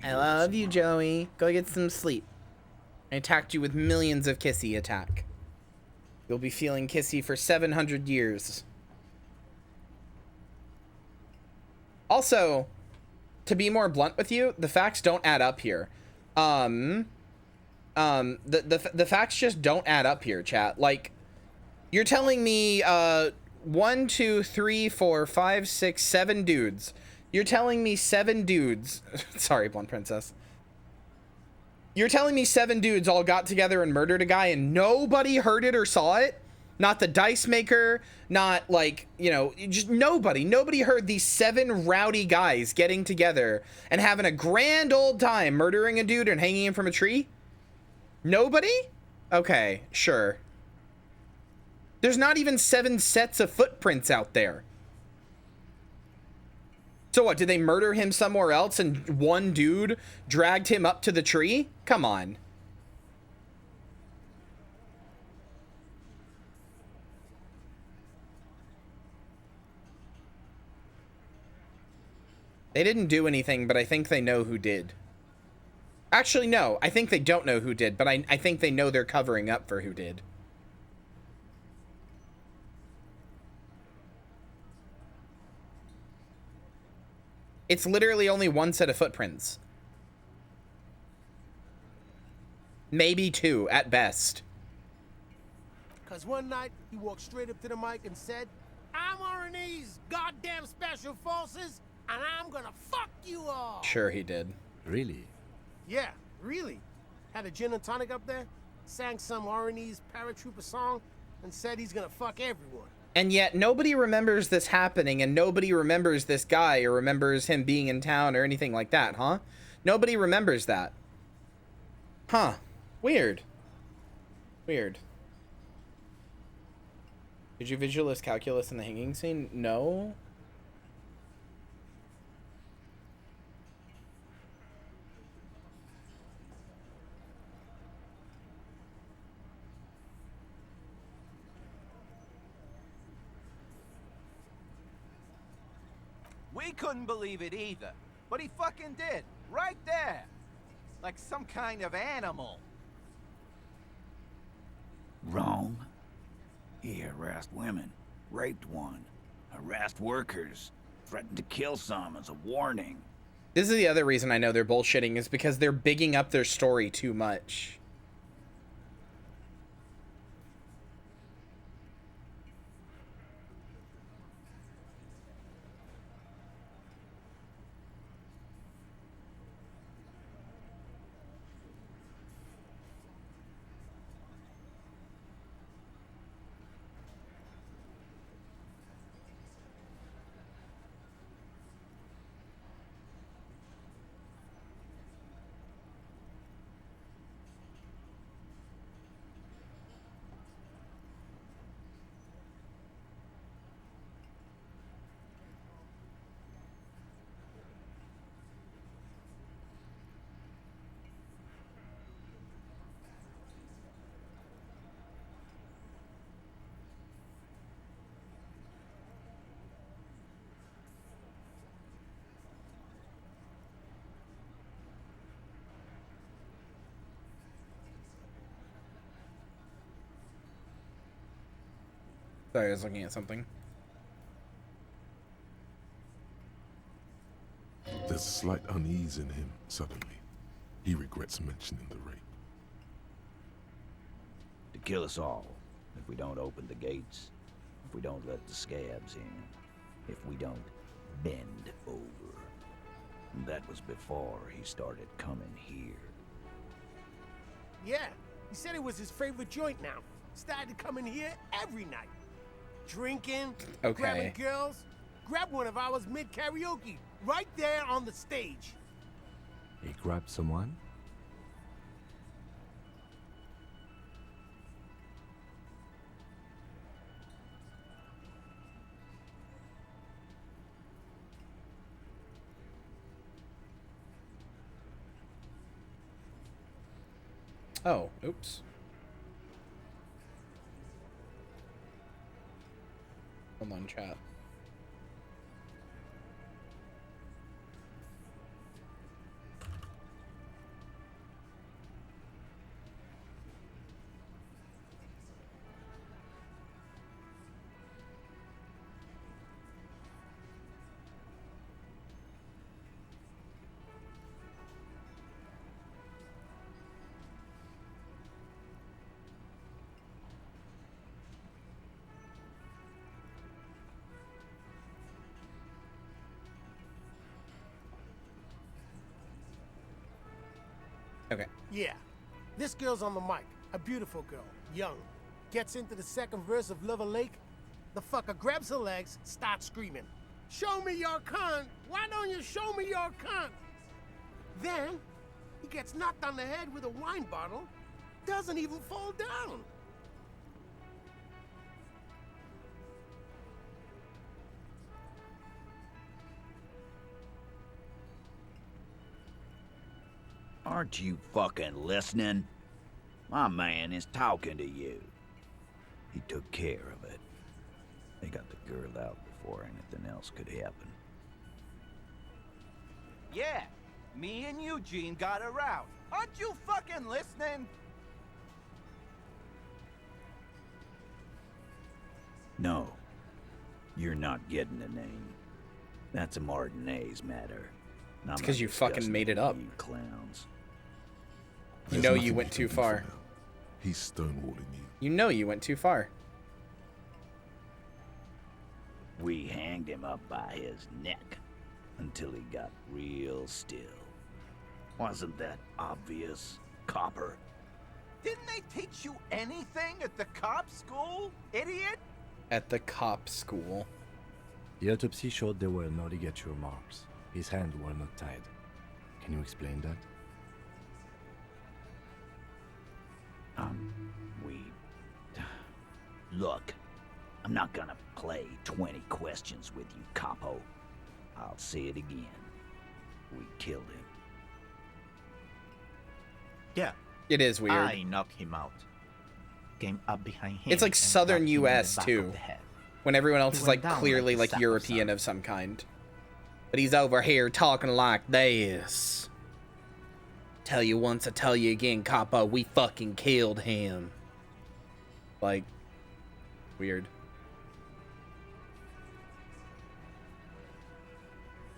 I love you, Joey. Go get some sleep. I attacked you with millions of kissy attack. You'll be feeling kissy for 700 years. Also, to be more blunt with you, the facts don't add up here. The facts just don't add up here, chat. Like, you're telling me 1, 2, 3, 4, 5, 6, 7 dudes. You're telling me 7 dudes. Sorry, Blunt Princess. You're telling me 7 dudes all got together and murdered a guy and nobody heard it or saw it? Not the dice maker, not like, you know, just nobody. Nobody heard these 7 rowdy guys getting together and having a grand old time murdering a dude and hanging him from a tree? Nobody? Okay, sure. There's not even 7 sets of footprints out there. So what, did they murder him somewhere else and one dude dragged him up to the tree? Come on. They didn't do anything, but I think they know who did. Actually, no. I think they don't know who did, but I think they know they're covering up for who did. It's literally only 1 set of footprints. Maybe 2 at best. Because one night, he walked straight up to the mic and said, "I'm RNA's goddamn special forces, and I'm gonna fuck you all." Sure he did. Really? Yeah, really. Had a gin and tonic up there, sang some RNA's paratrooper song, and said he's gonna fuck everyone. And yet nobody remembers this happening, and nobody remembers this guy or remembers him being in town or anything like that, huh? Nobody remembers that. Huh. Weird. Weird. Did you visualize calculus in the hanging scene? No. We couldn't believe it either, but he fucking did, right there. Like some kind of animal. Wrong. He harassed women, raped one, harassed workers, threatened to kill some as a warning. This is the other reason I know they're bullshitting, is because they're bigging up their story too much. Sorry, I was looking at something. There's a slight unease in him suddenly. He regrets mentioning the rape. To kill us all, if we don't open the gates, if we don't let the scabs in, if we don't bend over. And that was before he started coming here. Yeah, he said it was his favorite joint now. Started coming here every night. Drinking, Okay. grabbing girls. Grab one of ours mid-karaoke, right there on the stage. He grabbed someone? Oh, oops. Hold on, chat. Okay. Yeah. This girl's on the mic. A beautiful girl. Young. Gets into the second verse of Lover Lake. The fucker grabs her legs, starts screaming. Show me your cunt! Why don't you show me your cunt? Then, he gets knocked on the head with a wine bottle. Doesn't even fall down. Aren't you fucking listening? My man is talking to you. He took care of it. They got the girl out before anything else could happen. Yeah, me and Eugene got her out. Aren't you fucking listening? No, you're not getting the name. That's a Martinez matter. It's because you fucking made it up. You clowns. You know you went too far. He's stonewalling you. You know you went too far. We hanged him up by his neck until he got real still. Wasn't that obvious, copper? Didn't they teach you anything at the cop school, idiot? At the cop school. The autopsy showed there were no ligature marks. His hands were not tied. Can you explain that? Look, I'm not gonna play 20 questions with you, capo. I'll say it again. We killed him. Yeah. It is weird. I knocked him out. Came up behind him. It's like and southern knocked him in the US back too. of the head. When everyone else He is went like down clearly like a like sack of European of some kind. But he's over here talking like this. Tell you once, I tell you again, Capo, we fucking killed him. Like, weird.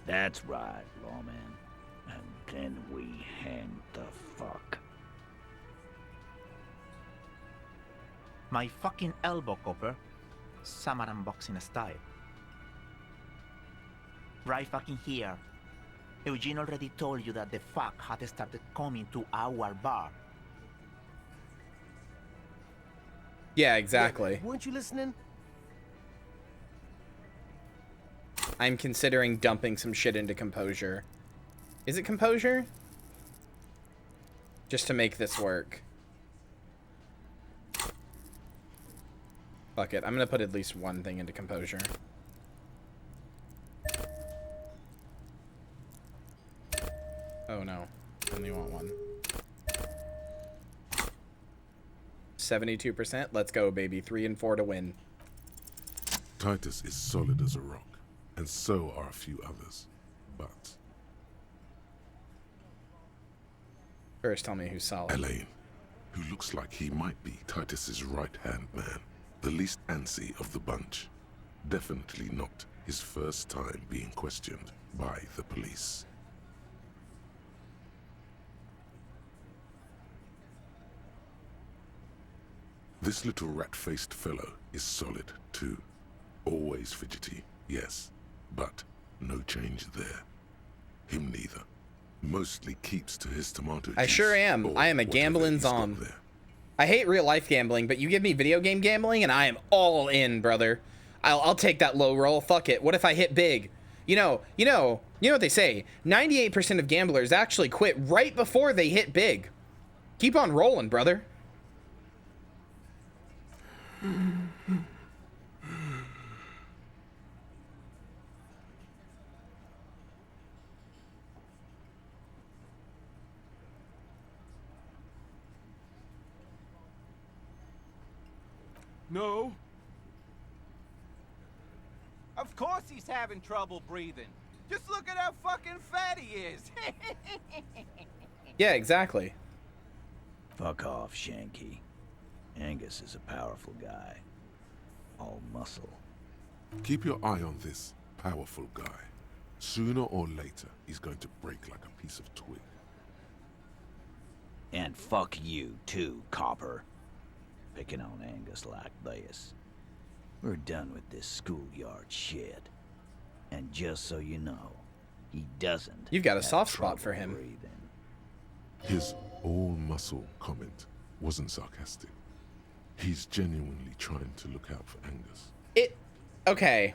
That's right, lawman. And then we hanged the fuck. My fucking elbow, copper. Samurai boxing style. Right fucking here. Eugene already told you that the fuck had started coming to our bar. Yeah, exactly. Weren't you listening? I'm considering dumping some shit into Composure. Is it Composure? Just to make this work. Fuck it. I'm gonna put at least one thing into Composure. Oh no. Only want one. 72%. Let's go, baby. 3 and 4 to win. Titus is solid as a rock, and so are a few others. But first, tell me who's solid. Elaine, who looks like he might be Titus's right-hand man, the least antsy of the bunch. Definitely not his first time being questioned by the police. This little rat-faced fellow is solid, too. Always fidgety, yes, but no change there. Him neither. Mostly keeps to his tomato juice. I sure am. I am a gambling zom. I hate real life gambling, but you give me video game gambling and I am all in, brother. I'll take that low roll. Fuck it. What if I hit big? You know what they say. 98% of gamblers actually quit right before they hit big. Keep on rolling, brother. No? Of course he's having trouble breathing. Just look at how fucking fat he is. Yeah, exactly. Fuck off, Shanky. Angus is a powerful guy. All muscle. Keep your eye on this powerful guy. Sooner or later, he's going to break like a piece of twig. And fuck you too, Copper. Picking on Angus like this. We're done with this schoolyard shit. And just so you know, he doesn't. You've got a have soft spot trouble for him. breathing. His all-muscle comment wasn't sarcastic. He's genuinely trying to look out for Angus. Okay.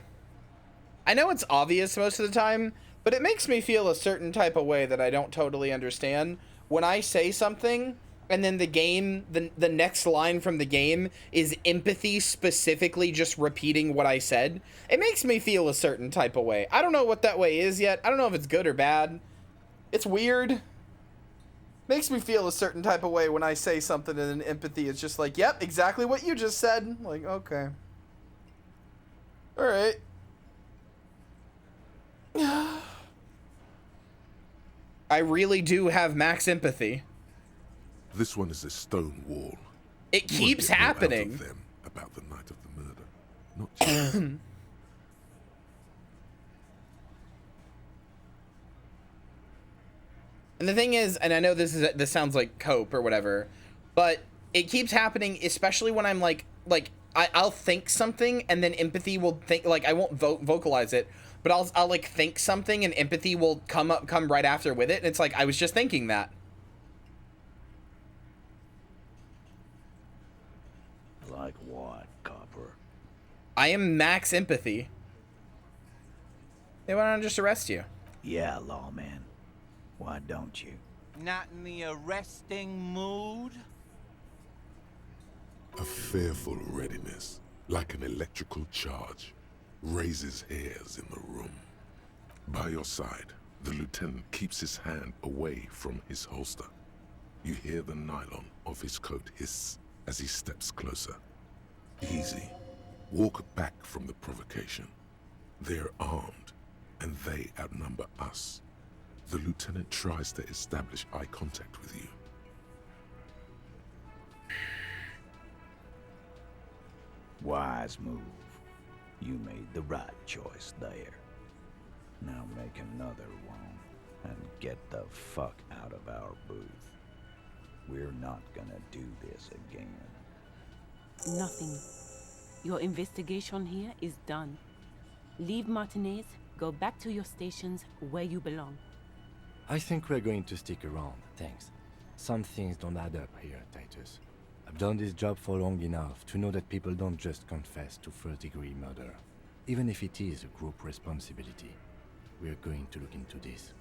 I know it's obvious most of the time, but it makes me feel a certain type of way that I don't totally understand. When I say something, and then the game, the next line from the game is empathy specifically just repeating what I said, it makes me feel a certain type of way. I don't know what that way is yet. I don't know if it's good or bad. It's weird. Makes me feel a certain type of way when I say something and then empathy is just like, yep, exactly what you just said. Like, okay. Alright. I really do have max empathy. This one is a stone wall. It keeps happening. Out of them about the night of the murder. Not just. And the thing is, and I know this sounds like cope or whatever, but it keeps happening, especially when I'm like I'll think something and then empathy will think, like, I won't vocalize it, but I'll like think something and empathy will come right after with it, and it's like I was just thinking that. Like what, Copper? I am max empathy. They want to just arrest you. Yeah, lawman. Why don't you? Not in the arresting mood? A fearful readiness, like an electrical charge, raises hairs in the room. By your side, the lieutenant keeps his hand away from his holster. You hear the nylon of his coat hiss as he steps closer. Easy. Walk back from the provocation. They're armed, and they outnumber us. The lieutenant tries to establish eye contact with you. Wise move. You made the right choice there. Now make another one and get the fuck out of our booth. We're not gonna do this again. Nothing. Your investigation here is done. Leave Martinez, go back to your stations where you belong. I think we're going to stick around, thanks. Some things don't add up here, Titus. I've done this job for long enough to know that people don't just confess to first-degree murder. Even if it is a group responsibility, we're going to look into this.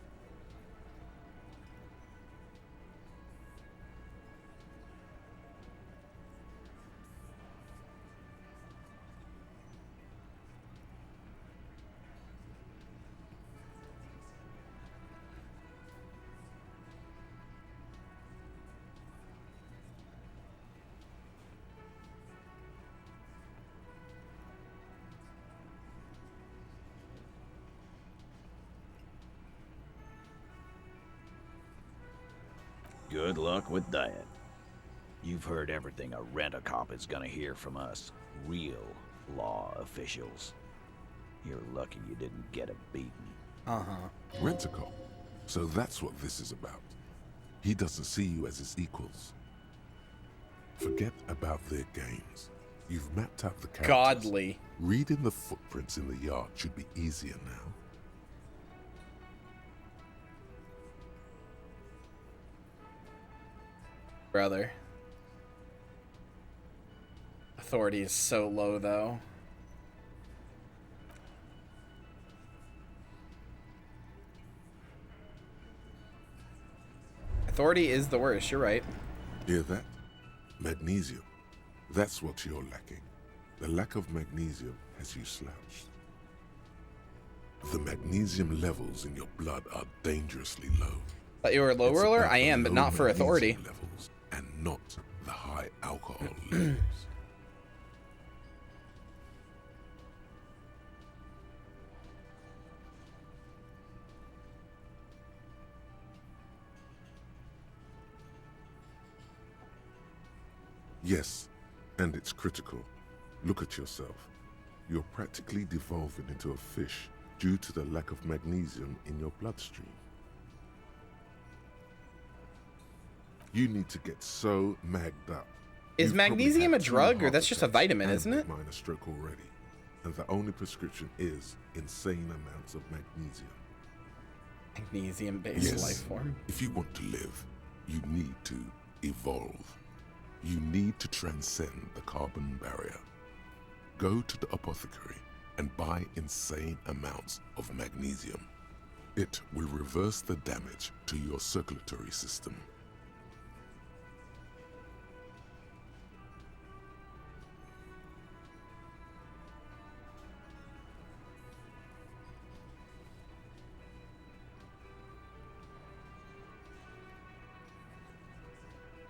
Good luck with that. You've heard everything a rent-a-cop is gonna hear from us, real law officials. You're lucky you didn't get a beating. Rent-a-cop. So that's what this is about. He doesn't see you as his equals. Forget about their games. You've mapped out the characters. Godly. Reading the footprints in the yard should be easier now. Brother. Authority is so low, though. Authority is the worst, you're right. Hear that? Magnesium. That's what you're lacking. The lack of magnesium has you slouched. The magnesium levels in your blood are dangerously low. Thought you were a low It's roller? about I the am, but low not for authority. magnesium levels and not the high alcohol levels. Yes, and it's critical. Look at yourself. You're practically devolving into a fish due to the lack of magnesium in your bloodstream. You need to get so magged up. Is You've probably magnesium a had 2 drug, or heart that's just a attacks vitamin, and isn't it? a minor stroke already, and the only prescription is insane amounts of magnesium. Magnesium-based life form. If you want to live, you need to evolve. You need to transcend the carbon barrier. Go to the apothecary and buy insane amounts of magnesium. It will reverse the damage to your circulatory system.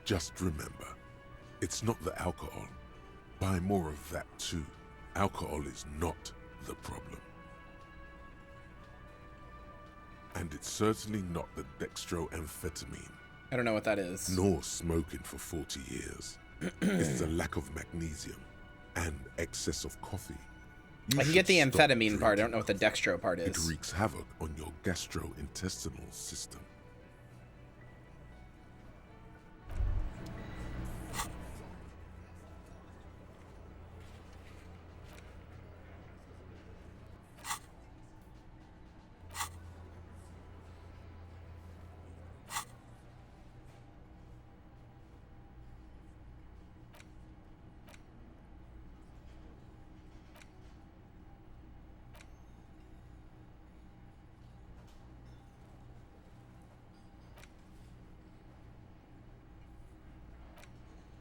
Just remember, it's not the alcohol. Buy more of that too. Alcohol is not the problem. And it's certainly not the dextroamphetamine. I don't know what that is. Nor smoking for 40 years. It's the lack of magnesium and excess of coffee. I can get the amphetamine part. I don't know what the dextro part is. It wreaks havoc on your gastrointestinal system.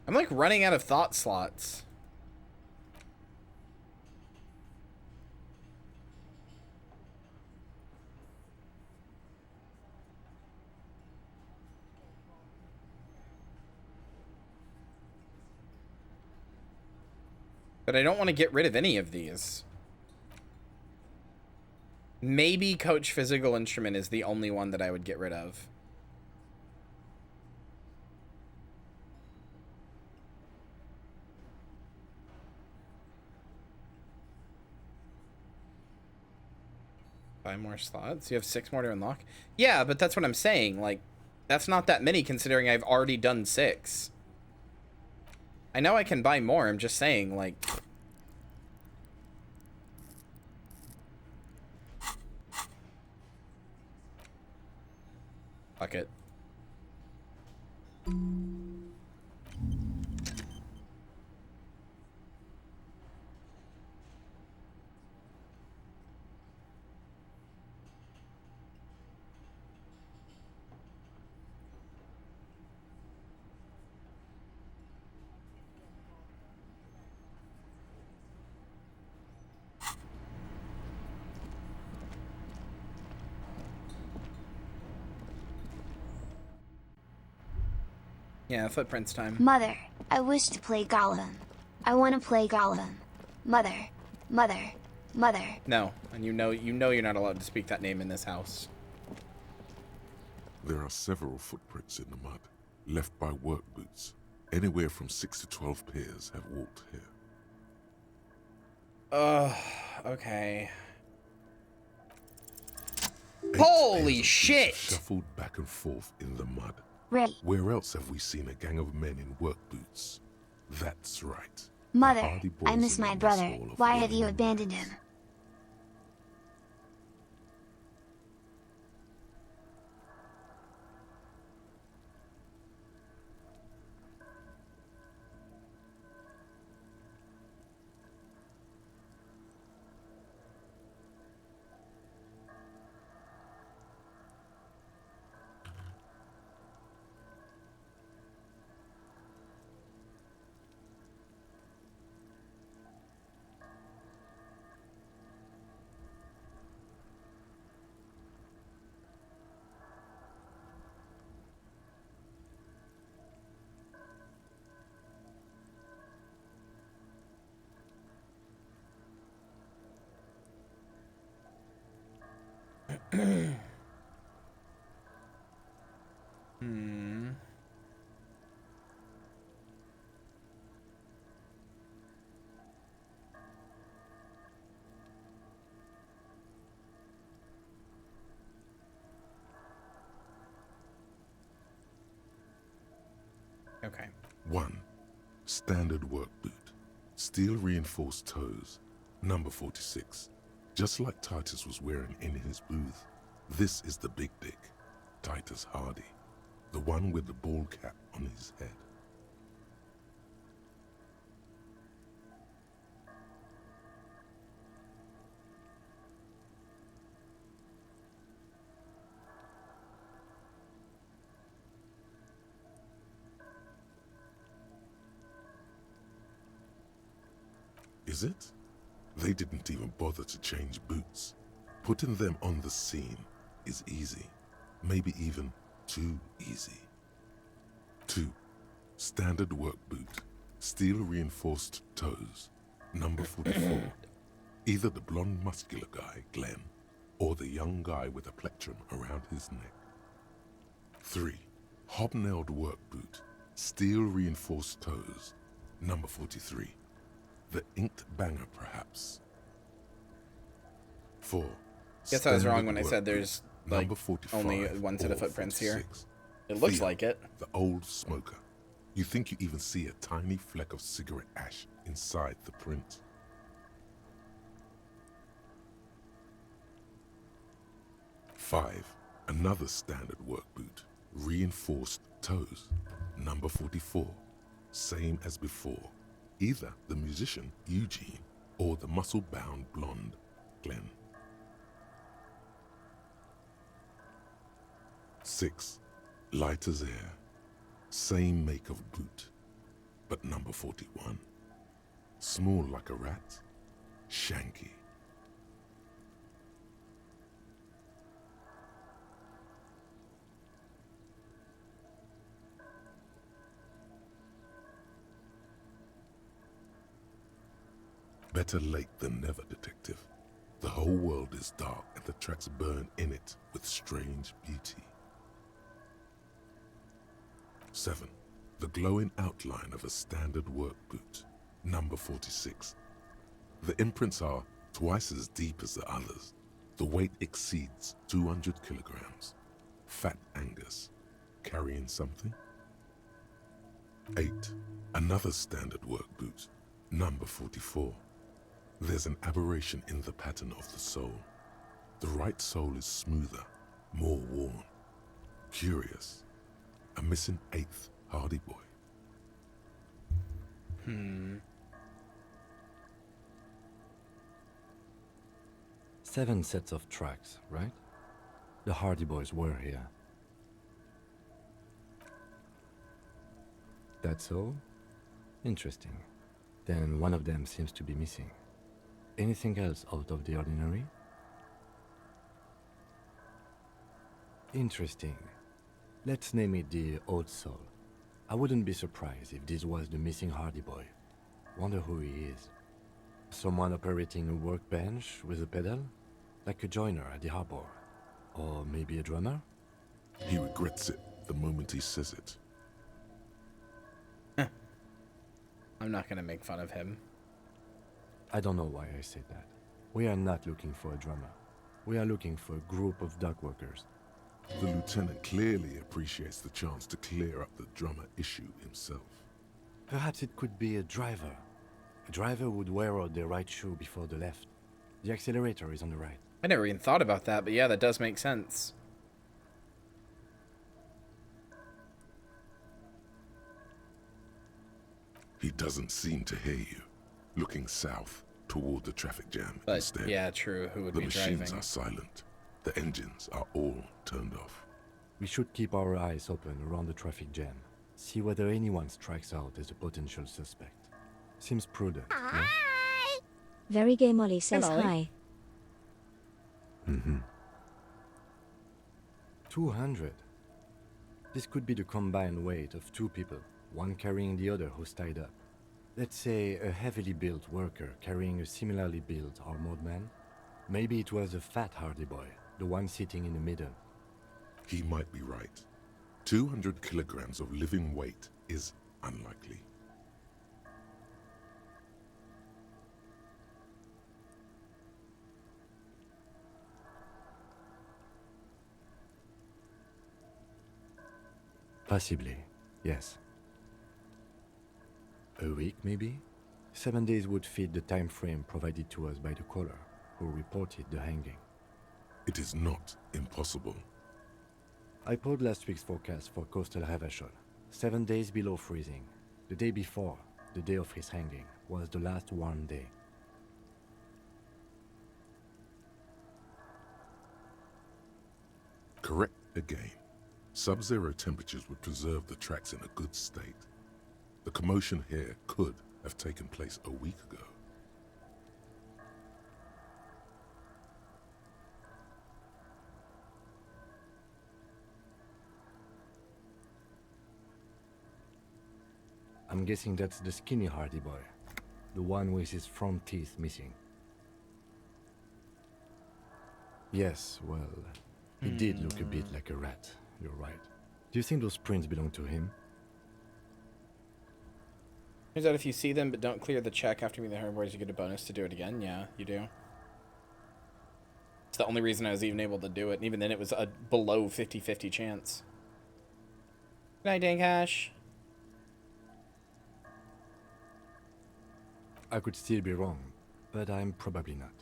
I'm like running out of thought slots. But I don't want to get rid of any of these. Maybe Coach Physical Instrument is the only one that I would get rid of. Five more slots? You have 6 more to unlock? Yeah, but that's what I'm saying. Like, that's not that many considering I've already done 6. I know I can buy more. I'm just saying, like... Fuck it. Yeah, footprints time. Mother, I wish to play Gollum. I want to play Gollum. Mother, mother, mother. No, and you know you're not allowed to speak that name in this house. There are several footprints in the mud, left by work boots. Anywhere from 6 to 12 pairs have walked here. Okay. 8 Holy pairs of shit! feet shuffled back and forth in the mud. Right. Where else have we seen a gang of men in work boots? That's right. Mother, Hardy I boys miss in my the brother. stall of Why have living you in abandoned him? Okay. 1. Standard work boot. Steel reinforced toes. Number 46. Just like Titus was wearing in his booth, this is the big dick, Titus Hardy, the one with the ball cap on his head. Is it? They didn't even bother to change boots. Putting them on the scene is easy, maybe even too easy. 2. Standard work boot, steel reinforced toes, number 44. Either the blonde muscular guy, Glenn, or the young guy with a plectrum around his neck. 3. Hobnailed work boot, steel reinforced toes, number 43. The inked banger, perhaps. 4. Guess I was wrong when I Standard said work there's boot, like number 45 only one set of or footprints here. 46. It looks Theo, like it. The old smoker. You think you even see a tiny fleck of cigarette ash inside the print. 5. Another standard work boot. Reinforced toes. Number 44. Same as before. Either the musician, Eugene, or the muscle-bound blonde, Glenn. 6. Light as air. Same make of boot, but number 41. Small like a rat, shanky. Better late than never, detective. The whole world is dark and the tracks burn in it with strange beauty. 7. The glowing outline of a standard work boot, number 46. The imprints are twice as deep as the others. The weight exceeds 200 kilograms. Fat Angus, carrying something? 8. Another standard work boot, number 44. There's an aberration in the pattern of the sole. The right sole is smoother, more worn. Curious. A missing 8th Hardy Boy. 7 sets of tracks, right? The Hardy Boys were here. That's all? Interesting. Then one of them seems to be missing. Anything else out of the ordinary? Interesting. Let's name it the Old Soul. I wouldn't be surprised if this was the missing Hardy Boy. Wonder who he is. Someone operating a workbench with a pedal? Like a joiner at the harbor? Or maybe a drummer? He regrets it the moment he says it. I'm not gonna make fun of him. I don't know why I said that. We are not looking for a drummer. We are looking for a group of dock workers. The lieutenant clearly appreciates the chance to clear up the drummer issue himself. Perhaps it could be a driver. A driver would wear out their right shoe before the left. The accelerator is on the right. I never even thought about that, but yeah, that does make sense. He doesn't seem to hear you, looking south toward the traffic jam But instead. yeah, true. Who would The be machines driving? are silent. The engines are all turned off. We should keep our eyes open around the traffic jam. See whether anyone strikes out as a potential suspect. Seems prudent, no? Very gay Molly says Molly. hi. 200. This could be the combined weight of 2 people, one carrying the other who's tied up. Let's say a heavily built worker carrying a similarly built armored man. Maybe it was a fat Hardy Boy, the one sitting in the middle. He might be right. 200 kilograms of living weight is unlikely. Possibly, yes. A week, maybe? 7 days would fit the time frame provided to us by the caller, who reported the hanging. It is not impossible. I pulled last week's forecast for coastal Revachol. 7 days below freezing. The day before, the day of his hanging, was the last warm day. Correct again. Sub-zero temperatures would preserve the tracks in a good state. The commotion here could have taken place a week ago. I'm guessing that's the skinny hardy boy. The one with his front teeth missing. Yes, well, he did look a bit like a rat. You're right. Do you think those prints belong to him? Turns out if you see them but don't clear the check after meeting the Herboys, you get a bonus to do it again. Yeah, you do. It's the only reason I was even able to do it. And even then it was a below 50-50 chance. Good night, Dankash. I could still be wrong, but I'm probably not.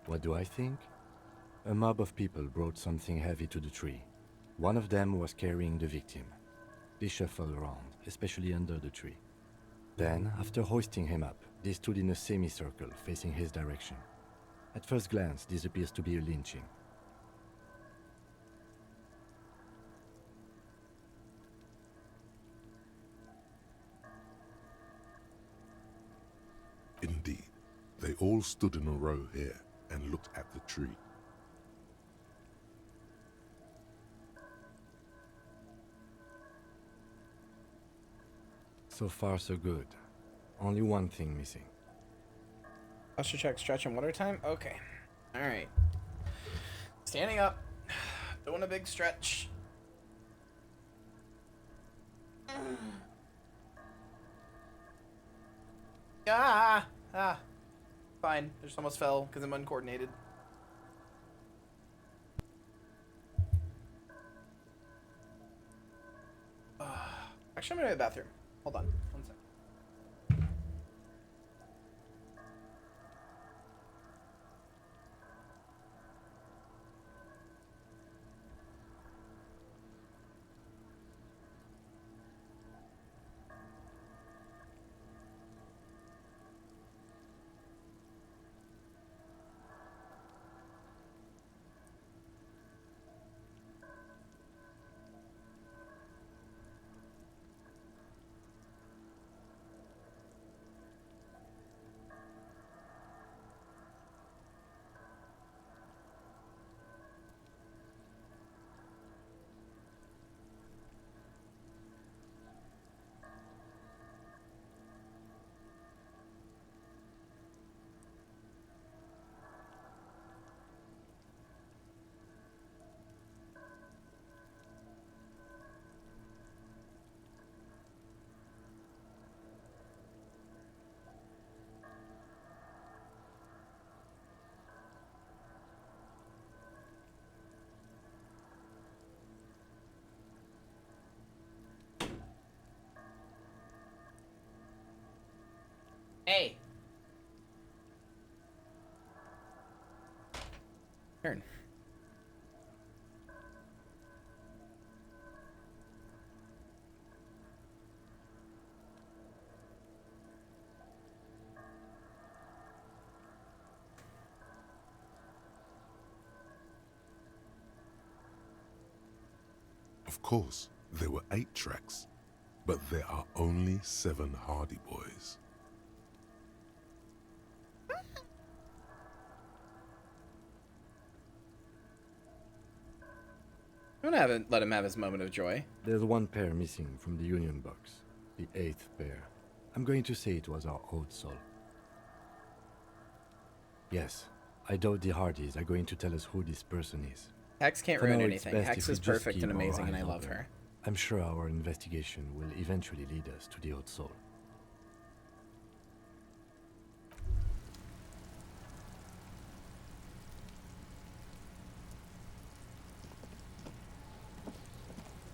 What do I think? A mob of people brought something heavy to the tree. One of them was carrying the victim. They shuffled around, especially under the tree. Then, after hoisting him up, they stood in a semicircle facing his direction. At first glance, this appears to be a lynching. Indeed, they all stood in a row here and looked at the tree. So far, so good. Only one thing missing. Posture check, stretch, and water time? Okay. Alright. Standing up. Doing a big stretch. Fine. I just almost fell because I'm uncoordinated. Actually, I'm gonna go to the bathroom. Hold on. One sec. Hey. Turn. Of course, there were 8 tracks, but there are only 7 Hardy Boys. I'm gonna let him have his moment of joy. There's one pair missing from the Union box. The 8th pair. I'm going to say it was our old soul. Yes, I doubt the Hardys are going to tell us who this person is. Hex can't For ruin now, it's anything. best Hex if we is just perfect keep and our amazing, and I eyes love open. her. I'm sure our investigation will eventually lead us to the old soul.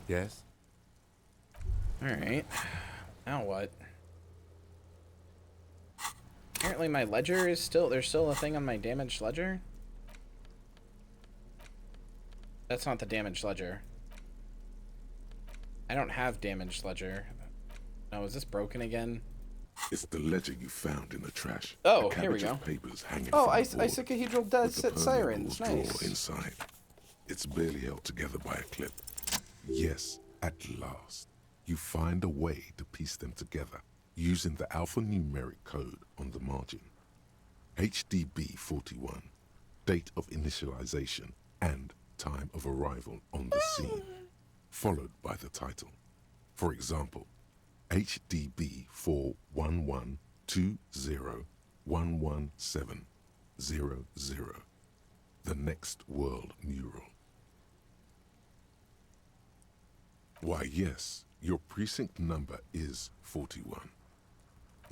Yes? Alright. Now what? Apparently my ledger is still... There's still a thing on my damaged ledger? That's not the damaged ledger. I don't have damaged ledger. No, is this broken again? It's the ledger you found in the trash. Oh, a here we go. of papers hanging Oh, from the board Icicahedral Dead with the Sit Sirens. drawer Nice. inside. It's barely held together by a clip. Yes, at last, you find a way to piece them together using the alphanumeric code on the margin. HDB 41, date of initialization and time of arrival on the scene, followed by the title. For example, HDB 41120117000, the next world mural. Why, yes, your precinct number is 41.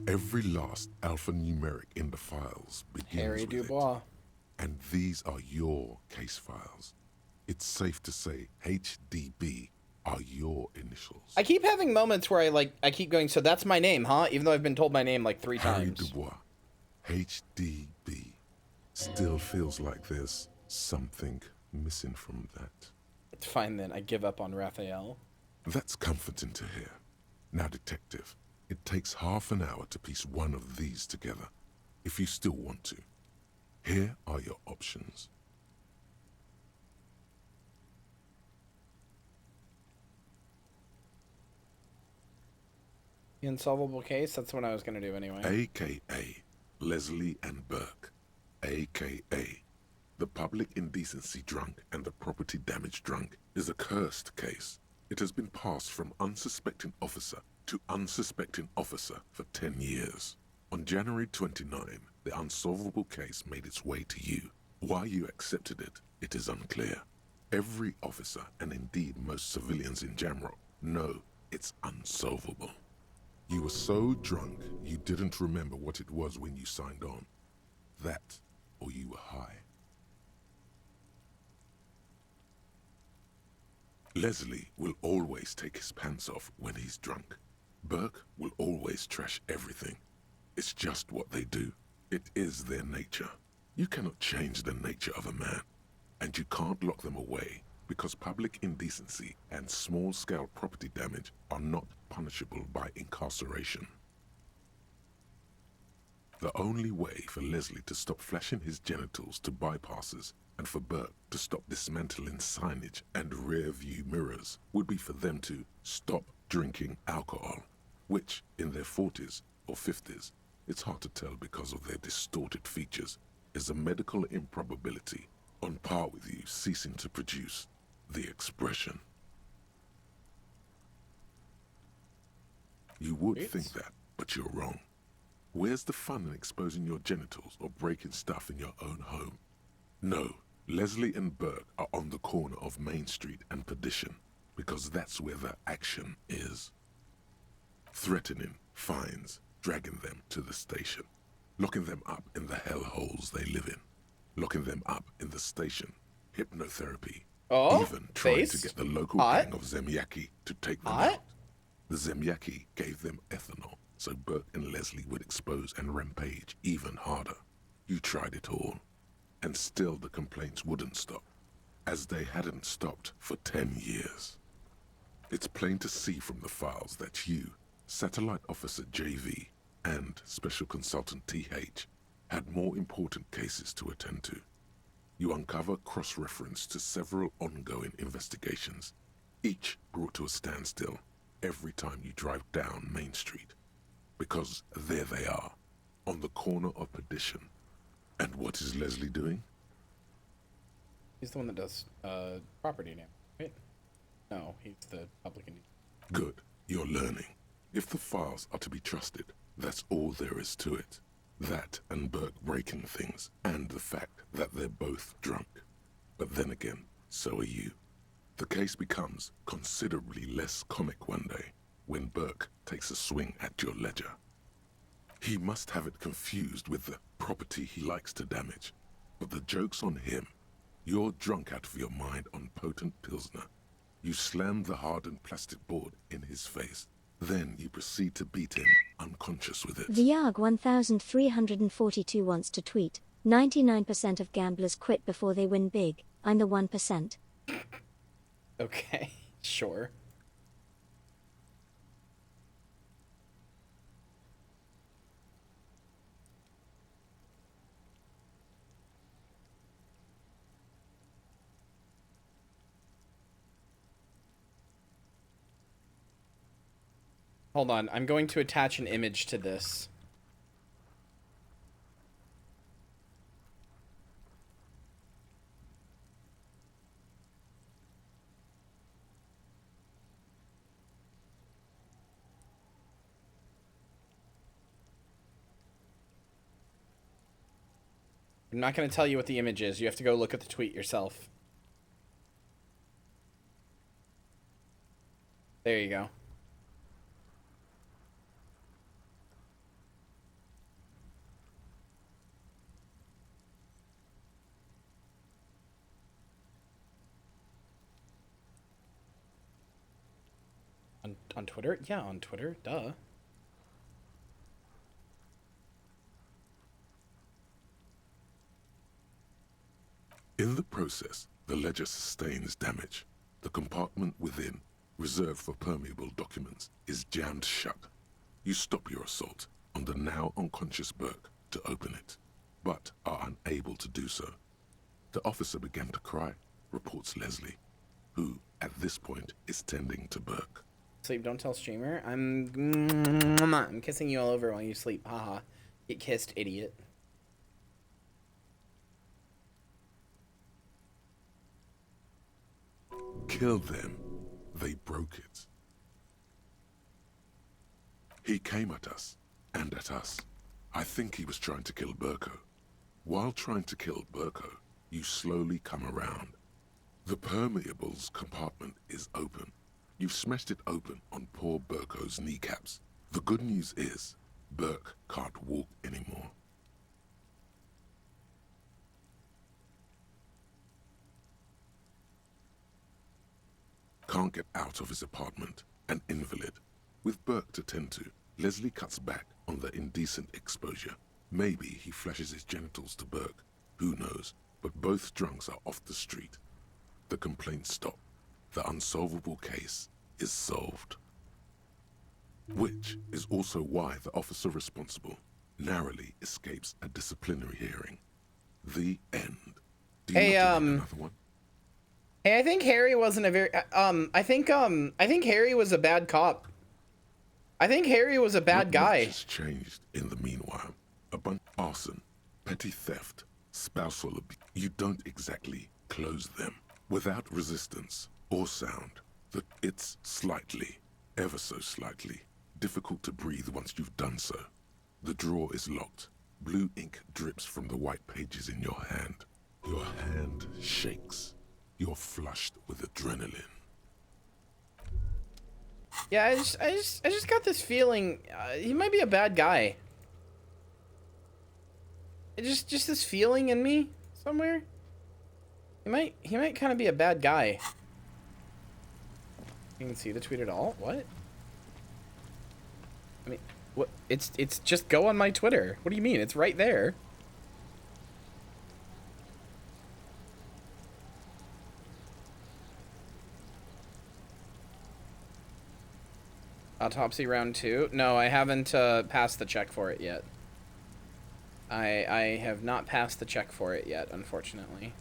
Every last alphanumeric in the files begins Harry with Dubois. it. And these are your case files. It's safe to say HDB are your initials. I keep having moments where I keep going, so that's my name, huh? Even though I've been told my name like 3 Harry times. Dubois, HDB. Still feels like there's something missing from that. It's fine then, I give up on Raphael. That's comforting to hear. Now, detective, it takes half an hour to piece one of these together, if you still want to. Here are your options. The unsolvable case? That's what I was going to do anyway. AKA Leslie and Burke. AKA the public indecency drunk and the property damage drunk is a cursed case. It has been passed from unsuspecting officer to unsuspecting officer for 10 years. On January 29, the unsolvable case made its way to you. Why you accepted it, it is unclear. Every officer, and indeed most civilians in Jamrock, know it's unsolvable. You were so drunk, you didn't remember what it was when you signed on. That, or you were high. Leslie will always take his pants off when he's drunk. Burke will always trash everything. It's just what they do. It is their nature. You cannot change the nature of a man, and you can't lock them away because public indecency and small-scale property damage are not punishable by incarceration. The only way for Leslie to stop flashing his genitals to bypassers and for Burke to stop dismantling signage and rear-view mirrors would be for them to stop drinking alcohol, which, in their 40s or 50s, it's hard to tell because of their distorted features, is a medical improbability on par with you ceasing to produce the expression. You would think that, but you're wrong. Where's the fun in exposing your genitals or breaking stuff in your own home? No, Leslie and Burke are on the corner of Main Street and Perdition, because that's where the action is. Threatening, fines, dragging them to the station, locking them up in the hellholes they live in, locking them up in the station, hypnotherapy, even trying to get the local gang of Zemyaki to take them out. The Zemyaki gave them ethanol, so Burke and Leslie would expose and rampage even harder. You tried it all, and still the complaints wouldn't stop, as they hadn't stopped for 10 years. It's plain to see from the files that you, Satellite Officer JV, and Special Consultant TH had more important cases to attend to. You uncover cross-reference to several ongoing investigations, each brought to a standstill every time you drive down Main Street. Because there they are, on the corner of Perdition. And what is Leslie doing? He's the one that does property damage, right? No, he's the public indecency. Good, you're learning. If the files are to be trusted, that's all there is to it. That and Burke breaking things, and the fact that they're both drunk. But then again, so are you. The case becomes considerably less comic one day when Burke takes a swing at your ledger. He must have it confused with the property he likes to damage. But the joke's on him. You're drunk out of your mind on potent Pilsner. You slam the hardened plastic board in his face, Then you proceed to beat him unconscious with it. Viag 1342 wants to tweet, 99% of gamblers quit before they win big, I'm the 1%. Okay, sure. Hold on, I'm going to attach an image to this. I'm not going to tell you what the image is. You have to go look at the tweet yourself. There you go. On Twitter? Yeah, on Twitter. Duh. In the process, the ledger sustains damage. The compartment within, reserved for permeable documents, is jammed shut. You stop your assault on the now unconscious Burke to open it, but are unable to do so. The officer began to cry, reports Leslie, who, at this point, is tending to Burke. Sleep, don't tell streamer. I'm kissing you all over while you sleep. Haha. Get kissed, idiot. Kill them. They broke it. He came at us, and at us. I think he was trying to kill Burko. While trying to kill Burko, you slowly come around. The permeables compartment is open. You've smashed it open on poor Burko's kneecaps. The good news is, Burke can't walk anymore. Can't get out of his apartment, an invalid. With Burke to tend to, Leslie cuts back on the indecent exposure. Maybe he flashes his genitals to Burke, who knows, but both drunks are off the street. The complaints stop. The unsolvable case is solved. Which is also why the officer responsible narrowly escapes a disciplinary hearing. The end. Do you Hey, want to make another one? Hey, I think Harry wasn't a very, I think Harry was a bad cop. I think Harry was a bad guy. Much has changed in the meanwhile. A bunch of arson, petty theft, spousal abuse. You don't exactly close them. Without resistance or sound, it's slightly, ever so slightly, difficult to breathe once you've done so. The drawer is locked. Blue ink drips from the white pages in your hand. Your hand shakes. You're flushed with adrenaline. Yeah, I just got this feeling he might be a bad guy. Just this feeling in me somewhere. He might kind of be a bad guy. You can see the tweet at all. What? I mean, what? It's just go on my Twitter. What do you mean? It's right there. Autopsy round 2? No, I haven't passed the check for it yet. I have not passed the check for it yet, unfortunately.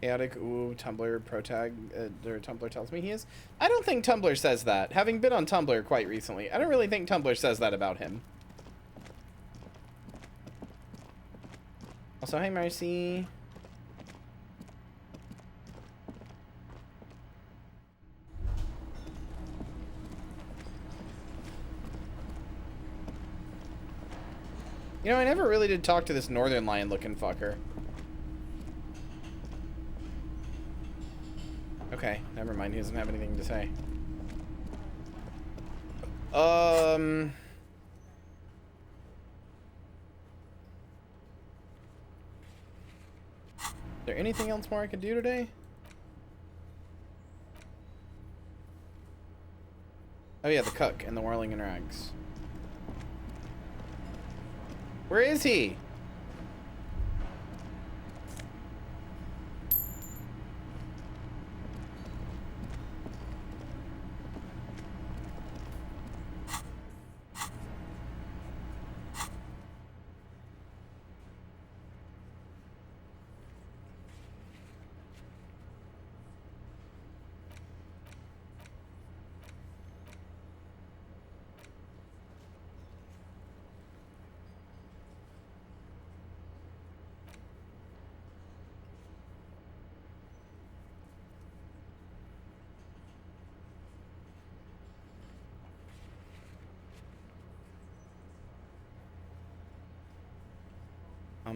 Chaotic, ooh, Tumblr protag, or Tumblr tells me he is. I don't think Tumblr says that. Having been on Tumblr quite recently, I don't really think Tumblr says that about him. Also, hi Marcy. You know, I never really did talk to this Northern Lion looking fucker. Okay, never mind. He doesn't have anything to say. Is there anything else more I could do today? Oh yeah, the cook and the whirling in rags. Where is he?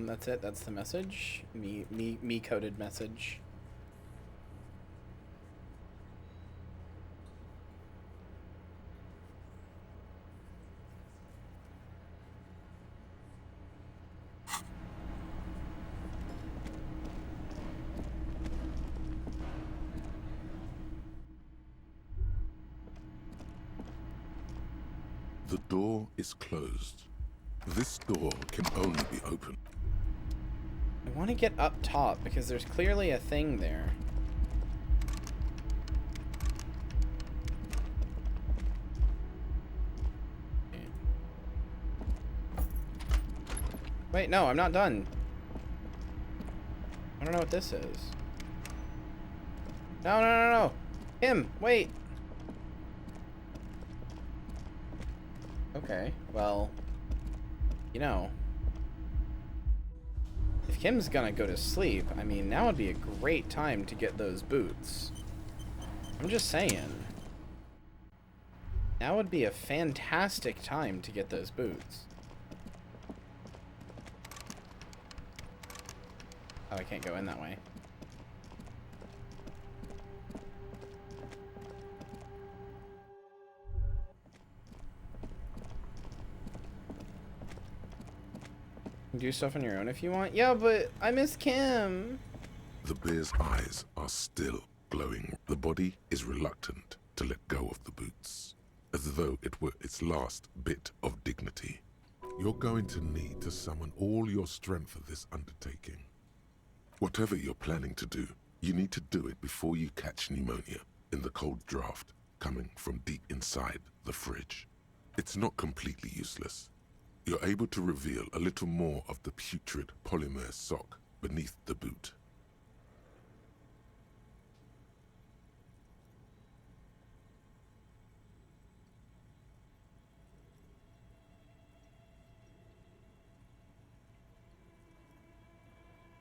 That's it. That's the message. Me coded message. The door is closed. This door can only be opened. I want to get up top because there's clearly a thing there. Wait, no, I'm not done. I don't know what this is. No, no, no, no. Him, wait. Okay, well, you know, if Kim's gonna go to sleep, I mean, now would be a great time to get those boots. I'm just saying. Now would be a fantastic time to get those boots. Oh, I can't go in that way. You can do stuff on your own if you want. Yeah, but I miss Kim. The bear's eyes are still glowing. The body is reluctant to let go of the boots, as though it were its last bit of dignity. You're going to need to summon all your strength for this undertaking. Whatever you're planning to do, you need to do it before you catch pneumonia in the cold draft coming from deep inside the fridge. It's not completely useless. You're able to reveal a little more of the putrid polymer sock beneath the boot.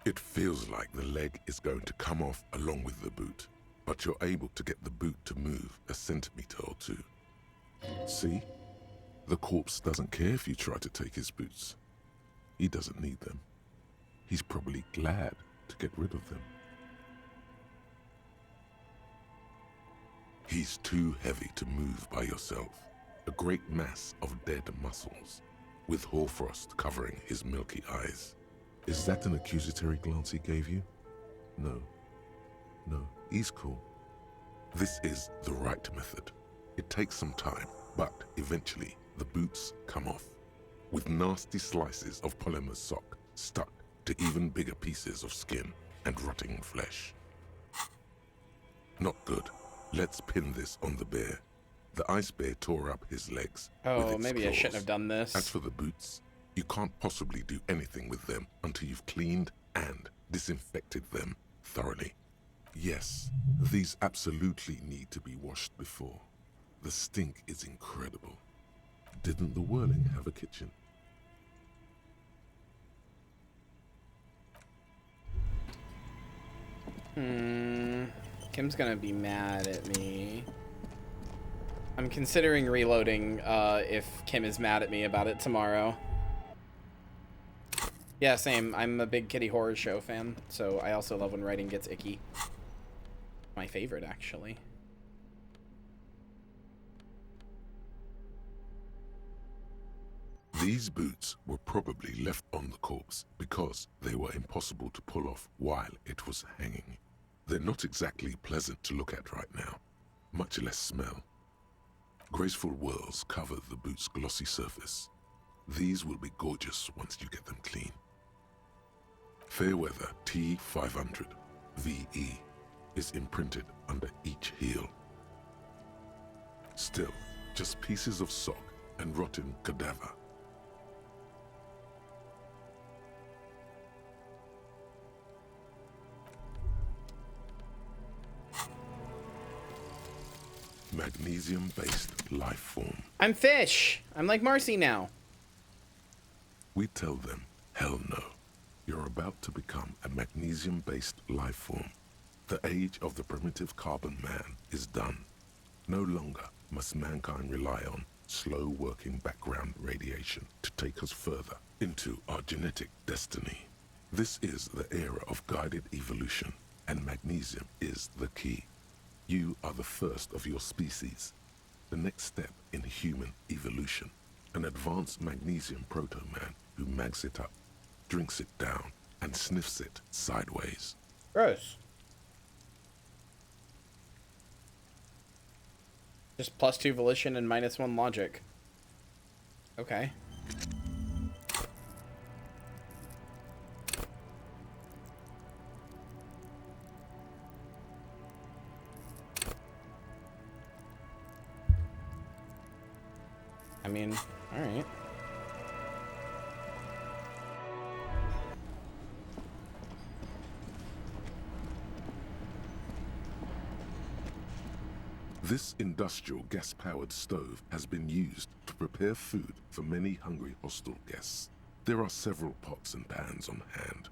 It feels like the leg is going to come off along with the boot, but you're able to get the boot to move a centimeter or two. See? The corpse doesn't care if you try to take his boots. He doesn't need them. He's probably glad to get rid of them. He's too heavy to move by yourself. A great mass of dead muscles, with hoarfrost covering his milky eyes. Is that an accusatory glance he gave you? No. No, he's cool. This is the right method. It takes some time, but eventually the boots come off, with nasty slices of polymer sock stuck to even bigger pieces of skin and rotting flesh. Not good. Let's pin this on the bear. The ice bear tore up his legs. Oh, maybe I shouldn't have done this. As for the boots, you can't possibly do anything with them until you've cleaned and disinfected them thoroughly. Yes, these absolutely need to be washed before. The stink is incredible. Didn't the whirling have a kitchen? Kim's gonna be mad at me. I'm considering reloading if Kim is mad at me about it tomorrow. Yeah, same. I'm a big Kitty Horror Show fan, so I also love when writing gets icky. My favorite, actually. These boots were probably left on the corpse because they were impossible to pull off while it was hanging. They're not exactly pleasant to look at right now, much less smell. Graceful whirls cover the boot's glossy surface. These will be gorgeous once you get them clean. Fairweather T500 VE is imprinted under each heel. Still, just pieces of sock and rotten cadaver. Magnesium-based life form. I'm fish. I'm like Marcy now. We tell them, hell no. You're about to become a magnesium-based life form. The age of the primitive carbon man is done. No longer must mankind rely on slow-working background radiation to take us further into our genetic destiny. This is the era of guided evolution, and magnesium is the key. You are the first of your species, the next step in human evolution. An advanced magnesium proto-man who mags it up, drinks it down, and sniffs it sideways. Gross. Just +2 volition and -1 logic. Okay. I mean, alright. This industrial gas-powered stove has been used to prepare food for many hungry hostel guests. There are several pots and pans on hand.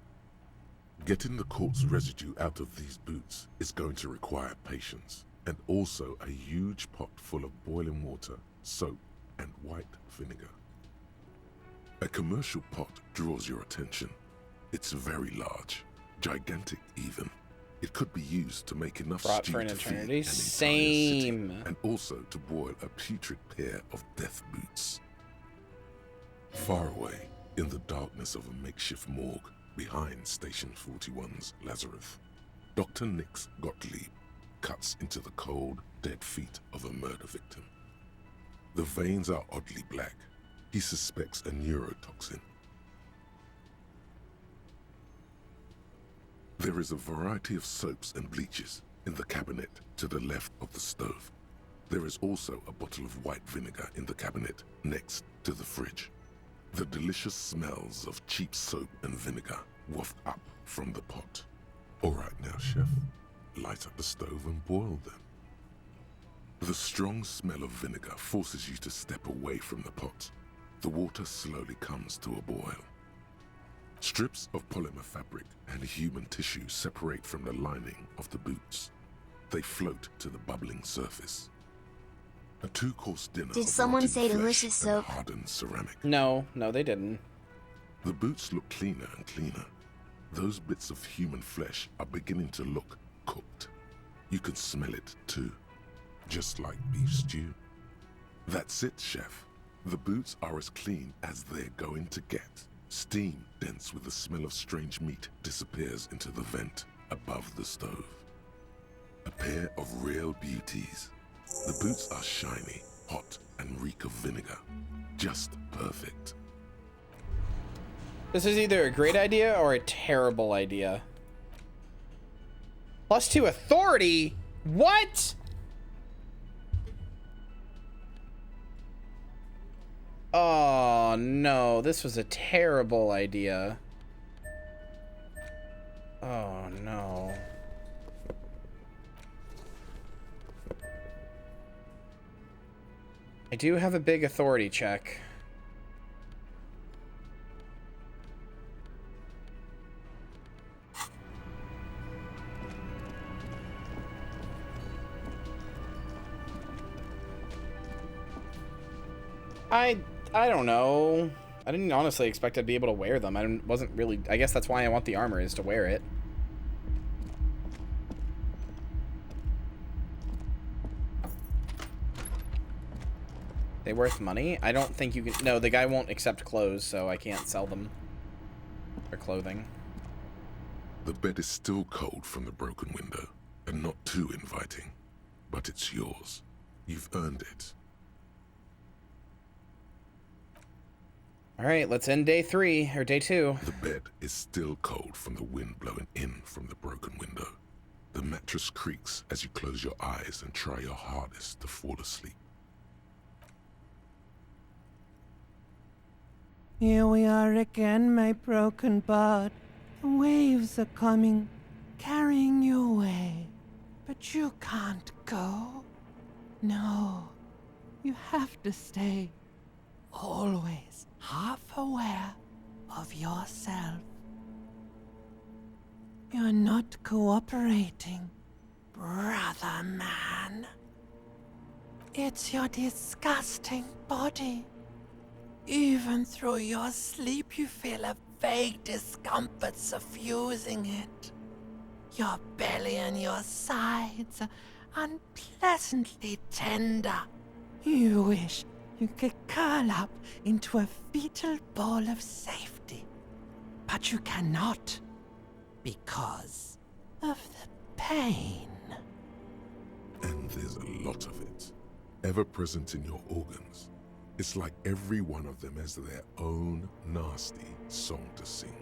Getting the corpse residue out of these boots is going to require patience, and also a huge pot full of boiling water, soap, and white vinegar. A commercial pot draws your attention. It's very large, gigantic even. It could be used to make enough Brought stew for an to feed an eternity. entire Same. city, and also to boil a putrid pair of death boots. Far away, in the darkness of a makeshift morgue behind Station 41's Lazarus, Dr. Nix Gottlieb cuts into the cold, dead feet of a murder victim. The veins are oddly black. He suspects a neurotoxin. There is a variety of soaps and bleaches in the cabinet to the left of the stove. There is also a bottle of white vinegar in the cabinet next to the fridge. The delicious smells of cheap soap and vinegar waft up from the pot. All right now, chef, light up the stove and boil them. The strong smell of vinegar forces you to step away from the pot. The water slowly comes to a boil. Strips of polymer fabric and human tissue separate from the lining of the boots. They float to the bubbling surface. A two-course dinner. Did of someone rotting say flesh delicious and soap? hardened ceramic. No, they didn't. The boots look cleaner and cleaner. Those bits of human flesh are beginning to look cooked. You can smell it too, just like beef stew. That's it, chef. The boots are as clean as they're going to get. Steam, dense with the smell of strange meat, disappears into the vent above the stove. A pair of real beauties. The boots are shiny, hot, and reek of vinegar. Just perfect. This is either a great idea or a terrible idea. +2 authority? What? Oh no, this was a terrible idea. Oh no. I do have a big authority check. I don't know. I didn't honestly expect I'd be able to wear them. Wasn't really... I guess that's why I want the armor, is to wear it. They worth money? I don't think you can... No, the guy won't accept clothes, so I can't sell them. Or clothing. The bed is still cold from the broken window, and not too inviting. But it's yours. You've earned it. Alright, let's end day 3, or day 2. The bed is still cold from the wind blowing in from the broken window. The mattress creaks as you close your eyes and try your hardest to fall asleep. Here we are again, my broken bud. The waves are coming, carrying you away. But you can't go. No, you have to stay. Always half aware of yourself. You're not cooperating, brother man. It's your disgusting body. Even through your sleep, you feel a vague discomfort suffusing it. Your belly and your sides are unpleasantly tender. You wish you could curl up into a fetal ball of safety. But you cannot, because of the pain. And there's a lot of it, ever present in your organs. It's like every one of them has their own nasty song to sing.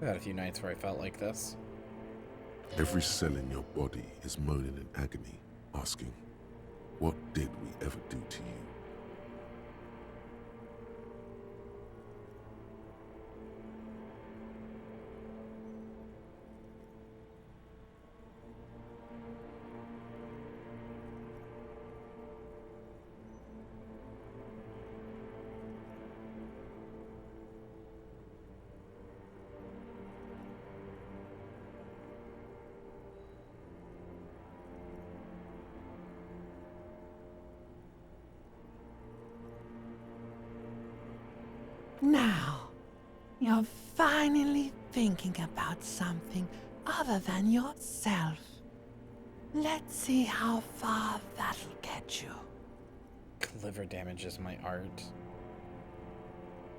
I've had a few nights where I felt like this. Every cell in your body is moaning in agony, asking, what did we ever do to you? Now, you're finally thinking about something other than yourself. Let's see how far that'll get you. Liver damage is my art.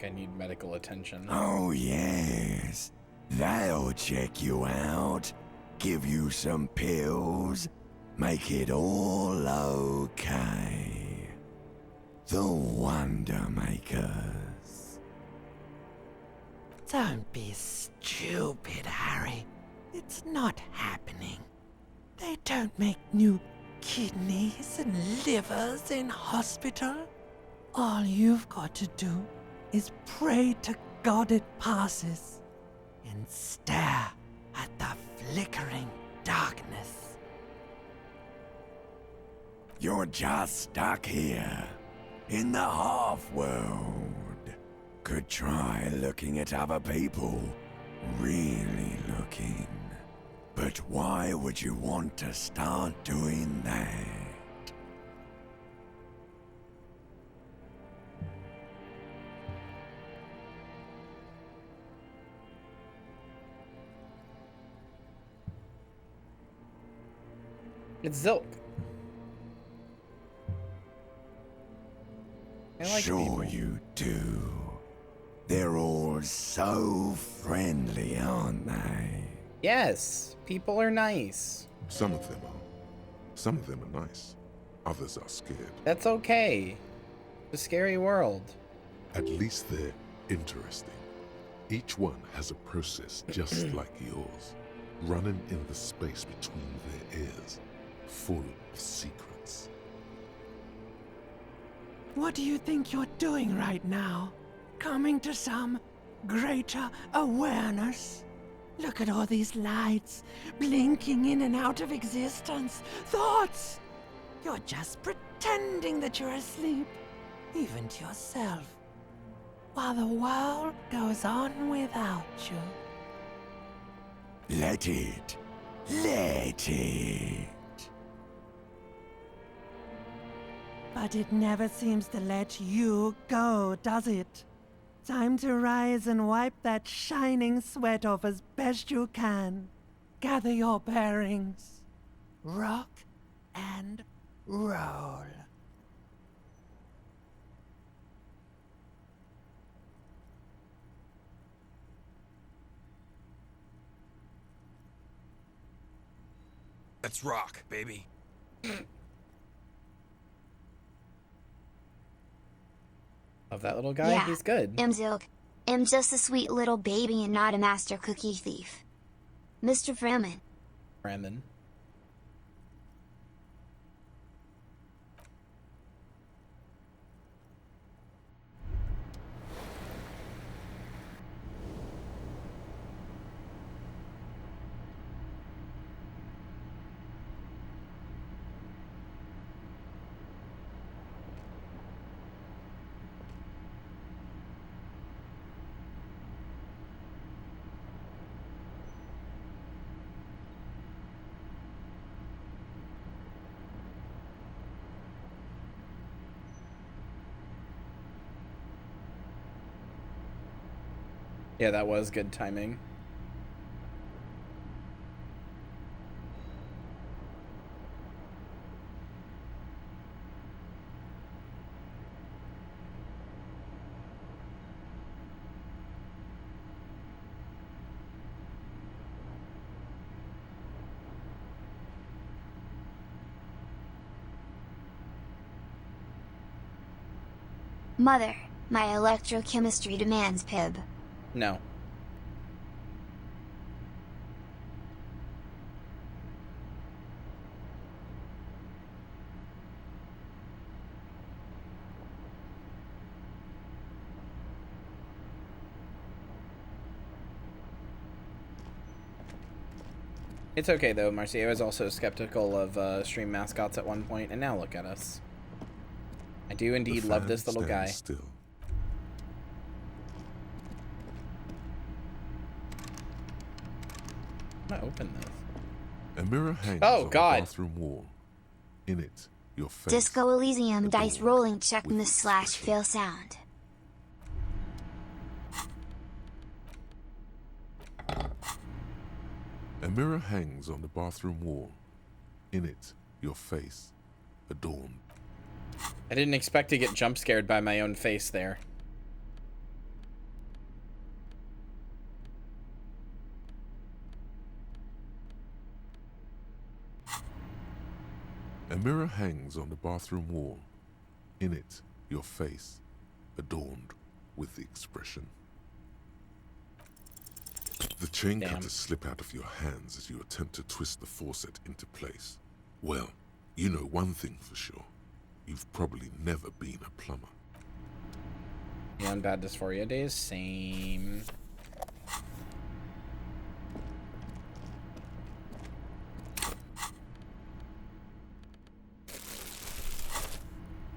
I need medical attention. Oh, yes. They'll check you out, give you some pills, make it all okay. The Wonder Makers. Don't be stupid, Harry. It's not happening. They don't make new kidneys and livers in hospital. All you've got to do is pray to God it passes and stare at the flickering darkness. You're just stuck here, in the half-world. Could try looking at other people, really looking. But why would you want to start doing that? It's Zilk. I like sure people. You do. They're all so friendly, aren't they? Yes, people are nice. Some of them are. Some of them are nice. Others are scared. That's okay. It's a scary world. At least they're interesting. Each one has a process just like yours, running in the space between their ears, full of secrets. What do you think you're doing right now? Coming to some greater awareness? Look at all these lights, blinking in and out of existence. Thoughts! You're just pretending that you're asleep, even to yourself, while the world goes on without you. Let it. Let it. But it never seems to let you go, does it? Time to rise and wipe that shining sweat off as best you can. Gather your bearings. Rock and roll. Let's rock, baby. Of that little guy, Yeah, he's good. Zilk. I'm just a sweet little baby and not a master cookie thief. Mr. Fremen. Fremen. Yeah, that was good timing. Mother, my electrochemistry demands Pib. No. It's okay though, Marcy. I was also skeptical of stream mascots at one point, and now look at us. I do indeed love this little guy. Still. I'm gonna open this. A mirror hangs Oh, on God. the bathroom wall. In it, your face. Disco Elysium dice rolling check miss/fail sound. A mirror hangs on the bathroom wall. In it, your face, adorned. I didn't expect to get jump scared by my own face there. A mirror hangs on the bathroom wall. In it, your face, adorned with the expression. The chain cutters slip out of your hands as you attempt to twist the faucet into place. Well, you know one thing for sure. You've probably never been a plumber. Yeah, on bad dysphoria days, same.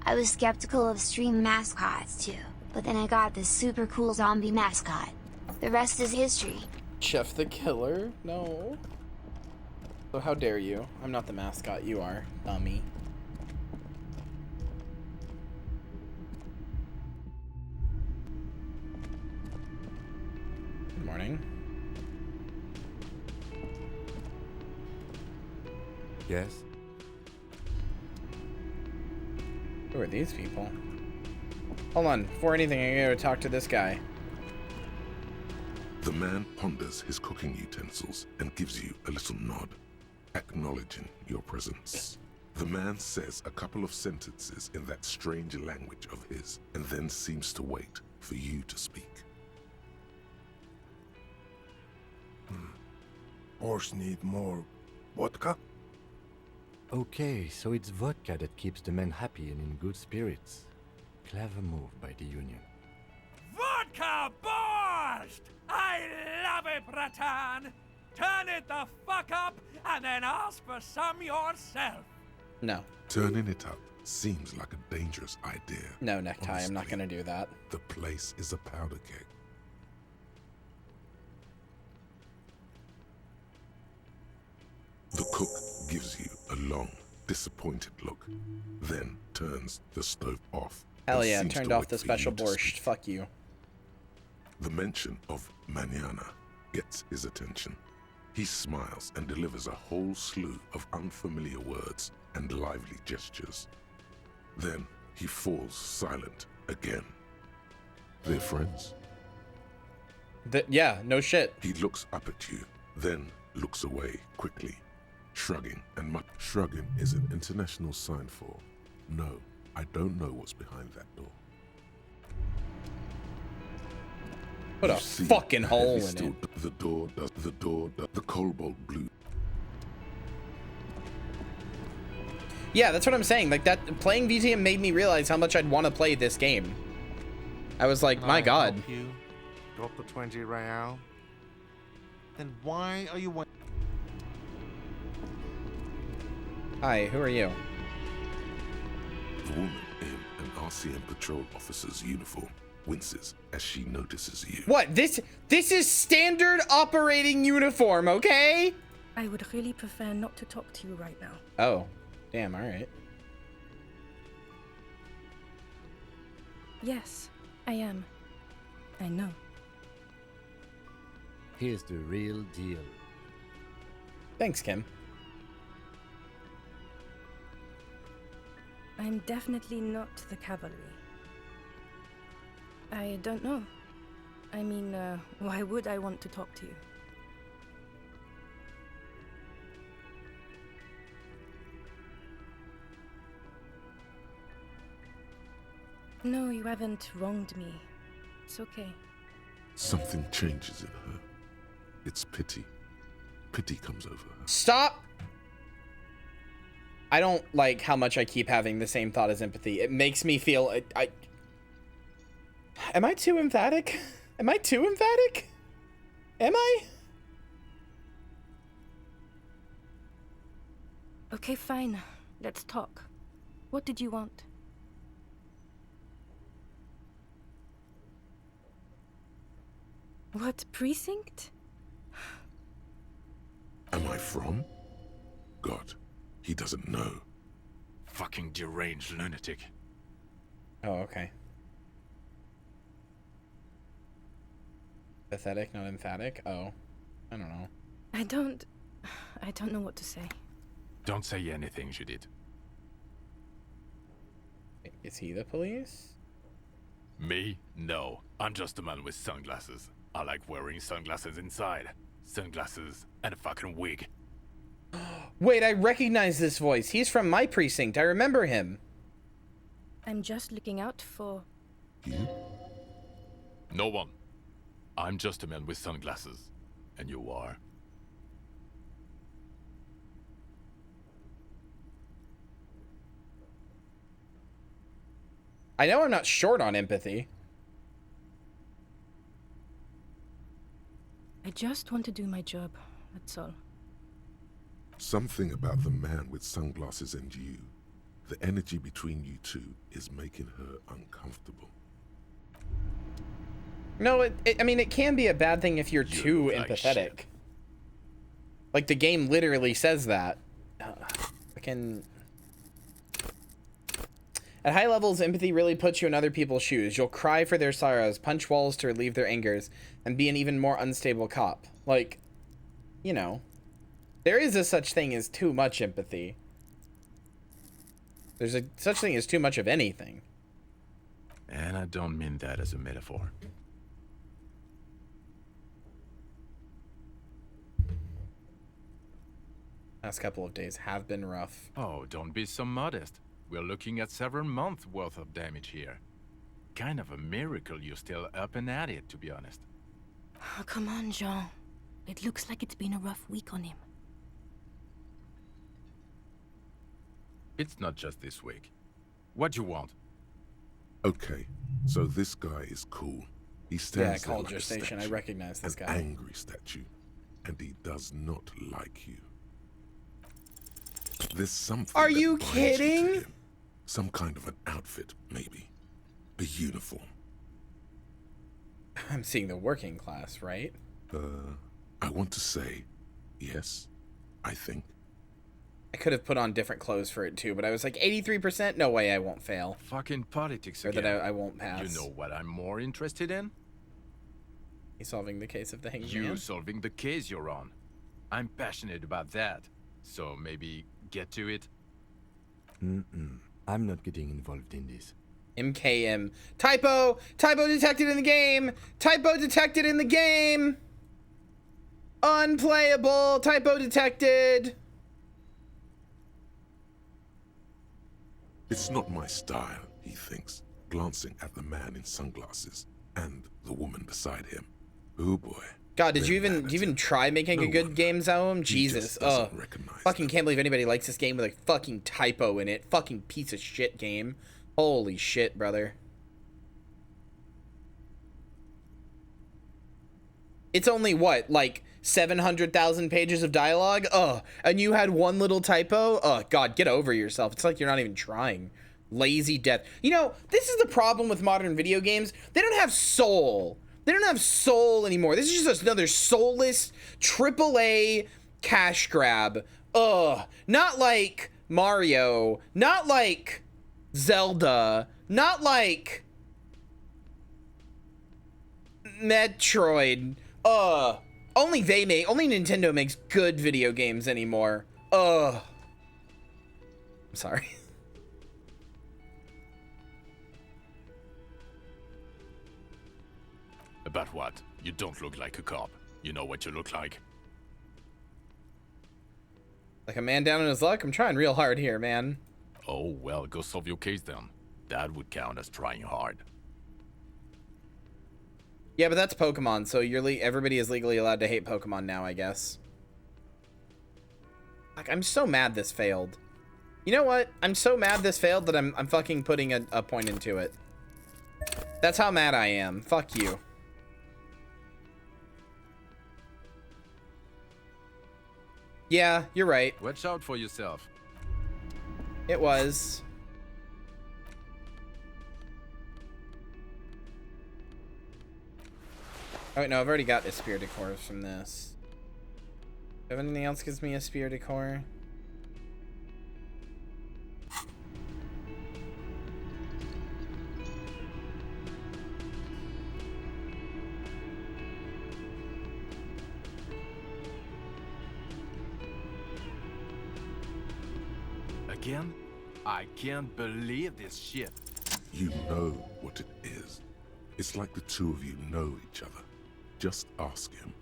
I was skeptical of stream mascots too, but then I got this super cool zombie mascot. The rest is history. Chef the Killer? No. So how dare you? I'm not the mascot, you are, dummy. Good morning. Yes? Who are these people? Hold on, before anything, I gotta talk to this guy. The man ponders his cooking utensils and gives you a little nod, acknowledging your presence. The man says a couple of sentences in that strange language of his, and then seems to wait for you to speak. Horse need more vodka? Okay, so it's vodka that keeps the men happy and in good spirits. Clever move by the Union. Vodka borscht! I love it, Bratan! Turn it the fuck up and then ask for some yourself. No. Turning it up seems like a dangerous idea. No, Necktie, I'm not gonna do that. The place is a powder keg. The cook gives you a long, disappointed look, then turns the stove off. Hell and yeah, seems turned to off wait the for special you to borscht. speak. Fuck you. The mention of mañana gets his attention. He smiles and delivers a whole slew of unfamiliar words and lively gestures. Then he falls silent again. They're friends? Yeah, no shit. He looks up at you, then looks away quickly, shrugging and much. Shrugging is an international sign for, no, I don't know what's behind that door. Put a fucking hole in it. The door does, the cobalt blue. Yeah, that's what I'm saying. Like, that playing VTM made me realize how much I'd want to play this game. I was like, my god. Help you drop the 20 real? Then why are you waiting? Hi, who are you? The woman in an RCM patrol officer's uniform winces as she notices you. What? This is standard operating uniform, okay? I would really prefer not to talk to you right now. Oh, damn, alright. Yes, I am. I know. Here's the real deal. Thanks, Kim. I'm definitely not the cavalry. I don't know. I mean, why would I want to talk to you? No, you haven't wronged me. It's okay. Something changes in her. It's pity. Pity comes over her. Stop! I don't like how much I keep having the same thought as empathy. It makes me feel... Am I too emphatic? Am I too emphatic? Am I? Okay, fine. Let's talk. What did you want? What precinct? Am I from? God, he doesn't know. Fucking deranged lunatic. Oh, okay. Pathetic, not emphatic? Oh, I don't know. I don't know what to say. Don't say anything, Judith. Is he the police? Me? No. I'm just a man with sunglasses. I like wearing sunglasses inside. Sunglasses and a fucking wig. Wait, I recognize this voice. He's from my precinct. I remember him. I'm just looking out for... You? No one. I'm just a man with sunglasses. And you are? I know I'm not short on empathy. I just want to do my job, that's all. Something about the man with sunglasses and you, the energy between you two, is making her uncomfortable. No, I mean, it can be a bad thing if you're too empathetic. Like, the game literally says that. At high levels, empathy really puts you in other people's shoes. You'll cry for their sorrows, punch walls to relieve their angers, and be an even more unstable cop. Like, you know, there is a such thing as too much empathy. There's a such thing as too much of anything. And I don't mean that as a metaphor. Last couple of days have been rough. Oh, don't be so modest. We're looking at several months worth of damage here. Kind of a miracle you're still up and at it, to be honest. Oh, come on, Jean. It looks like it's been a rough week on him. It's not just this week. What do you want? Okay, so this guy is cool. He stands I there called like your a station. I statue, recognize this an guy. angry statue, and he does not like you. There's something. Are that you binds kidding? to him. Some kind of an outfit, maybe. A uniform. I'm seeing the working class, right? I want to say yes, I think. I could have put on different clothes for it too, but I was like 83%. No way, I won't fail. Fucking politics Or again. that I won't pass. You know what I'm more interested in? He's solving the case of the hanged You man. solving the case you're on. I'm passionate about that. So maybe get to it? I'm not getting involved in this. MKM. Typo! Typo detected in the game! Typo detected in the game! Unplayable! Typo detected! It's not my style, he thinks, glancing at the man in sunglasses and the woman beside him. Oh boy. God, did you even try making a good game, Zoom? Jesus. Oh, fucking can't believe anybody likes this game with a fucking typo in it. Fucking piece of shit game. Holy shit, brother. It's only what, like 700,000 pages of dialogue? Ugh. And you had one little typo? Oh, God, get over yourself. It's like you're not even trying. Lazy death. You know, this is the problem with modern video games. They don't have soul. They don't have soul anymore. This is just another soulless AAA cash grab. Ugh. Not like Mario. Not like Zelda. Not like Metroid. Only Nintendo makes good video games anymore. I'm sorry. About what? You don't look like a cop. You know what you look like. Like a man down on his luck? I'm trying real hard here, man. Oh, well, go solve your case then. That would count as trying hard. Yeah, but that's Pokemon, so everybody is legally allowed to hate Pokemon now, I guess. Like, I'm so mad this failed. You know what? I'm so mad this failed that I'm fucking putting a point into it. That's how mad I am. Fuck you. Yeah, you're right. Watch out for yourself. It was. Oh, wait, no, I've already got a Esprit de Corps from this. If anything else gives me a Esprit de Corps? Again? I can't believe this shit. You know what it is. It's like the two of you know each other. Just ask him.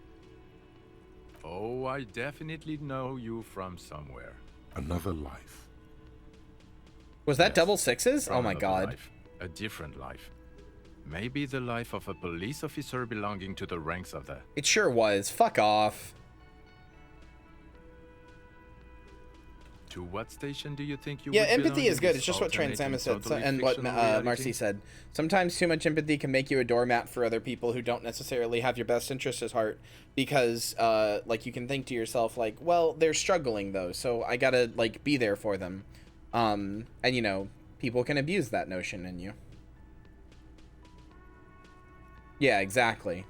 Oh, I definitely know you from somewhere. Another life. Was that double sixes? From Oh my another god. life. A different life. Maybe the life of a police officer belonging to the ranks of the... It sure was. Fuck off. To what station do you think you Yeah, would empathy belong is in good. this It's just what alternating, Transama said, totally and what fictional reality? Marcy said. Sometimes too much empathy can make you a doormat for other people who don't necessarily have your best interest at heart, because like you can think to yourself like, well, they're struggling though, so I gotta like be there for them, and you know, people can abuse that notion in you. Yeah, exactly.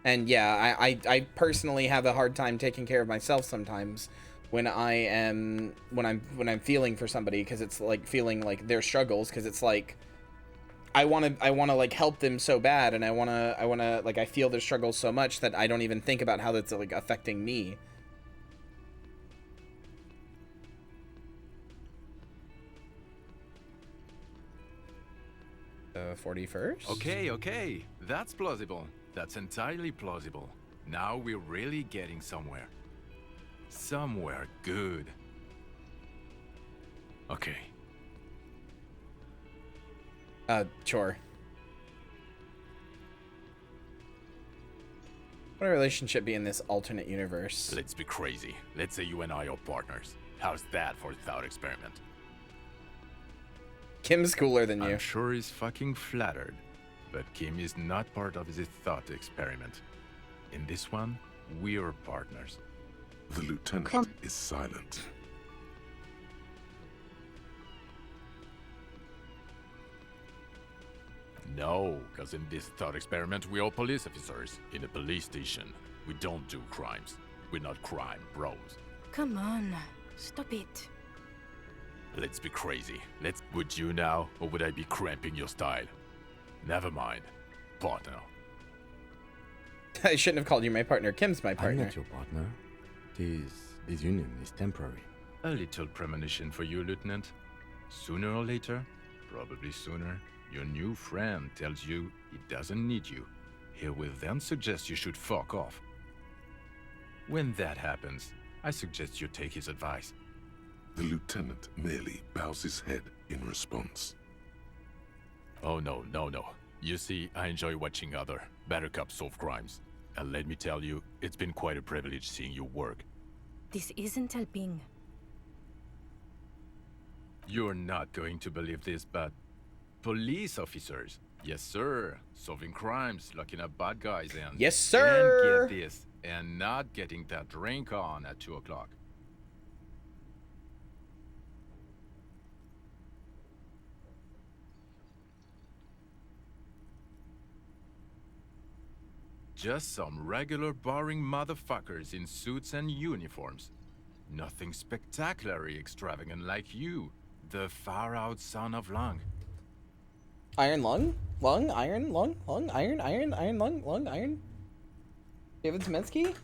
And yeah, I personally have a hard time taking care of myself sometimes when I'm feeling for somebody, because it's like feeling like their struggles, because it's like I want to like help them so bad, and I want to like, I feel their struggles so much that I don't even think about how that's like affecting me. The 41st? Okay, that's plausible. That's entirely plausible. Now we're really getting somewhere. Somewhere good. Okay. Sure. What a relationship be in this alternate universe? Let's be crazy. Let's say you and I are partners. How's that for a thought experiment? Kim's cooler than you. I'm sure he's fucking flattered. But Kim is not part of his thought experiment. In this one, we're partners. The lieutenant is silent. No, because in this thought experiment, we're all police officers in a police station. We don't do crimes. We're not crime bros. Come on, stop it. Let's be crazy. Would you now, or would I be cramping your style? Never mind. Partner. I shouldn't have called you my partner. Kim's my I'm partner. not your partner. This union is temporary. A little premonition for you, Lieutenant. Sooner or later, probably sooner, your new friend tells you he doesn't need you. He will then suggest you should fuck off. When that happens, I suggest you take his advice. The lieutenant merely bows his head in response. Oh no. You see, I enjoy watching other better cops solve crimes. And let me tell you, it's been quite a privilege seeing you work. This isn't helping. You're not going to believe this, but police officers, yes sir, solving crimes, locking up bad guys, and yes sir, and get this, and not getting that drink on at 2 o'clock. Just some regular boring motherfuckers in suits and uniforms. Nothing spectacularly extravagant like you, the far-out son of Lung. Iron Lung? Lung? Iron? Lung? Lung? Iron? Iron? Lung? Iron? David Zemensky?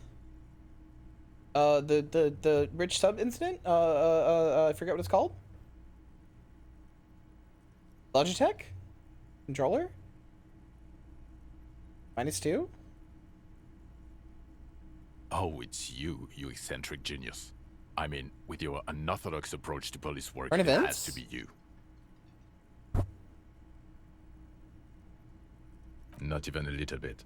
The rich sub incident? I forget what it's called. Logitech? Controller? -2? Oh, it's you, you eccentric genius. I mean, with your unorthodox approach to police work, Current it events? has to be you. Not even a little bit.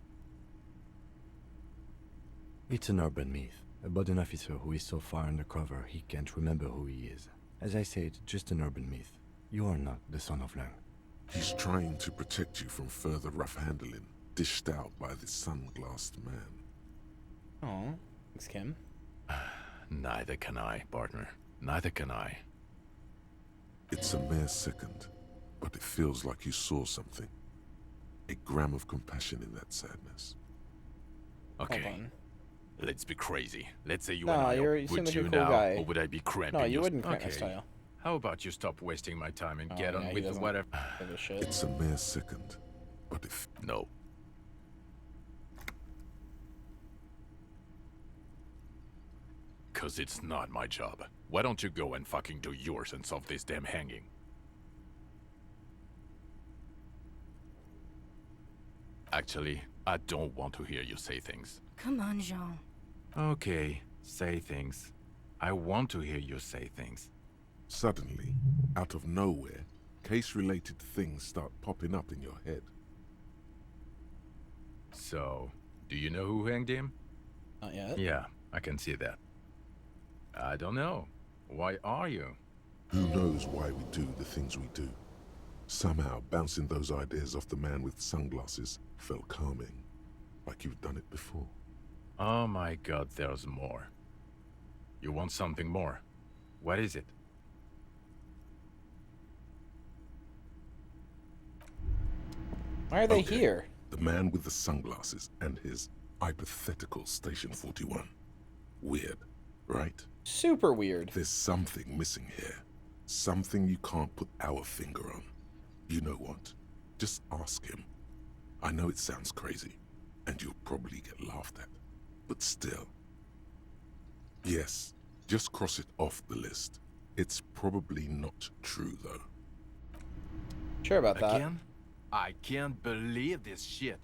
It's an urban myth about an officer who is so far undercover he can't remember who he is. As I said, just an urban myth. You are not the son of Lang. He's trying to protect you from further rough handling, dished out by the sunglassed man. Oh, thanks, Kim. Neither can I, partner. Neither can I. It's a mere second, but it feels like you saw something. A gram of compassion in that sadness. Okay, let's be crazy. Let's say you No, and I you seem would like you a cool now, guy. or would I be cramping No, you your wouldn't cramp my okay. style. How about you stop wasting my time and get yeah, on he with doesn't whatever? give a shit. It's a mere second, but if... No. Cause it's not my job. Why don't you go and fucking do yours and solve this damn hanging? Actually, I don't want to hear you say things. Come on, Jean. Okay, say things. I want to hear you say things. Suddenly, out of nowhere, case-related things start popping up in your head. So, do you know who hanged him? Not yet. Yeah, I can see that. I don't know. Why are you? Who knows why we do the things we do? Somehow, bouncing those ideas off the man with sunglasses felt calming, like you've done it before. Oh my god, there's more. You want something more? What is it? Why are they Okay, here? The man with the sunglasses and his hypothetical Station 41. Weird, right? Super weird. There's something missing here. Something you can't put our finger on. You know what? Just ask him. I know it sounds crazy, and you'll probably get laughed at. But still. Yes, just cross it off the list. It's probably not true, though. Sure about that. Again? I can't believe this shit.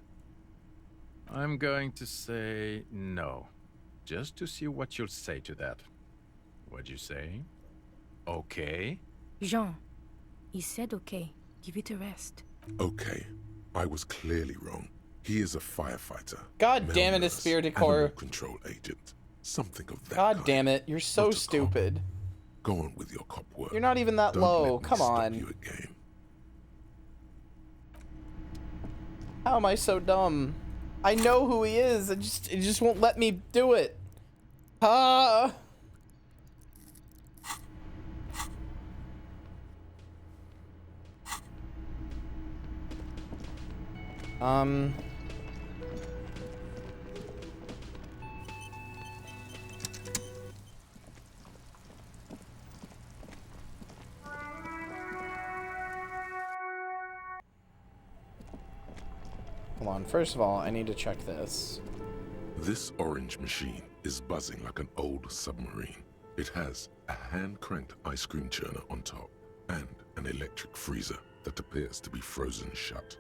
I'm going to say no. Just to see what you'll say to that. What'd you say? Okay? Jean, he said okay. Give it a rest. Okay, I was clearly wrong. He is a firefighter. God damn it, male a spear nurse, decor. animal control agent. Something of that God kind. damn it, you're so Not a stupid. cop. Go on with your cop work. You're not even that Don't low. let me Come stop on. you again. How am I so dumb? I know who he is. It just won't let me do it. Ah. Hold on. First of all, I need to check this. This orange machine is buzzing like an old submarine. It has a hand-cranked ice cream churner on top and an electric freezer that appears to be frozen shut.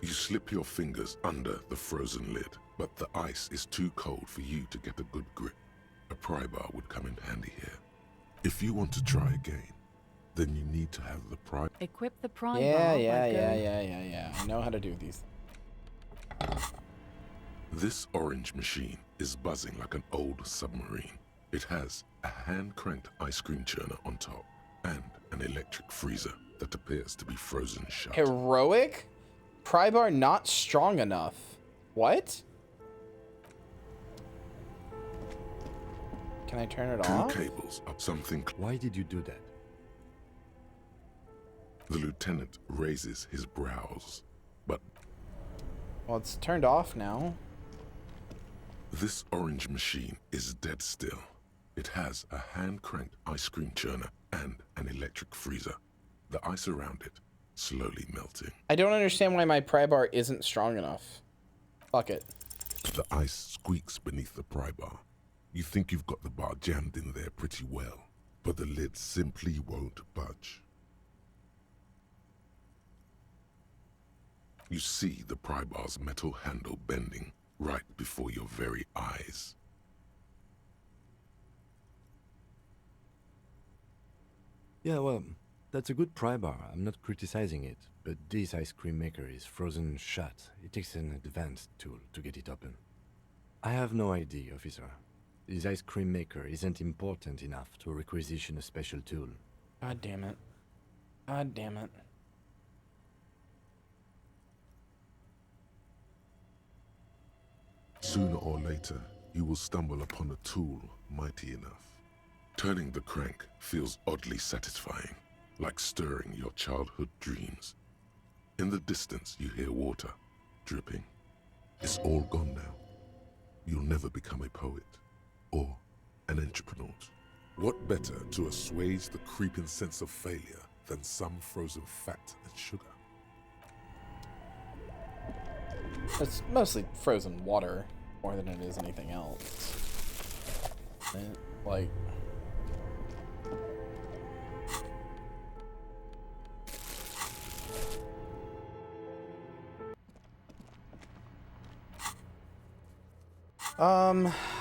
You slip your fingers under the frozen lid, but the ice is too cold for you to get a good grip. A pry bar would come in handy here. If you want to try again, then you need to have the pry. Equip the pry bar. Yeah. I know how to do these. This orange machine is buzzing like an old submarine. It has a hand-cranked ice cream churner on top and an electric freezer that appears to be frozen shut. Heroic? Pry bar not strong enough. What? Can I turn it off? Two cables up something. Why did you do that? The lieutenant raises his brows, but... Well, it's turned off now. This orange machine is dead still. It has a hand-cranked ice cream churner and an electric freezer. The ice around it slowly melting. I don't understand why my pry bar isn't strong enough. Fuck it. The ice squeaks beneath the pry bar. You think you've got the bar jammed in there pretty well, but the lid simply won't budge. You see the pry bar's metal handle bending right before your very eyes. Yeah, well, that's a good pry bar. I'm not criticizing it, but this ice cream maker is frozen shut. It takes an advanced tool to get it open. I have no idea, officer. This ice cream maker isn't important enough to requisition a special tool. God damn it. God damn it. Sooner or later, you will stumble upon a tool mighty enough. Turning the crank feels oddly satisfying, like stirring your childhood dreams. In the distance, you hear water dripping. It's all gone now. You'll never become a poet or an entrepreneur. What better to assuage the creeping sense of failure than some frozen fat and sugar? It's mostly frozen water more than it is anything else. Like...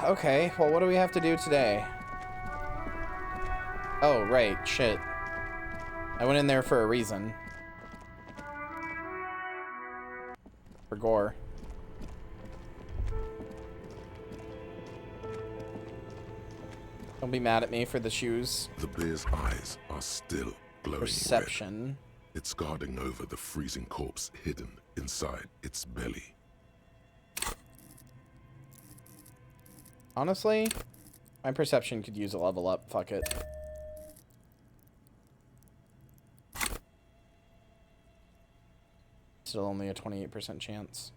Okay, well, what do we have to do today? Oh, right, shit. I went in there for a reason. For gore. Don't be mad at me for the shoes. The bear's eyes are still glowing Perception. red. It's guarding over the freezing corpse hidden inside its belly. Honestly, my perception could use a level up. Fuck it. Still only a 28% chance.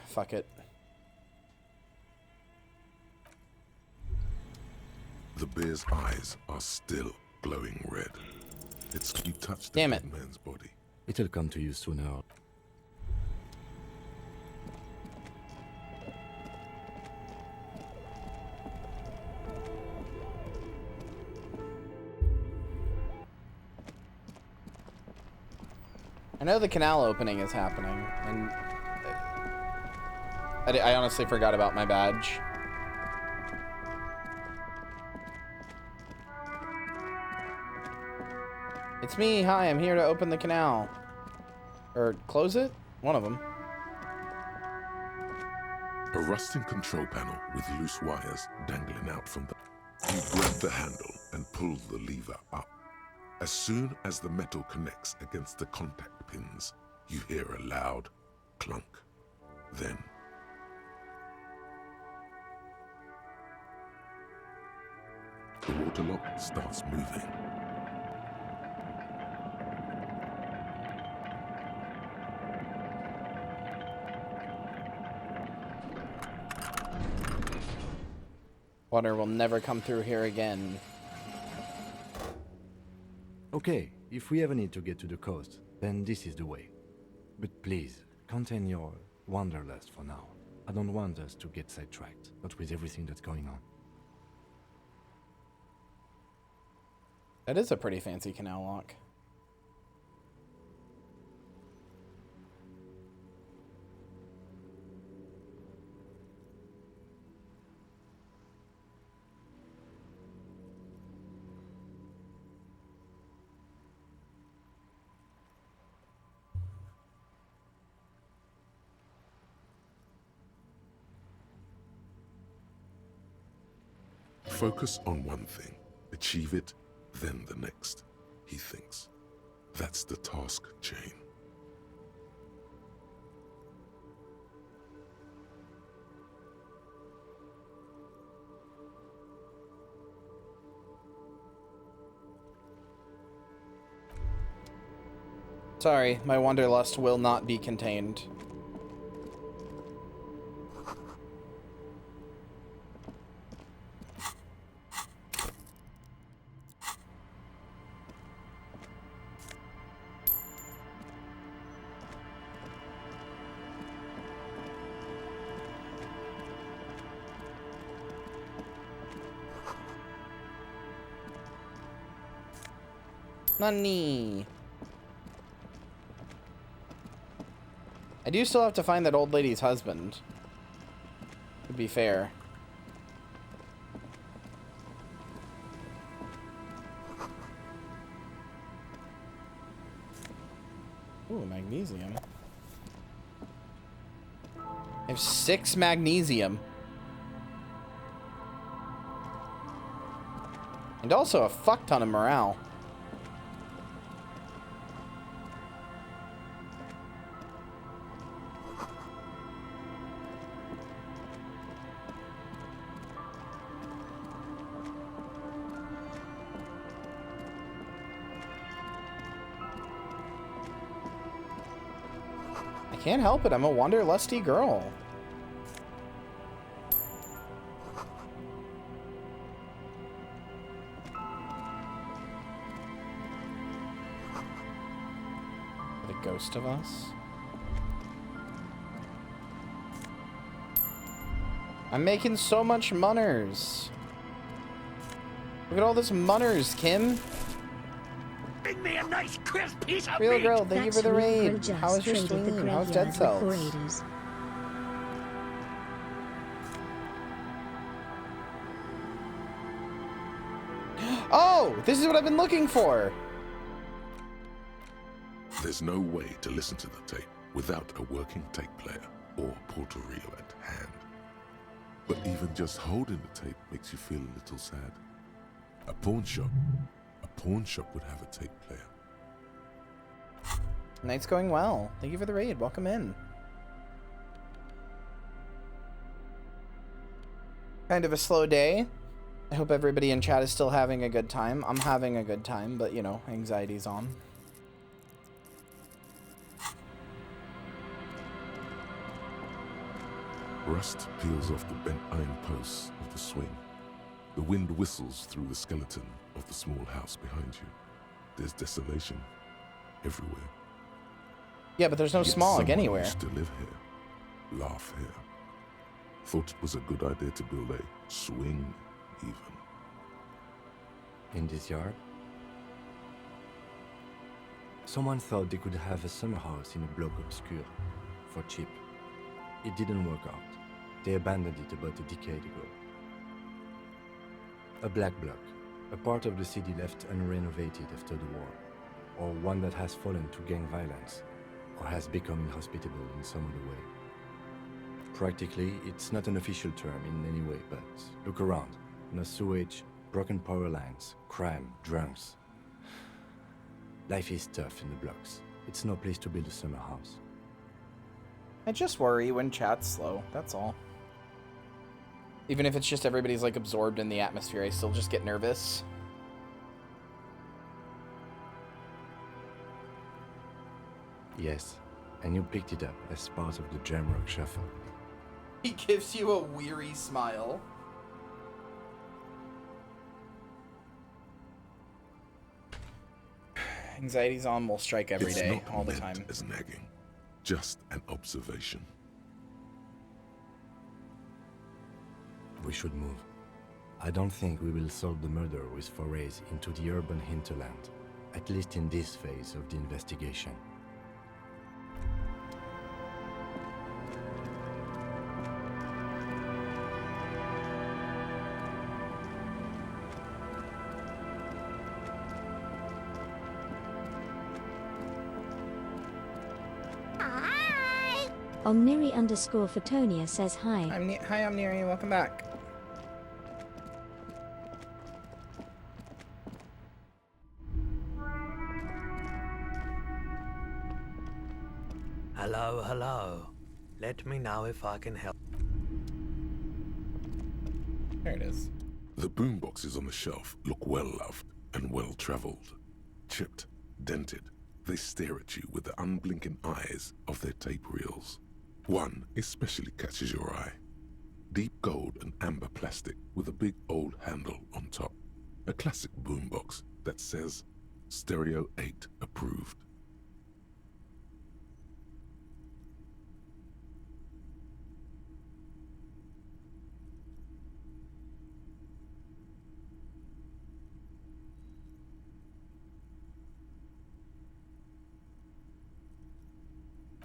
Fuck it. The bear's eyes are still glowing red. It's you touched the Damn it. dead man's body. It'll come to you sooner. I know the canal opening is happening, and I honestly forgot about my badge. It's me. Hi, I'm here to open the canal. Or close it? One of them. A rusting control panel with loose wires dangling out from the... You grab the handle and pull the lever up. As soon as the metal connects against the contact pins, you hear a loud clunk. Then... the water lock starts moving. Water will never come through here again. Okay, if we ever need to get to the coast, then this is the way. But please, contain your wanderlust for now. I don't want us to get sidetracked, not with everything that's going on. That is a pretty fancy canal lock. Focus on one thing, achieve it, then the next, he thinks. That's the task chain. Sorry, my wanderlust will not be contained. Nani? I do still have to find that old lady's husband. To be fair. Ooh, magnesium. I have 6 magnesium. And also a fuck ton of morale. Can't help it, I'm a wanderlusty girl. The ghost of us. I'm making so much munners. Look at all this munners, Kim. Bring me a nice crisp piece of Real meat. girl, thank you for the raid. How was your stream? How's Dead Cells? Oh, this is what I've been looking for. There's no way to listen to the tape without a working tape player or portal reel at hand. But even just holding the tape makes you feel a little sad. A pawn shop would have a tape player. Night's going well. Thank you for the raid. Welcome in. Kind of a slow day. I hope everybody in chat is still having a good time. I'm having a good time, but you know, anxiety's on. Rust peels off the bent iron posts of the swing. The wind whistles through the skeleton of the small house behind you. There's desolation everywhere. Yeah, but there's no Yet smog someone anywhere. used to live here, laugh here. Thought it was a good idea to build a swing, even. In this yard? Someone thought they could have a summer house in a bloc obscur, for cheap. It didn't work out. They abandoned it about a decade ago. A black bloc, a part of the city left unrenovated after the war, or one that has fallen to gang violence, or has become inhospitable in some other way. Practically, it's not an official term in any way, but look around. No sewage, broken power lines, crime, drunks. Life is tough in the blocks. It's no place to build a summer house. I just worry when chat's slow, that's all. Even if it's just everybody's like absorbed in the atmosphere, I still just get nervous. Yes, and you picked it up as part of the Jamrock Shuffle. He gives you a weary smile. Anxiety's on will strike every day, all the time. As nagging, just an observation. we should move. I don't think we will solve the murder with forays into the urban hinterland, at least in this phase of the investigation. Omniri_Photonia says hi. Hi Omniri, welcome back. Hello, hello. Let me know if I can help. There it is. The boomboxes on the shelf look well-loved and well-traveled. Chipped, dented, they stare at you with the unblinking eyes of their tape reels. One especially catches your eye. Deep gold and amber plastic with a big old handle on top. A classic boombox that says Stereo 8 approved.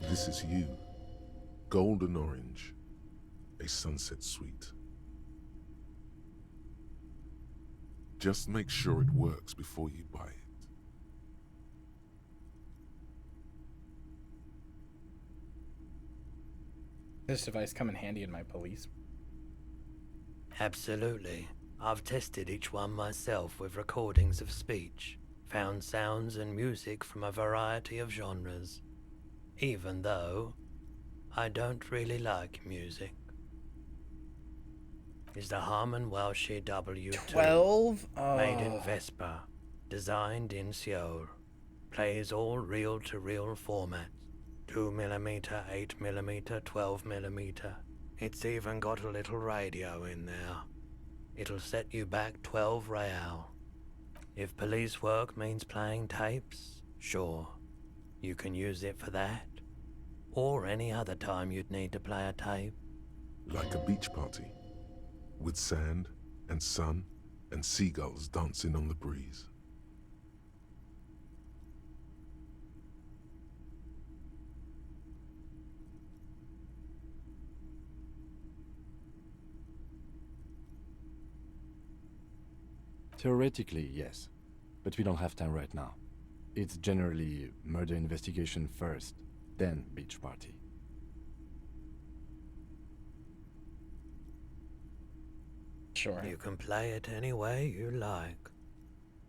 This is you. Golden orange. A sunset suite. Just make sure it works before you buy it. This device come in handy in my police. Absolutely. I've tested each one myself with recordings of speech, found sounds and music from a variety of genres. Even though I don't really like music. Is the Harman Welsh W2 12? made in Vespa, designed in Seoul, plays all reel-to-reel formats, 2mm, 8mm, 12mm. It's even got a little radio in there. It'll set you back 12 real. If police work means playing tapes, sure. You can use it for that, or any other time you'd need to play a tape. Like a beach party, with sand and sun and seagulls dancing on the breeze. Theoretically, yes, but we don't have time right now. It's generally murder investigation first, then beach party. Sure. You can play it any way you like.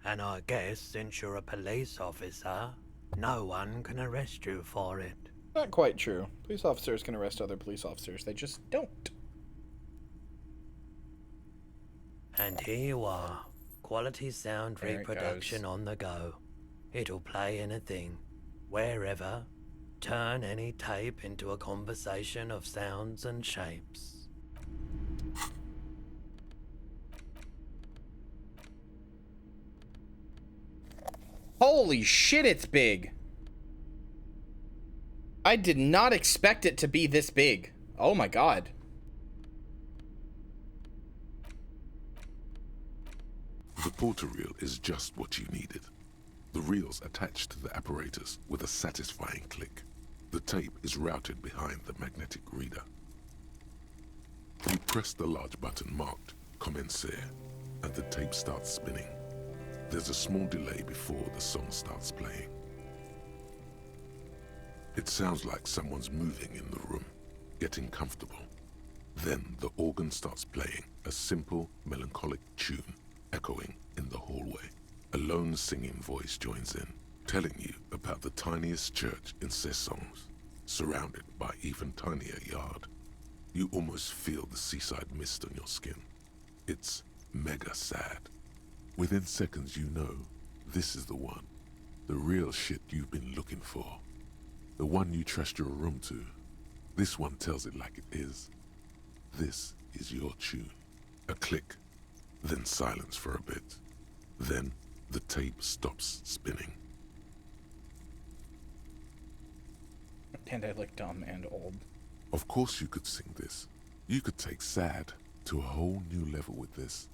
And I guess since you're a police officer, no one can arrest you for it. Not quite true. Police officers can arrest other police officers, they just don't. And here you are, quality sound There it reproduction goes. on the go. It'll play anything, wherever, turn any tape into a conversation of sounds and shapes. Holy shit, it's big. I did not expect it to be this big. Oh my god. The porter reel is just what you needed. The reel's attached to the apparatus with a satisfying click. The tape is routed behind the magnetic reader. You press the large button marked Commencer, and the tape starts spinning. There's a small delay before the song starts playing. It sounds like someone's moving in the room, getting comfortable. Then the organ starts playing a simple, melancholic tune, echoing in the hallway. A lone singing voice joins in, telling you about the tiniest church in Cessons, surrounded by even tinier yard. You almost feel the seaside mist on your skin. It's mega sad. Within seconds you know, this is the one. The real shit you've been looking for. The one you trust your room to. This one tells it like it is. This is your tune. A click, then silence for a bit. Then the tape stops spinning. And I look dumb and old. Of course you could sing this. You could take sad, to a whole new level with this,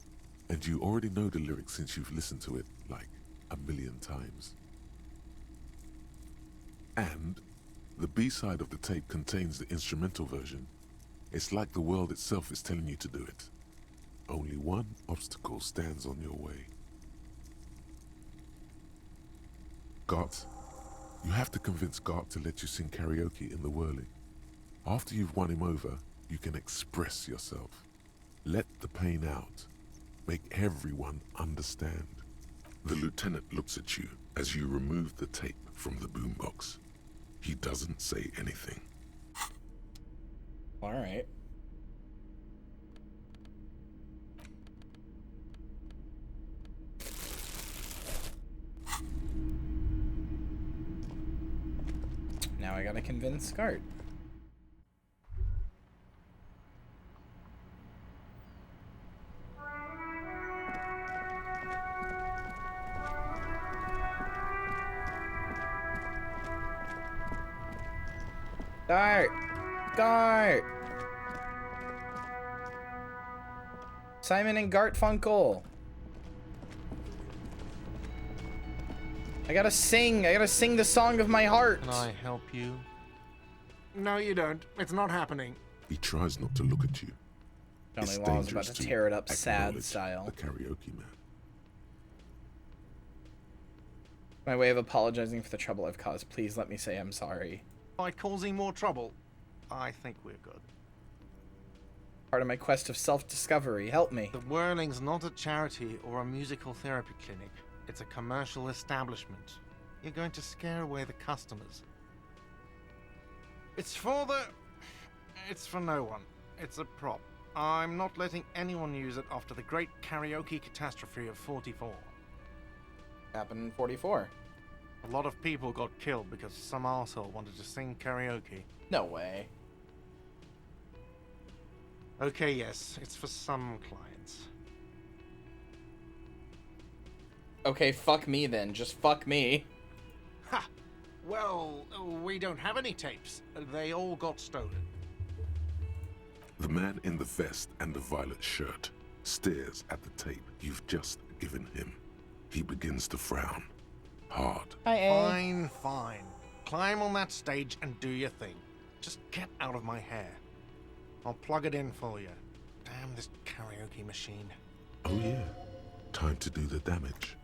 and you already know the lyrics since you've listened to it like a million times. And the B-side of the tape contains the instrumental version. It's like the world itself is telling you to do it. Only one obstacle stands on your way. Gart, you have to convince Gart to let you sing karaoke in the whirling. After you've won him over, you can express yourself. Let the pain out. Make everyone understand. The lieutenant looks at you as you remove the tape from the boombox. He doesn't say anything. All right. Now I gotta convince Scart. Gart! Gart! Simon and Garfunkel! I gotta sing the song of my heart! Can I help you? No, you don't. It's not happening. He tries not to look at you. Johnny It's Law's about dangerous to tear it up sad acknowledge style. The karaoke man. My way of apologizing for the trouble I've caused. Please let me say I'm sorry. By causing more trouble, I think we're good. Part of my quest of self-discovery. Help me. The Whirling's not a charity or a musical therapy clinic. It's a commercial establishment. You're going to scare away the customers. It's for no one. It's a prop. I'm not letting anyone use it after the great karaoke catastrophe of 44. Happened in 44. A lot of people got killed because some arsehole wanted to sing karaoke. No way. Okay, yes, it's for some clients. Okay, fuck me then. Just fuck me. Ha! Well, we don't have any tapes. They all got stolen. The man in the vest and the violet shirt stares at the tape you've just given him. He begins to frown. Hard. Fine, fine. Climb on that stage and do your thing. Just get out of my hair. I'll plug it in for you. Damn this karaoke machine. Oh yeah. Time to do the damage.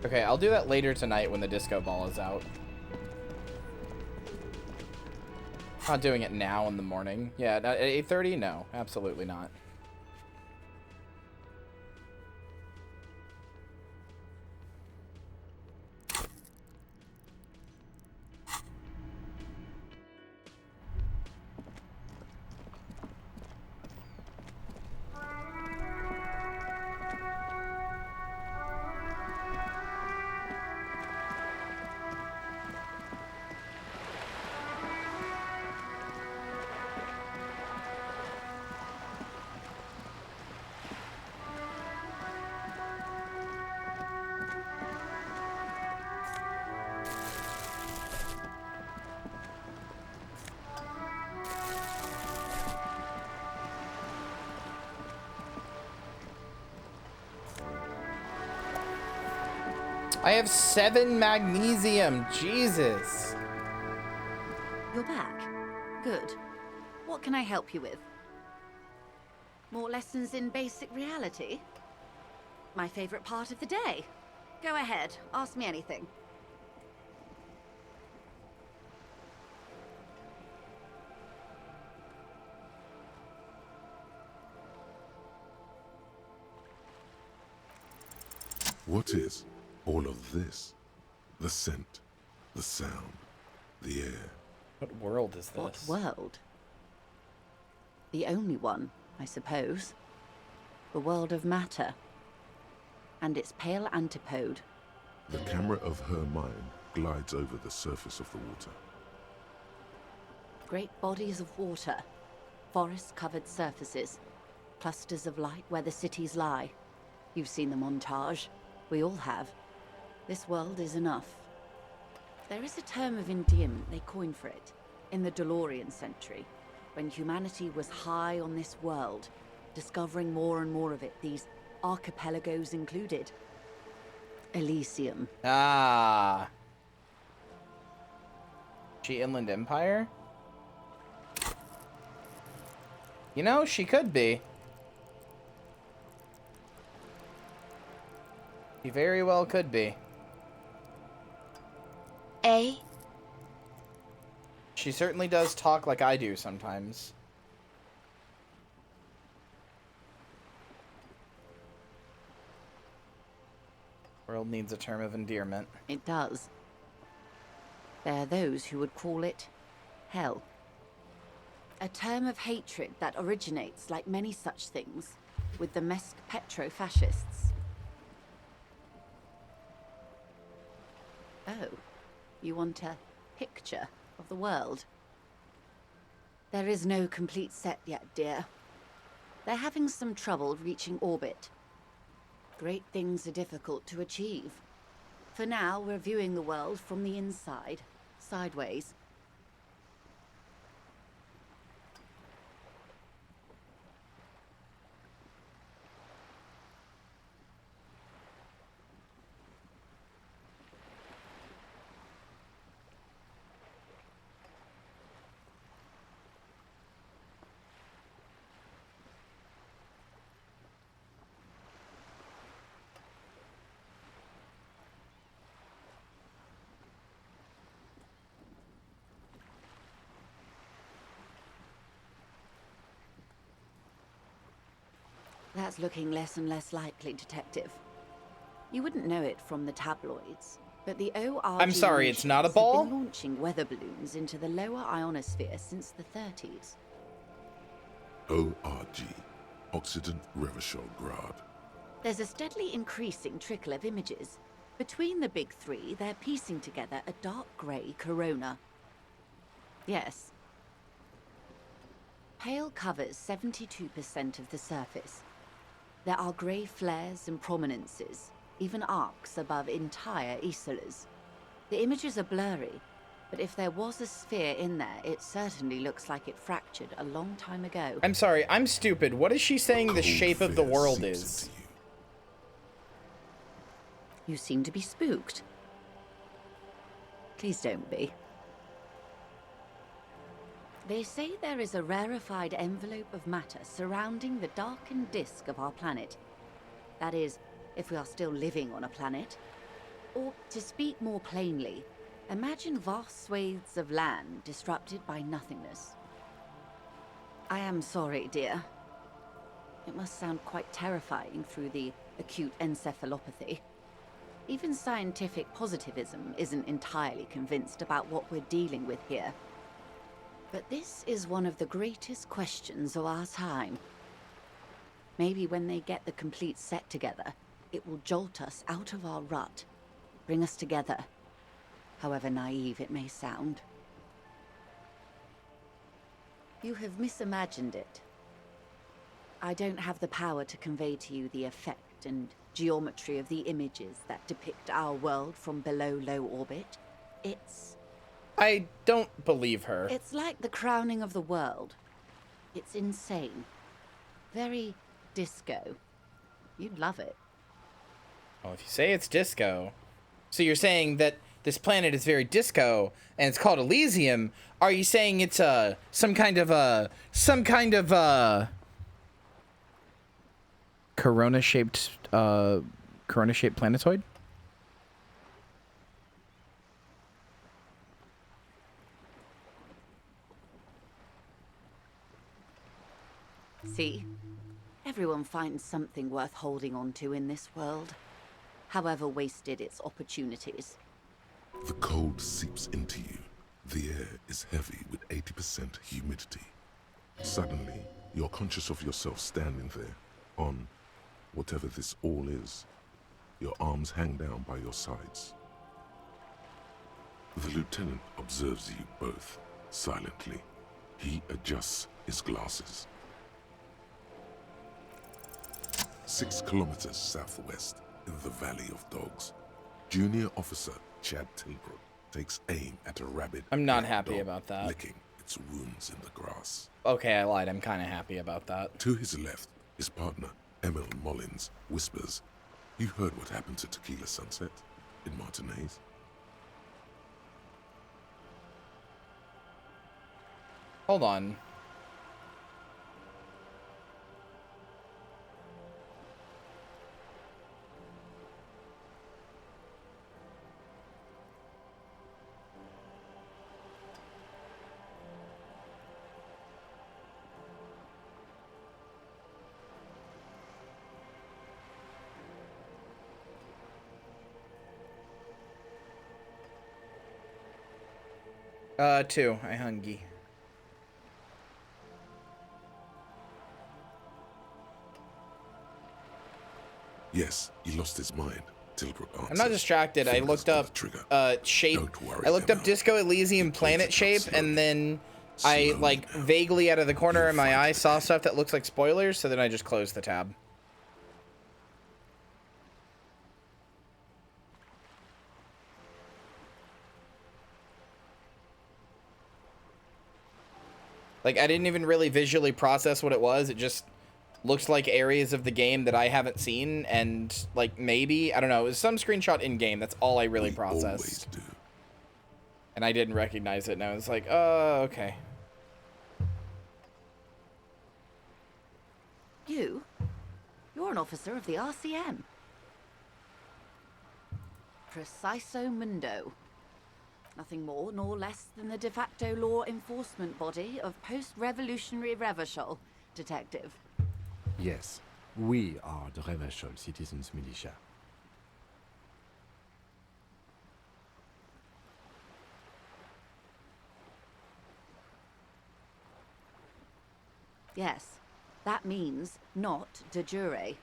Okay, I'll do that later tonight when the disco ball is out. Not doing it now in the morning. Yeah, at 8:30? No, absolutely not. I have 7 magnesium. Jesus. You're back. Good. What can I help you with? More lessons in basic reality? My favorite part of the day. Go ahead, ask me anything. What is all of this? The scent, the sound, the air. What world is this? What world? The only one, I suppose. The world of matter. And its pale antipode. The camera of her mind glides over the surface of the water. Great bodies of water. Forest-covered surfaces. Clusters of light where the cities lie. You've seen the montage. We all have. This world is enough. There is a term of endearment they coined for it, in the DeLorean century. when humanity was high on this world, discovering more and more of it, these archipelagos included. Elysium. Ah. She Inland Empire? You know, she could be. She very well could be. She certainly does talk like I do sometimes. World needs a term of endearment. It does. There are those who would call it hell. A term of hatred that originates, like many such things, with the Mesk petro-fascists. Oh, you want a picture of the world? There is no complete set yet, dear. They're having some trouble reaching orbit. Great things are difficult to achieve. For now, we're viewing the world from the inside, sideways. That's looking less and less likely, Detective. You wouldn't know it from the tabloids, but the ORG... I'm sorry, it's not a ball? ...have been launching weather balloons into the lower ionosphere since the 30s. ORG, Occident Grad. There's a steadily increasing trickle of images. Between the big three, they're piecing together a dark grey corona. Yes. Pale covers 72% of the surface. There are grey flares and prominences, even arcs above entire isolas. The images are blurry, but if there was a sphere in there, it certainly looks like it fractured a long time ago. I'm sorry, I'm stupid. What is she saying the shape of the world is? You seem to be spooked. Please don't be. They say there is a rarefied envelope of matter surrounding the darkened disk of our planet. That is, if we are still living on a planet. Or, to speak more plainly, imagine vast swathes of land disrupted by nothingness. I am sorry, dear. It must sound quite terrifying through the acute encephalopathy. Even scientific positivism isn't entirely convinced about what we're dealing with here. But this is one of the greatest questions of our time. Maybe when they get the complete set together, it will jolt us out of our rut, bring us together, however naive it may sound. You have misimagined it. I don't have the power to convey to you the effect and geometry of the images that depict our world from below low orbit. I don't believe her. It's like the crowning of the world. It's insane. Very disco. You'd love it. Well, if you say it's disco, so you're saying that this planet is very disco and it's called Elysium. Are you saying it's some kind of corona-shaped planetoid? See? Everyone finds something worth holding on to in this world, however wasted its opportunities. The cold seeps into you. The air is heavy with 80% humidity. Suddenly, you're conscious of yourself standing there, on whatever this all is. Your arms hang down by your sides. The lieutenant observes you both, silently. He adjusts his glasses. 6 kilometers southwest, in the Valley of Dogs, Junior Officer Chad Tilbrook takes aim at a rabid I'm not happy about that. licking its its wounds in the grass. Okay, I lied. I'm kind of happy about that. To his left, his partner, Emil Mullins, whispers, "You heard what happened to Tequila Sunset in Martinez?" Hold on. Two. I hungy. Yes, he lost his mind. Tilbrook answers. I'm not distracted. I looked up shape. I looked up Disco Elysium planet shape, and then I like vaguely out of the corner of my eye saw stuff that looks like spoilers. So then I just closed the tab. Like, I didn't even really visually process what it was. It just looks like areas of the game that I haven't seen, and, like, maybe, I don't know, it was some screenshot in-game. That's all I really processed. And I didn't recognize it, and I was like, oh, okay. You're an officer of the RCM. Preciso Mundo. Nothing more nor less than the de facto law enforcement body of post-revolutionary Revachol, Detective. Yes, we are the Revachol Citizens Militia. Yes, that means not de jure.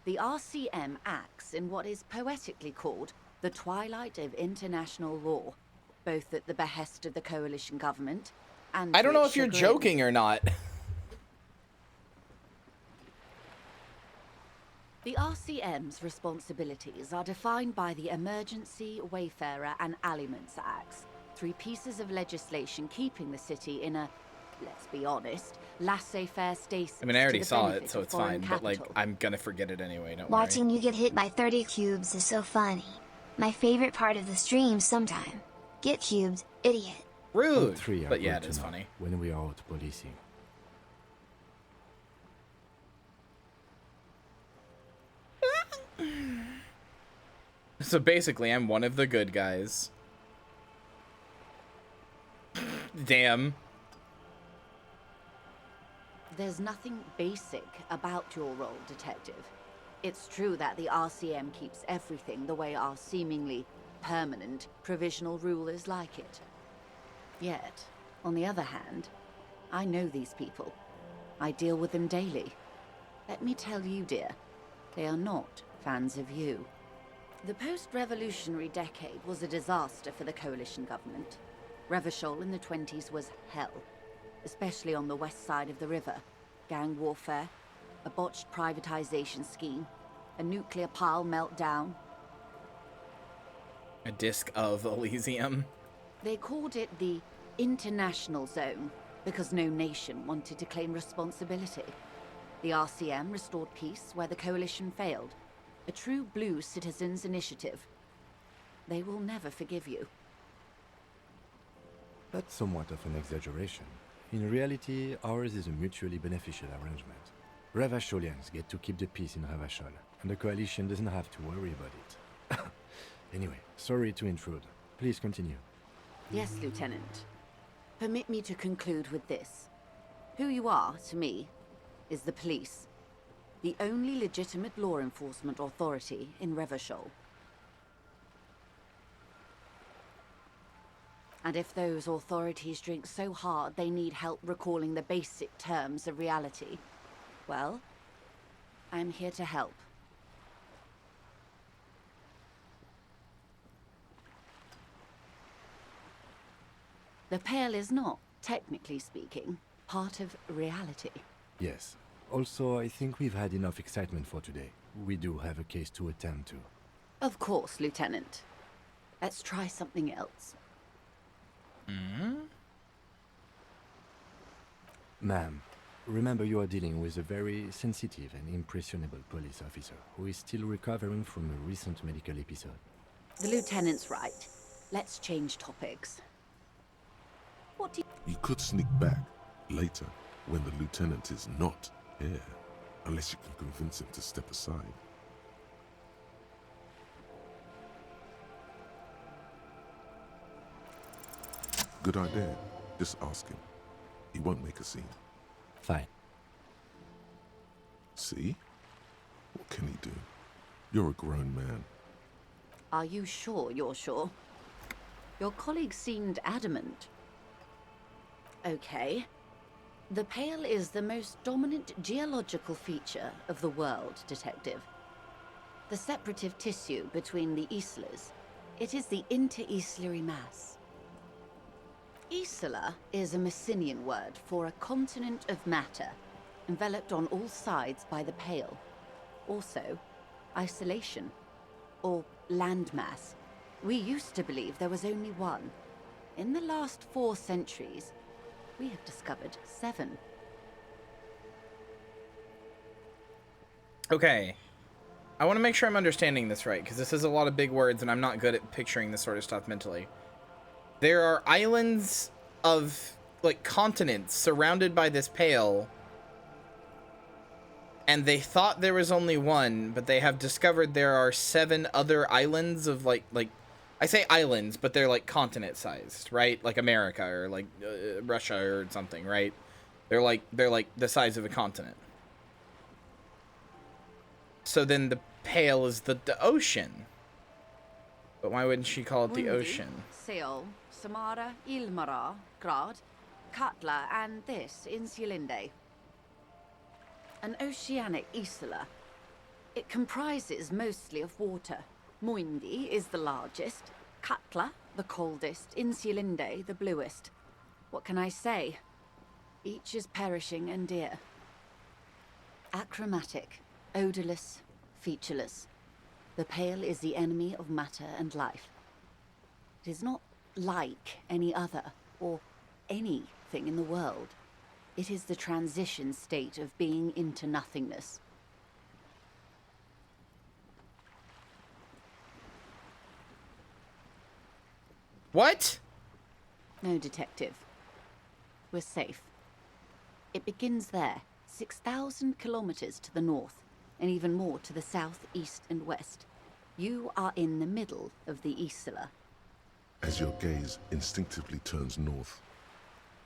The RCM acts in what is poetically called the twilight of international law, both at the behest of the coalition government and I don't know if you're joking or not. The RCM's responsibilities are defined by the Emergency, Wayfarer and Aliments Acts, 3 pieces of legislation keeping the city in a, let's be honest, laissez-faire stasis. I mean, I already saw it, so it's fine, but, like, I'm gonna forget it anyway, don't worry. Watching you get hit by 30 cubes is so funny. My favorite part of the stream sometime. Get cubed, idiot. Rude, All 3 are but yeah, good it is to know funny. when we are out policing. So basically, I'm one of the good guys. Damn. There's nothing basic about your role, Detective. It's true that the RCM keeps everything the way our seemingly permanent provisional rulers like it. Yet, on the other hand, I know these people. I deal with them daily. Let me tell you, dear, they are not fans of you. The post-revolutionary decade was a disaster for the coalition government. Revachol in the 20s was hell, especially on the west side of the river. Gang warfare, a botched privatization scheme, a nuclear pile meltdown. A disc of Elysium. They called it the International Zone because no nation wanted to claim responsibility. The RCM restored peace where the coalition failed. A true blue citizens' initiative. They will never forgive you. That's somewhat of an exaggeration. In reality, ours is a mutually beneficial arrangement. Revacholians get to keep the peace in Revachol, and the coalition doesn't have to worry about it. Anyway, sorry to intrude. Please continue. Yes, Lieutenant. Permit me to conclude with this. Who you are, to me, is the police. The only legitimate law enforcement authority in Revachol. And if those authorities drink so hard they need help recalling the basic terms of reality, well, I'm here to help. The Pale is not, technically speaking, part of reality. Yes. Also, I think we've had enough excitement for today. We do have a case to attend to. Of course, Lieutenant. Let's try something else. Ma'am, remember you are dealing with a very sensitive and impressionable police officer who is still recovering from a recent medical episode. The lieutenant's right. Let's change topics. What do You could sneak back later when the lieutenant is not here, unless you can convince him to step aside. Good idea. Just ask him. He won't make a scene. Fine. See? What can he do? You're a grown man. Are you sure you're sure? Your colleague seemed adamant. Okay. The Pale is the most dominant geological feature of the world, Detective. The separative tissue between the islas. It is the inter-islary mass. Isla is a Messinian word for a continent of matter, enveloped on all sides by the Pale. Also, isolation, or landmass. We used to believe there was only one. In the last 4 centuries, we have discovered 7. Okay. I want to make sure I'm understanding this right, because this is a lot of big words, and I'm not good at picturing this sort of stuff mentally. There are islands of, like, continents surrounded by this Pale, and they thought there was only one, but they have discovered there are 7 other islands of, like, I say islands, but they're, like, continent-sized, right? Like America, or, like, Russia, or something, right? They're like the size of a continent. So then the Pale is the ocean. But why wouldn't she call it the ocean? Seol, Samara, Ilmara, Grad, Katla, and this, Insulinde. An oceanic isla. It comprises mostly of water. Muindi is the largest, Katla the coldest, Insulinde the bluest. What can I say? Each is perishing and dear. Achromatic, odorless, featureless. The Pale is the enemy of matter and life. It is not like any other, or anything in the world. It is the transition state of being into nothingness. What? No, Detective. We're safe. It begins there, 6,000 kilometers to the north, and even more to the south, east, and west. You are in the middle of the Isla. As your gaze instinctively turns north,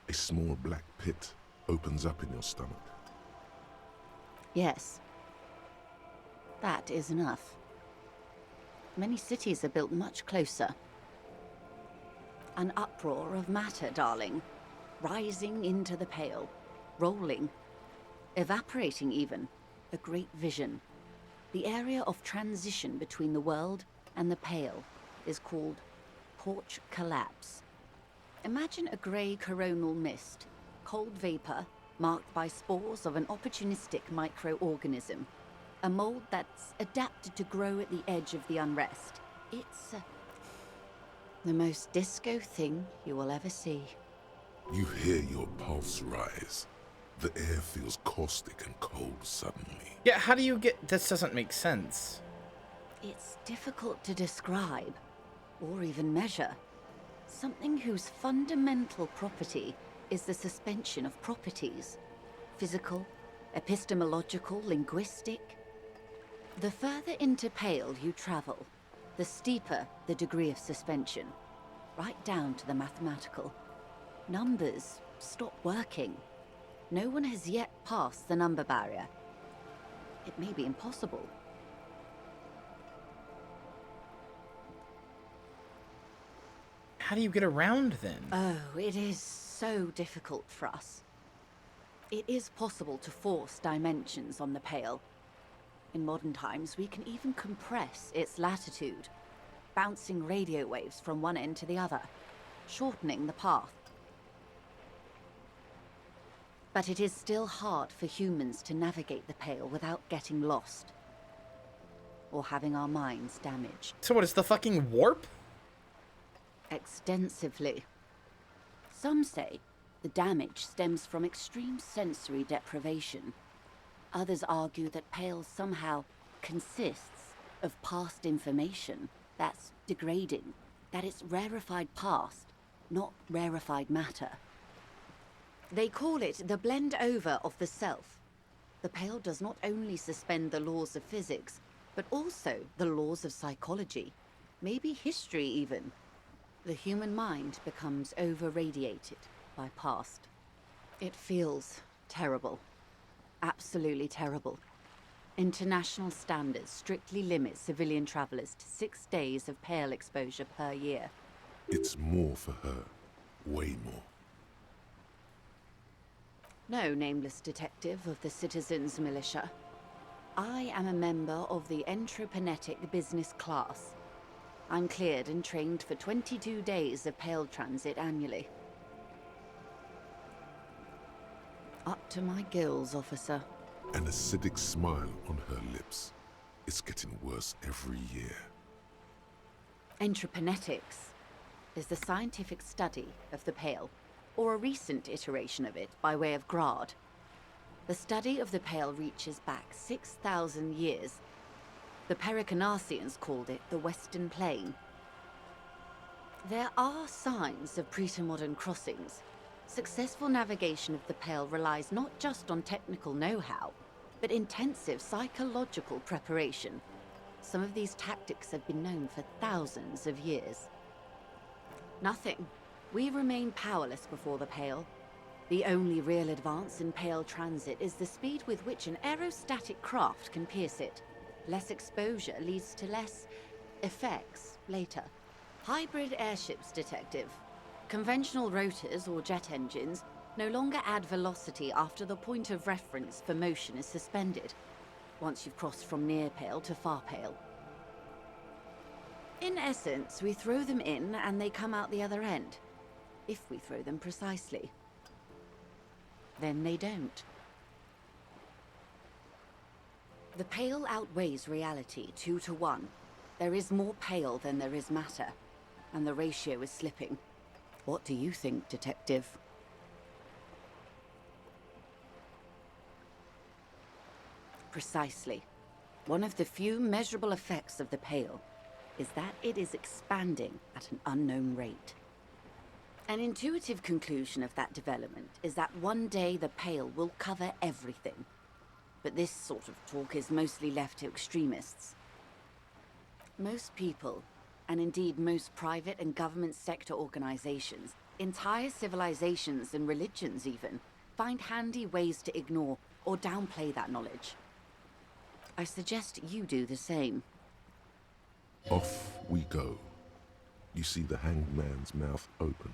a small black pit opens up in your stomach. Yes. That is enough. Many cities are built much closer. An uproar of matter, darling. Rising into the Pale. Rolling. Evaporating even. A great vision. The area of transition between the world and the Pale is called Porch Collapse. Imagine a grey coronal mist, cold vapor marked by spores of an opportunistic microorganism, a mold that's adapted to grow at the edge of the unrest. It's the most disco thing you will ever see. You hear your pulse rise. The air feels caustic and cold suddenly. Yeah, how do you get... This doesn't make sense. It's difficult to describe, or even measure. Something whose fundamental property is the suspension of properties. Physical, epistemological, linguistic. The further into Pale you travel, the steeper the degree of suspension. Right down to the mathematical. Numbers stop working. No one has yet passed the number barrier. It may be impossible. How do you get around then? Oh, it is so difficult for us. It is possible to force dimensions on the Pale. In modern times, we can even compress its latitude, bouncing radio waves from one end to the other, shortening the path. But it is still hard for humans to navigate the Pale without getting lost. Or having our minds damaged. So what, is the fucking warp? Extensively. Some say the damage stems from extreme sensory deprivation. Others argue that Pale somehow consists of past information that's degrading, that it's rarefied past, not rarefied matter. They call it the blend over of the self. The Pale does not only suspend the laws of physics, but also the laws of psychology, maybe history even. The human mind becomes over-radiated by past. It feels terrible. Absolutely terrible. International standards strictly limit civilian travelers to 6 days of Pale exposure per year. It's more for her. Way more. No, nameless detective of the Citizens Militia. I am a member of the Entreprenetic Business Class. I'm cleared and trained for 22 days of Pale transit annually. Up to my gills, officer. An acidic smile on her lips. It's getting worse every year. Entreprenetics is the scientific study of the Pale, or a recent iteration of it by way of Grad. The study of the Pale reaches back 6,000 years. The Pericarnassians called it the Western Plain. There are signs of pre-modern crossings. Successful navigation of the Pale relies not just on technical know-how, but intensive psychological preparation. Some of these tactics have been known for thousands of years. Nothing. We remain powerless before the Pale. The only real advance in Pale transit is the speed with which an aerostatic craft can pierce it. Less exposure leads to less effects later. Hybrid airships, detective. Conventional rotors or jet engines no longer add velocity after the point of reference for motion is suspended, once you've crossed from near Pale to far Pale. In essence, we throw them in and they come out the other end. If we throw them precisely. Then they don't. The Pale outweighs reality 2 to 1. There is more Pale than there is matter, and the ratio is slipping. What do you think, detective? Precisely. One of the few measurable effects of the Pale is that it is expanding at an unknown rate. An intuitive conclusion of that development is that one day the Pale will cover everything. But this sort of talk is mostly left to extremists. Most people, and indeed most private and government sector organizations, entire civilizations and religions even, find handy ways to ignore or downplay that knowledge. I suggest you do the same. Off we go. You see the hanged man's mouth open.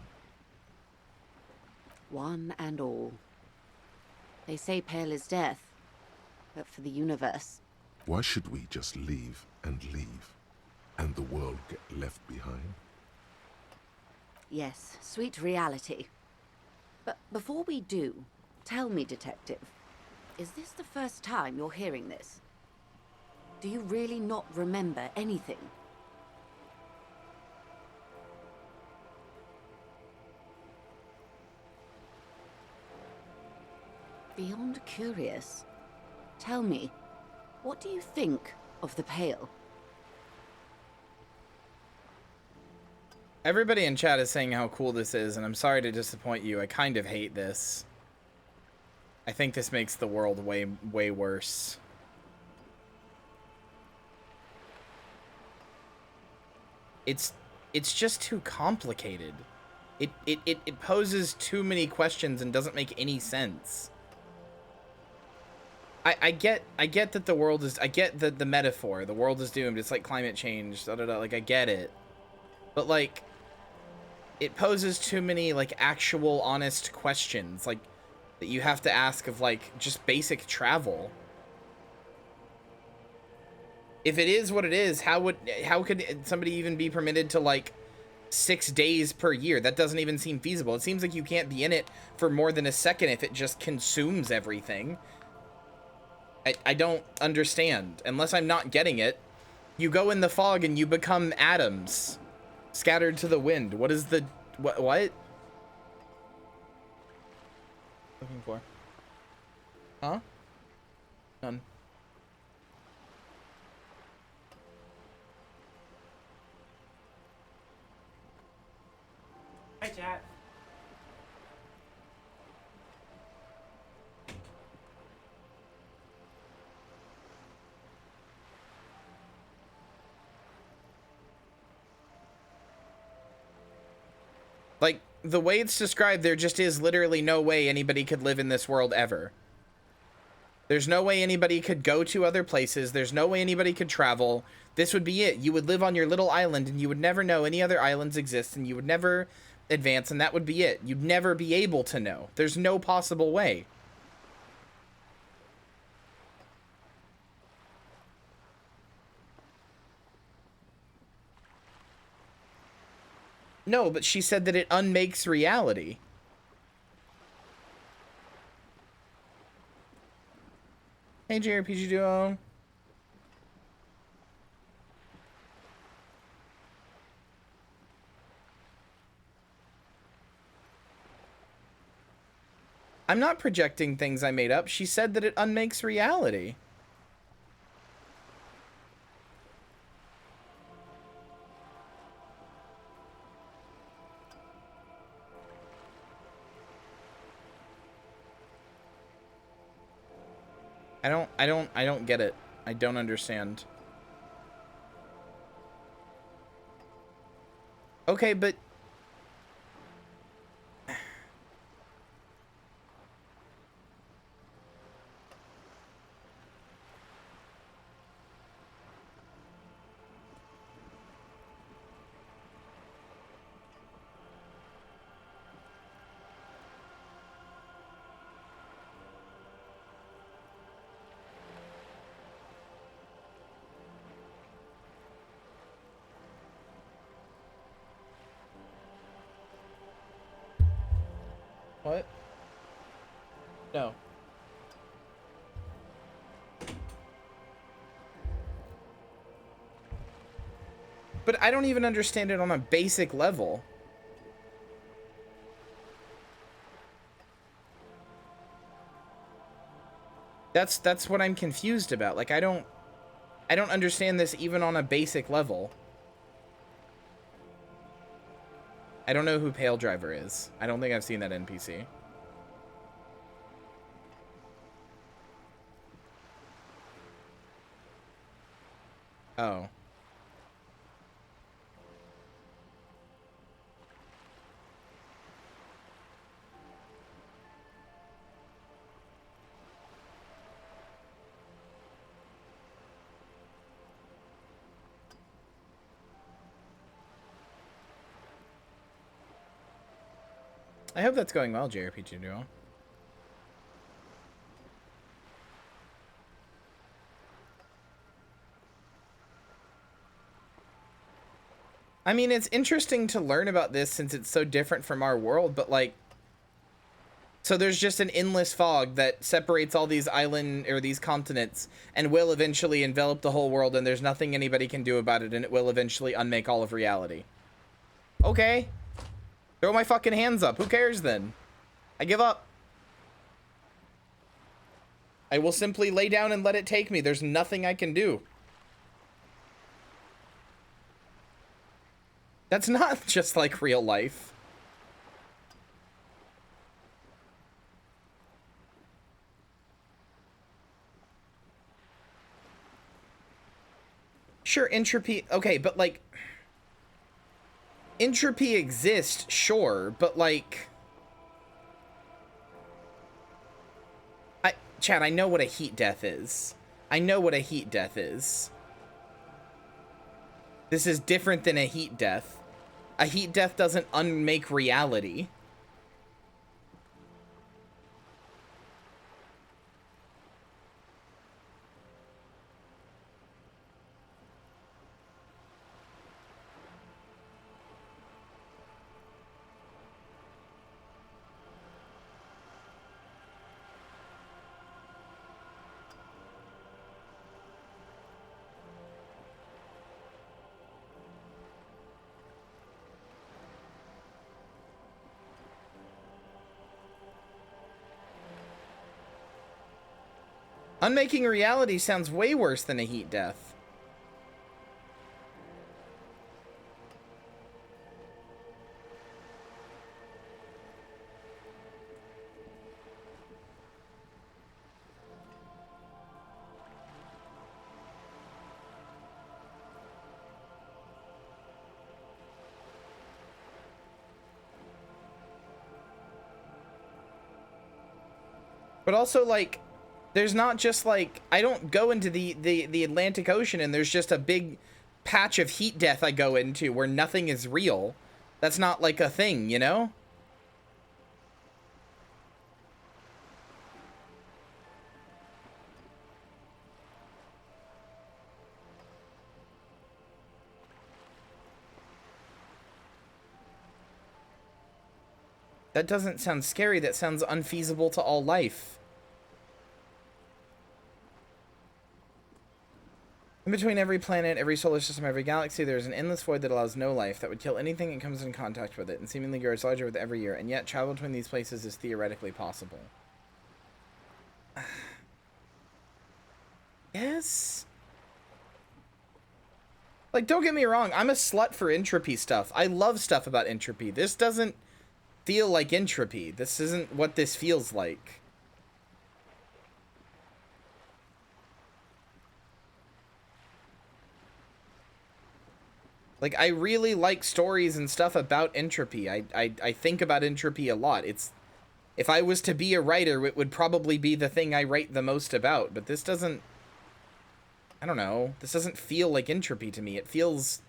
One and all. They say Pale is death, but for the universe. Why should we just leave, and the world get left behind? Yes, sweet reality. But before we do, tell me, detective, is this the first time you're hearing this? Do you really not remember anything? Beyond curious. Tell me, what do you think of the Pale? Everybody in chat is saying how cool this is, and I'm sorry to disappoint you. I kind of hate this. I think this makes the world way worse. It's just too complicated. It poses too many questions and doesn't make any sense. I get that the world is, I get the metaphor, the world is doomed, it's like climate change, like I get it. But like, it poses too many like actual honest questions, like that you have to ask of like just basic travel. If it is what it is, how could somebody even be permitted to like 6 days per year? That doesn't even seem feasible. It seems like you can't be in it for more than a second if it just consumes everything. I don't understand. Unless I'm not getting it. You go in the fog and you become atoms scattered to the wind. What is the what? Looking for. Huh? None. Hi, chat. Like, the way it's described, there just is literally no way anybody could live in this world ever. There's no way anybody could go to other places. There's no way anybody could travel. This would be it. You would live on your little island, and you would never know any other islands exist, and you would never advance, and that would be it. You'd never be able to know. There's no possible way. No, but she said that it unmakes reality. Hey, JRPG Duo. I'm not projecting things I made up. She said that it unmakes reality. I don't get it. I don't understand. Okay, but what? No. But I don't even understand it on a basic level. That's what I'm confused about. Like, I don't understand this even on a basic level. I don't know who Pale Driver is. I don't think I've seen that NPC. Oh. I hope that's going well, JRPG Duo. I mean, it's interesting to learn about this since it's so different from our world, but like, so there's just an endless fog that separates all these island or these continents and will eventually envelop the whole world, and there's nothing anybody can do about it, and it will eventually unmake all of reality. Okay. Throw my fucking hands up. Who cares then? I give up. I will simply lay down and let it take me. There's nothing I can do. That's not just like real life. Sure, entropy. Okay, but like, entropy exists, sure, but like, Chad, I know what a heat death is. I know what a heat death is. This is different than a heat death. A heat death doesn't unmake reality. Unmaking reality sounds way worse than a heat death. But also, like, there's not just, like, I don't go into the Atlantic Ocean and there's just a big patch of heat death I go into where nothing is real. That's not, like, a thing, you know? That doesn't sound scary. That sounds unfeasible to all life. In between every planet, every solar system, every galaxy, there is an endless void that allows no life, that would kill anything that comes in contact with it, and seemingly grows larger with every year, and yet travel between these places is theoretically possible. Yes? Like, don't get me wrong, I'm a slut for entropy stuff. I love stuff about entropy. This doesn't feel like entropy. This isn't what this feels like. Like, I really like stories and stuff about entropy. I think about entropy a lot. It's, if I was to be a writer, it would probably be the thing I write the most about. But this doesn't, I don't know. This doesn't feel like entropy to me. It feels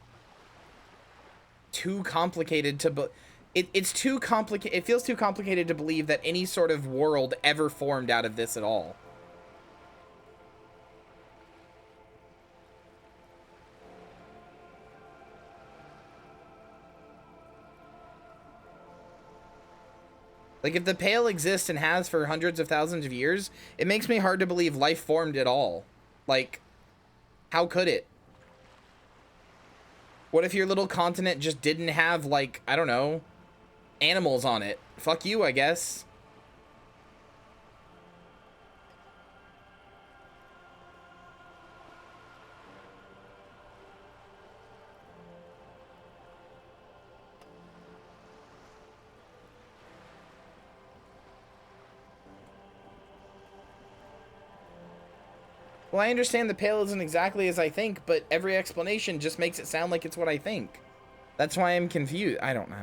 too complicated to, it's too complicated. It feels too complicated to believe that any sort of world ever formed out of this at all. Like, if the Pale exists and has for hundreds of thousands of years, it makes me hard to believe life formed at all. Like, how could it? What if your little continent just didn't have, like, I don't know, animals on it? Fuck you, I guess. Well, I understand the Pale isn't exactly as I think, but every explanation just makes it sound like it's what I think. That's why I'm confused. I don't know.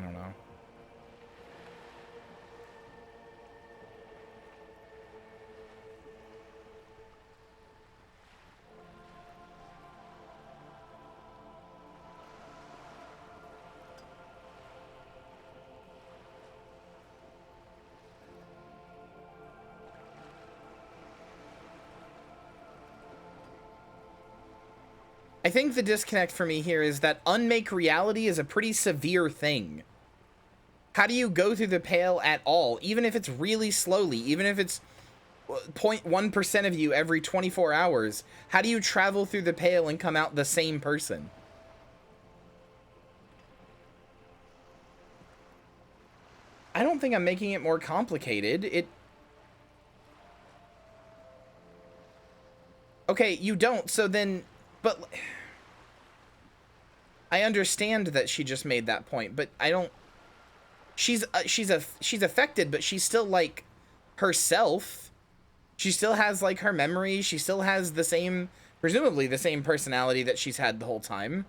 I think the disconnect for me here is that unmake reality is a pretty severe thing. How do you go through the Pale at all? Even if it's really slowly, even if it's 0.1% of you every 24 hours, how do you travel through the Pale and come out the same person? I don't think I'm making it more complicated. Okay, you don't, so then... But I understand that she just made that point, but I don't. She's affected, but she's still like herself. She still has like her memories. She still has the same, presumably the same personality that she's had the whole time.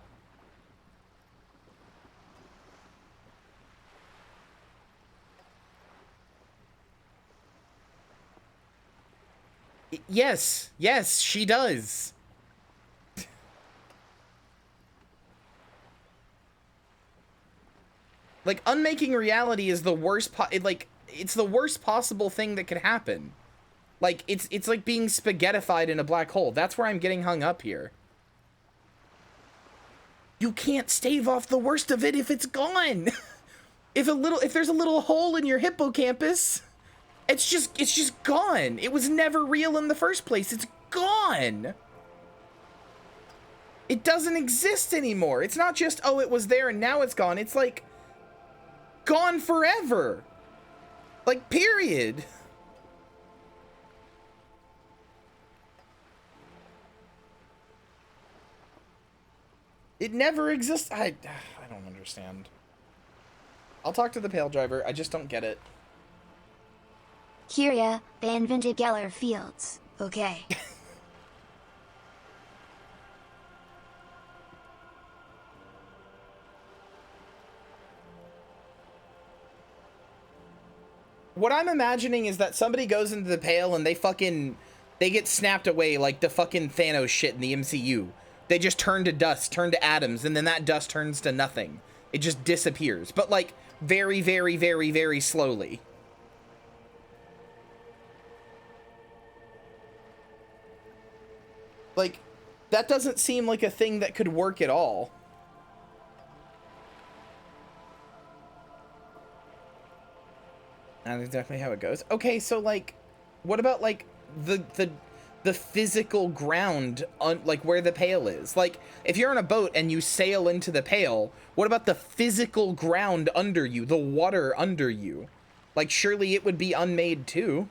Yes, she does. Like, unmaking reality is the worst it's the worst possible thing that could happen. Like, it's like being spaghettified in a black hole. That's where I'm getting hung up here. You can't stave off the worst of it if it's gone. If there's a little hole in your hippocampus, it's just gone. It was never real in the first place. It's gone. It doesn't exist anymore. It's not just, oh, it was there and now it's gone. It's like gone forever. Like, period. It never exists. I don't understand. I'll talk to the Pale Driver. I just don't get it. Kyria, they invented Geller Fields, okay? What I'm imagining is that somebody goes into the Pale and they get snapped away like the fucking Thanos shit in the MCU. They just turn to dust, turn to atoms, and then that dust turns to nothing. It just disappears. But like very, very, very, very slowly. Like, that doesn't seem like a thing that could work at all. Not exactly how it goes. Okay, so like, what about like the physical ground on like where the Pale is? Like, if you're on a boat and you sail into the Pale, what about the physical ground under you, the water under you? Like, surely it would be unmade too.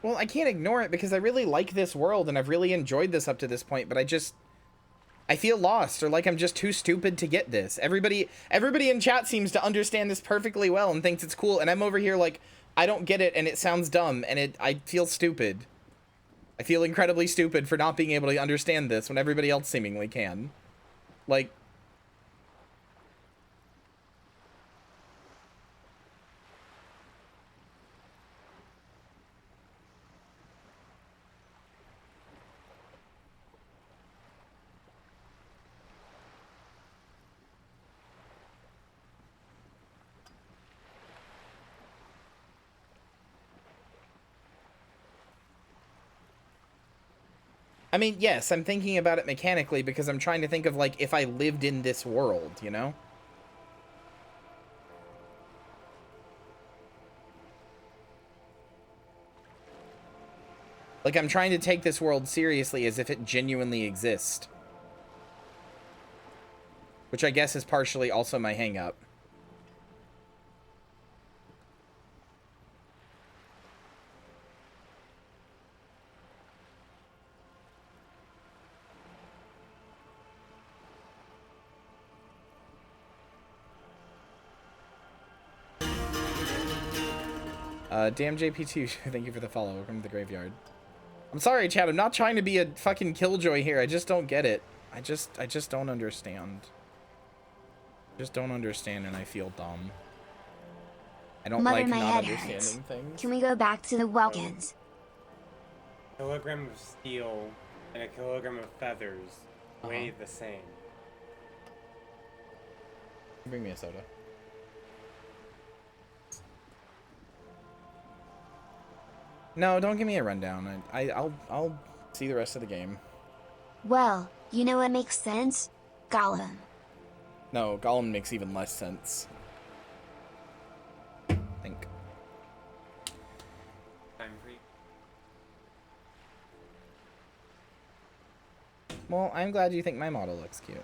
Well, I can't ignore it because I really like this world and I've really enjoyed this up to this point, but I feel lost, or like I'm just too stupid to get this. Everybody in chat seems to understand this perfectly well and thinks it's cool, and I'm over here like, I don't get it and it sounds dumb and I feel stupid. I feel incredibly stupid for not being able to understand this when everybody else seemingly can. Like, I mean, yes, I'm thinking about it mechanically because I'm trying to think of, like, if I lived in this world, you know? Like, I'm trying to take this world seriously as if it genuinely exists. Which I guess is partially also my hang-up. Damn JP2, thank you for the follow. Welcome to the graveyard. I'm sorry, Chad. I'm not trying to be a fucking killjoy here. I just don't get it. I just don't understand. Just don't understand, and I feel dumb. I don't Mother, like my not head hurts. understanding things. Can we go back to the Welkins? A kilogram of steel and a kilogram of feathers weigh the same. Bring me a soda. No, don't give me a rundown. I'll see the rest of the game. Well, you know what makes sense? Gollum. No, Gollum makes even less sense. I think. Time for you. Well, I'm glad you think my model looks cute.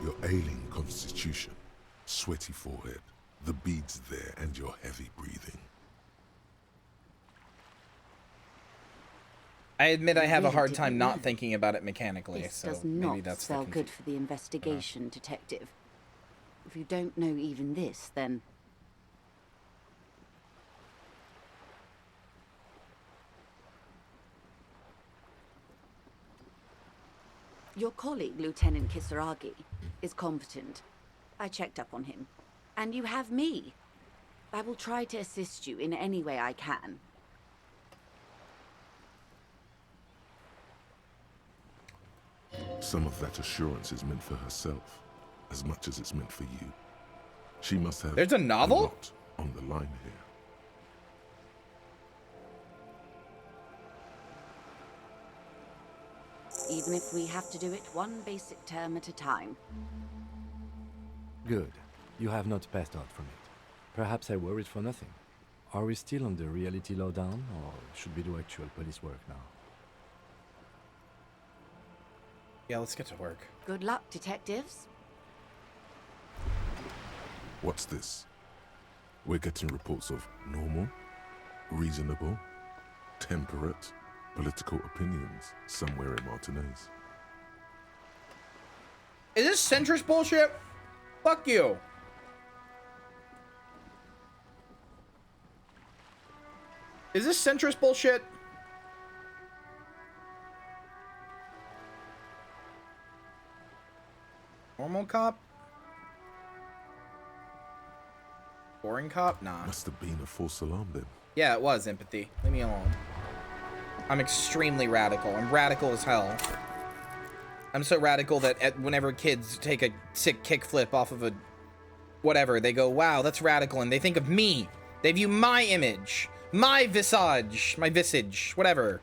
Your ailing constitution, sweaty forehead, the beads there, and your heavy breathing. I admit I have a hard time not thinking about it mechanically, This so does maybe not that's spell good for the investigation, detective. If you don't know even this, then... Your colleague, Lieutenant Kisaragi, is competent. I checked up on him. And you have me. I will try to assist you in any way I can. Some of that assurance is meant for herself, as much as it's meant for you. She must have There's a novel? lot on the line here. Even if we have to do it one basic term at a time. Good. You have not passed out from it. Perhaps I worried for nothing. Are we still on the reality lowdown, or should we do actual police work now? Yeah, let's get to work. Good luck, detectives. What's this? We're getting reports of normal, reasonable, temperate, political opinions somewhere in Martinez. Is this centrist bullshit? Fuck you. Is this centrist bullshit? Normal cop? Boring cop? Nah. Must have been a false alarm then. Yeah, it was empathy. Leave me alone. I'm extremely radical. I'm radical as hell. I'm so radical that whenever kids take a sick kickflip off of a whatever, they go, wow, that's radical, and they think of me. They view my image, my visage, whatever.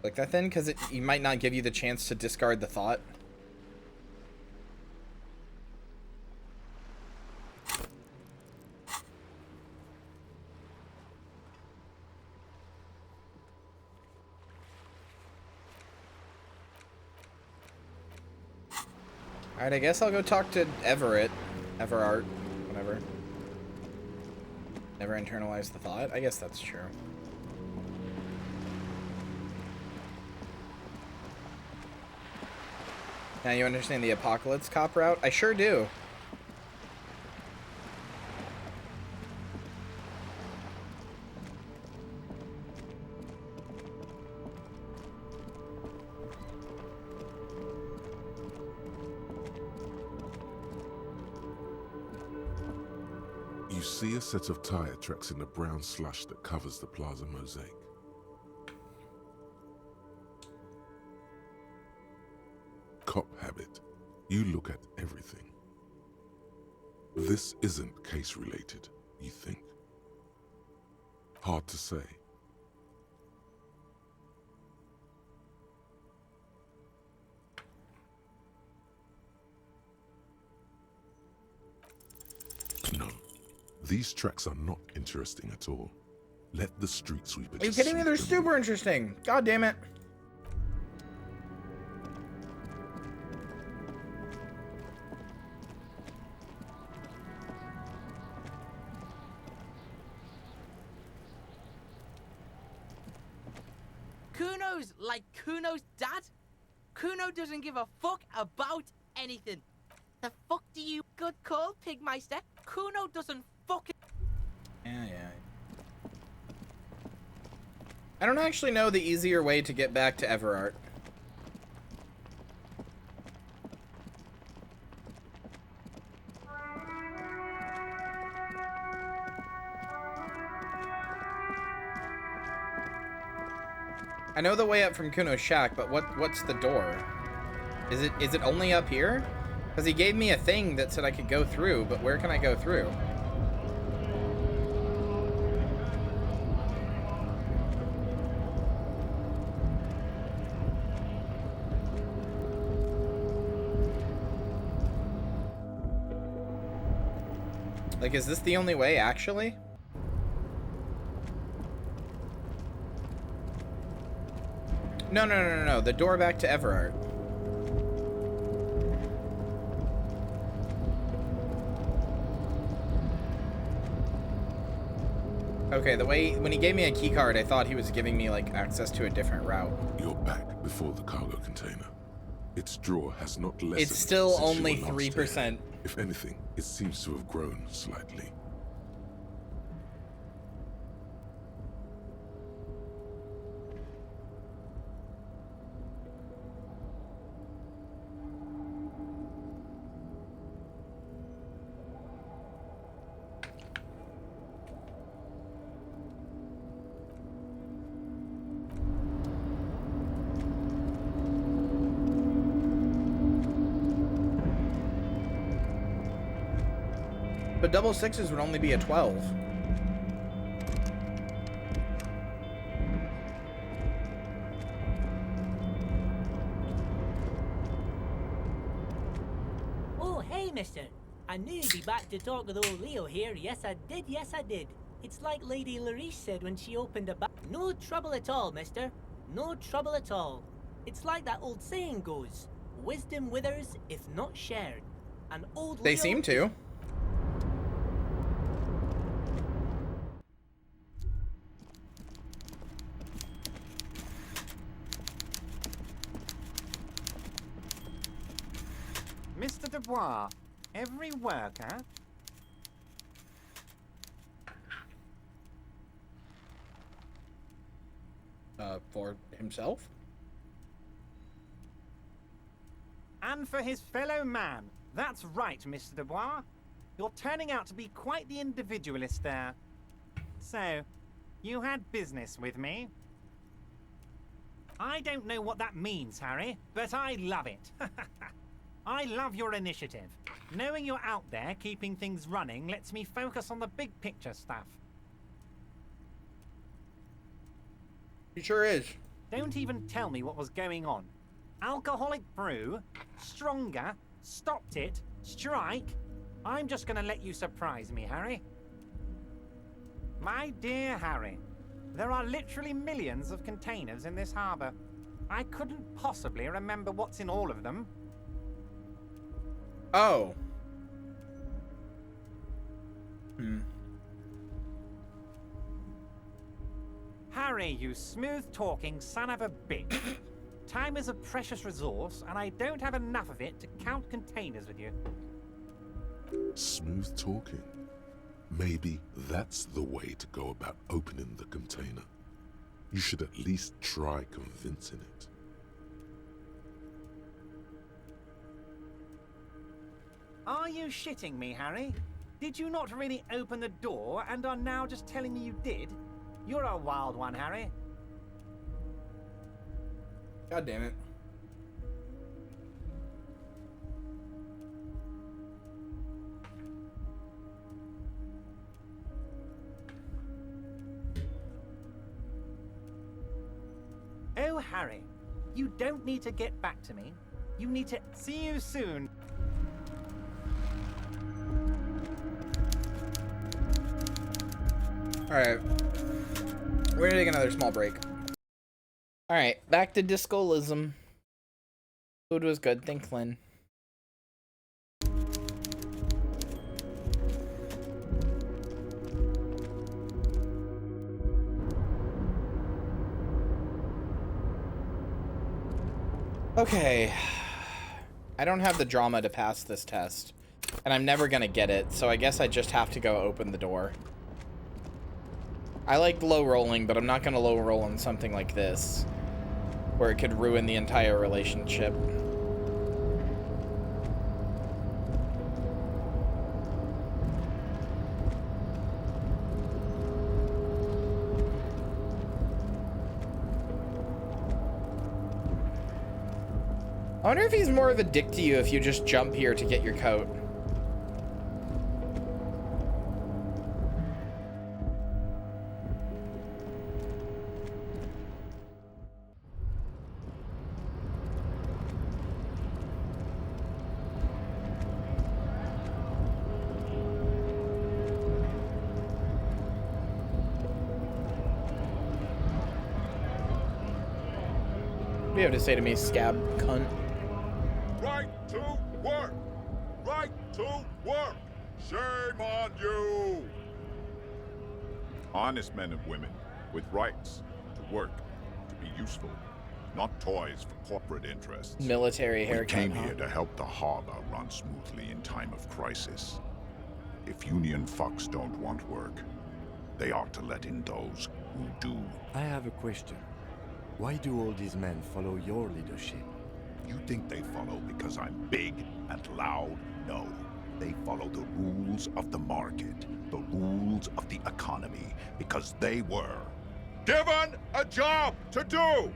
Like that then? Because it might not give you the chance to discard the thought. Alright, I guess I'll go talk to Everart, whatever. Never internalize the thought. I guess that's true. Now you understand the apocalypse cop route? I sure do. You see a set of tire tracks in the brown slush that covers the plaza mosaic. Cop habit. You look at everything. This isn't case related, you think? Hard to say. No, these tracks are not interesting at all. Let the street sweeper. Are you kidding me? They're super interesting. God damn it. Cuno's like Cuno's dad? Cuno doesn't give a fuck about anything. The fuck do you good call, Pigmeister? Cuno doesn't fucking... Yeah. I don't actually know the easier way to get back to Everart. I know the way up from Cuno's shack, but what's the door? Is it only up here? Because he gave me a thing that said I could go through, but where can I go through? Like, is this the only way, actually? No. The door back to Everart. Okay, the way, when he gave me a key card, I thought he was giving me, like, access to a different route. You're back before the cargo container. Its drawer has not lessened. It's still since only you were last 3%. here. If anything, it seems to have grown slightly. But double sixes would only be a 12. Oh, hey, mister. I knew you'd be back to talk with old Leo here. Yes, I did. Yes, I did. It's like Lady Larice said when she opened a No trouble at all, mister. No trouble at all. It's like that old saying goes, wisdom withers if not shared. And old They Leo seem to. Mr. Dubois, every worker... For himself? And for his fellow man. That's right, Mr. Dubois. You're turning out to be quite the individualist there. So, you had business with me? I don't know what that means, Harry, but I love it. I love your initiative. Knowing you're out there keeping things running lets me focus on the big picture stuff. He sure is. Don't even tell me what was going on. Alcoholic brew, stronger, stopped it, strike. I'm just gonna let you surprise me, Harry. My dear Harry, there are literally millions of containers in this harbor. I couldn't possibly remember what's in all of them. Oh. Harry, you smooth-talking son of a bitch. Time is a precious resource, and I don't have enough of it to count containers with you. Smooth talking. Maybe that's the way to go about opening the container. You should at least try convincing it. Are you shitting me, Harry? Did you not really open the door and are now just telling me you did? You're a wild one, Harry. God damn it. Oh, Harry, you don't need to get back to me. You need to see you soon. Alright. We're gonna take another small break. Alright, back to Discolism. Food was good, thanks, Lynn. Okay. I don't have the drama to pass this test. And I'm never gonna get it, so I guess I just have to go open the door. I like low rolling, but I'm not gonna low roll on something like this, where it could ruin the entire relationship. I wonder if he's more of a dick to you if you just jump here to get your coat. What do you have to say to me, scab cunt? Right to work! Right to work! Shame on you! Honest men and women with rights to work, to be useful, not toys for corporate interests. Military haircut. We came here to help the harbor run smoothly in time of crisis. If Union fucks don't want work, they ought to let in those who do. I have a question. Why do all these men follow your leadership? You think they follow because I'm big and loud? No. They follow the rules of the market, the rules of the economy, because they were given a job to do!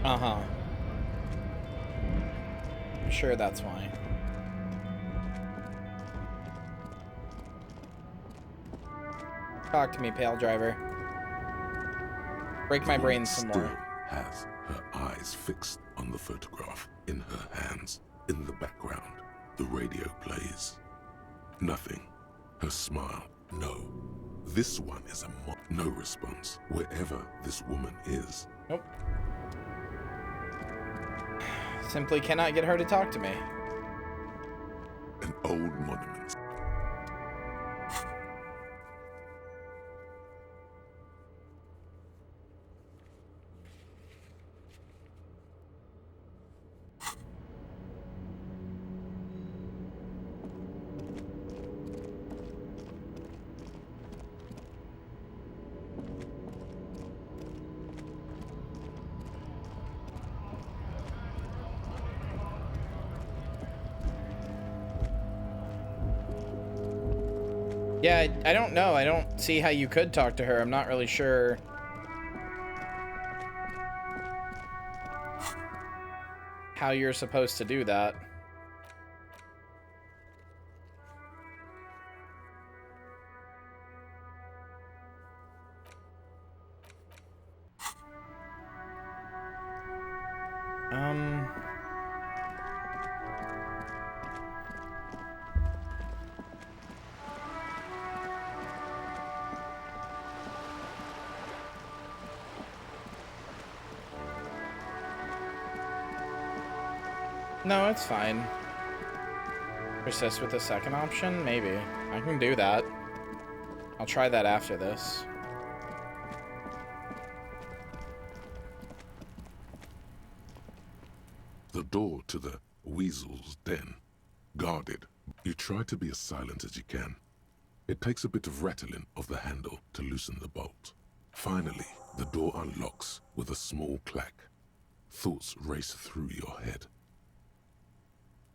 Uh-huh. I'm sure that's why. Talk to me, Pale Driver. Break my brain some Still more. has her eyes fixed on the photograph in her hands. In the background, the radio plays. Nothing. Her smile. No. This one is a no response, wherever this woman is. Nope. Simply cannot get her to talk to me. An old monument. Yeah, I don't know. I don't see how you could talk to her. I'm not really sure. How you're supposed to do that. No, it's fine. Persist with the second option? Maybe. I can do that. I'll try that after this. The door to the weasel's den. Guarded. You try to be as silent as you can. It takes a bit of rattling of the handle to loosen the bolt. Finally, the door unlocks with a small clack. Thoughts race through your head.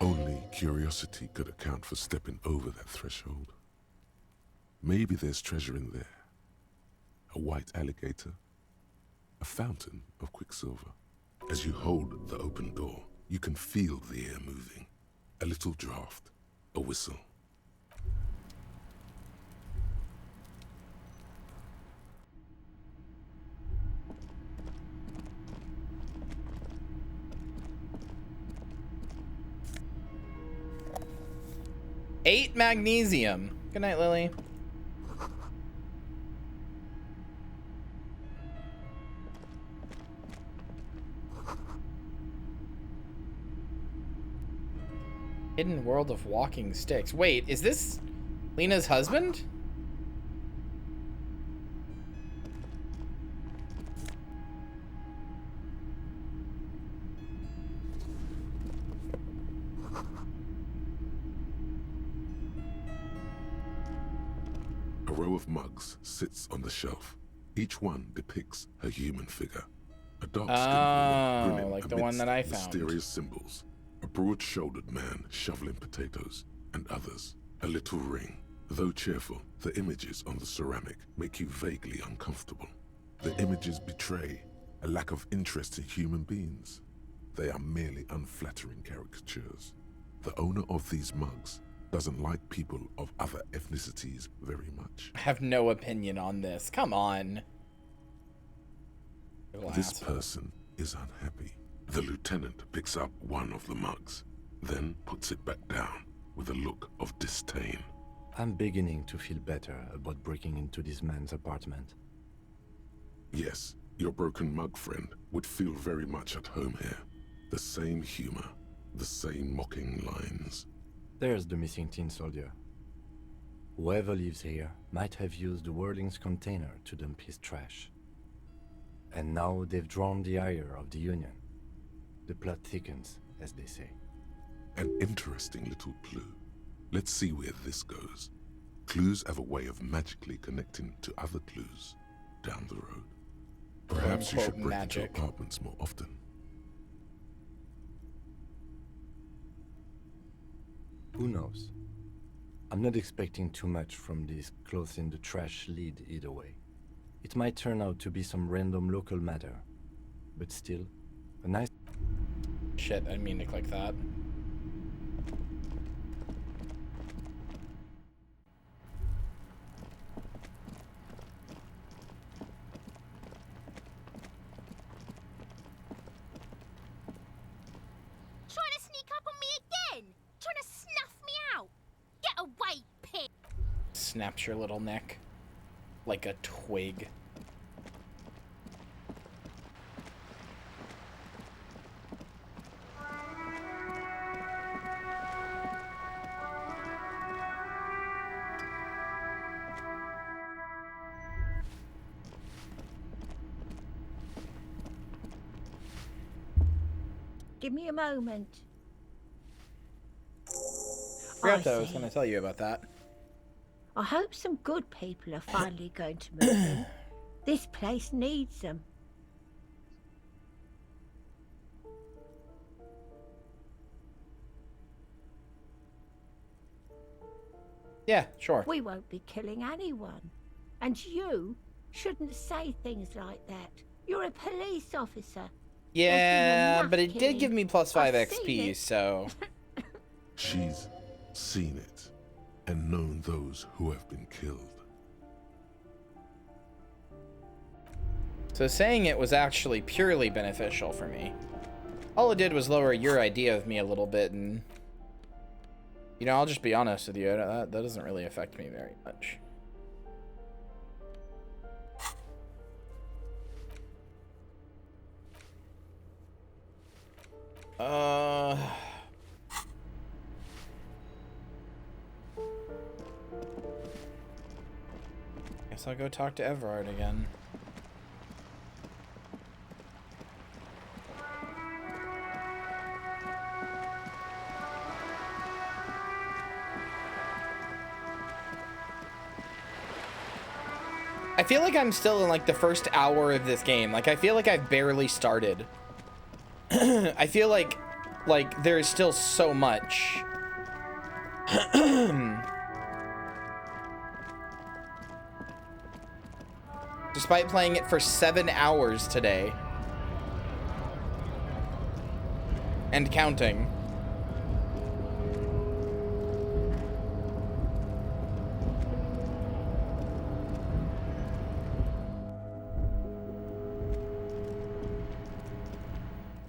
Only curiosity could account for stepping over that threshold. Maybe there's treasure in there. A white alligator. A fountain of quicksilver. As you hold the open door, you can feel the air moving. A little draft. A whistle. Eight magnesium. Good night, Lily. Hidden world of walking sticks. Wait, is this Lena's husband? A row of mugs sits on the shelf. Each one depicts a human figure. A dark-skinned woman grinning like the one that I found. mysterious symbols. A broad-shouldered man shoveling potatoes, and others. A little ring. Though cheerful, the images on the ceramic make you vaguely uncomfortable. The images betray a lack of interest in human beings. They are merely unflattering caricatures. The owner of these mugs doesn't like people of other ethnicities very much. I have no opinion on this. Come on. This person is unhappy. The lieutenant picks up one of the mugs, then puts it back down with a look of disdain. I'm beginning to feel better about breaking into this man's apartment. Yes, your broken mug friend would feel very much at home here. The same humor, the same mocking lines. There's the missing tin soldier. Whoever lives here might have used the Whirling's container to dump his trash. And now they've drawn the ire of the Union. The plot thickens, as they say. An interesting little clue. Let's see where this goes. Clues have a way of magically connecting to other clues down the road. Perhaps you should break into apartments more often. Who knows? I'm not expecting too much from this clothes in the trash lead either way. It might turn out to be some random local matter, but still, a nice... Shit, I didn't mean to click that. snapped your little neck like a twig. Give me a moment. Forgot that I was going to tell you about that. I hope some good people are finally going to move in. This place needs them. Yeah, sure. We won't be killing anyone. And you shouldn't say things like that. You're a police officer. Yeah, but it did killing. give me +5 I've seen XP, it. so... She's seen it and known those who have been killed. So saying it was actually purely beneficial for me. All it did was lower your idea of me a little bit, and... You know, I'll just be honest with you, that doesn't really affect me very much. Guess I'll go talk to Everard again. I feel like I'm still in like the first hour of this game. Like I feel like I've barely started. I feel like there is still so much. Despite playing it for 7 hours today. And counting.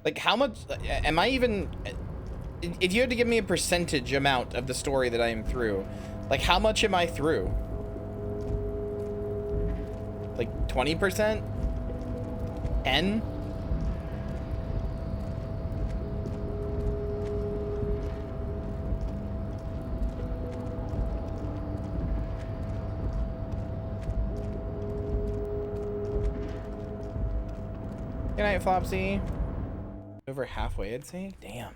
Like, how much am I even... If you had to give me a percentage amount of the story that I am through, like, how much am I through? Like, 20%? 10? Good night, Flopsy. Over halfway, I'd say. Damn.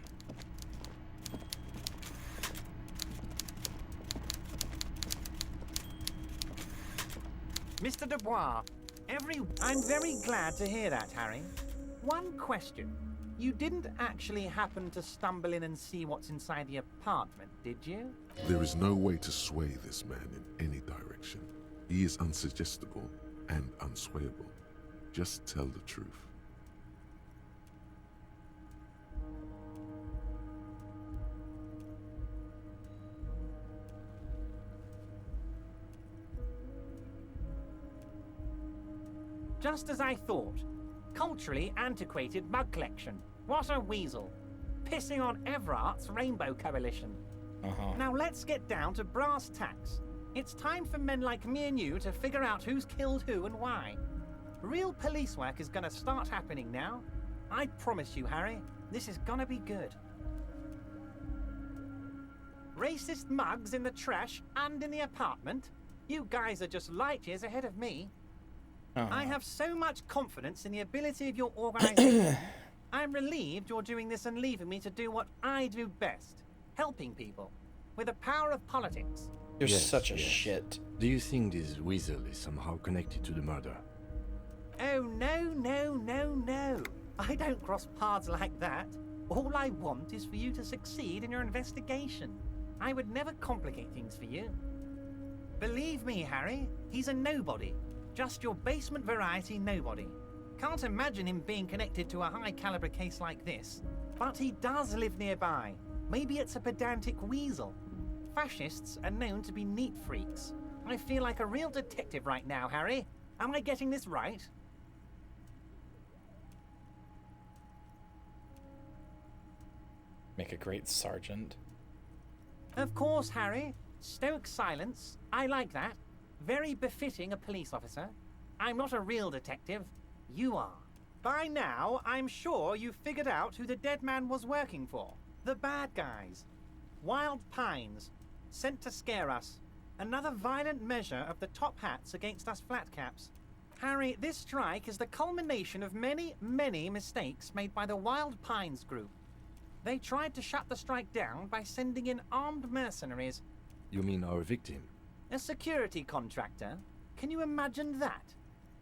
Mr. Dubois, I'm very glad to hear that, Harry. One question. You didn't actually happen to stumble in and see what's inside the apartment, did you? There is no way to sway this man in any direction. He is unsuggestible and unswayable. Just tell the truth. Just as I thought. Culturally antiquated mug collection. What a weasel. Pissing on Everart's Rainbow Coalition. Now let's get down to brass tacks. It's time for men like me and you to figure out who's killed who and why. Real police work is gonna start happening now. I promise you, Harry, this is gonna be good. Racist mugs in the trash and in the apartment? You guys are just light years ahead of me. I have so much confidence in the ability of your organization. I'm relieved you're doing this and leaving me to do what I do best. Helping people. With the power of politics. You're such a shit. Do you think this weasel is somehow connected to the murder? Oh, no. I don't cross paths like that. All I want is for you to succeed in your investigation. I would never complicate things for you. Believe me, Harry, he's a nobody. Just your basement variety nobody. Can't imagine him being connected to a high-caliber case like this. But he does live nearby. Maybe it's a pedantic weasel. Fascists are known to be neat freaks. I feel like a real detective right now, Harry. Am I getting this right? Make a great sergeant. Of course, Harry. Stoic silence. I like that. Very befitting a police officer. I'm not a real detective. You are. By now, I'm sure you've figured out who the dead man was working for. The bad guys. Wild Pines. Sent to scare us. Another violent measure of the top hats against us flatcaps. Harry, this strike is the culmination of many, many mistakes made by the Wild Pines group. They tried to shut the strike down by sending in armed mercenaries. You mean our victim? A security contractor? Can you imagine that?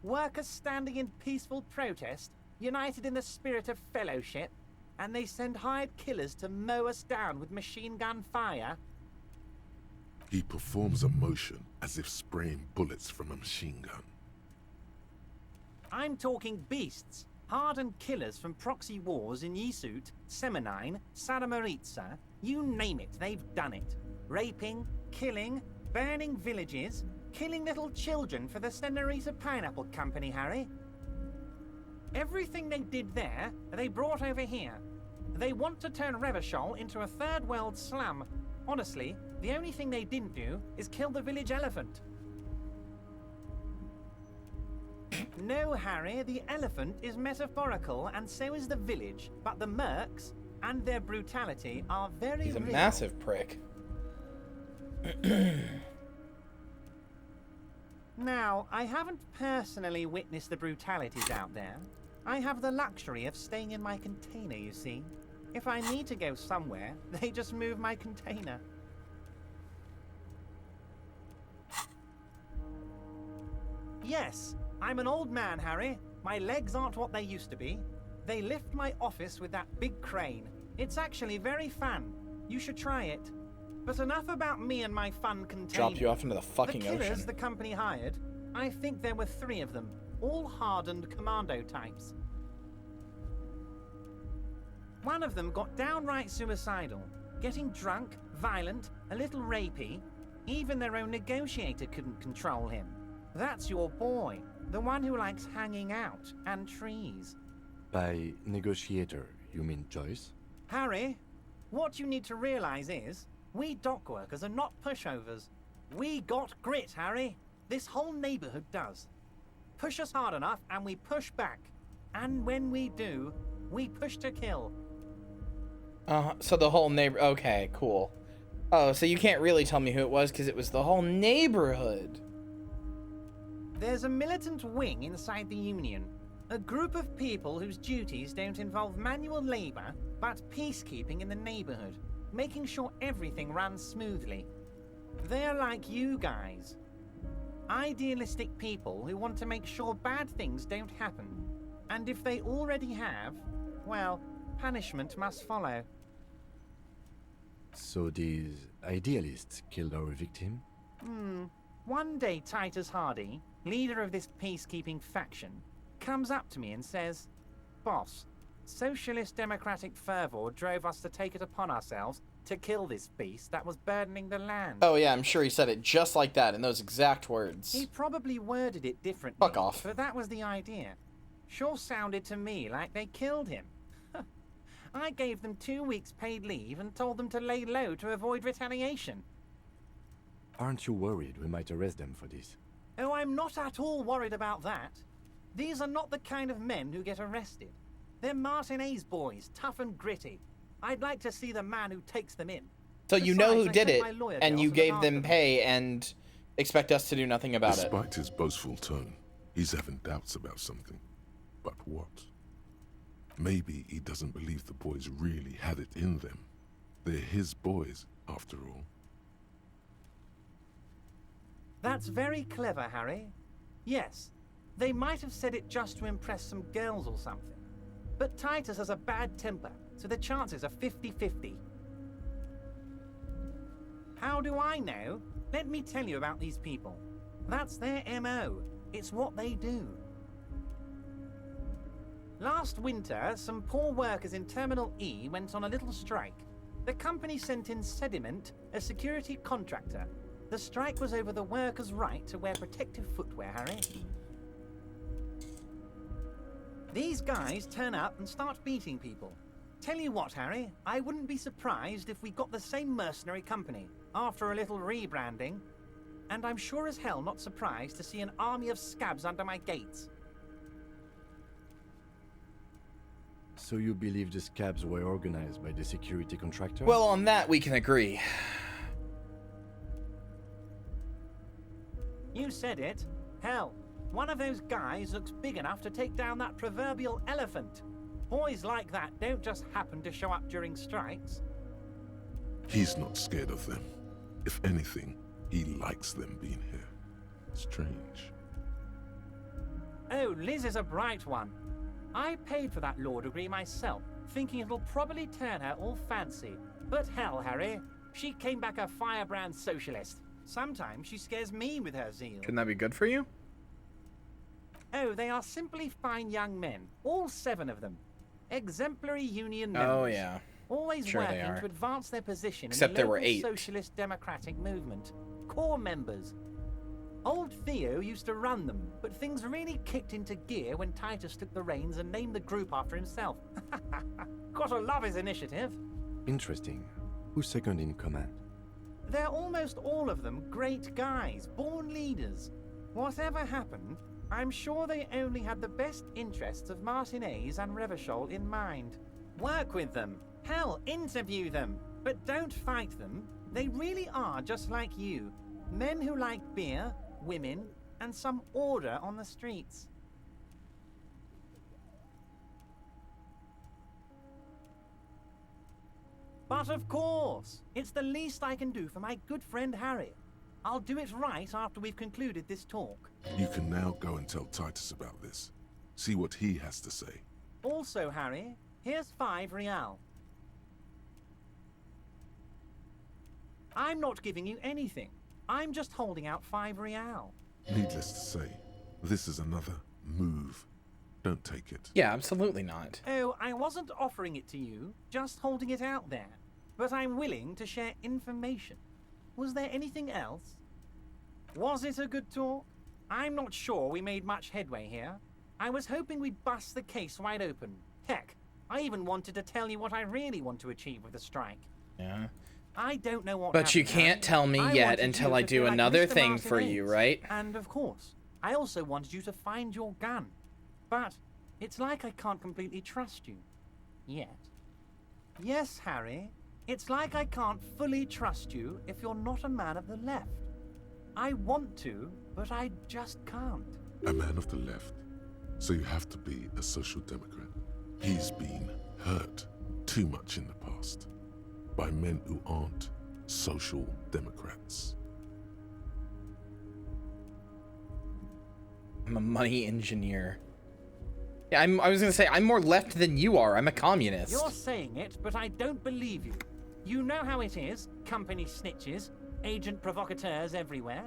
Workers standing in peaceful protest, united in the spirit of fellowship, and they send hired killers to mow us down with machine gun fire? He performs a motion as if spraying bullets from a machine gun. I'm talking beasts. Hardened killers from proxy wars in Yisut, Semenine, Saramaritsa, you name it, they've done it. Raping, killing, burning villages, killing little children for the Senorita Pineapple Company, Harry. Everything they did there, they brought over here. They want to turn Revachol into a third world slum. Honestly, the only thing they didn't do is kill the village elephant. No, Harry, the elephant is metaphorical and so is the village, but the mercs and their brutality are very He's a real. massive prick. Now, I haven't personally witnessed the brutalities out there. I have the luxury of staying in my container, you see. If I need to go somewhere, they just move my container. Yes, I'm an old man, Harry. My legs aren't what they used to be. They lift my office with that big crane. It's actually very fun. You should try it. But enough about me and my fun container. Drop you off into the fucking the killers ocean. The company hired, I think there were 3 of them, all hardened commando types. One of them got downright suicidal, getting drunk, violent, a little rapey. Even their own negotiator couldn't control him. That's your boy, the one who likes hanging out and trees. By negotiator, you mean Joyce? Harry, what you need to realize is, we dock workers are not pushovers. We got grit, Harry. This whole neighborhood does. Push us hard enough and we push back. And when we do, we push to kill. So the whole neighbor... Okay, cool. Oh, so you can't really tell me who it was because it was the whole neighborhood. There's a militant wing inside the Union. A group of people whose duties don't involve manual labor, but peacekeeping in the neighborhood, making sure everything runs smoothly. They're like you guys. Idealistic people who want to make sure bad things don't happen. And if they already have, well, punishment must follow. So these idealists killed our victim? One day Titus Hardy, leader of this peacekeeping faction, comes up to me and says, "Boss, socialist democratic fervor drove us to take it upon ourselves to kill this beast that was burdening the land." Oh yeah, I'm sure he said it just like that in those exact words. He probably worded it differently. Fuck off. But that was the idea. Sure sounded to me like they killed him. I gave them 2 weeks paid leave and told them to lay low to avoid retaliation. Aren't you worried we might arrest them for this? Oh, I'm not at all worried about that. These are not the kind of men who get arrested. They're Martinez boys, tough and gritty. I'd like to see the man who takes them in. So you know who Besides, I did sent it, my lawyer and girls you to gave look them after pay and expect us to do nothing about it. Despite his boastful tone, he's having doubts about something. But what? Maybe he doesn't believe the boys really had it in them. They're his boys, after all. That's very clever, Harry. Yes, they might have said it just to impress some girls or something. But Titus has a bad temper, so the chances are 50-50. How do I know? Let me tell you about these people. That's their MO. It's what they do. Last winter, some poor workers in Terminal E went on a little strike. The company sent in Sediment, a security contractor. The strike was over the workers' right to wear protective footwear, Harry. These guys turn up and start beating people. Tell you what, Harry, I wouldn't be surprised if we got the same mercenary company. after a little rebranding, and I'm sure as hell not surprised to see an army of scabs under my gates. So you believe the scabs were organized by the security contractor? Well, on that we can agree. You said it. Hell, one of those guys looks big enough to take down that proverbial elephant. Boys like that don't just happen to show up during strikes. He's not scared of them. If anything, he likes them being here. Strange. Oh, Liz is a bright one. I paid for that law degree myself, thinking it'll probably turn her all fancy. But hell, Harry, she came back a firebrand socialist. Sometimes she scares me with her zeal. Couldn't that be good for you? Oh, they are simply fine young men, all 7 of them. Exemplary union members. Oh, yeah. Always Sure they working are. to advance their position Except in the there local were 8. socialist democratic movement. Core members. Old Theo used to run them, but things really kicked into gear when Titus took the reins and named the group after himself. Gotta love his initiative. Interesting. Who's second in command? They're almost all of them great guys, born leaders. Whatever happened, I'm sure they only had the best interests of Martinez and Revachol in mind. Work with them. Hell, interview them. But don't fight them. They really are just like you. Men who like beer, women, and some order on the streets. But of course, it's the least I can do for my good friend Harry. I'll do it right after we've concluded this talk. You can now go and tell Titus about this. See what he has to say. Also, Harry, here's 5 real. I'm not giving you anything. I'm just holding out 5 real. Needless to say, this is another move. Don't take it. Yeah, absolutely not. Oh, I wasn't offering it to you, just holding it out there. But I'm willing to share information. Was there anything else? Was it a good talk? I'm not sure we made much headway here. I was hoping we'd bust the case wide open. Heck, I even wanted to tell you what I really want to achieve with the strike. Yeah. I don't know what But you happened, can't tell me I yet wanted until you I to do feel like another Mr. thing for you, Martinez. right? And of course, I also wanted you to find your gun. But it's like I can't completely trust you. Yet. Yes, Harry, it's like I can't fully trust you if you're not a man of the left. I want to, but I just can't. A man of the left. So you have to be a social democrat. He's been hurt too much in the past by men who aren't social democrats. I'm a money engineer. Yeah, I was gonna say, I'm more left than you are. I'm a communist. You're saying it, but I don't believe you. You know how it is. Company snitches, agent provocateurs everywhere.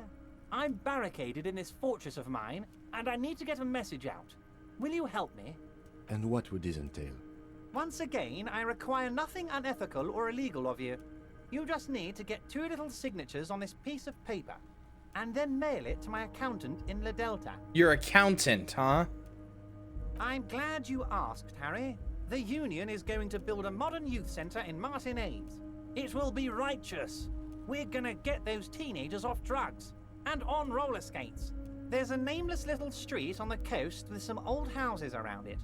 I'm barricaded in this fortress of mine, and I need to get a message out. Will you help me? And what would this entail? Once again, I require nothing unethical or illegal of you. You just need to get 2 little signatures on this piece of paper, and then mail it to my accountant in La Delta. Your accountant, huh? I'm glad you asked, Harry. The Union is going to build a modern youth center in Martinez. It will be righteous. We're gonna get those teenagers off drugs and on roller skates. There's a nameless little street on the coast with some old houses around it.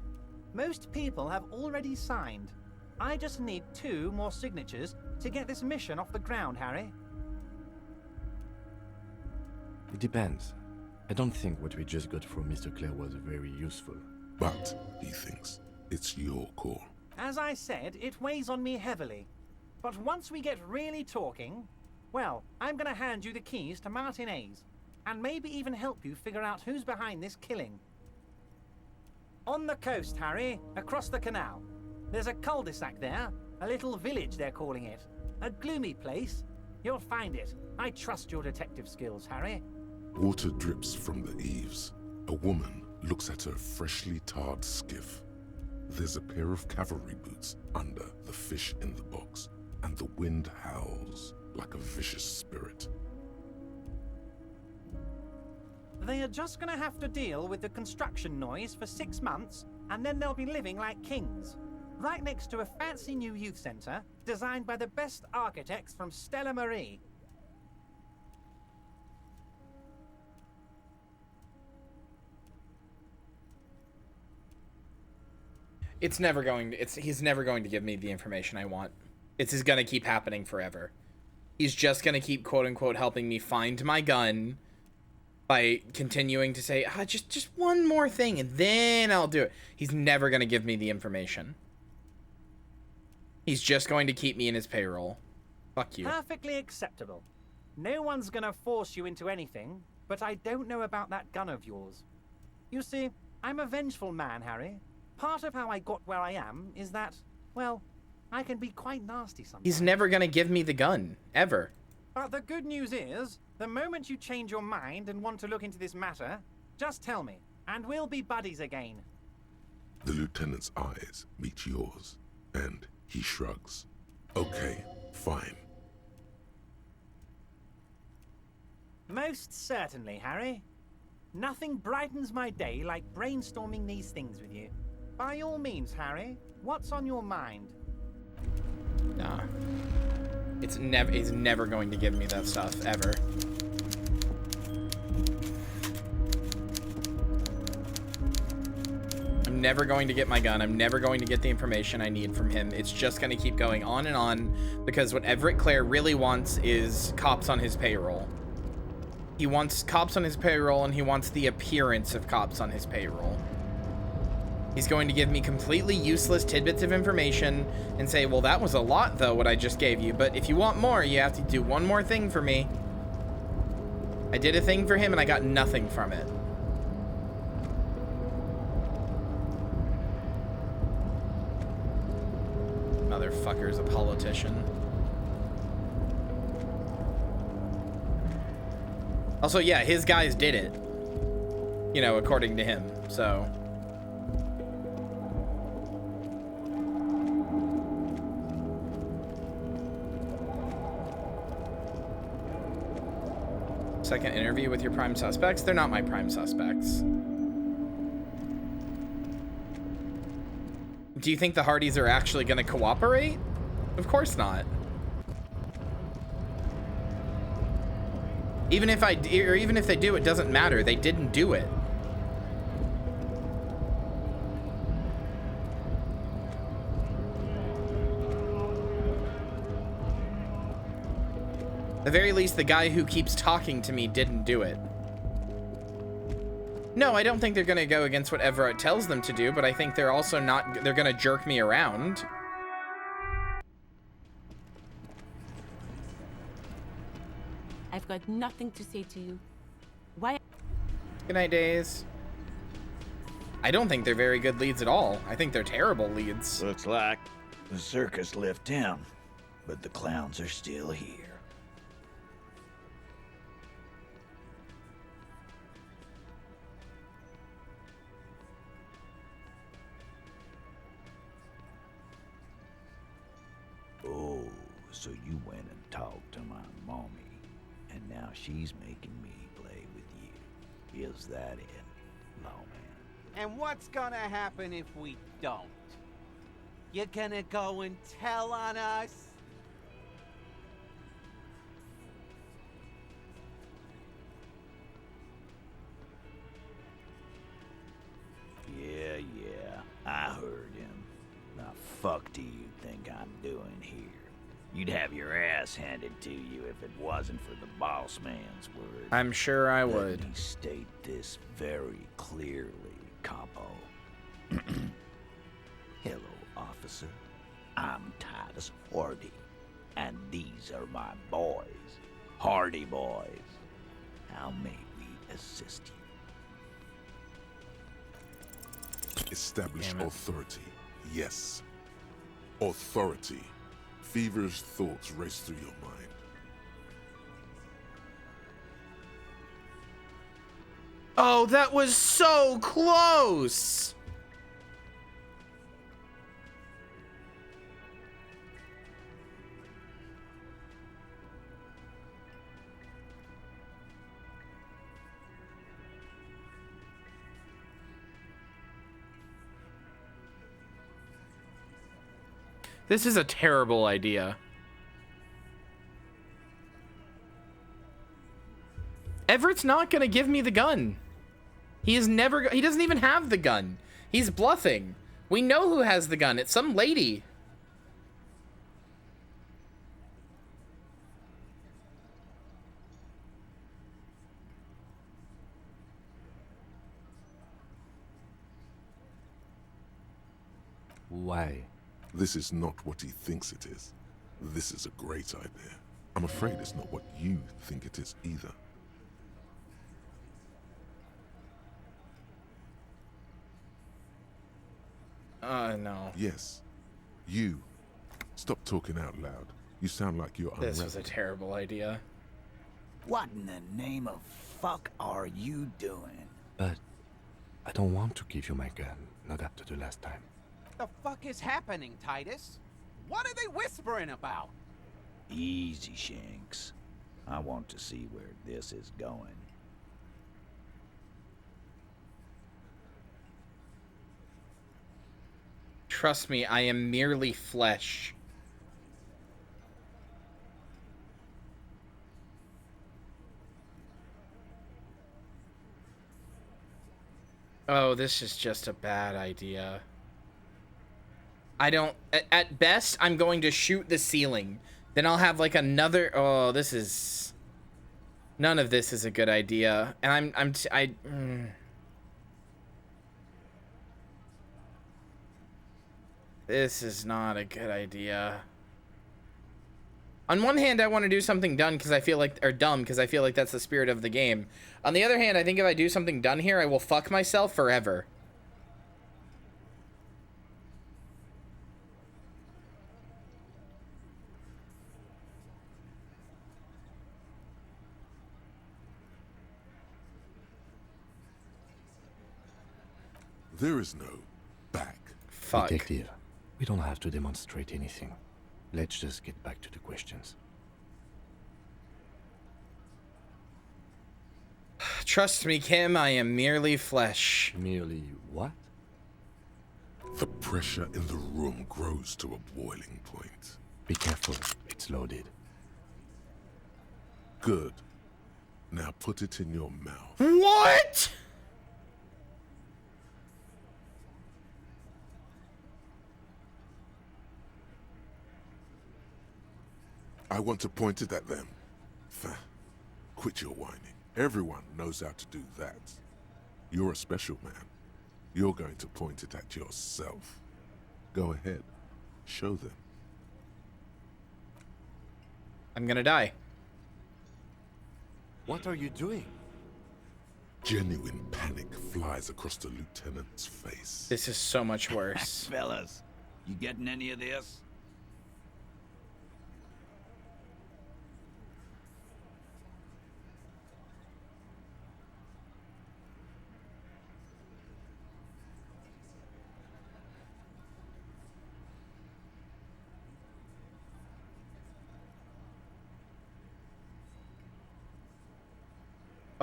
Most people have already signed. I just need 2 more signatures to get this mission off the ground, Harry. It depends. I don't think what we just got from Mr. Clare was very useful. But he thinks it's your call. As I said, it weighs on me heavily. But once we get really talking, well, I'm gonna hand you the keys to Martinez, and maybe even help you figure out who's behind this killing. On the coast, Harry, across the canal. There's a cul-de-sac there, a little village they're calling it. A gloomy place. You'll find it. I trust your detective skills, Harry. Water drips from the eaves. A woman looks at her freshly tarred skiff. There's a pair of cavalry boots under the fish in the box, and the wind howls like a vicious spirit. They are just gonna have to deal with the construction noise for 6 months, and then they'll be living like kings. Right next to a fancy new youth center, designed by the best architects from Stella Marie. It's never going to, he's never going to give me the information I want. It's just gonna keep happening forever. He's just gonna keep quote unquote helping me find my gun by continuing to say, just one more thing and then I'll do it. He's never gonna give me the information. He's just going to keep me in his payroll. Fuck you. Perfectly acceptable. No one's gonna force you into anything, but I don't know about that gun of yours. You see, I'm a vengeful man, Harry. Part of how I got where I am is that, well, I can be quite nasty sometimes. He's never gonna give me the gun, ever. But the good news is, the moment you change your mind and want to look into this matter, just tell me, and we'll be buddies again. The lieutenant's eyes meet yours, and he shrugs. Okay, fine. Most certainly, Harry. Nothing brightens my day like brainstorming these things with you. By all means, Harry, what's on your mind? Nah. He's never going to give me that stuff, ever. I'm never going to get my gun. I'm never going to get the information I need from him. It's just going to keep going on and on because what Everett Clare really wants is cops on his payroll. He wants cops on his payroll and he wants the appearance of cops on his payroll. He's going to give me completely useless tidbits of information and say, well, that was a lot, though, what I just gave you. But if you want more, you have to do one more thing for me. I did a thing for him, and I got nothing from it. Motherfucker's a politician. Also, yeah, his guys did it. You know, according to him, so... Second interview with your prime suspects? They're not my prime suspects. Do you think the Hardys are actually going to cooperate? Of course not. Even if they do, it doesn't matter. They didn't do it. At the very least, the guy who keeps talking to me didn't do it. No, I don't think they're gonna go against what Everett tells them to do, but I think they're also not, they're gonna jerk me around. I've got nothing to say to you. Why? Good night, Days. I don't think they're very good leads at all. I think they're terrible leads. Looks like the circus left town, but the clowns are still here. Oh, so you went and talked to my mommy, and now she's making me play with you. Is that it, lawman? And what's gonna happen if we don't? You're gonna go and tell on us? Yeah, I heard him. Now fuck do you think I'm doing here? You'd have your ass handed to you if it wasn't for the boss man's word. I'm sure I would. Let me state this very clearly, Capo. Hello, officer. I'm Titus Hardy, and these are my boys, Hardy boys. How may we assist you? Establish authority. Yes. Authority. Feverish thoughts race through your mind. Oh, that was so close! This is a terrible idea. Everett's not gonna give me the gun. He is never, he doesn't even have the gun. He's bluffing. We know who has the gun. It's some lady. Why? This is not what he thinks it is. This is a great idea. I'm afraid it's not what you think it is either. No. Yes. You. Stop talking out loud. You sound like you're unraveled. This was a terrible idea. What in the name of fuck are you doing? But I don't want to give you my gun, not after the last time. The fuck is happening, Titus? What are they whispering about? Easy, Shanks. I want to see where this is going. Trust me, I am merely flesh. Oh, this is just a bad idea. I don't... At best, I'm going to shoot the ceiling. Then I'll have, like, another... Oh, this is... None of this is a good idea. And This is not a good idea. On one hand, I want to do something dumb because I feel like that's the spirit of the game. On the other hand, I think if I do something done here, I will fuck myself forever. There is no back. Fuck. Detective, we don't have to demonstrate anything. Let's just get back to the questions. Trust me, Kim, I am merely flesh. Merely what? The pressure in the room grows to a boiling point. Be careful, it's loaded. Good. Now put it in your mouth. What? I want to point it at them. Quit your whining. Everyone knows how to do that. You're a special man. You're going to point it at yourself. Go ahead. Show them. I'm gonna die. What are you doing? Genuine panic flies across the lieutenant's face. This is so much worse. Fellas, you getting any of this?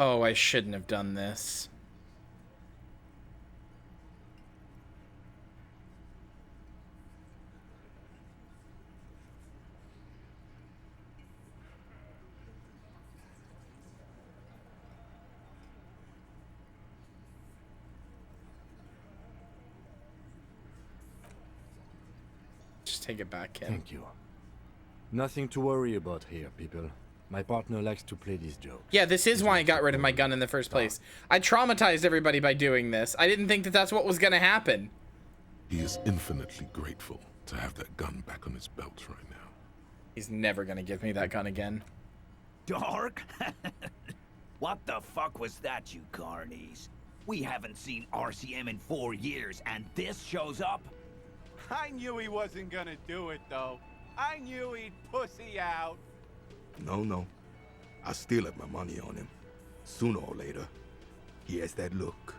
Oh, I shouldn't have done this. Just take it back, Kim. Thank you. Nothing to worry about here, people. My partner likes to play this joke. Yeah, this is why I got rid of my gun in the first place. I traumatized everybody by doing this. I didn't think that that's what was gonna happen. He is infinitely grateful to have that gun back on his belt right now. He's never gonna give me that gun again. Dark? What the fuck was that, you carnies? We haven't seen RCM in 4 years, and this shows up? I knew he wasn't gonna do it, though. I knew he'd pussy out. No. I still have my money on him. Sooner or later, he has that look.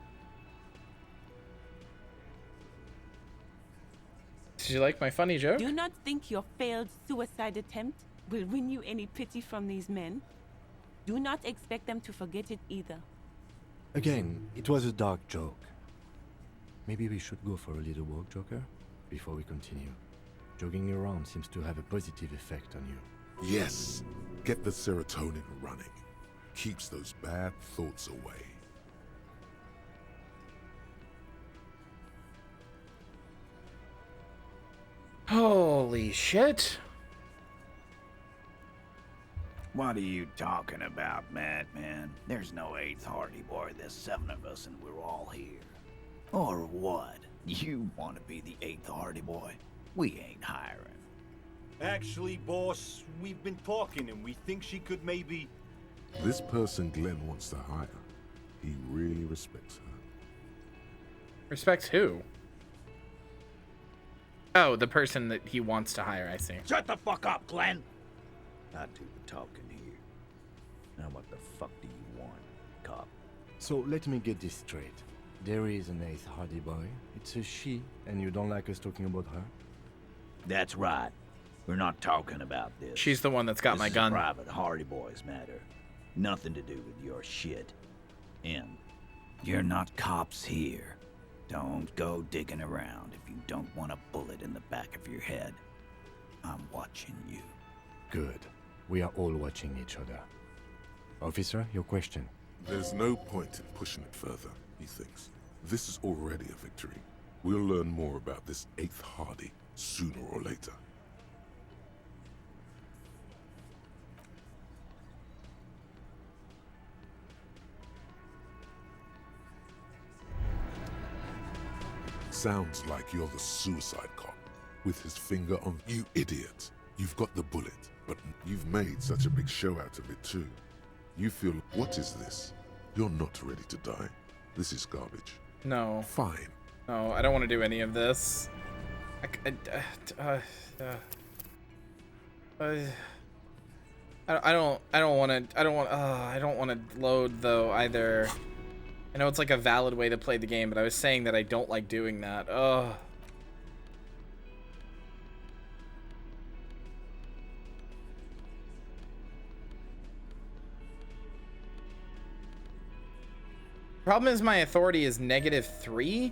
Did you like my funny joke? Do not think your failed suicide attempt will win you any pity from these men. Do not expect them to forget it either. Again, it was a dark joke. Maybe we should go for a little walk, Joker, before we continue. Jogging around seems to have a positive effect on you. Yes. Get the serotonin running. Keeps those bad thoughts away. Holy shit. What are you talking about, madman? There's no 8th Hardy Boy, there's 7 of us and we're all here. Or what? You want to be the 8th Hardy Boy? We ain't hiring. Actually, boss, we've been talking and we think she could maybe... This person Glenn wants to hire, he really respects her. Respects who? Oh, the person that he wants to hire, I see. Shut the fuck up, Glenn! I do the talking here. Now what the fuck do you want, cop? So let me get this straight. There is an 8th Hardy Boy. It's a she, and you don't like us talking about her? That's right. We're not talking about this. She's the one that's got This my is gun. A private Hardy Boys matter. Nothing to do with your shit. And you're not cops here. Don't go digging around if you don't want a bullet in the back of your head. I'm watching you. Good. We are all watching each other. Officer, your question. There's no point in pushing it further, he thinks. This is already a victory. We'll learn more about this 8th Hardy sooner or later. Sounds like you're the suicide cop, with his finger on you idiot. You've got the bullet, but you've made such a big show out of it too. You feel, what is this? You're not ready to die. This is garbage. No. Fine. No, I don't want to do any of this. I don't want to load though either. I know it's like a valid way to play the game, but I was saying that I don't like doing that. Ugh. Problem is my authority is -3.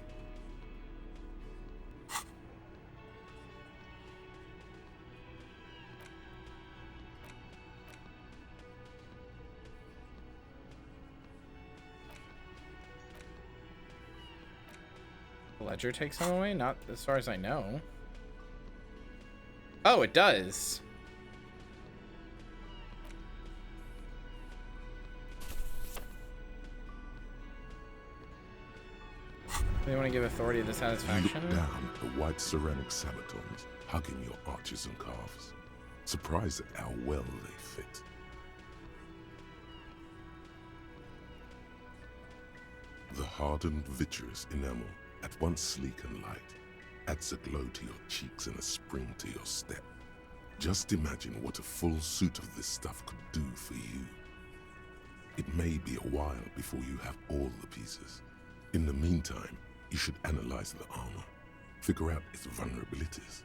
Ledger takes them away? Not as far as I know. Oh, it does. They want to give authority the satisfaction? You look down at the white ceramic sabatons hugging your arches and calves, surprised at how well they fit. The hardened vitreous enamel, at once sleek and light, adds a glow to your cheeks and a spring to your step. Just imagine what a full suit of this stuff could do for you. It may be a while before you have all the pieces. In the meantime, you should analyze the armor, figure out its vulnerabilities.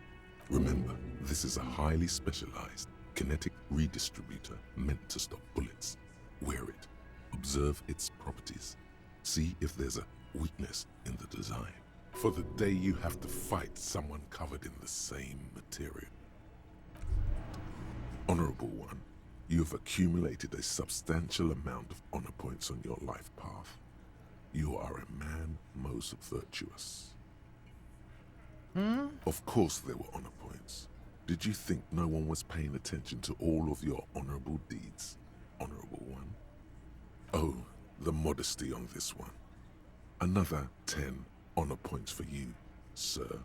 Remember, this is a highly specialized kinetic redistributor meant to stop bullets. Wear it, observe its properties, see if there's a weakness in the design. For the day you have to fight someone covered in the same material. Honorable One, you have accumulated a substantial amount of honor points on your life path. You are a man most virtuous. Of course there were honor points. Did you think no one was paying attention to all of your honorable deeds, Honorable One? Oh, the modesty on this one. Another 10 honor points for you, sir.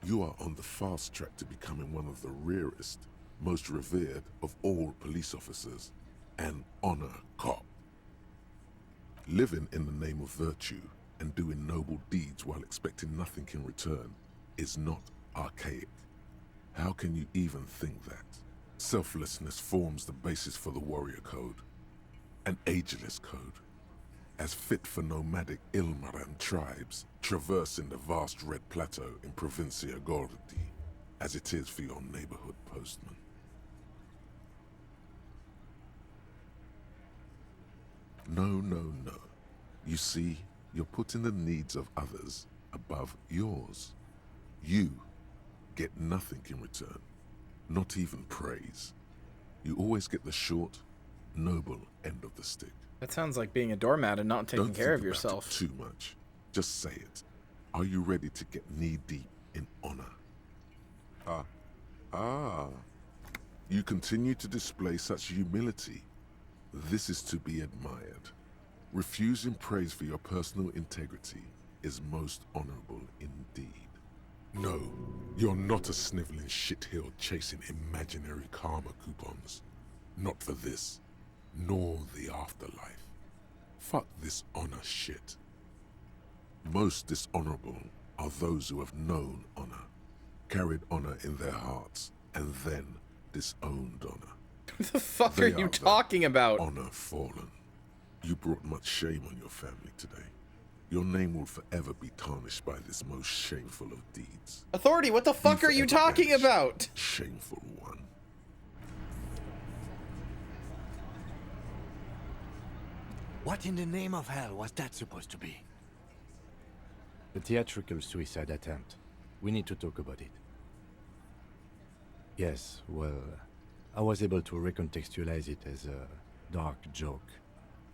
You are on the fast track to becoming one of the rarest, most revered of all police officers, an honor cop. Living in the name of virtue and doing noble deeds while expecting nothing in return is not archaic. How can you even think that? Selflessness forms the basis for the warrior code, an ageless code, as fit for nomadic Ilmaran tribes traversing the vast red plateau in Provincia Gordi, as it is for your neighborhood postman. No, no, no. You see, you're putting the needs of others above yours. You get nothing in return, not even praise. You always get the short, noble end of the stick. That sounds like being a doormat and not taking care of yourself. Don't think about it too much. Just say it. Are you ready to get knee-deep in honor? You continue to display such humility. This is to be admired. Refusing praise for your personal integrity is most honorable indeed. No, you're not a sniveling shithill chasing imaginary karma coupons. Not for this, nor the afterlife. Fuck this honor shit. Most dishonorable are those who have known honor, carried honor in their hearts, and then disowned honor. What the fuck are you talking about? Honor fallen. You brought much shame on your family today. Your name will forever be tarnished by this most shameful of deeds. Authority, what the fuck are you talking about? Shameful one. What in the name of hell was that supposed to be? The theatrical suicide attempt. We need to talk about it. Yes, well, I was able to recontextualize it as a dark joke.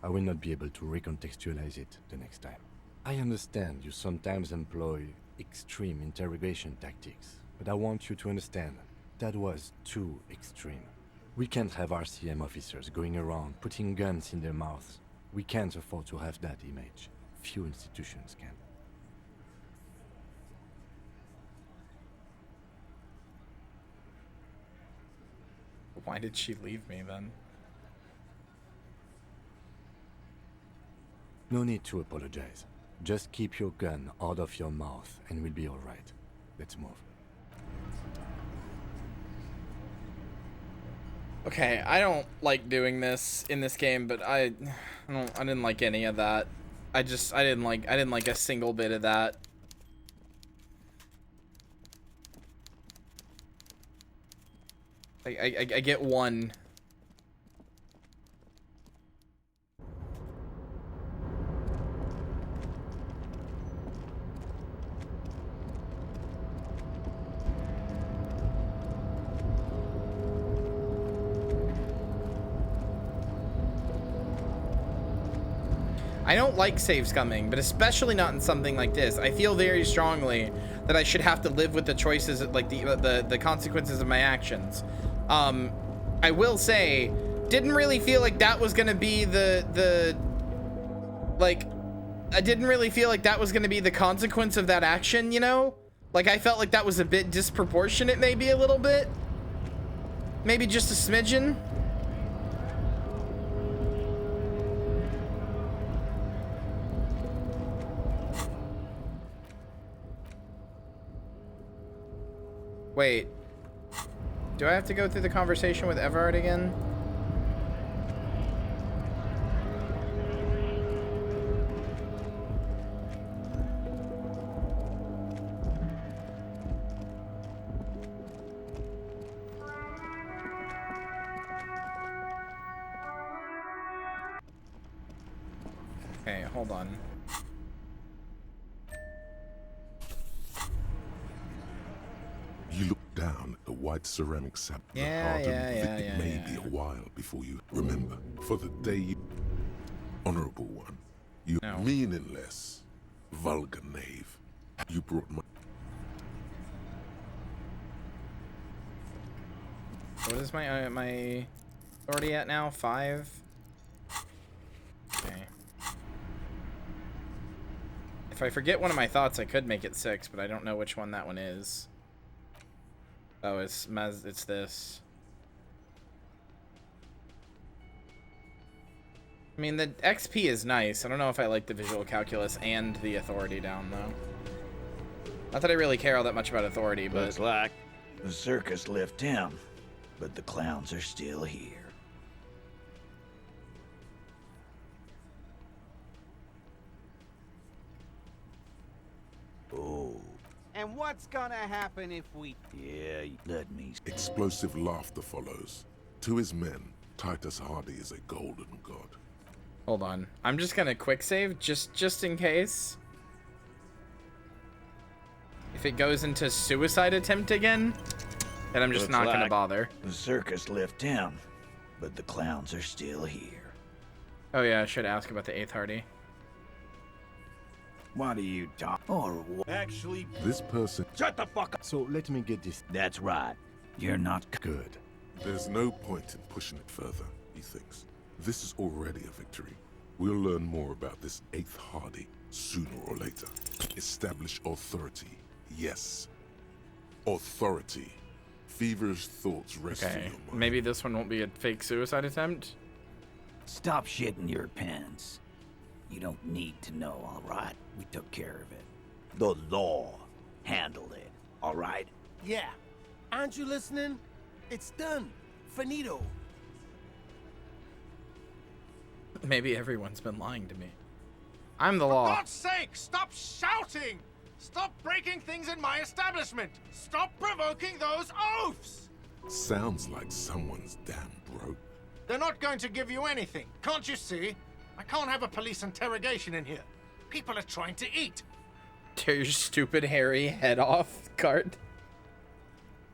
I will not be able to recontextualize it the next time. I understand you sometimes employ extreme interrogation tactics, but I want you to understand that was too extreme. We can't have RCM officers going around putting guns in their mouths. We can't afford to have that image. Few institutions can. Why did she leave me then? No need to apologize. Just keep your gun out of your mouth and we'll be alright. Let's move. Okay, I don't like doing this in this game, but I didn't like any of that. I didn't like a single bit of that. I get one. I don't like save scumming, but especially not in something like this. I feel very strongly that I should have to live with the choices, like the consequences of my actions. I will say, didn't really feel like that was gonna be I didn't really feel like that was gonna be the consequence of that action, you know? Like, I felt like that was a bit disproportionate, maybe a little bit. Maybe just a smidgen. Wait, do I have to go through the conversation with Everard again? Okay, hold on. You look down at the white ceramic sap. It may be a while before you remember. For the day, honorable one, you meaningless, vulgar knave. You brought my... What is my authority at now? 5? Okay. If I forget one of my thoughts, I could make it 6, but I don't know which one that one is. Oh, it's this. I mean, the XP is nice. I don't know if I like the visual calculus and the authority down, though. Not that I really care all that much about authority, but... Looks like the circus left town, but the clowns are still here. Oh. And what's gonna happen if we... Yeah, let me... Explosive laughter follows. To his men, Titus Hardy is a golden god. Hold on. I'm just gonna quick save, just in case. If it goes into suicide attempt again, then I'm just not gonna bother. The circus left town, but the clowns are still here. Oh yeah, I should ask about the 8th Hardy. What are you talking? Or what? Actually, This person... Shut the fuck up! So let me get this. That's right. You're not Good. There's no point in pushing it further, he thinks. This is already a victory. We'll learn more about this 8th Hardy sooner or later. Establish authority. Yes. Authority. Feverish thoughts rest in Okay, your mind. maybe this one won't be a fake suicide attempt. Stop shitting your pants. You don't need to know, all right? We took care of it. The law handled it, all right? Yeah. Aren't you listening? It's done. Finito. Maybe everyone's been lying to me. I'm the For law. God's sake, stop shouting! Stop breaking things in my establishment! Stop provoking those oafs! Sounds like someone's damn broke. They're not going to give you anything, can't you see? I can't have a police interrogation in here. People are trying to eat. Tear your stupid hairy head off, Cart.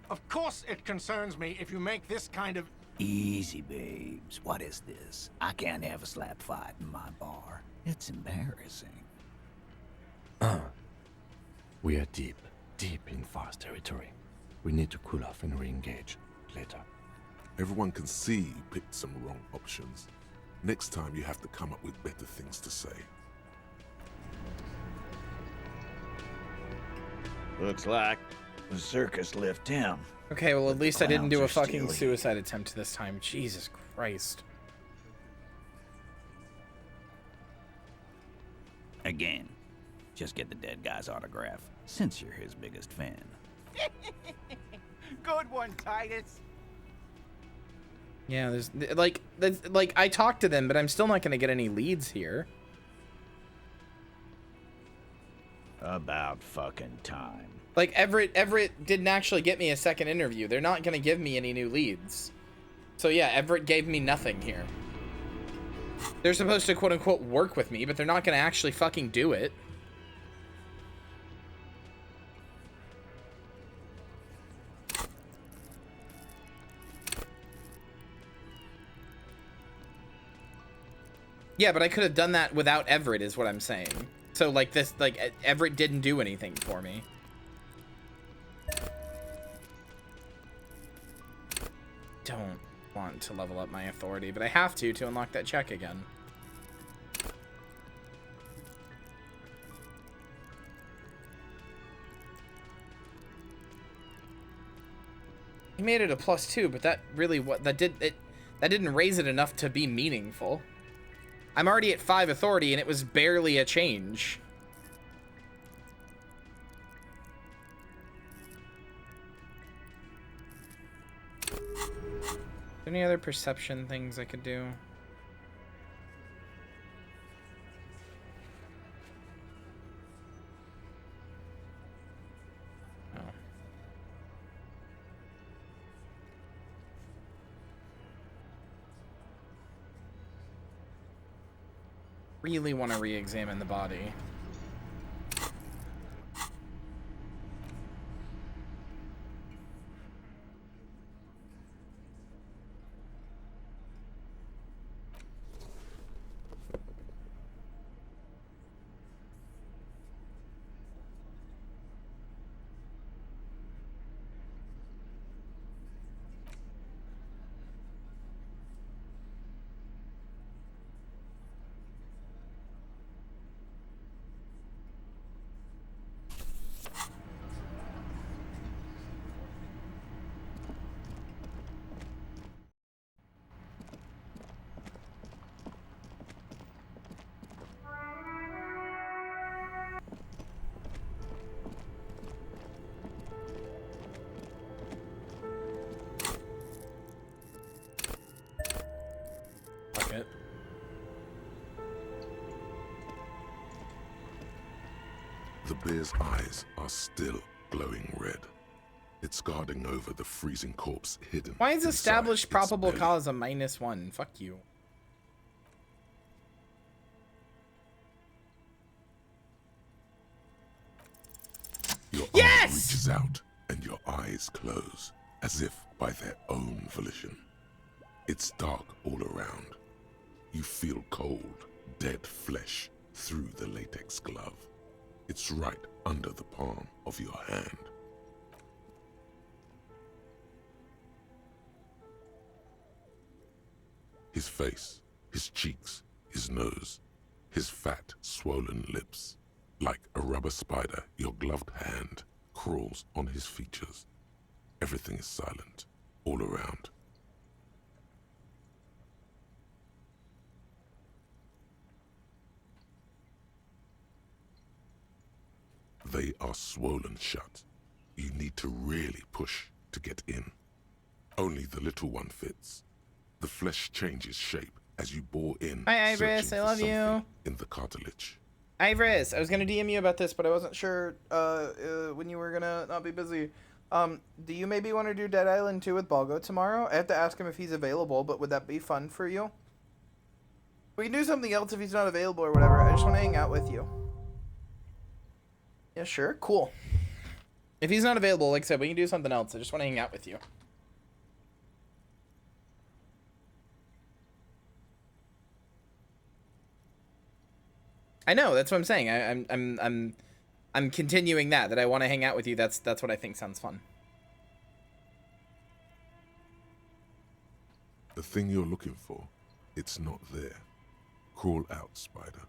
Of course it concerns me if you make this kind of... Easy, babes. What is this? I can't have a slap fight in my bar. It's embarrassing. We are deep in Far's territory. We need to cool off and re-engage later. Everyone can see you picked some wrong options. Next time you have to come up with better things to say. Looks like the circus left town. Okay, well at least I didn't do a Clowns are fucking still here. suicide attempt this time. Jesus Christ. Again, just get the dead guy's autograph, since you're his biggest fan. Good one, Titus. Yeah, there's like I talked to them, but I'm still not gonna get any leads here. About fucking time. Like Everett didn't actually get me a second interview. They're not gonna give me any new leads. So yeah, Everett gave me nothing here. They're supposed to quote unquote work with me, but they're not gonna actually fucking do it. Yeah, but I could have done that without Everett is what I'm saying. So like this, like Everett didn't do anything for me. Don't want to level up my authority, but I have to unlock that check again. He made it a +2, but that really that didn't raise it enough to be meaningful. I'm already at 5 authority and it was barely a change. Any other perception things I could do? Oh. Really want to re-examine the body. Fuck it. The bear's eyes are still glowing red. It's guarding over the freezing corpse hidden. Why is inside established its probable belly. cause a -1? Fuck you. Your Yes! arm reaches out and your eyes close, as if by their own volition. It's dark all around. You feel cold, dead flesh through the latex glove. It's right under the palm of your hand. His face, his cheeks, his nose, his fat, swollen lips. Like a rubber spider, your gloved hand crawls on his features. Everything is silent, all around. They are swollen shut. You need to really push to get in. Only the little one fits. The flesh changes shape as you bore in. Hi, Iris. I love you. In the cartilage. Iris, I was gonna DM you about this, but I wasn't sure when you were gonna not be busy. Do you maybe want to do Dead Island 2 with Balgo tomorrow? I have to ask him if he's available, but would that be fun for you? We can do something else if he's not available or whatever. I just want to hang out with you. Yeah, sure. Cool. If he's not available, like I said, we can do something else. I just want to hang out with you. I know, that's what I'm saying. I'm continuing that I want to hang out with you. That's what I think sounds fun. The thing you're looking for, it's not there. Crawl out, spider.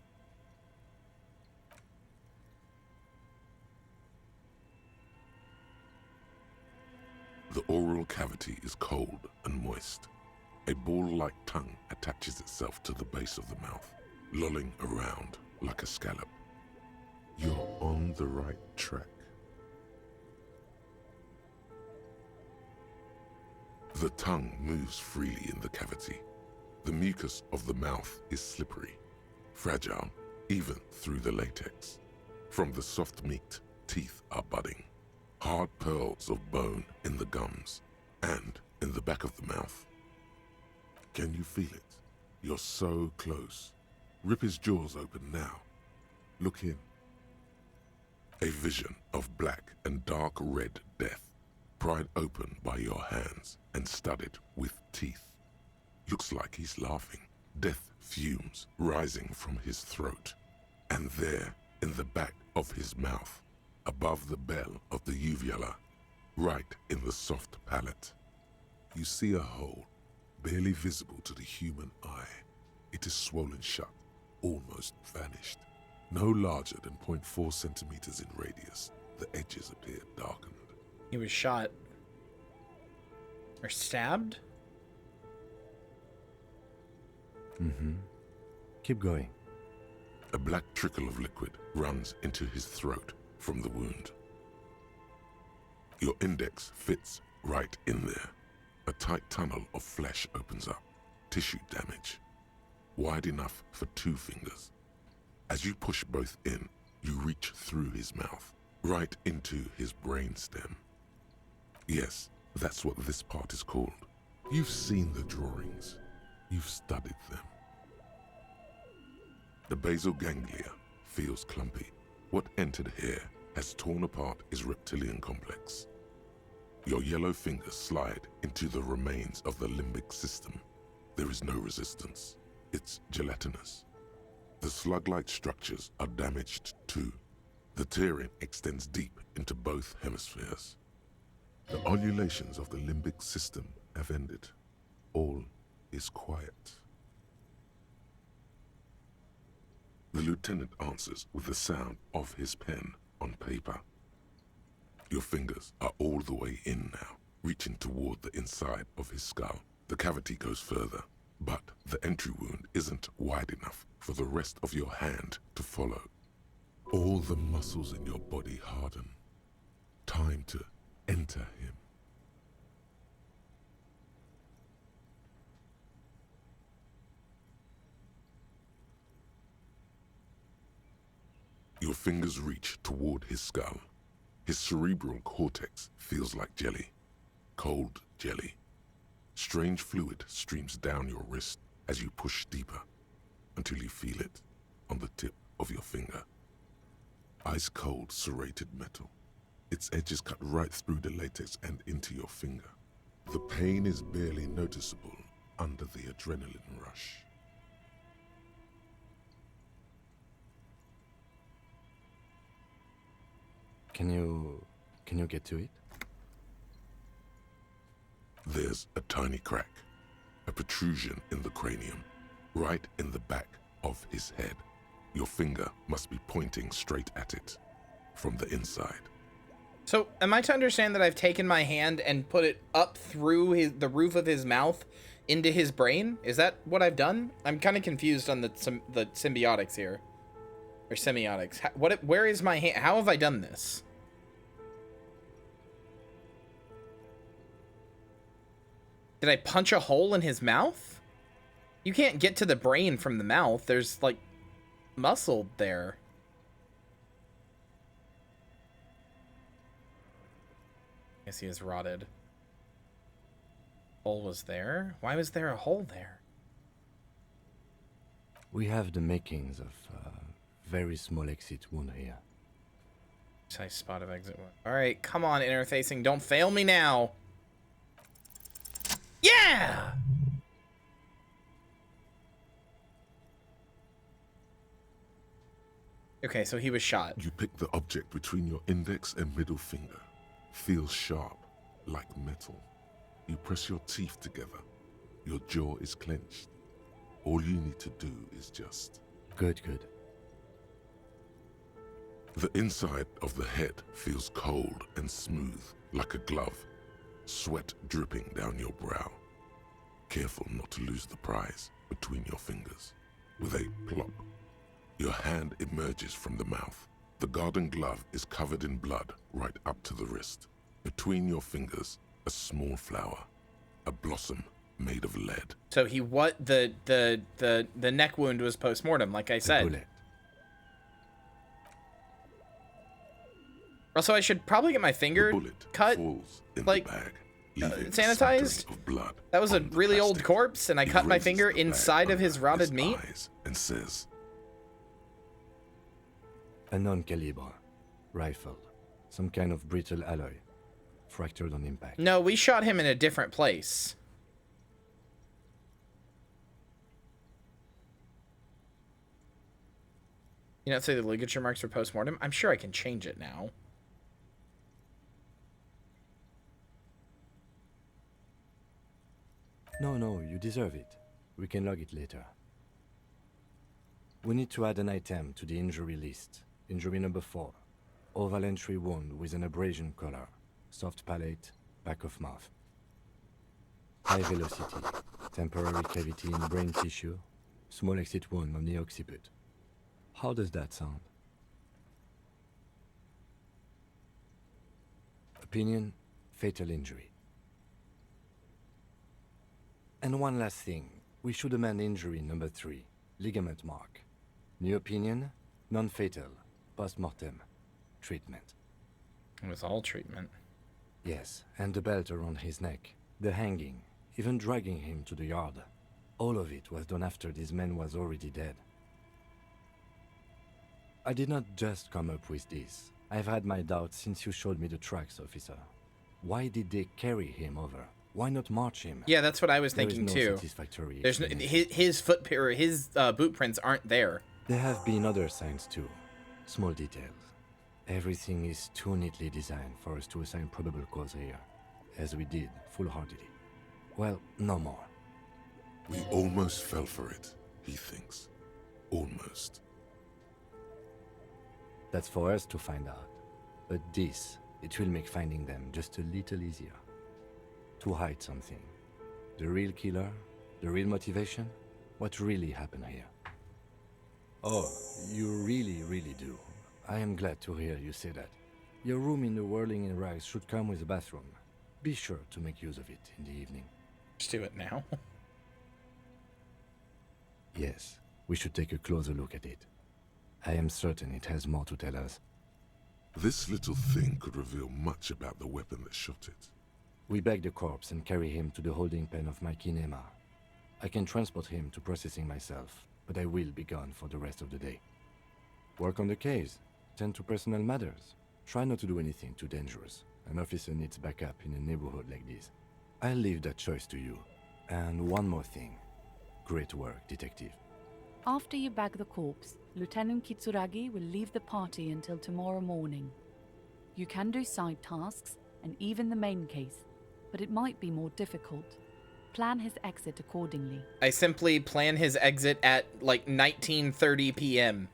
The oral cavity is cold and moist. A ball-like tongue attaches itself to the base of the mouth, lolling around like a scallop. You're on the right track. The tongue moves freely in the cavity. The mucus of the mouth is slippery, fragile, even through the latex. From the soft meat, teeth are budding. Hard pearls of bone in the gums and in the back of the mouth. Can you feel it? You're so close. Rip his jaws open now. Look in. A vision of black and dark red death, pried open by your hands and studded with teeth. Looks like he's laughing. Death fumes rising from his throat. And there, in the back of his mouth, above the bell of the uvula, right in the soft palate, you see a hole, barely visible to the human eye. It is swollen shut, almost vanished. No larger than 0.4 centimeters in radius, the edges appear darkened. He was shot. Or stabbed? Mm-hmm. Keep going. A black trickle of liquid runs into his throat from the wound. Your index fits right in there. A tight tunnel of flesh opens up. Tissue damage. Wide enough for 2 fingers. As you push both in, you reach through his mouth, right into his brainstem. Yes, that's what this part is called. You've seen the drawings. You've studied them. The basal ganglia feels clumpy. What entered here has torn apart his reptilian complex. Your yellow fingers slide into the remains of the limbic system. There is no resistance. It's gelatinous. The slug-like structures are damaged too. The tearing extends deep into both hemispheres. The ululations of the limbic system have ended. All is quiet. The lieutenant answers with the sound of his pen on paper. Your fingers are all the way in now, reaching toward the inside of his skull. The cavity goes further, but the entry wound isn't wide enough for the rest of your hand to follow. All the muscles in your body harden. Time to enter him. Your fingers reach toward his skull. His cerebral cortex feels like jelly. Cold jelly. Strange fluid streams down your wrist as you push deeper, until you feel it on the tip of your finger. Ice-cold serrated metal. Its edges cut right through the latex and into your finger. The pain is barely noticeable under the adrenaline rush. Can you get to it? There's a tiny crack, a protrusion in the cranium, right in the back of his head. Your finger must be pointing straight at it from the inside. So, am I to understand that I've taken my hand and put it up through the roof of his mouth into his brain? Is that what I've done? I'm kind of confused on the symbiotics here. Or semiotics. Where is my hand? How have I done this? Did I punch a hole in his mouth? You can't get to the brain from the mouth. There's, like, muscle there. I guess he is rotted. Hole was there? Why was there a hole there? We have the makings of a very small exit wound here. Precise spot of exit wound. Alright, come on, interfacing. Don't fail me now. Yeah! Okay, so he was shot. You pick the object between your index and middle finger. Feels sharp, like metal. You press your teeth together. Your jaw is clenched. All you need to do is just... Good. The inside of the head feels cold and smooth, like a glove. Sweat dripping down your brow. Careful not to lose the prize between your fingers. With a plop, your hand emerges from the mouth. The garden glove is covered in blood right up to the wrist. Between your fingers, a small flower, a blossom made of lead. So the neck wound was post-mortem, like I said. Also, I should probably get my finger cut, like, sanitized. That was a really old corpse, and I cut my finger inside of his rotted meat. And says, a non-caliber rifle, some kind of brittle alloy, fractured on impact. No, we shot him in a different place. You not say the ligature marks were post-mortem? I'm sure I can change it now. No, you deserve it. We can log it later. We need to add an item to the injury list. Injury number 4. Oval entry wound with an abrasion color. Soft palate, back of mouth. High velocity. Temporary cavity in brain tissue. Small exit wound on the occiput. How does that sound? Opinion, fatal injury. And one last thing. We should amend injury number 3. Ligament mark. New opinion, non-fatal. Post-mortem. Treatment. It was all treatment. Yes, and the belt around his neck. The hanging. Even dragging him to the yard. All of it was done after this man was already dead. I did not just come up with this. I've had my doubts since you showed me the tracks, officer. Why did they carry him over? Why not march him? Yeah, that's what I was thinking too. There's no, his foot or his boot prints aren't there. There have been other signs too. Small details. Everything is too neatly designed for us to assign probable cause here, as we did, full-heartedly. Well, no more. We almost fell for it, he thinks. Almost. That's for us to find out. But this, it will make finding them just a little easier. To hide something. The real killer, the real motivation, what really happened here. Oh, you really do. I am glad to hear you say that. Your room in the Whirling in Rags should come with a bathroom. Be sure to make use of it in the evening. Just do it now. Yes, we should take a closer look at it. I am certain it has more to tell us. This little thing could reveal much about the weapon that shot it. We bag the corpse and carry him to the holding pen of my kinema. I can transport him to processing myself, but I will be gone for the rest of the day. Work on the case. Tend to personal matters. Try not to do anything too dangerous. An officer needs backup in a neighborhood like this. I'll leave that choice to you. And one more thing. Great work, detective. After you bag the corpse, Lieutenant Kitsuragi will leave the party until tomorrow morning. You can do side tasks, and even the main case, but it might be more difficult. Plan his exit accordingly. I simply plan his exit at like 19:30 p.m.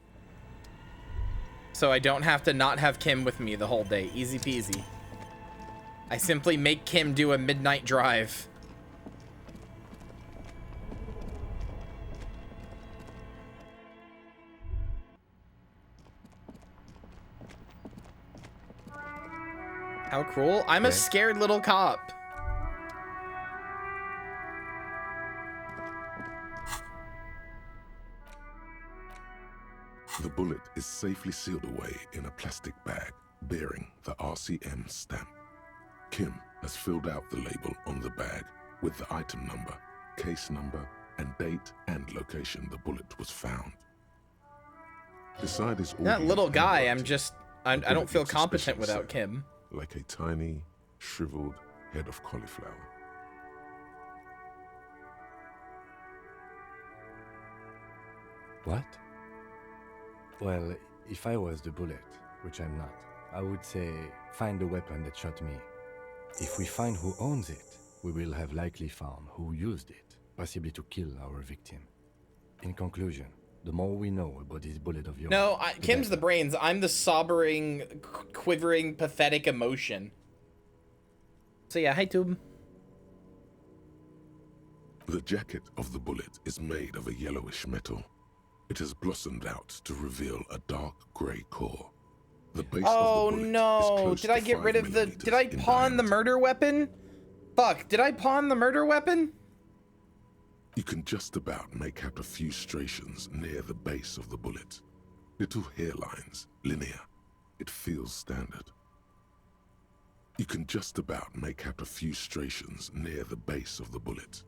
So I don't have to not have Kim with me the whole day. Easy peasy. I simply make Kim do a midnight drive. How cruel. I'm a scared little cop. The bullet is safely sealed away in a plastic bag bearing the RCM stamp. Kim has filled out the label on the bag with the item number, case number, and date and location the bullet was found. Beside his That little guy, handwriting, I the don't bullet feel looks competent especially without sad, Kim. like a tiny, shriveled head of cauliflower. What? Well, if I was the bullet, which I'm not, I would say find the weapon that shot me. If we find who owns it, we will have likely found who used it, possibly to kill our victim. In conclusion, the more we know about this bullet of yours... No, Kim's the brains. I'm the sobbering, quivering, pathetic emotion. So yeah, hi Tube. The jacket of the bullet is made of a yellowish metal. It has blossomed out to reveal a dark grey core. The base of the bullet is no! close Did I to get 5 rid of the... millimeters Did I in pawn the diameter. murder weapon? Fuck, did I pawn the murder weapon? You can just about make out a few striations near the base of the bullet. Little hairlines, linear. It feels standard. You can just about make out a few striations near the base of the bullet.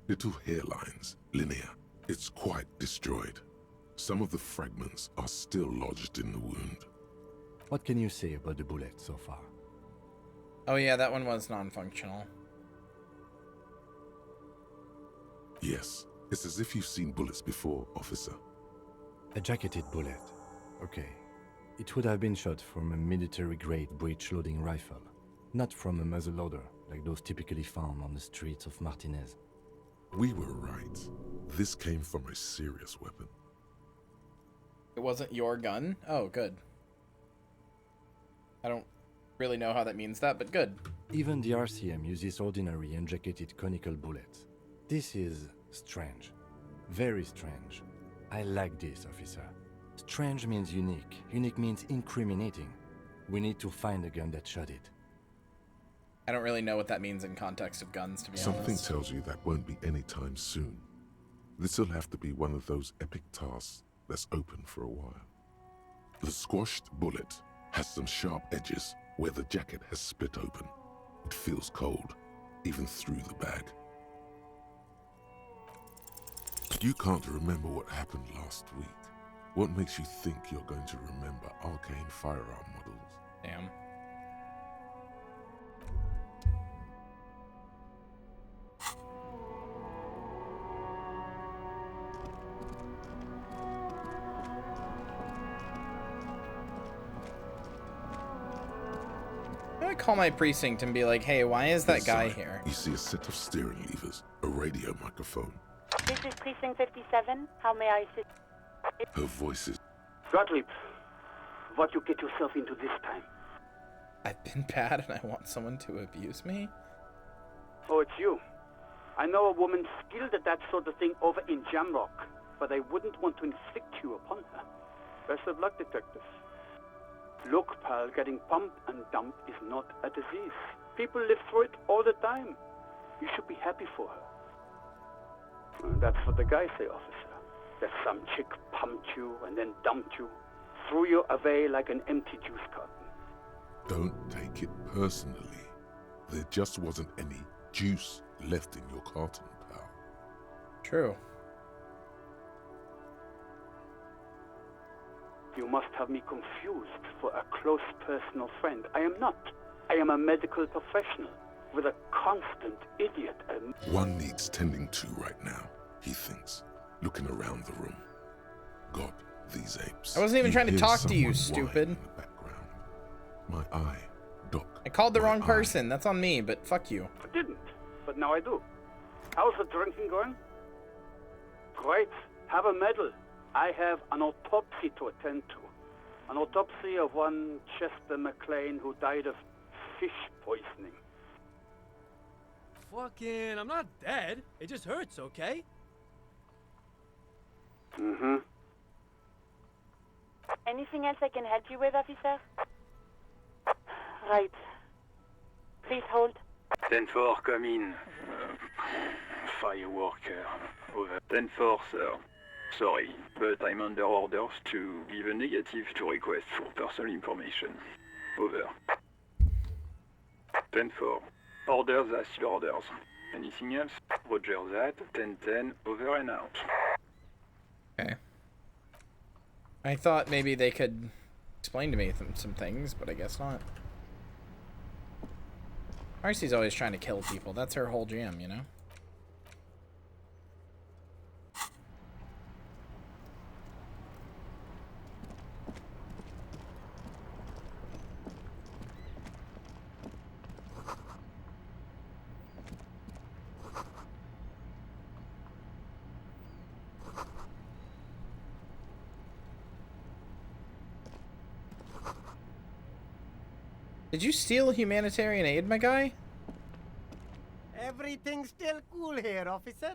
Little hairlines, linear. It's quite destroyed. Some of the fragments are still lodged in the wound. What can you say about the bullet so far? Oh yeah, that one was non-functional. Yes, it's as if you've seen bullets before, officer. A jacketed bullet. Okay. It would have been shot from a military-grade breech-loading rifle, not from a muzzleloader like those typically found on the streets of Martinez. We were right. This came from a serious weapon. It wasn't your gun? Oh, good. I don't really know how that means that, but good. Even the RCM uses ordinary unjacketed conical bullets. This is strange. Very strange. I like this, officer. Strange means unique. Unique means incriminating. We need to find the gun that shot it. I don't really know what that means in context of guns, to be Something honest. tells you that won't be any time soon. This'll have to be one of those epic tasks that's open for a while. The squashed bullet has some sharp edges where the jacket has split open. It feels cold, even through the bag. You can't remember what happened last week. What makes you think you're going to remember arcane firearm models? Damn. I'm gonna call my precinct and be like, hey, why is that guy Inside, here? You see a set of steering levers, a radio microphone. This is Precinct 57. How may I assist? Her voice is... Gottlieb, what you get yourself into this time? I've been bad and I want someone to abuse me? Oh, it's you. I know a woman skilled at that sort of thing over in Jamrock, but I wouldn't want to inflict you upon her. Best of luck, detective. Look, pal, getting pumped and dumped is not a disease. People live through it all the time. You should be happy for her. That's what the guys say, officer. That some chick pumped you and then dumped you, threw you away like an empty juice carton. Don't take it personally. There just wasn't any juice left in your carton, pal. True. You must have me confused for a close personal friend. I am not. I am a medical professional with a constant idiot. One needs tending to right now, he thinks, looking around the room. God, these apes. I wasn't even You trying to hear talk to you, someone whine stupid. in the background. My eye, Doc. I called the wrong person. That's on me, but fuck you. I didn't, but now I do. How's the drinking going? Great. Have a medal. I have an autopsy to attend to. An autopsy of one Chester McLean who died of fish poisoning. Fucking, I'm not dead. It just hurts, okay? Mm-hmm. Anything else I can help you with, officer? Right. Please hold. 10-4, come in. Fireworker. Over. 10-4, sir. Sorry, but I'm under orders to give a negative to request for personal information. Over. 10-4. Orders as your orders. Anything else? Roger that. 10-10, over and out. Okay. I thought maybe they could explain to me some things, but I guess not. Marcy's always trying to kill people. That's her whole jam, you know? Did you steal humanitarian aid, my guy? Everything's still cool here, officer.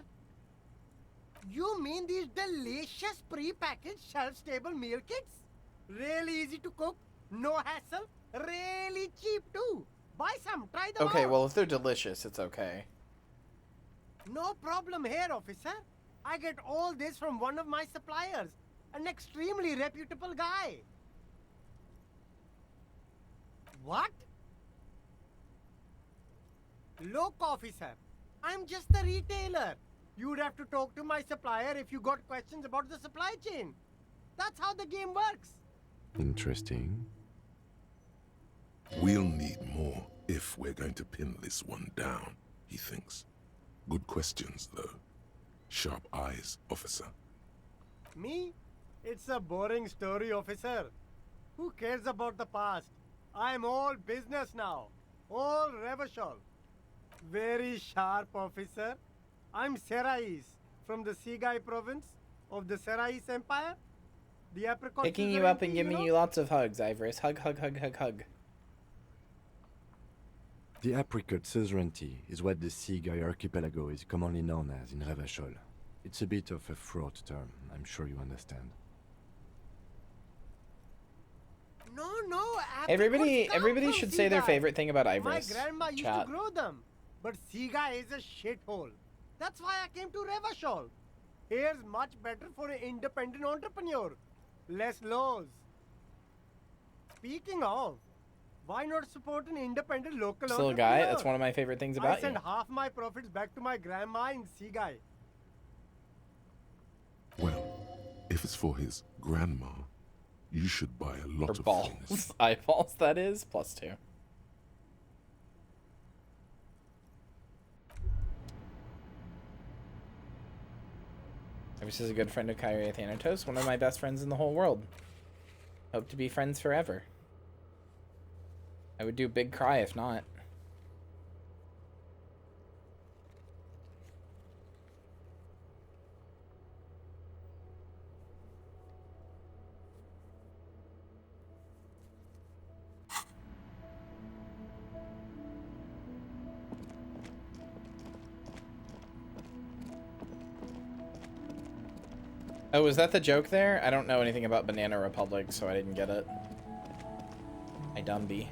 You mean these delicious pre-packaged shelf-stable meal kits? Really easy to cook, no hassle, really cheap too. Buy some, try them Okay, out. well, if they're delicious, it's okay. No problem here, officer. I get all this from one of my suppliers, an extremely reputable guy. What? Look, officer, I'm just the retailer. You'd have to talk to my supplier if you got questions about the supply chain. That's how the game works. Interesting. We'll need more if we're going to pin this one down, he thinks. Good questions, though. Sharp eyes, officer. Me? It's a boring story, officer. Who cares about the past? I'm all business now. All Revachol. Very sharp, officer. I'm Serais, from the Sigai province of the Serais Empire. The apricot. Picking you up and giving you lots of hugs, Ivorus. Hug, hug, hug, hug, hug. The apricot suzerainty is what the Sigai archipelago is commonly known as in Revachol. It's a bit of a fraught term, I'm sure you understand. No, Everybody should say their Sigai. favorite thing about My Ivorus. grandma used Chat. to grow them, but Sigai is a shithole. That's why I came to Revachol. Here's much better for an independent entrepreneur. Less laws. Speaking of, why not support an independent local Still a entrepreneur? guy? That's one of my favorite things I about send you. half my profits back to my grandma in Sigai. Well, if it's for his grandma, you should buy a lot Or of balls. things. Eyeballs, that is. +2. Ivorus is a good friend of Kyria Thanatos, one of my best friends in the whole world. Hope to be friends forever. I would do big cry if not. Oh, was that the joke there? I don't know anything about Banana Republic, so I didn't get it. I dumby.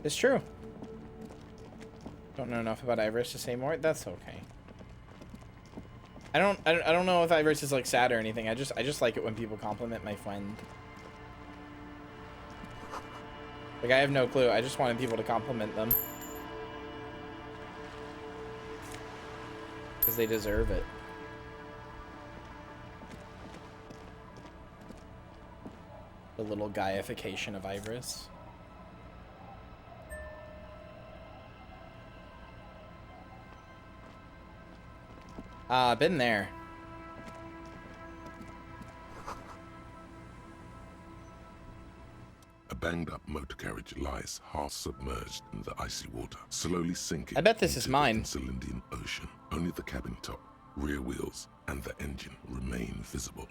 It's true. Don't know enough about Ivorus to say more. That's okay. I don't know if Ivorus is like sad or anything. I just like it when people compliment my friend. Like I have no clue. I just wanted people to compliment them. Because they deserve it. The little Gaiification of Iris. Been there. A banged-up motor carriage lies half submerged in the icy water, slowly sinking. I bet this is mine. Into the Celindian Ocean. Only the cabin top, rear wheels, and the engine remain visible.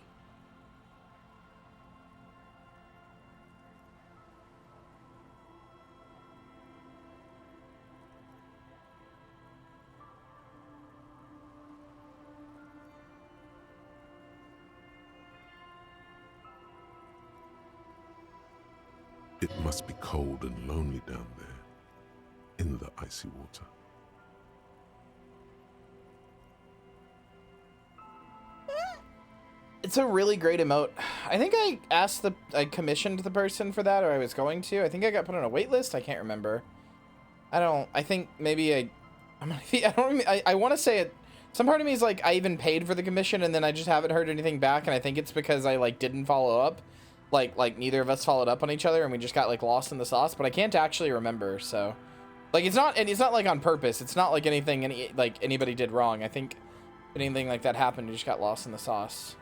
It must be cold and lonely down there, in the icy water. It's a really great emote. I think I commissioned the person for that, or I was going to. I think I got put on a wait list. I can't remember. I think maybe I want to say it. Some part of me is like, I even paid for the commission and then I just haven't heard anything back. And I think it's because I like didn't follow up. Like neither of us followed up on each other and we just got like lost in the sauce, but I can't actually remember. So like, it's not like on purpose. It's not like anything anybody did wrong. I think if anything like that happened, you just got lost in the sauce.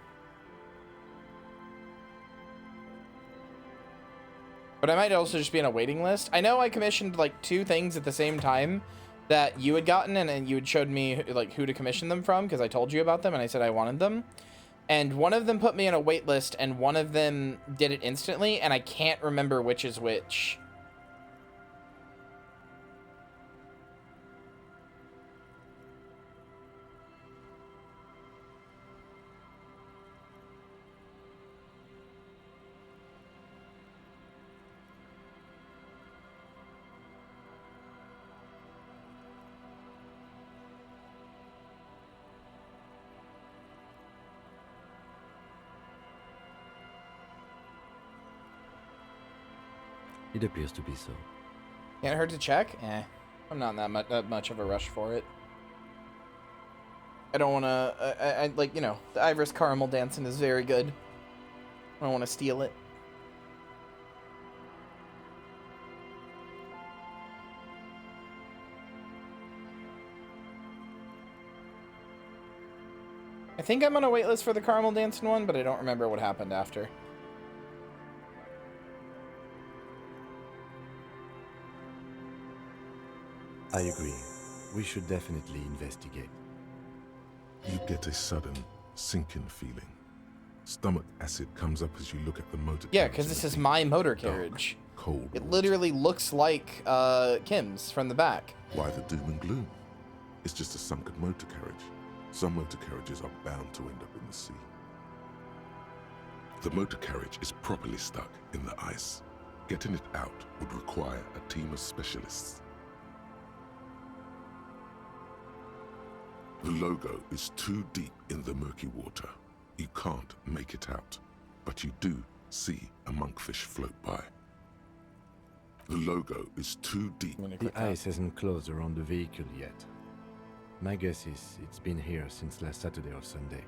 But I might also just be on a waiting list. I know I commissioned like 2 things at the same time that you had gotten, and you had showed me like who to commission them from because I told you about them and I said I wanted them. And one of them put me on a wait list and one of them did it instantly, and I can't remember which is which. It appears to be so. Can't hurt to check? I'm not in that much of a rush for it. I don't want to, I like, you know, the Iris caramel dancing is very good. I don't want to steal it. I think I'm on a waitlist for the caramel dancing one, but I don't remember what happened after. I agree. We should definitely investigate. You get a sudden sinking feeling. Stomach acid comes up as you look at the motor. Yeah, because this is my motor carriage. Cold. It literally looks like Kim's from the back. Why the doom and gloom? It's just a sunken motor carriage. Some motor carriages are bound to end up in the sea. The motor carriage is properly stuck in the ice. Getting it out would require a team of specialists. The logo is too deep in the murky water. You can't make it out, but you do see a monkfish float by. The logo is too deep. The ice hasn't closed around the vehicle yet. My guess is it's been here since last Saturday or Sunday.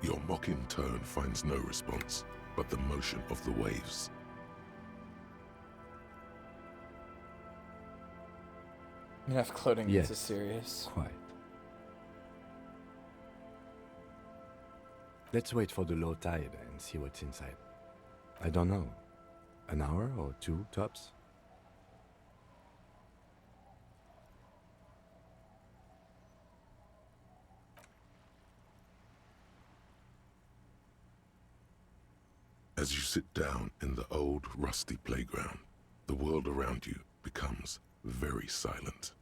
Your mocking tone finds no response, but the motion of the waves. Enough clothing. Yes, This is serious. Quite. Let's wait for the low tide and see what's inside. I don't know. An hour or 2 tops? As you sit down in the old, rusty playground, the world around you becomes very silent.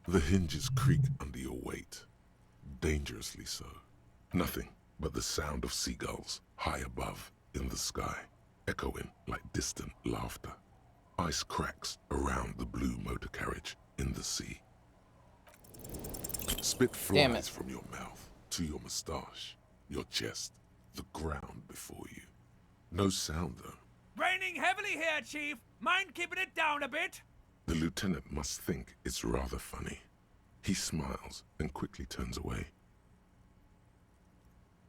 The hinges creak under your weight, dangerously so. Nothing but the sound of seagulls high above in the sky, echoing like distant laughter. Ice cracks around the blue motor carriage in the sea. Spit flies from your mouth to your moustache, your chest, the ground before you. No sound though. Raining heavily here, Chief. Mind keeping it down a bit? The lieutenant must think it's rather funny. He smiles and quickly turns away.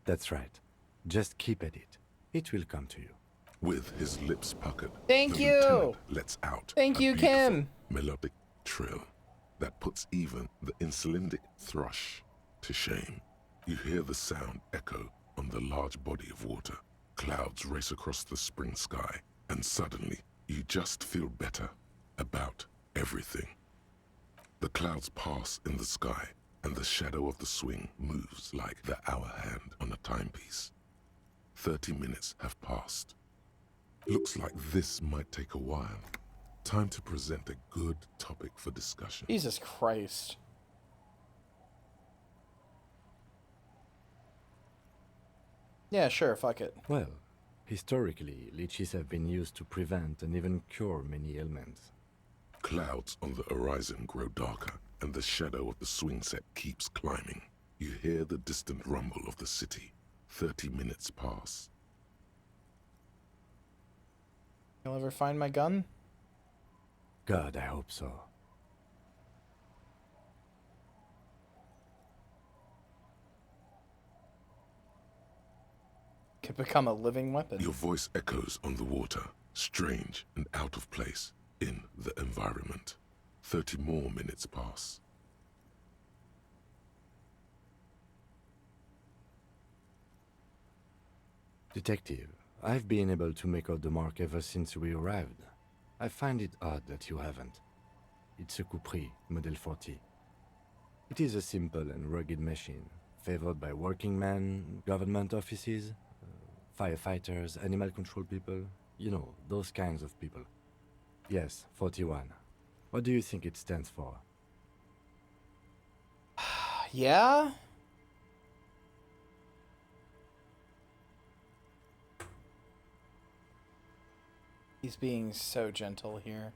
That's right. Just keep at it. It will come to you. With his lips puckered, Thank the you. lieutenant lets out Thank a you, beautiful Kim. melodic trill that puts even the insulindic thrush to shame. You hear the sound echo on the large body of water. Clouds race across the spring sky, and suddenly you just feel better about everything. The clouds pass in the sky, and the shadow of the swing moves like the hour hand on a timepiece. 30 minutes have passed. Looks like this might take a while. Time to present a good topic for discussion. Jesus Christ. Yeah, sure, fuck it. Well, historically, leeches have been used to prevent and even cure many ailments. Clouds on the horizon grow darker, and the shadow of the swing set keeps climbing. You hear the distant rumble of the city. 30 minutes pass. You'll ever find my gun? God, I hope so. Could become a living weapon. Your voice echoes on the water, strange and out of place in the environment. 30 more minutes pass. Detective, I've been able to make out the mark ever since we arrived. I find it odd that you haven't. It's a Capri, Model 40. It is a simple and rugged machine, favored by working men, government offices, firefighters, animal control people, you know, those kinds of people. Yes, 41. What do you think it stands for? Yeah? He's being so gentle here.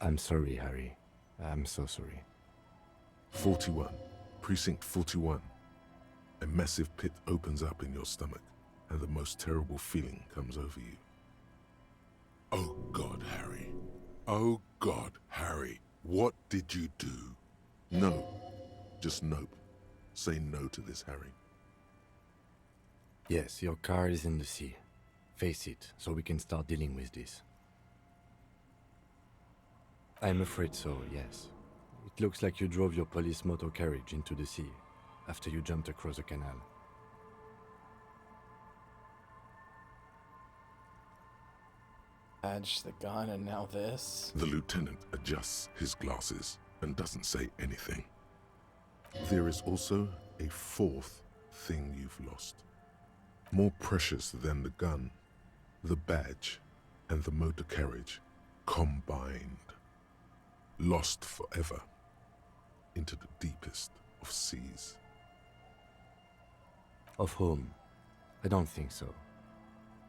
I'm sorry, Harry. I'm so sorry. 41. Precinct 41. A massive pit opens up in your stomach, and the most terrible feeling comes over you. Oh God, Harry. Oh God, Harry. What did you do? No. Just nope. Say no to this, Harry. Yes, your car is in the sea. Face it, so we can start dealing with this. I'm afraid so, yes. It looks like you drove your police motor carriage into the sea after you jumped across the canal. Badge the gun and now this. The lieutenant adjusts his glasses and doesn't say anything. There is also a fourth thing you've lost. More precious than the gun, the badge, and the motor carriage combined. Lost forever into the deepest of seas. Of whom? I don't think so.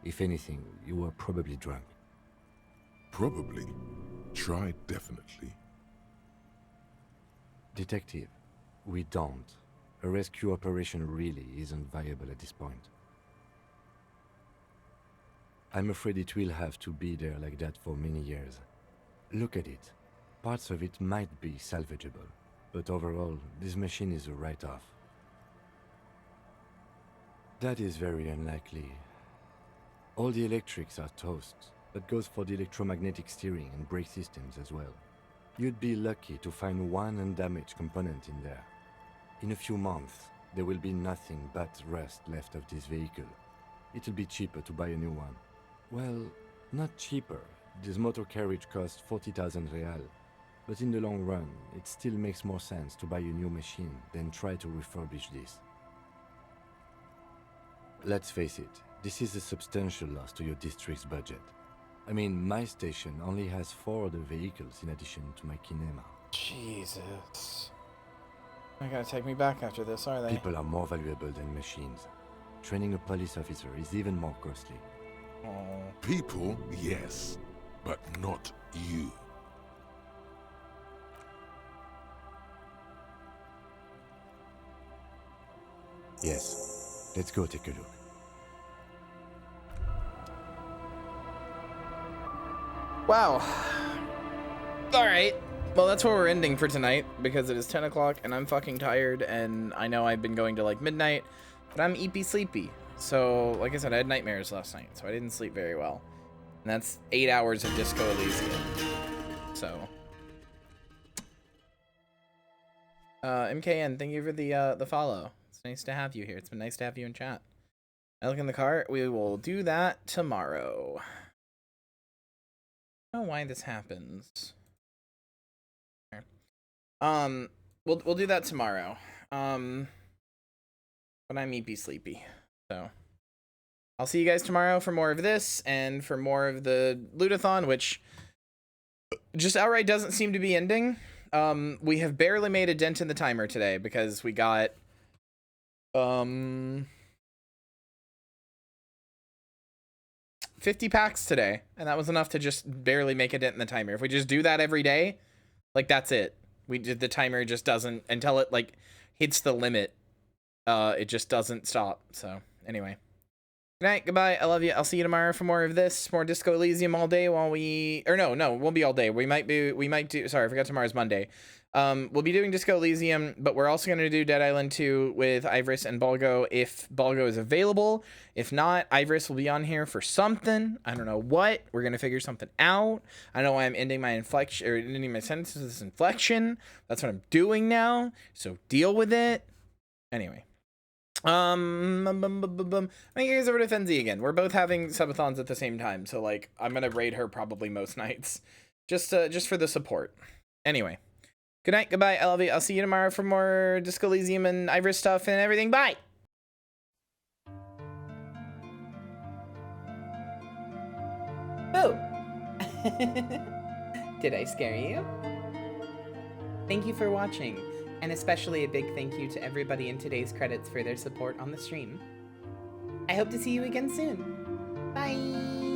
If anything, you were probably drunk. Probably. Try definitely. Detective, we don't. A rescue operation really isn't viable at this point. I'm afraid it will have to be there like that for many years. Look at it. Parts of it might be salvageable, but overall, this machine is a write-off. That is very unlikely. All the electrics are toast. That goes for the electromagnetic steering and brake systems as well. You'd be lucky to find one undamaged component in there. In a few months, there will be nothing but rust left of this vehicle. It'll be cheaper to buy a new one. Well, not cheaper. This motor carriage costs 40,000 real. But in the long run, it still makes more sense to buy a new machine than try to refurbish this. Let's face it, this is a substantial loss to your district's budget. I mean, my station only has 4 other vehicles in addition to my kinema. Jesus. They're gonna take me back after this, are they? People are more valuable than machines. Training a police officer is even more costly. People, yes, but not you. Yes, let's go take a look. Wow. All right. Well, that's where we're ending for tonight because it is 10 o'clock and I'm fucking tired, and I know I've been going to like midnight, but I'm eepy sleepy. So, like I said, I had nightmares last night, so I didn't sleep very well. And that's 8 hours of Disco Elysium. So, MKN, thank you for the follow. It's nice to have you here. It's been nice to have you in chat. I look in the cart. We will do that tomorrow. I don't know why this happens. We'll do that tomorrow. But I'm eepy sleepy, so I'll see you guys tomorrow for more of this and for more of the Lootathon, which just outright doesn't seem to be ending. We have barely made a dent in the timer today because we got 50 packs today, and that was enough to just barely make a dent in the timer. If we just do that every day, like, that's it. The timer just doesn't, until it like hits the limit, it just doesn't stop. So anyway, good night, goodbye, I love you. I'll see you tomorrow for more of this, more Disco Elysium all day while we, or no, it won't be all day. We might do, sorry, I forgot tomorrow's Monday. We'll be doing Disco Elysium, but we're also going to do Dead Island 2 with Ivrys and Balgo if Balgo is available. If not, Ivrys will be on here for something. I don't know what. We're going to figure something out. I know why I'm ending my inflection, or ending my sentences with this inflection. That's what I'm doing now. So deal with it. Anyway. I think here's over to Fenzi again. We're both having subathons at the same time, so like I'm going to raid her probably most nights. Just for the support. Anyway. Good night, goodbye, I love you. I'll see you tomorrow for more Disco Elysium and Ivrys stuff and everything. Bye! Oh! Did I scare you? Thank you for watching, and especially a big thank you to everybody in today's credits for their support on the stream. I hope to see you again soon. Bye!